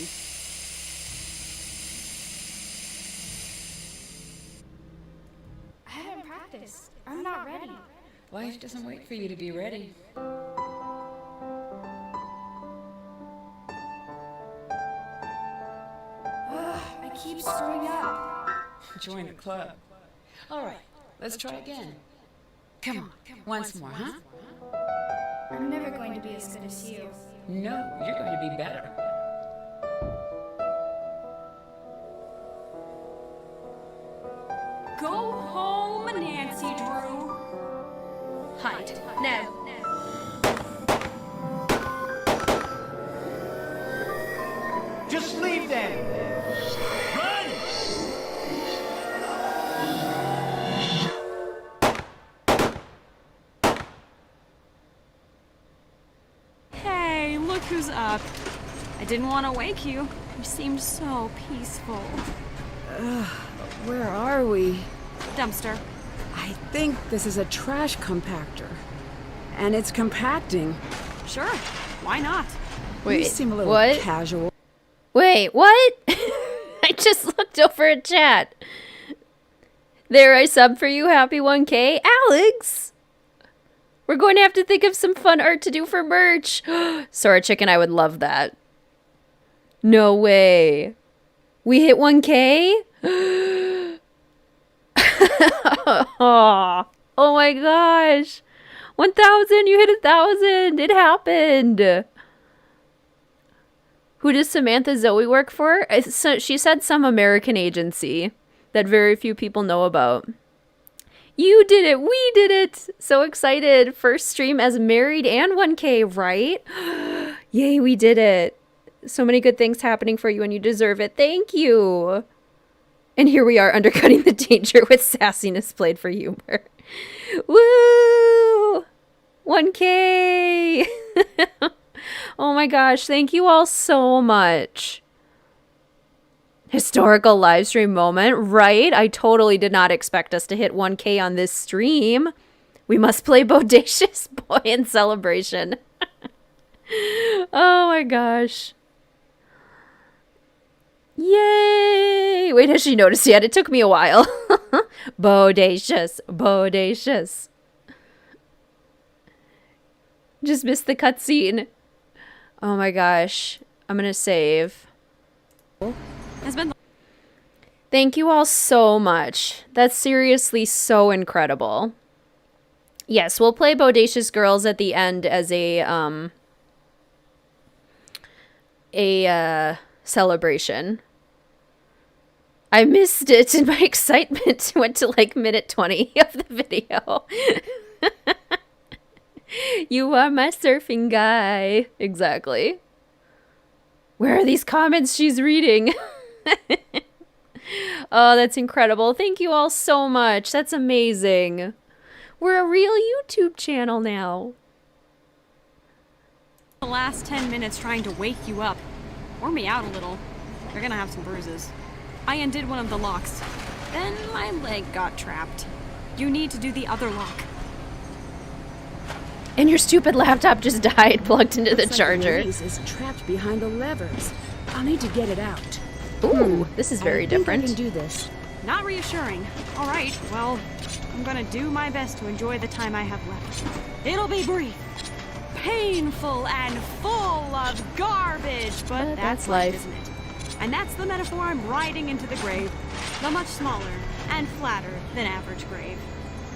I haven't practiced. I'm not ready. Life doesn't wait for you to be ready. I keep screwing up. Join the club. All right, let's try again. Come on, once more, huh? I'm never going to be as good as you. No, you're going to be better. Go home, Nancy Drew. Hide. Now. Just leave them. Run! I didn't want to wake you. You seemed so peaceful. Where are we? Dumpster. I think this is a trash compactor. And it's compacting. Sure. Why not? You seem a little what? casual. Wait, what? I just looked over at chat. There, I sub for you. Happy 1K. Alex! We're going to have to think of some fun art to do for merch. Sora Chicken, I would love that. No way. We hit 1K? Oh my gosh. 1,000. You hit 1,000. It happened. Who does Samantha Zoe work for? She said some American agency that very few people know about. You did it! We did it! So excited. First stream as married and 1K, right? Yay, we did it. So many good things happening for you and you deserve it. Thank you. And here we are undercutting the danger with sassiness played for humor. Woo! 1K! Oh my gosh, thank you all so much. Historical live stream moment, right? I totally did not expect us to hit 1K on this stream. We must play Bodacious Boy in celebration. Oh my gosh. Yay! Wait, has she noticed yet? It took me a while. Bodacious, bodacious. Just missed the cutscene. Oh my gosh. I'm gonna save. Thank you all so much. That's seriously so incredible. Yes, we'll play Bodacious Girls at the end as a celebration. I missed it and my excitement went to like minute 20 of the video. You are my surfing guy. Exactly. Where are these comments she's reading? Oh, that's incredible. Thank you all so much. That's amazing. We're a real YouTube channel now. The last 10 minutes trying to wake you up. Or me out a little. You're gonna have some bruises. I undid one of the locks. Then my leg got trapped. You need to do the other lock. And your stupid laptop just died plugged into the charger. Louise is trapped behind the levers. I'll need to get it out. Ooh, this is very different. I can do this. Not reassuring. All right, well, I'm gonna do my best to enjoy the time I have left. It'll be brief, painful, and full of garbage, but that's life, isn't it? And that's the metaphor I'm riding into the grave. The much smaller and flatter than average grave.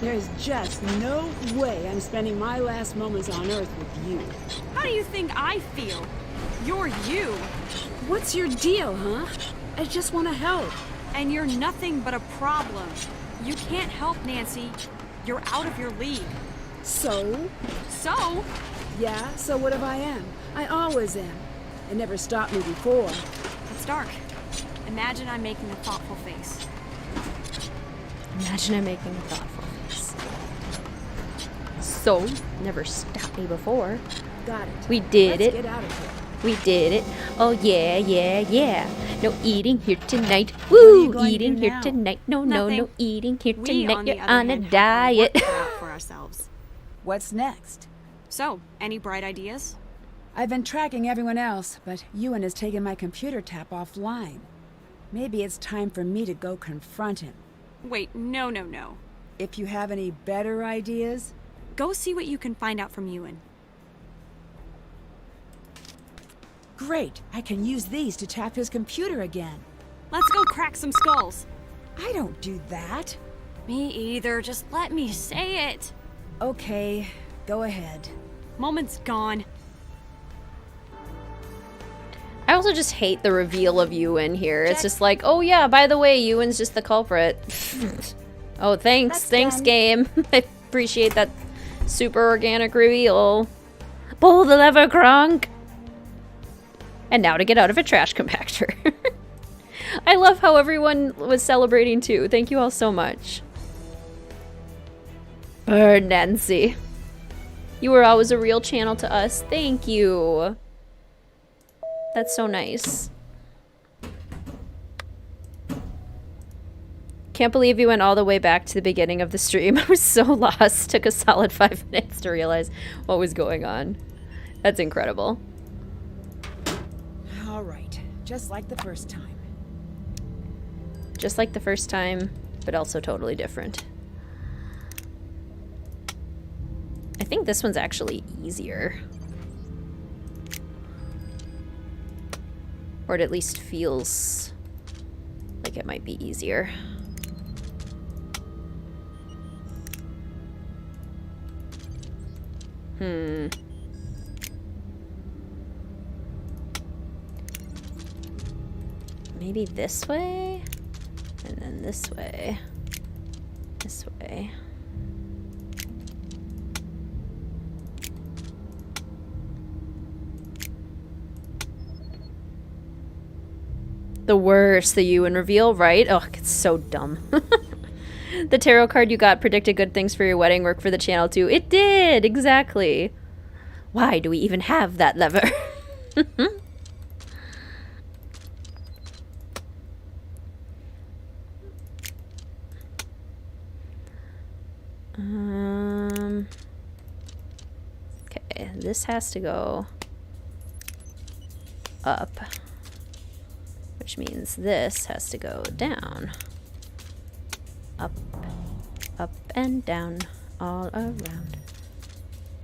There's just no way I'm spending my last moments on Earth with you. How do you think I feel? You're you. What's your deal, huh? I just want to help. And you're nothing but a problem. You can't help, Nancy. You're out of your league. So? So? Yeah, so what if I am? I always am. It never stopped me before. It's dark. Imagine I'm making a thoughtful face. Imagine I'm making a thoughtful face. So, never stopped me before. Got it. We did Let's it. Get out of here. We did it. Oh yeah, yeah, yeah. No eating here tonight. Woo! Eating here tonight. No, no eating here tonight. You're on a diet. For ourselves. What's next? So, any bright ideas? I've been tracking everyone else, but Ewan has taken my computer tap offline. Maybe it's time for me to go confront him. Wait, no. If you have any better ideas? Go see what you can find out from Ewan. Great, I can use these to tap his computer again. Let's go crack some skulls. I don't do that. Me either, just let me say it. Okay, go ahead. Moment's gone. I also just hate the reveal of Ewan here. It's just like, oh yeah, by the way, Ewan's just the culprit. Oh, thanks. Thanks, game. I appreciate that super organic reveal. Pull the lever, Kronk. And now to get out of a trash compactor. I love how everyone was celebrating too. Thank you all so much. Burn, Nancy. You were always a real channel to us. Thank you. That's so nice. Can't believe you went all the way back to the beginning of the stream. I was so lost. Took a solid 5 minutes to realize what was going on. That's incredible. All right, just like the first time. Just like the first time, but also totally different. I think this one's actually easier. Or it at least feels like it might be easier. Maybe this way? And then this way. This way. The worst, the Ewan reveal, right? Oh, it's so dumb. The tarot card you got predicted good things for your wedding, work for the channel too. It did, exactly. Why do we even have that lever? Okay, this has to go up, which means this has to go down. Up, up and down, all around.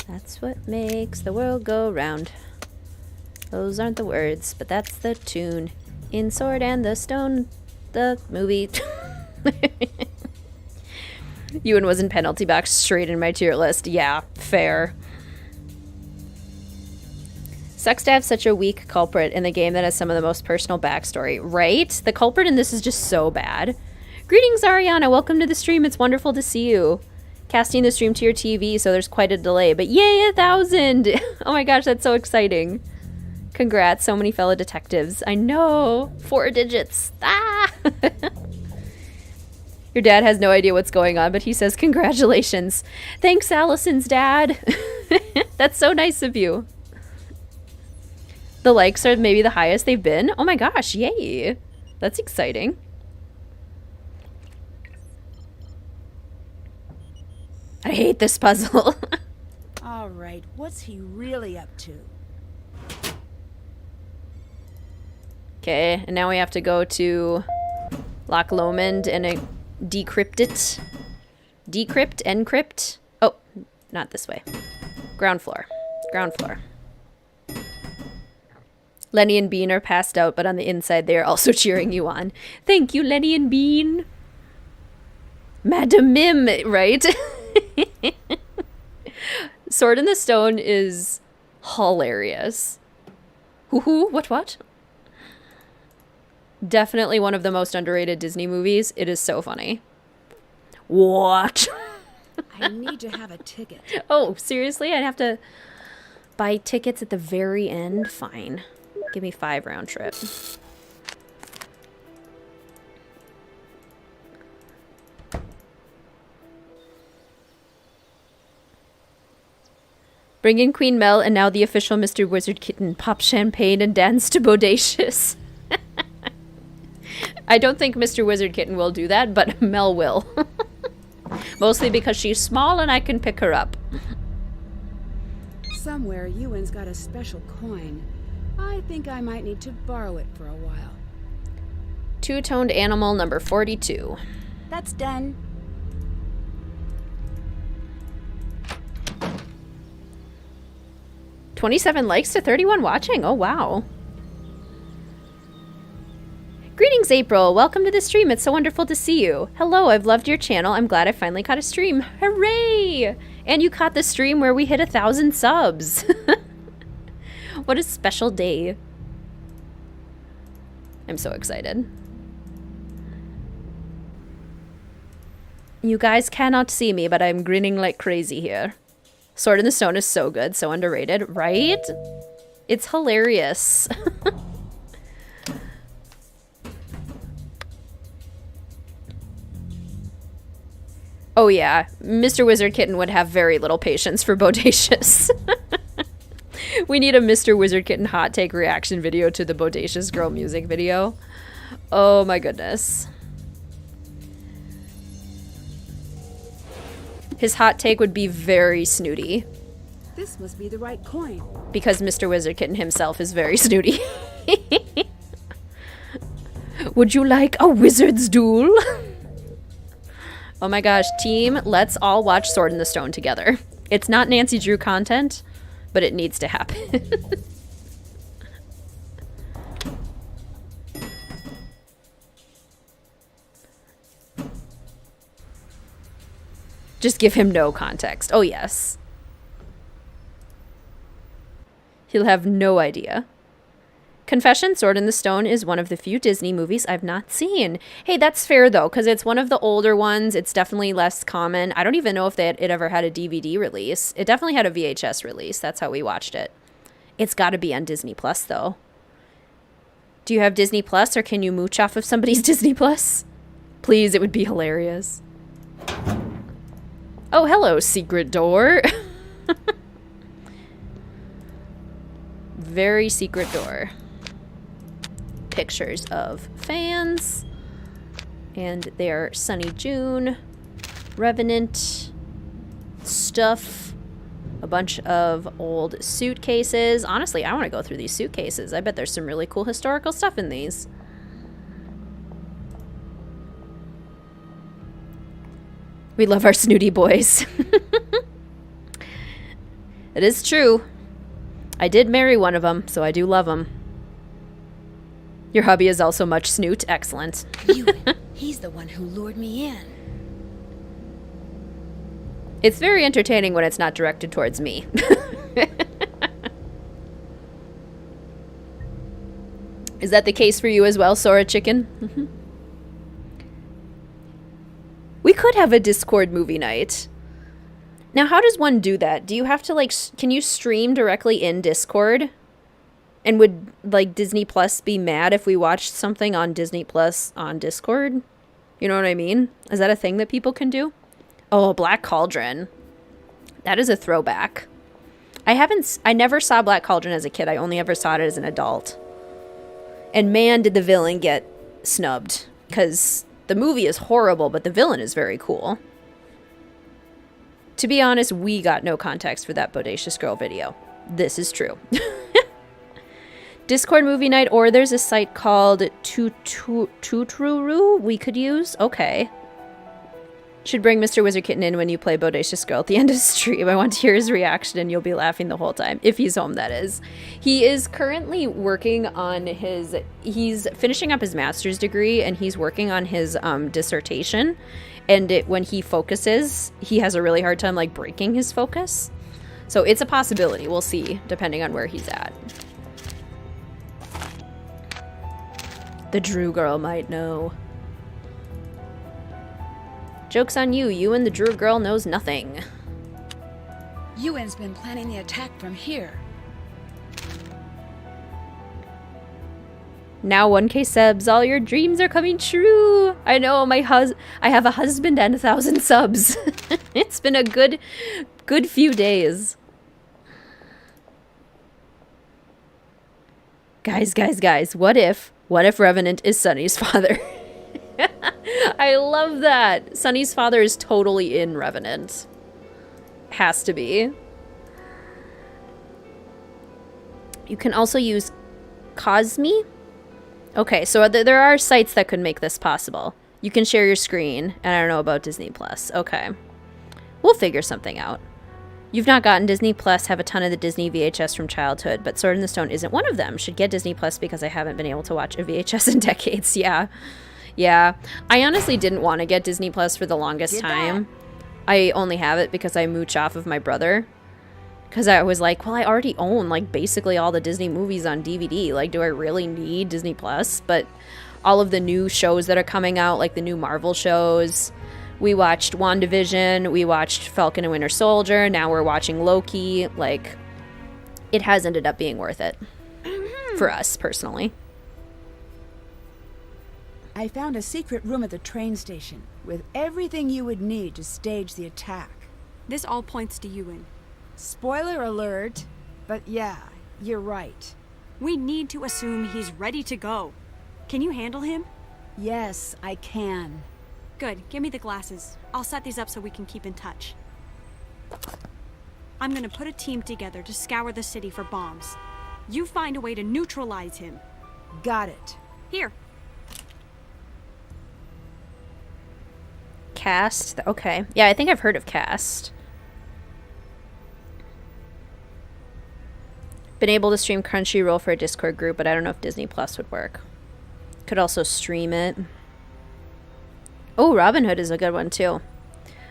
That's what makes the world go round. Those aren't the words, but that's the tune. In Sword and the Stone, the movie. Ewan was in penalty box, straight in my tier list. Yeah, fair. Sucks to have such a weak culprit in the game that has some of the most personal backstory, right? The culprit in this is just so bad. Greetings, Ariana. Welcome to the stream. It's wonderful to see you. Casting the stream to your TV, so there's quite a delay. But yay, 1,000! Oh my gosh, that's so exciting. Congrats, so many fellow detectives. I know. 4 digits. Ah! Your dad has no idea what's going on, but he says congratulations. Thanks, Allison's dad. That's so nice of you. The likes are maybe the highest they've been. Oh my gosh, yay. That's exciting. I hate this puzzle. All right, what's he really up to? Okay, and now we have to go to Loch Lomond and decrypt it. Decrypt, encrypt. Oh, not this way. Ground floor. Ground floor. Lenny and Bean are passed out, but on the inside they are also cheering you on. Thank you, Lenny and Bean. Madam Mim, right? Sword in the Stone is hilarious. Hoo-hoo, what? Definitely one of the most underrated Disney movies. It is so funny. What? I need to have a ticket. Oh, seriously? I'd have to buy tickets at the very end? Fine. Give me 5 round trip. Bring in Queen Mel and now the official Mr. WizardKitten. Pop champagne and dance to Bodacious. I don't think Mr. WizardKitten will do that, but Mel will. Mostly because she's small and I can pick her up. Somewhere Ewan's got a special coin. I think I might need to borrow it for a while. Two-toned animal number 42. That's done. $27 likes to 31 watching. Oh, wow. Greetings, April. Welcome to the stream. It's so wonderful to see you. Hello, I've loved your channel. I'm glad I finally caught a stream. Hooray! And you caught the stream where we hit 1,000 subs. What a special day. I'm so excited. You guys cannot see me, but I'm grinning like crazy here. Sword in the Stone is so good, so underrated, right? It's hilarious. Oh yeah, Mr. WizardKitten would have very little patience for Bodacious. We need a Mr. WizardKitten hot take reaction video to the Bodacious Girl music video. Oh my goodness. His hot take would be very snooty. This must be the right coin. Because Mr. WizardKitten himself is very snooty. Would you like a wizard's duel? Oh my gosh, team, let's all watch Sword in the Stone together. It's not Nancy Drew content, but it needs to happen. Just give him no context. Oh, yes. He'll have no idea. Confession, Sword in the Stone is one of the few Disney movies I've not seen. Hey, that's fair, though, because it's one of the older ones. It's definitely less common. I don't even know if it ever had a DVD release. It definitely had a VHS release. That's how we watched it. It's got to be on Disney Plus, though. Do you have Disney Plus, or can you mooch off of somebody's Disney Plus? Please, it would be hilarious. Oh, hello, secret door. Very secret door. Pictures of fans. And their Sunny June, Revenant stuff. A bunch of old suitcases. Honestly, I want to go through these suitcases. I bet there's some really cool historical stuff in these. We love our snooty boys. It is true. I did marry one of them, so I do love him. Your hubby is also much snoot. Excellent. He's the one who lured me in. It's very entertaining when it's not directed towards me. Is that the case for you as well, Sora Chicken? We could have a Discord movie night. Now, how does one do that? Do you have to, like, can you stream directly in Discord? And would, like, Disney Plus be mad if we watched something on Disney Plus on Discord? You know what I mean? Is that a thing that people can do? Oh, Black Cauldron. That is a throwback. I never saw Black Cauldron as a kid. I only ever saw it as an adult. And man, did the villain get snubbed. Because the movie is horrible, but the villain is very cool. To be honest, we got no context for that Bodacious Girl video. This is true. Discord movie night, or there's a site called Tutruru we could use. Okay. Should bring Mr. WizardKitten in when you play Bodacious Girl at the end of the stream. I want to hear his reaction and you'll be laughing the whole time. If he's home, that is. He is currently working on he's finishing up his master's degree and he's working on his dissertation. And when he focuses, he has a really hard time, like, breaking his focus. So it's a possibility. We'll see, depending on where he's at. The Drew girl might know. Joke's on you. You and the Drew girl knows nothing. Ewan's been planning the attack from here. Now 1K subs, all your dreams are coming true. I know, I have a husband and 1,000 subs. It's been a good few days. Guys, what if Revenant is Sunny's father? I love that. Sunny's father is totally in Revenant. Has to be. You can also use Cosme. Okay, so there are sites that could make this possible. You can share your screen, and I don't know about Disney Plus. Okay. We'll figure something out. You've not gotten Disney Plus, have a ton of the Disney VHS from childhood, but Sword in the Stone isn't one of them. Should get Disney Plus because I haven't been able to watch a VHS in decades. Yeah. I honestly didn't want to get Disney Plus for the longest time. I only have it because I mooch off of my brother. Because I was like, well, I already own, like, basically all the Disney movies on DVD. Like, do I really need Disney Plus? But all of the new shows that are coming out, like the new Marvel shows. We watched WandaVision. We watched Falcon and Winter Soldier. Now we're watching Loki. Like, it has ended up being worth it. For us, personally. I found a secret room at the train station with everything you would need to stage the attack. This all points to Ewan. Spoiler alert, But yeah, you're right. We need to assume he's ready to go. Can you handle him? Yes, I can. Good. Give me the glasses. I'll set these up so we can keep in touch. I'm gonna put a team together to scour the city for bombs. You find a way to neutralize him. Got it. Here. Cast? Okay. Yeah, I think I've heard of Cast. Been able to stream Crunchyroll for a Discord group, but I don't know if Disney Plus would work. Could also stream it. Oh, Robin Hood is a good one too.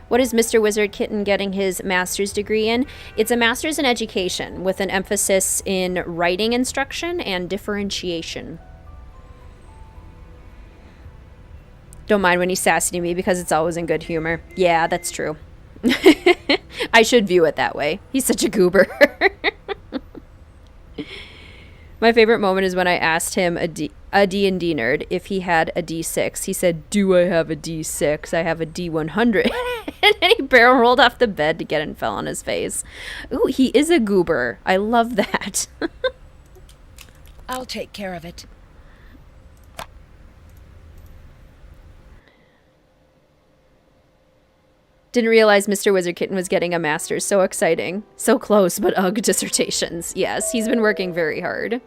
What is Mr. WizardKitten getting his master's degree in? It's a master's in education with an emphasis in writing instruction and differentiation. Don't mind when he's sassy to me because it's always in good humor. Yeah, that's true. I should view it that way. He's such a goober. My favorite moment is when I asked him, a D&D nerd, if he had a D6. He said, "Do I have a D6? I have a D100." And then he barrel rolled off the bed to get and fell on his face. Ooh, he is a goober. I love that. I'll take care of it. Didn't realize Mr. WizardKitten was getting a master's. So exciting. So close, but ugh, dissertations. Yes, he's been working very hard.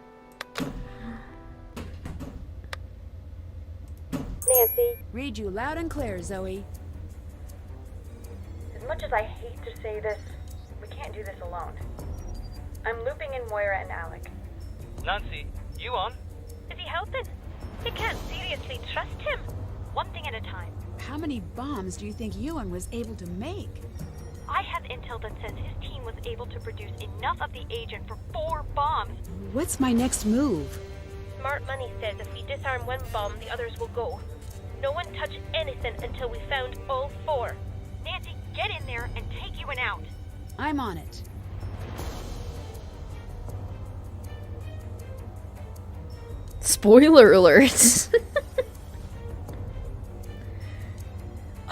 Nancy. Read you loud and clear, Zoe. As much as I hate to say this, we can't do this alone. I'm looping in Moira and Alec. Nancy, you on? Is he helping? They can't seriously trust him. One thing at a time. How many bombs do you think Ewan was able to make? I have intel that says his team was able to produce enough of the agent for 4 bombs. What's my next move? Smart Money says if we disarm one bomb, the others will go. No one touch anything until we found all 4. Nancy, get in there and take Ewan out. I'm on it. Spoiler alert.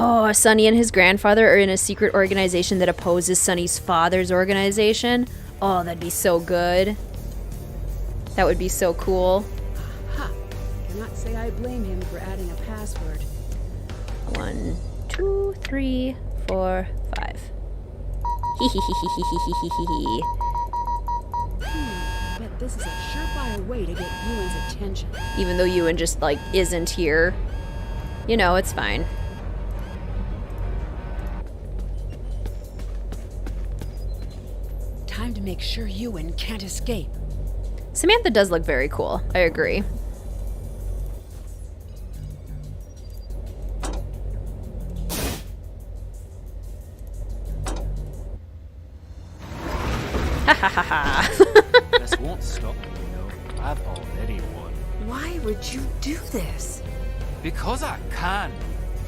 Oh, Sonny and his grandfather are in a secret organization that opposes Sonny's father's organization. Oh, that'd be so good. That would be so cool. Ha! Cannot say I blame him for adding a password. 1, 2, 3, 4, 5. I bet this is a surefire way to get Ewan's attention. Even though Ewan just, like, isn't here. You know, it's fine. Time to make sure Ewan can't escape. Samantha does look very cool. I agree. Ha ha ha ha. This won't stop me, you know. I've already won. Why would you do this? Because I can.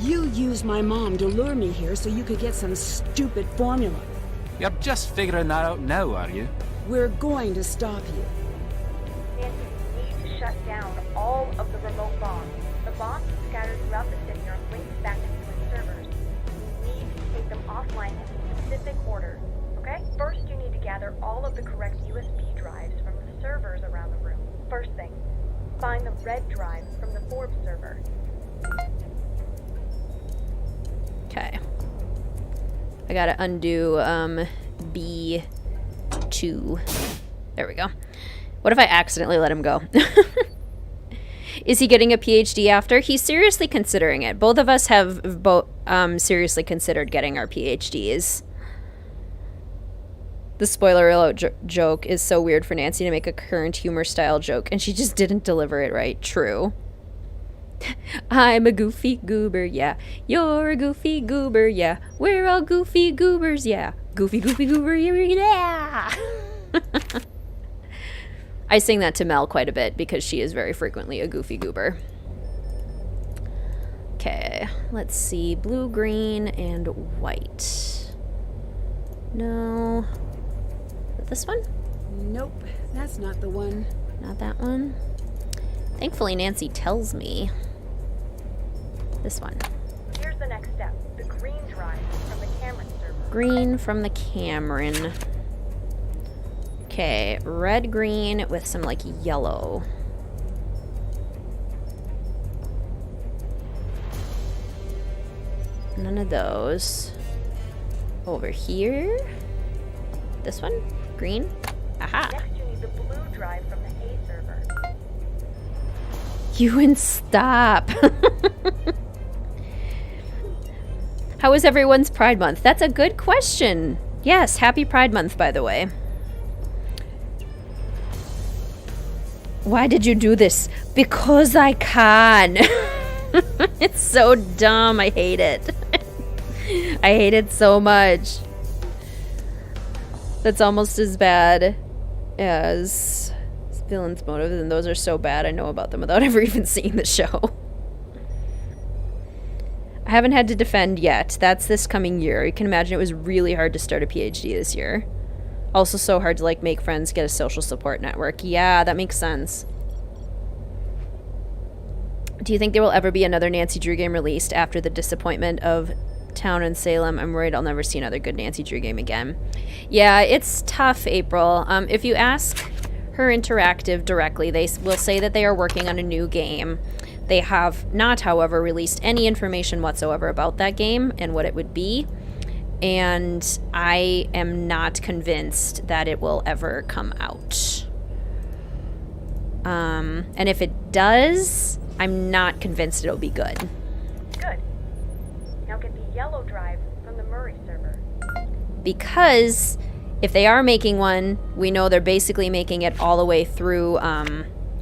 You used my mom to lure me here so you could get some stupid formula. You're just figuring that out now, are you? We're going to stop you. Nancy, we need to shut down all of the remote bombs. The bombs scattered throughout the city are linked back into the servers. We need to take them offline in specific order. Okay? First, you need to gather all of the correct USB drives from the servers around the room. First thing, find the red drive from the Forbes server. Okay. I gotta undo B2. There we go. What if I accidentally let him go? Is he getting a PhD after? He's seriously considering it. Both of us have seriously considered getting our PhDs. The spoiler alert joke is so weird for Nancy to make a current humor style joke, and she just didn't deliver it right. True. I'm a goofy goober, yeah. You're a goofy goober, yeah. We're all goofy goobers, yeah. Goofy, goofy goober, yeah. I sing that to Mel quite a bit because she is very frequently a goofy goober. Okay, let's see. Blue, green, and white. No. Is it this one? Nope, that's not the one. Not that one? Thankfully, Nancy tells me. This one. Here's the next step. The green drive from the Cameron server. Green from the Cameron. Okay, red, green with some like yellow. None of those. Over here? This one? Green? Aha! Next, you need the blue drive from the A server. You and stop. How was everyone's Pride Month? That's a good question. Yes, happy Pride Month, by the way. Why did you do this? Because I can. It's so dumb. I hate it. I hate it so much. That's almost as bad as villain's motives, and those are so bad I know about them without ever even seeing the show. I haven't had to defend yet. That's this coming year. You can imagine it was really hard to start a PhD this year. Also so hard to like make friends, get a social support network. Yeah, that makes sense. Do you think there will ever be another Nancy Drew game released after the disappointment of Town and Salem? I'm worried I'll never see another good Nancy Drew game again. Yeah, it's tough, April. If you ask Her Interactive directly, they will say that they are working on a new game. They have not, however, released any information whatsoever about that game and what it would be. And I am not convinced that it will ever come out. And if it does, I'm not convinced it'll be good. Good. Now get the yellow drive from the Murray server. Because if they are making one, we know they're basically making it all the way through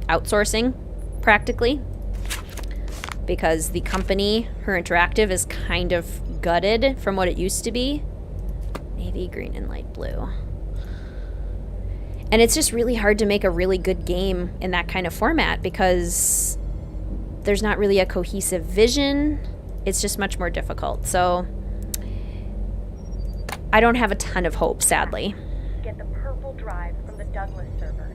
outsourcing, practically. Because the company, Her Interactive, is kind of gutted from what it used to be. Navy, green, and light blue. And it's just really hard to make a really good game in that kind of format because there's not really a cohesive vision. It's just much more difficult. So I don't have a ton of hope, sadly. Get the purple drive from the Douglas server.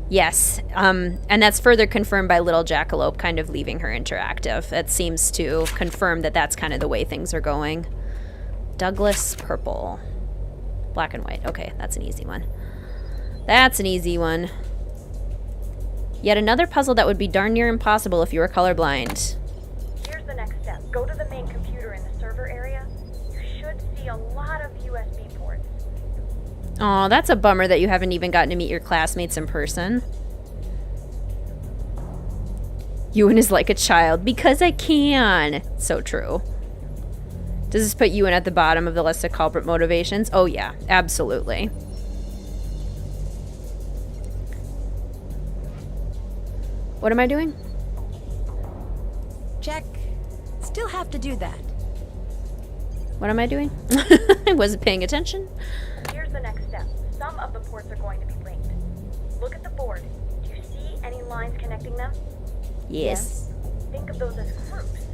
Yes, and that's further confirmed by Little Jackalope kind of leaving Her Interactive. That seems to confirm that that's kind of the way things are going. Douglas purple. Black and white. Okay, that's an easy one. That's an easy one. Yet another puzzle that would be darn near impossible if you were colorblind. Here's the next step. Go to the main computer in the server area. You should see a lot of USB ports. Aw, that's a bummer that you haven't even gotten to meet your classmates in person. Ewan is like a child, because I can. So true. Does this put Ewan at the bottom of the list of culprit motivations? Oh yeah, absolutely. What am I doing? Check. Still have to do that. What am I doing? I wasn't paying attention. Here's the next step. Some of the ports are going to be linked. Look at the board. Do you see any lines connecting them? Yes. Think of those as groups.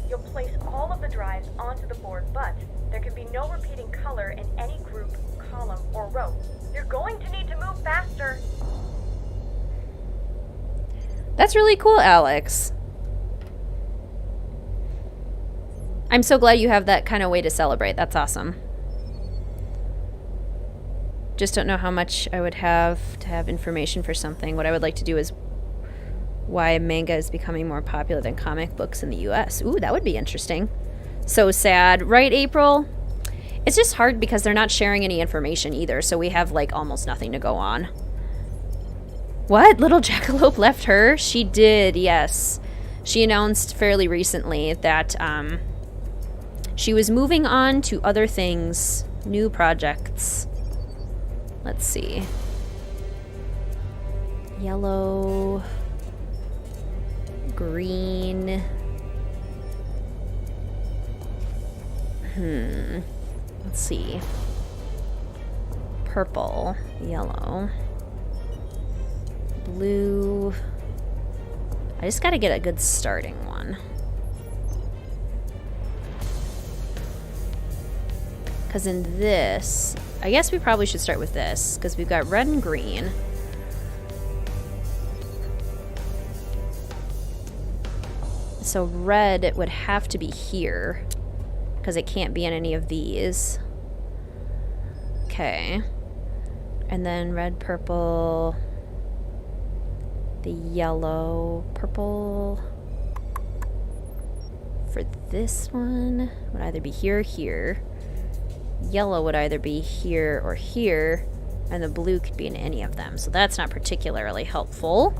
You'll place all of the drives onto the board, but there can be no repeating color in any group, column, or row. You're going to need to move faster. That's really cool, Alex. I'm so glad you have that kind of way to celebrate. That's awesome. Just don't know how much I would have to have information for something. What I would like to do is why manga is becoming more popular than comic books in the US. Ooh, that would be interesting. So sad. Right, April? It's just hard because they're not sharing any information either, so we have, like, almost nothing to go on. What? Little Jackalope left her? She did, yes. She announced fairly recently that she was moving on to other things, new projects. Let's see. Yellow, green. Let's see. Purple, yellow. Blue. I just gotta get a good starting one. Because in this, I guess we probably should start with this, because we've got red and green. So red, it would have to be here, because it can't be in any of these. Okay. And then red, purple, the yellow, purple. For this one, would either be here or here. Yellow would either be here or here. And the blue could be in any of them. So that's not particularly helpful.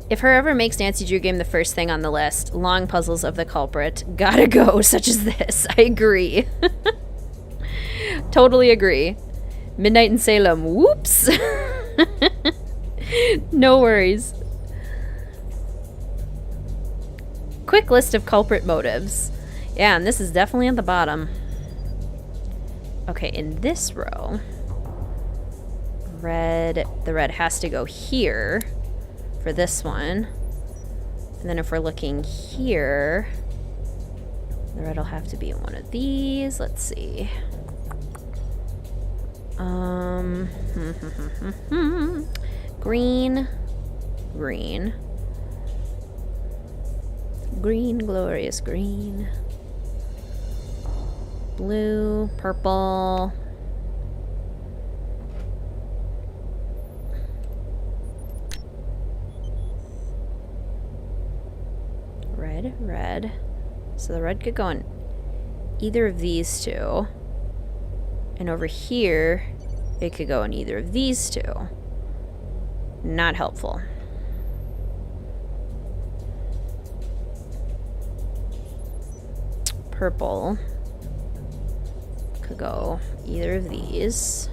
If her ever makes Nancy Drew game the first thing on the list, long puzzles of the culprit gotta go, such as this. I agree. Totally agree. Midnight in Salem. Whoops. No worries. Quick list of culprit motives. Yeah, and this is definitely at the bottom. Okay, in this row, the red has to go here for this one. And then if we're looking here, the red will have to be in one of these. Let's see. Green, green, green, glorious green, blue, purple, red, red. So the red could go on either of these two. And over here, it could go in either of these two. Not helpful. Purple could go either of these.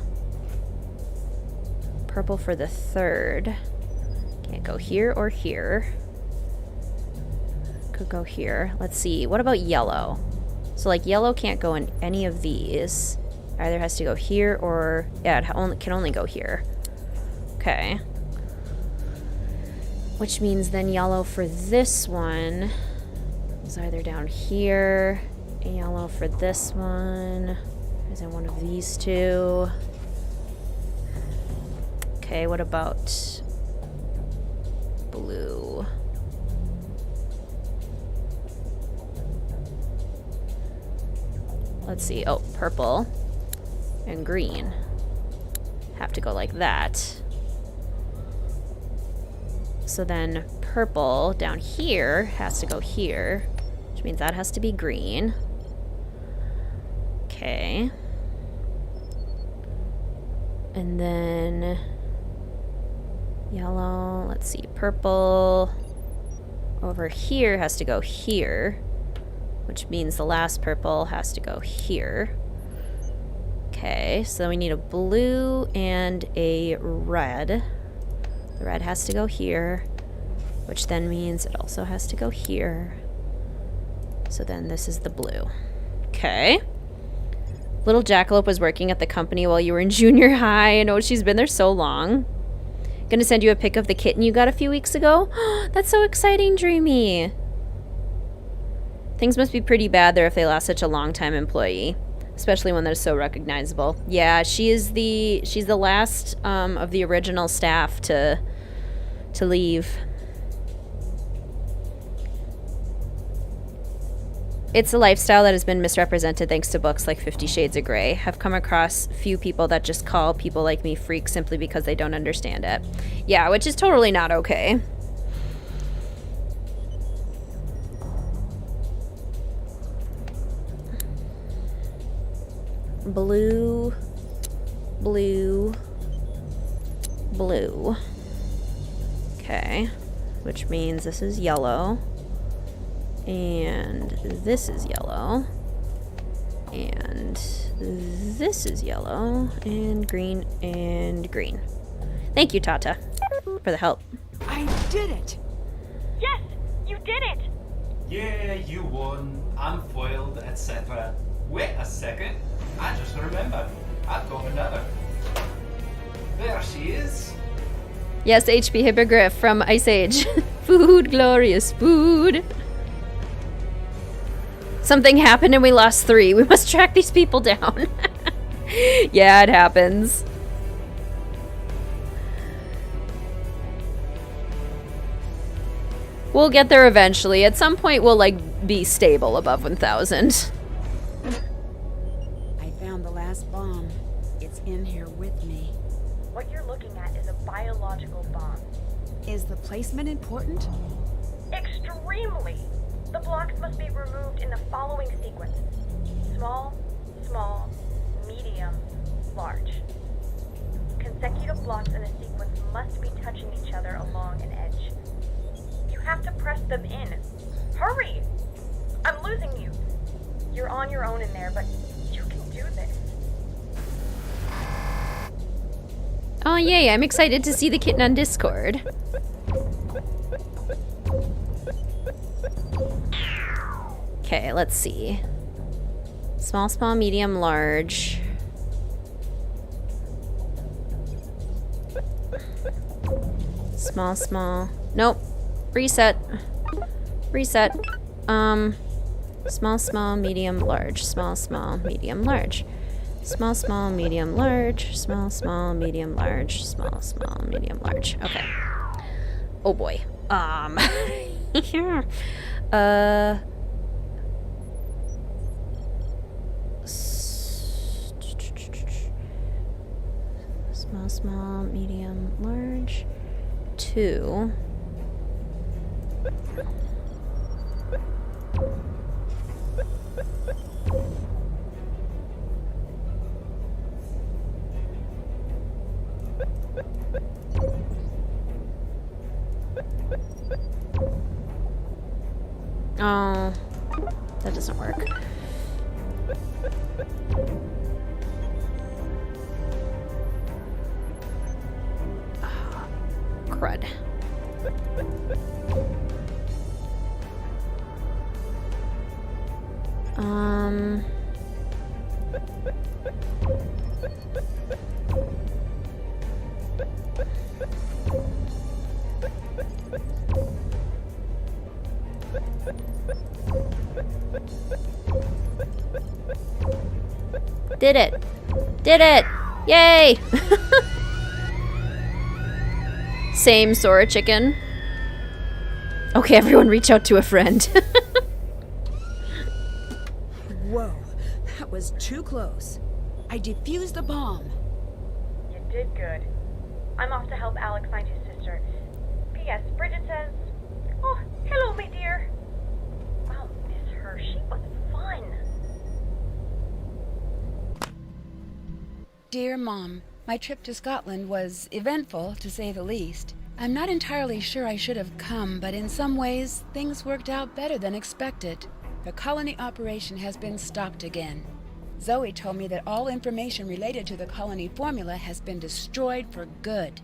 Purple for the third. Can't go here or here. Could go here. Let's see. What about yellow? So like yellow can't go in any of these. Either has to go here or... yeah, it can only go here. Okay. Which means then yellow for this one is either down here. And yellow for this one is in one of these two. Okay, what about blue? Let's see. Oh, purple and green have to go like that. So then purple down here has to go here, which means that has to be green. Okay. And then yellow, let's see, purple over here has to go here, which means the last purple has to go here. Okay, so we need a blue and a red. The red has to go here, which then means it also has to go here. So then this is the blue. Okay. Little Jackalope was working at the company while you were in junior high. I know, she's been there so long. Gonna send you a pic of the kitten you got a few weeks ago. That's so exciting, Dreamy. Things must be pretty bad there if they lost such a long-time employee. Especially one that is so recognizable. Yeah, she's the last of the original staff to leave. It's a lifestyle that has been misrepresented thanks to books like 50 Shades of Grey. I've come across few people that just call people like me freaks simply because they don't understand it. Yeah, which is totally not okay. Blue, blue, blue. Okay, which means this is yellow, and this is yellow, and this is yellow, and green, and green. Thank you, Tata, for the help. I did it! Yes, you did it! Yeah, you won. I'm foiled, etc. Wait a second. I just remembered. I've got another. There she is. Yes, HP Hippogriff from Ice Age. Food, glorious food. Something happened and we lost 3. We must track these people down. Yeah, it happens. We'll get there eventually. At some point, we'll, like, be stable above 1,000. I found the last bomb. It's what's in here with me. What you're looking at is a biological bomb. Is the placement important? Extremely! The blocks must be removed in the following sequence. Small, small, medium, large. Consecutive blocks in a sequence must be touching each other along an edge. You have to press them in. Hurry! I'm losing you. You're on your own in there, but you can do this. Oh yay, I'm excited to see the kitten on Discord. Okay, let's see. Small, small, medium, large. Small, small. Nope. Reset. Reset. Small, small, medium, large. Small, small, medium, large. Small, small, medium, large. Small, small, medium, large. Small, small, medium, large. Okay. Oh boy. Small, small, medium, large. 2. Oh, that doesn't work. Oh, crud. Did it! Did it! Yay! Same Sora chicken. Okay, everyone reach out to a friend. Whoa, that was too close. I defused the bomb. You did good. I'm off to help Alex find his sister. P.S. Bridget says, "Oh, hello, my dear." I'll miss her. She was fun. Dear Mom, my trip to Scotland was eventful, to say the least. I'm not entirely sure I should have come, but in some ways, things worked out better than expected. The colony operation has been stopped again. Zoe told me that all information related to the colony formula has been destroyed for good.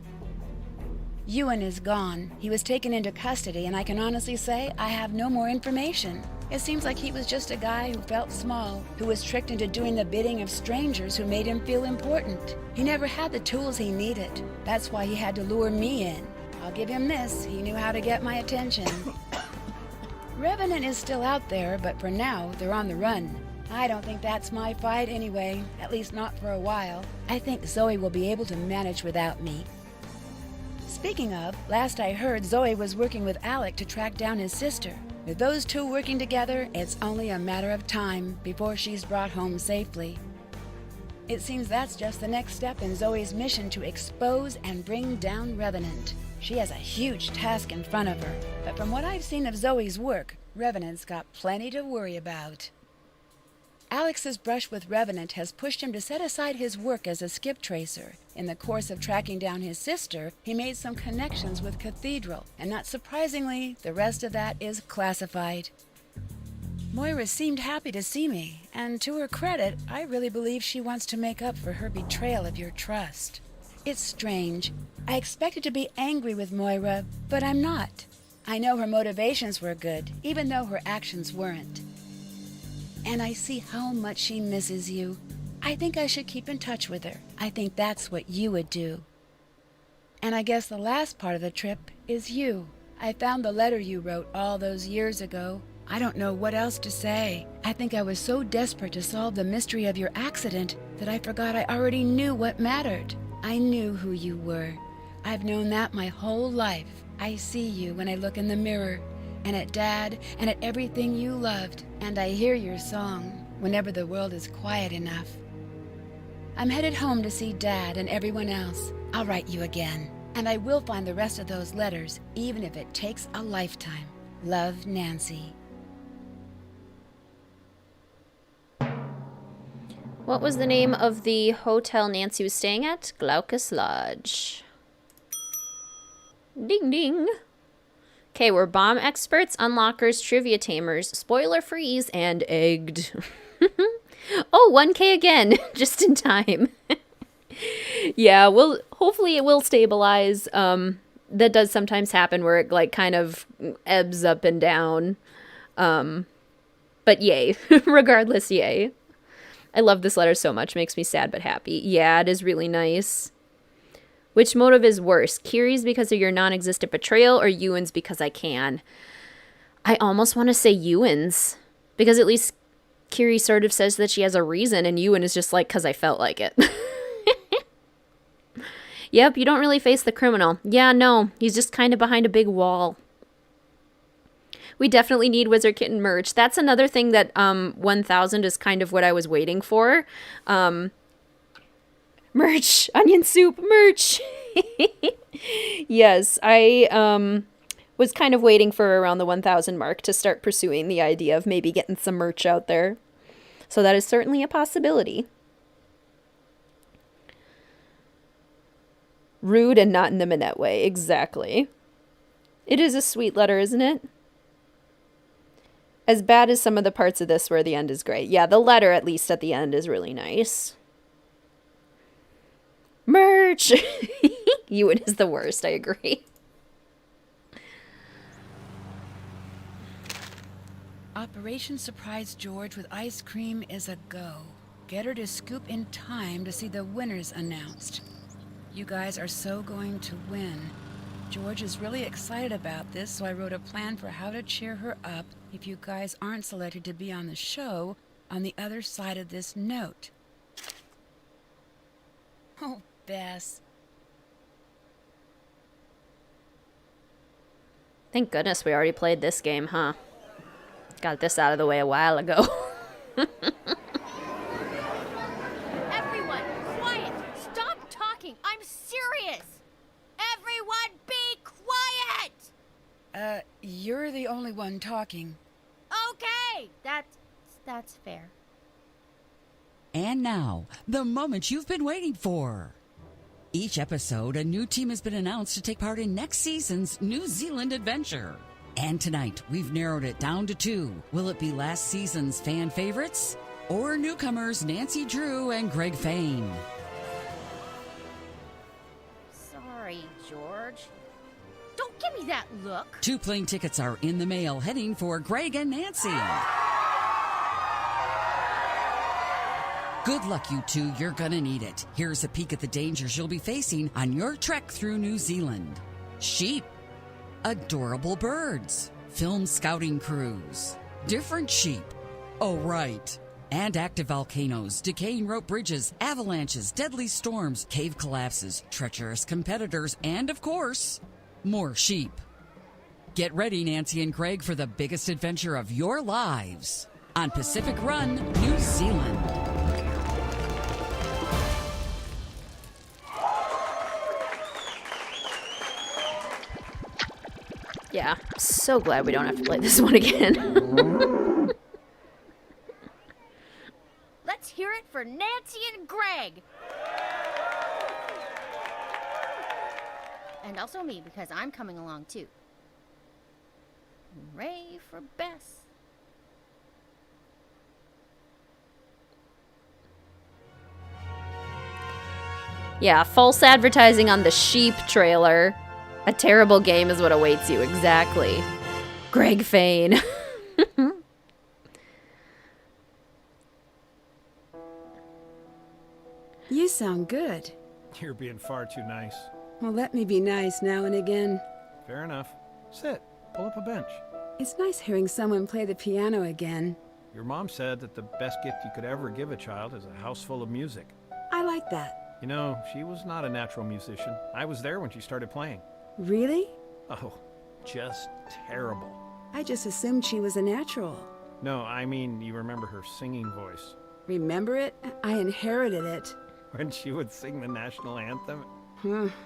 Ewan is gone. He was taken into custody, and I can honestly say I have no more information. It seems like he was just a guy who felt small, who was tricked into doing the bidding of strangers who made him feel important. He never had the tools he needed. That's why he had to lure me in. I'll give him this, he knew how to get my attention. Revenant is still out there, but for now, they're on the run. I don't think that's my fight anyway, at least not for a while. I think Zoe will be able to manage without me. Speaking of, last I heard Zoe was working with Alec to track down his sister. With those two working together, it's only a matter of time before she's brought home safely. It seems that's just the next step in Zoe's mission to expose and bring down Revenant. She has a huge task in front of her, but from what I've seen of Zoe's work, Revenant's got plenty to worry about. Alex's brush with Revenant has pushed him to set aside his work as a skip tracer. In the course of tracking down his sister, he made some connections with Cathedral, and not surprisingly, the rest of that is classified. Moira seemed happy to see me, and to her credit, I really believe she wants to make up for her betrayal of your trust. It's strange. I expected to be angry with Moira, but I'm not. I know her motivations were good, even though her actions weren't. And I see how much she misses you. I think I should keep in touch with her. I think that's what you would do. And I guess the last part of the trip is you. I found the letter you wrote all those years ago. I don't know what else to say. I think I was so desperate to solve the mystery of your accident that I forgot I already knew what mattered. I knew who you were. I've known that my whole life. I see you when I look in the mirror, and at Dad, and at everything you loved, and I hear your song whenever the world is quiet enough. I'm headed home to see Dad and everyone else. I'll write you again. And I will find the rest of those letters, even if it takes a lifetime. Love, Nancy. What was the name of the hotel Nancy was staying at? Glaucus Lodge. Ding ding. Okay, we're bomb experts, unlockers, trivia tamers, spoiler freeze, and egged. Oh, 1K again, just in time. Yeah, hopefully it will stabilize. That does sometimes happen where it like kind of ebbs up and down. But yay, regardless, yay. I love this letter so much, makes me sad but happy. Yeah, it is really nice. Which motive is worse, Kiri's because of your non-existent betrayal or Ewan's because I can? I almost want to say Ewan's, because at least Kiri sort of says that she has a reason, and Ewan is just like, because I felt like it. Yep, you don't really face the criminal. Yeah, no, he's just kind of behind a big wall. We definitely need WizardKitten merch. That's another thing that 1000 is kind of what I was waiting for. Merch! Onion soup! Merch! Yes, I was kind of waiting for around the 1000 mark to start pursuing the idea of maybe getting some merch out there. So that is certainly a possibility. Rude and not in the Minette way. Exactly. It is a sweet letter, isn't it? As bad as some of the parts of this where the end is great. Yeah, the letter, at least at the end, is really nice. Merch! Ewan is the worst, I agree. Operation Surprise George with ice cream is a go. Get her to scoop in time to see the winners announced. You guys are so going to win. George is really excited about this, so I wrote a plan for how to cheer her up if you guys aren't selected to be on the show on the other side of this note. Oh, Bess. Thank goodness we already played this game, huh? Got this out of the way a while ago. Everyone, quiet! Stop talking! I'm serious! Everyone be quiet! You're the only one talking. Okay! That's fair. And now, the moment you've been waiting for. Each episode, a new team has been announced to take part in next season's New Zealand adventure. And tonight, we've narrowed it down to 2. Will it be last season's fan favorites? Or newcomers Nancy Drew and Greg Fain? Sorry, George. Don't give me that look. 2 plane tickets are in the mail heading for Greg and Nancy. Good luck, you 2. You're gonna need it. Here's a peek at the dangers you'll be facing on your trek through New Zealand. Sheep. Adorable birds. Film scouting crews. Different sheep. Oh, right. And active volcanoes, decaying rope bridges, avalanches, deadly storms, cave collapses, treacherous competitors, and, of course, more sheep. Get ready, Nancy and Greg, for the biggest adventure of your lives on Pacific Run, New Zealand. Yeah, so glad we don't have to play this one again. Let's hear it for Nancy and Greg. And also me, because I'm coming along too. Hooray for Bess. Yeah, false advertising on the sheep trailer. A terrible game is what awaits you, exactly. Greg Fain. You sound good. You're being far too nice. Well, let me be nice now and again. Fair enough. Sit. Pull up a bench. It's nice hearing someone play the piano again. Your mom said that the best gift you could ever give a child is a house full of music. I like that. You know, she was not a natural musician. I was there when she started playing. Really? Oh, just terrible. I just assumed she was a natural. No, I mean, you remember her singing voice. Remember it? I inherited it. when she would sing the national anthem?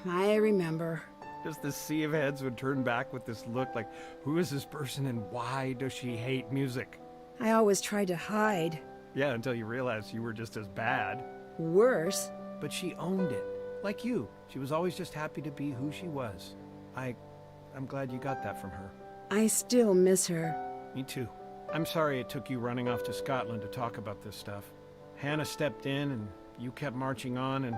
I remember. Just the sea of heads would turn back with this look like, who is this person and why does she hate music? I always tried to hide. Yeah, until you realized you were just as bad. Worse. But she owned it. Like you. She was always just happy to be who she was. I'm glad you got that from her. I still miss her. Me too. I'm sorry it took you running off to Scotland to talk about this stuff. Hannah stepped in and you kept marching on and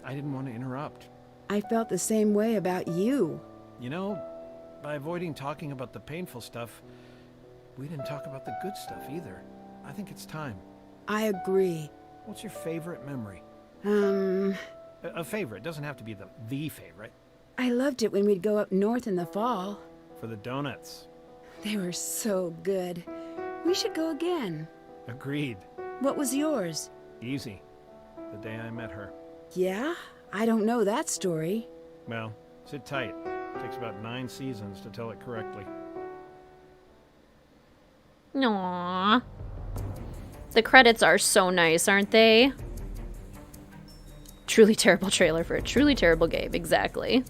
I didn't want to interrupt. I felt the same way about you. You know, by avoiding talking about the painful stuff, we didn't talk about the good stuff either. I think it's time. I agree. What's your favorite memory? A favorite. Doesn't have to be the favorite. I loved it when we'd go up north in the fall. For the donuts. They were so good. We should go again. Agreed. What was yours? Easy. The day I met her. Yeah? I don't know that story. Well, sit tight. It takes about 9 seasons to tell it correctly. Aww. The credits are so nice, aren't they? Truly terrible trailer for a truly terrible game, exactly.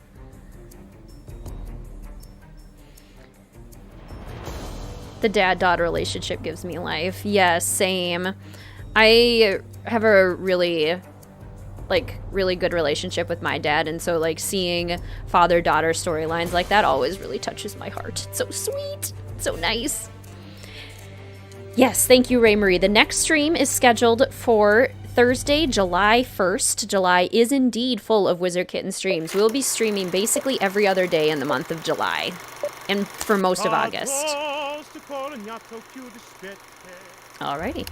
The dad-daughter relationship gives me life. Yes, same. I have a really good relationship with my dad, and so like seeing father-daughter storylines like that always really touches my heart. It's so sweet. It's so nice. Yes, thank you, Ray Marie. The next stream is scheduled for Thursday, July 1st. July is indeed full of WizardKitten streams. We'll be streaming basically every other day in the month of July and for most of August. Alrighty.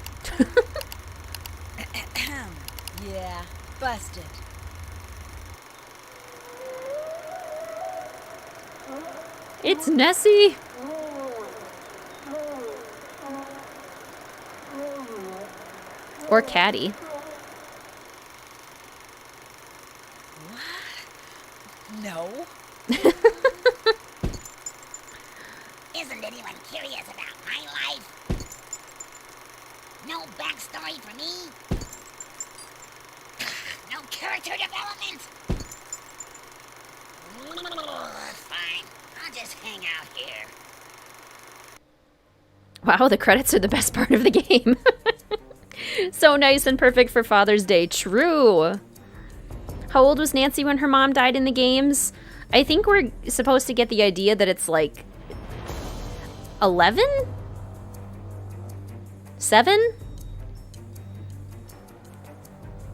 Yeah, busted. It's Nessie. Or Caddy. What? No. Isn't anyone curious about my life? No backstory for me? No character development? Fine, I'll just hang out here. Wow, the credits are the best part of the game. So nice and perfect for Father's Day. True. How old was Nancy when her mom died in the games? I think we're supposed to get the idea that it's like 11? 7?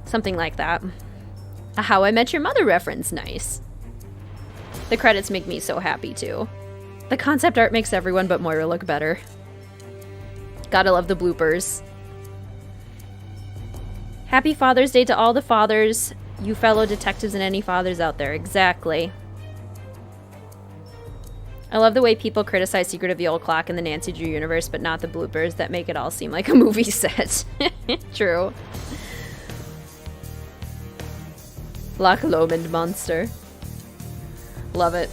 Something like that. A How I Met Your Mother reference. Nice. The credits make me so happy too. The concept art makes everyone but Moira look better. Gotta love the bloopers. Happy Father's Day to all the fathers, you fellow detectives and any fathers out there. Exactly. I love the way people criticize Secret of the Old Clock in the Nancy Drew universe, but not the bloopers that make it all seem like a movie set. True. Loch Lomond monster. Love it.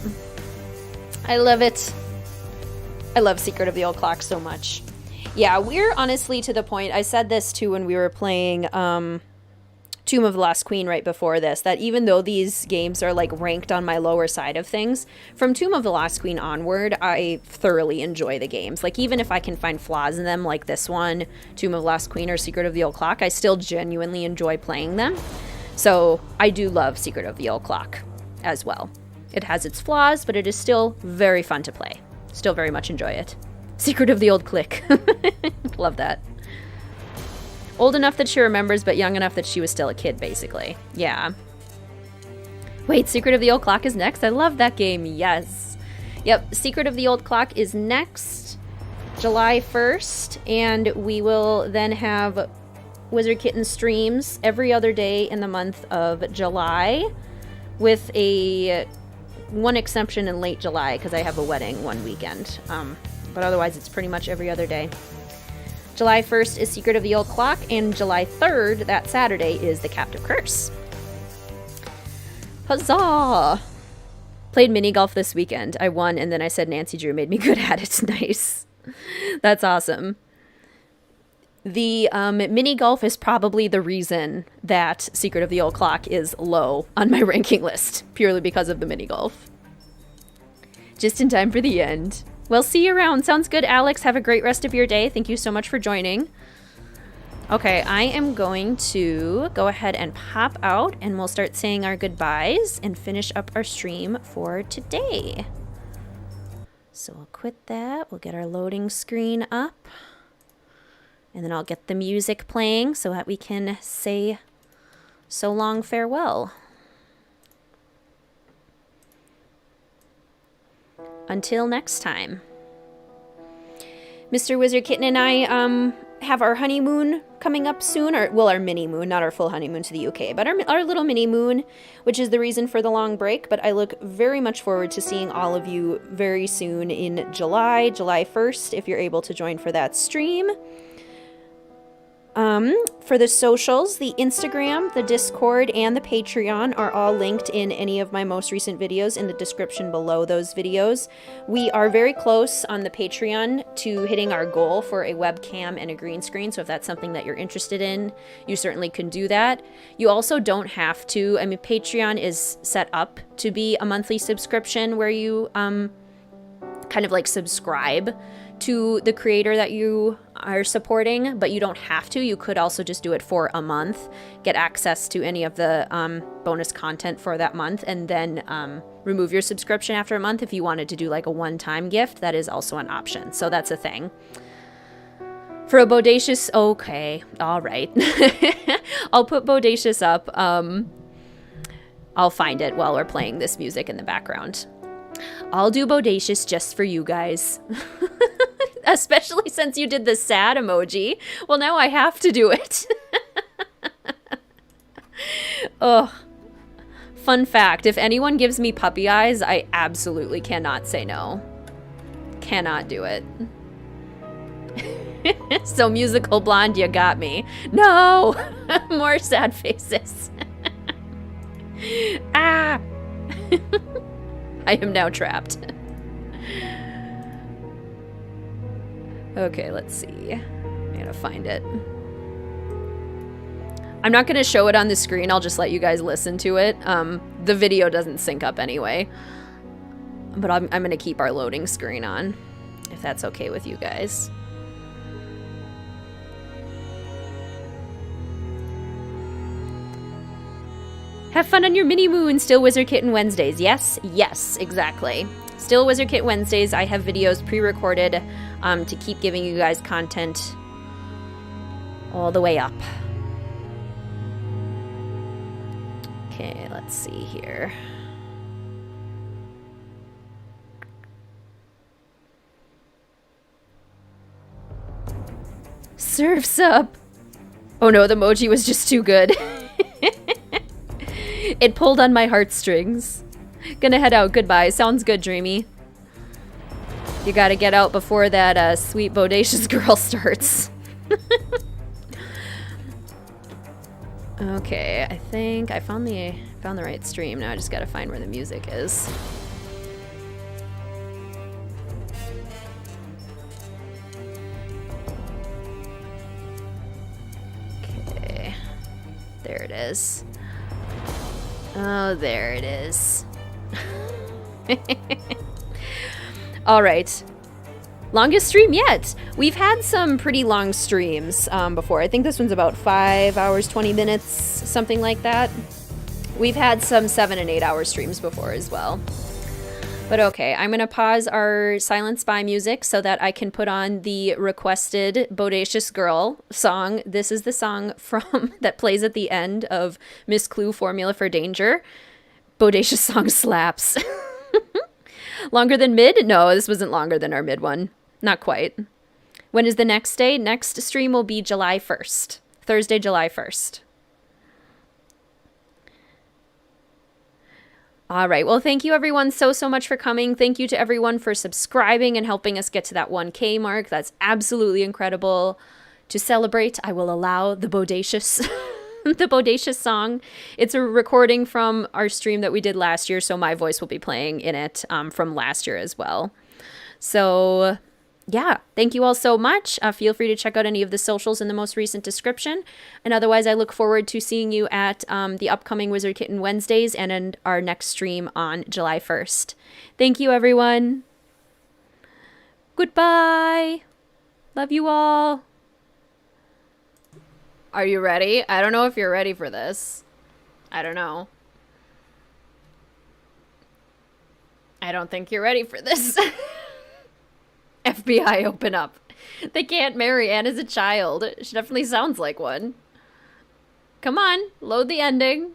I love it. I love Secret of the Old Clock so much. Yeah, we're honestly to the point, I said this too when we were playing Tomb of the Lost Queen right before this, that even though these games are like ranked on my lower side of things, from Tomb of the Lost Queen onward, I thoroughly enjoy the games. Like even if I can find flaws in them like this one, Tomb of the Lost Queen or Secret of the Old Clock, I still genuinely enjoy playing them. So I do love Secret of the Old Clock as well. It has its flaws, but it is still very fun to play. Still very much enjoy it. Secret of the Old Click. Love that. Old enough that she remembers, but young enough that she was still a kid, basically. Yeah. Wait, Secret of the Old Clock is next? I love that game. Yes. Yep, Secret of the Old Clock is next, July 1st, and we will then have WizardKitten streams every other day in the month of July, with one exception in late July, because I have a wedding one weekend. But otherwise, it's pretty much every other day. July 1st is Secret of the Old Clock, and July 3rd, that Saturday, is The Captive Curse. Huzzah! Played mini golf this weekend. I won, and then I said Nancy Drew made me good at it. Nice. That's awesome. The mini golf is probably the reason that Secret of the Old Clock is low on my ranking list, purely because of the mini golf. Just in time for the end. Well, see you around. Sounds good, Alex. Have a great rest of your day. Thank you so much for joining. Okay, I am going to go ahead and pop out, and we'll start saying our goodbyes and finish up our stream for today. So we'll quit that. We'll get our loading screen up. And then I'll get the music playing so that we can say so long farewell. Until next time. Mr. WizardKitten and I have our honeymoon coming up soon. Our mini moon, not our full honeymoon to the UK, but our little mini moon, which is the reason for the long break. But I look very much forward to seeing all of you very soon in July 1st, if you're able to join for that stream. For the socials, the Instagram, the Discord, and the Patreon are all linked in any of my most recent videos in the description below those videos. We are very close on the Patreon to hitting our goal for a webcam and a green screen, so if that's something that you're interested in, you certainly can do that. You also don't have to. I mean, Patreon is set up to be a monthly subscription where you kind of like subscribe to the creator that you are supporting, but you don't have to. You could also just do it for a month, get access to any of the bonus content for that month, and then remove your subscription after a month if you wanted to do like a one-time gift. That is also an option, so that's a thing. For a Bodacious, okay, all right. I'll put Bodacious up. I'll find it while we're playing this music in the background. I'll do Bodacious just for you guys. Especially since you did the sad emoji. Well, now I have to do it. Ugh. Fun fact, if anyone gives me puppy eyes, I absolutely cannot say no. Cannot do it. So Musical Blonde, you got me. No! More sad faces. Ah! I am now trapped. Okay, let's see. I gotta find it. I'm not gonna show it on the screen, I'll just let you guys listen to it. The video doesn't sync up anyway. But I'm gonna keep our loading screen on, if that's okay with you guys. Have fun on your mini moon, Still WizardKitten Wednesdays. Yes, yes, exactly. Still WizardKitten Wednesdays. I have videos pre-recorded to keep giving you guys content all the way up. Okay, let's see here. Surf's up. Oh no, the emoji was just too good. It pulled on my heartstrings. Gonna head out. Goodbye. Sounds good, Dreamy. You gotta get out before that sweet bodacious girl starts. Okay, I think I found the right stream. Now I just gotta find where the music is. Okay, there it is. Oh, there it is. All right. Longest stream yet. We've had some pretty long streams before. I think this one's about 5 hours, 20 minutes, something like that. We've had some 7 and 8 hour streams before as well. But okay, I'm going to pause our Silent Spy music so that I can put on the requested Bodacious Girl song. This is the song from that plays at the end of Miss Clue Formula for Danger. Bodacious song slaps. Longer than mid? No, this wasn't longer than our mid one. Not quite. When is the next day? Next stream will be July 1st. Thursday, July 1st. All right. Well, thank you everyone so much for coming. Thank you to everyone for subscribing and helping us get to that 1K mark. That's absolutely incredible. To celebrate, I will allow the Bodacious the Bodacious song. It's a recording from our stream that we did last year, so my voice will be playing in it from last year as well. So yeah, thank you all so much. Feel free to check out any of the socials in the most recent description. And otherwise, I look forward to seeing you at the upcoming WizardKitten Wednesdays and in our next stream on July 1st. Thank you, everyone. Goodbye. Love you all. Are you ready? I don't know if you're ready for this. I don't know. I don't think you're ready for this. FBI, open up. They can't marry Anne as a child. She definitely sounds like one. Come on, load the ending.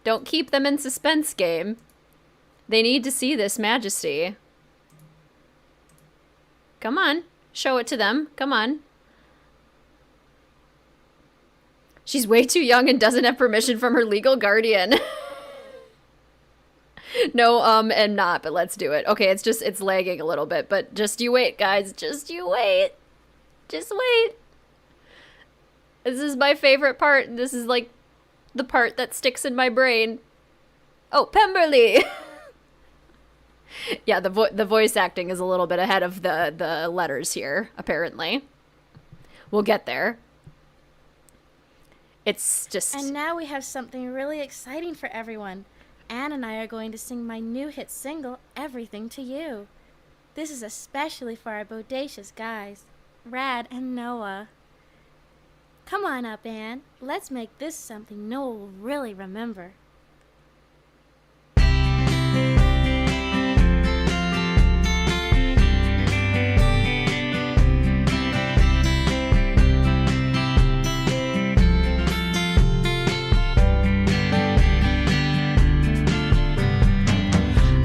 Don't keep them in suspense, game. They need to see this majesty. Come on, show it to them. Come on. She's way too young and doesn't have permission from her legal guardian. No, and not, but let's do it. Okay, it's lagging a little bit, but just you wait, guys. Just you wait. Just wait. This is my favorite part. This is like the part that sticks in my brain. Oh, Pemberley! Yeah, the voice acting is a little bit ahead of the letters here, apparently. We'll get there. It's just... And now we have something really exciting for everyone. Anne and I are going to sing my new hit single, Everything to You. This is especially for our bodacious guys, Rad and Noah. Come on up, Anne. Let's make this something Noah will really remember.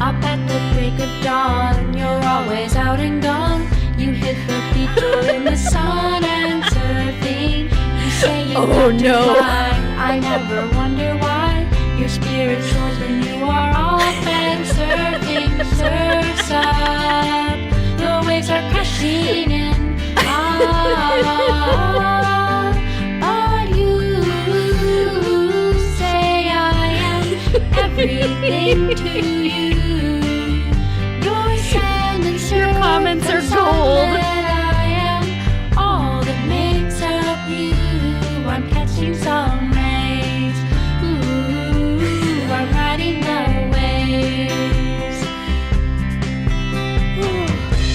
Up at the break of dawn, you're always out and gone. You hit the beach in the sun and surfing. You say you have to fly. I never wonder why. Your spirit soars when you are off and surfing. Surf's up, the waves are crashing in. But you say I am everything to you. Your comments are gold. I am all that makes up you. I'm catching some rays. Ooh, I'm riding the waves. Ooh.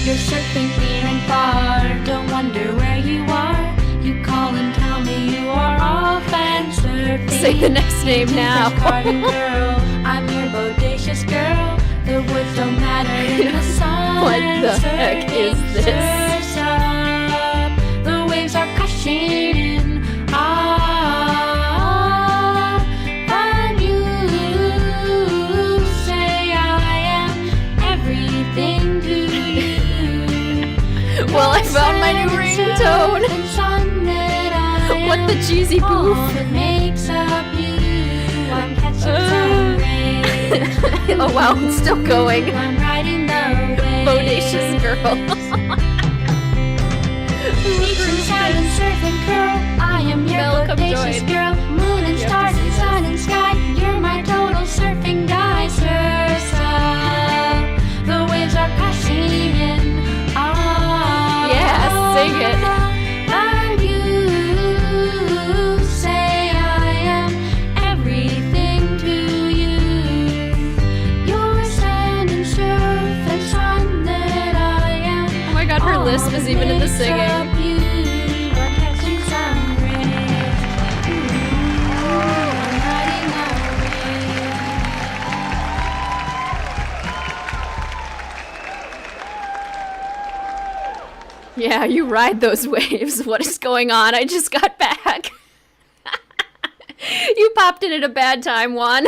You're surfing near and far. Don't wonder where you are. You call and tell me you are off and surfing. Say the next name now. Girl, I'm your bodacious girl. The woods don't matter in the sun. What the heck is this? Surf's up, the waves are crashing in. And you say I am everything to you. Well, I found my new ringtone. What the cheesy poof? That makes up you. I'm catching some rays. Oh wow, it's still going. I'm riding the waves. Bodacious girl. Beach and sand and surfing curl. I am your bodacious girl. Moon and stars and sun and sky. You're my total surfing guy. Surf's up, the waves are crashing in. Yeah, sing it. And you say I am everything to you. You're sand and surf and sun that I am. Oh my god, her lisp is even in the singing. Yeah, you ride those waves. What is going on? I just got back. You popped in at a bad time, Juan.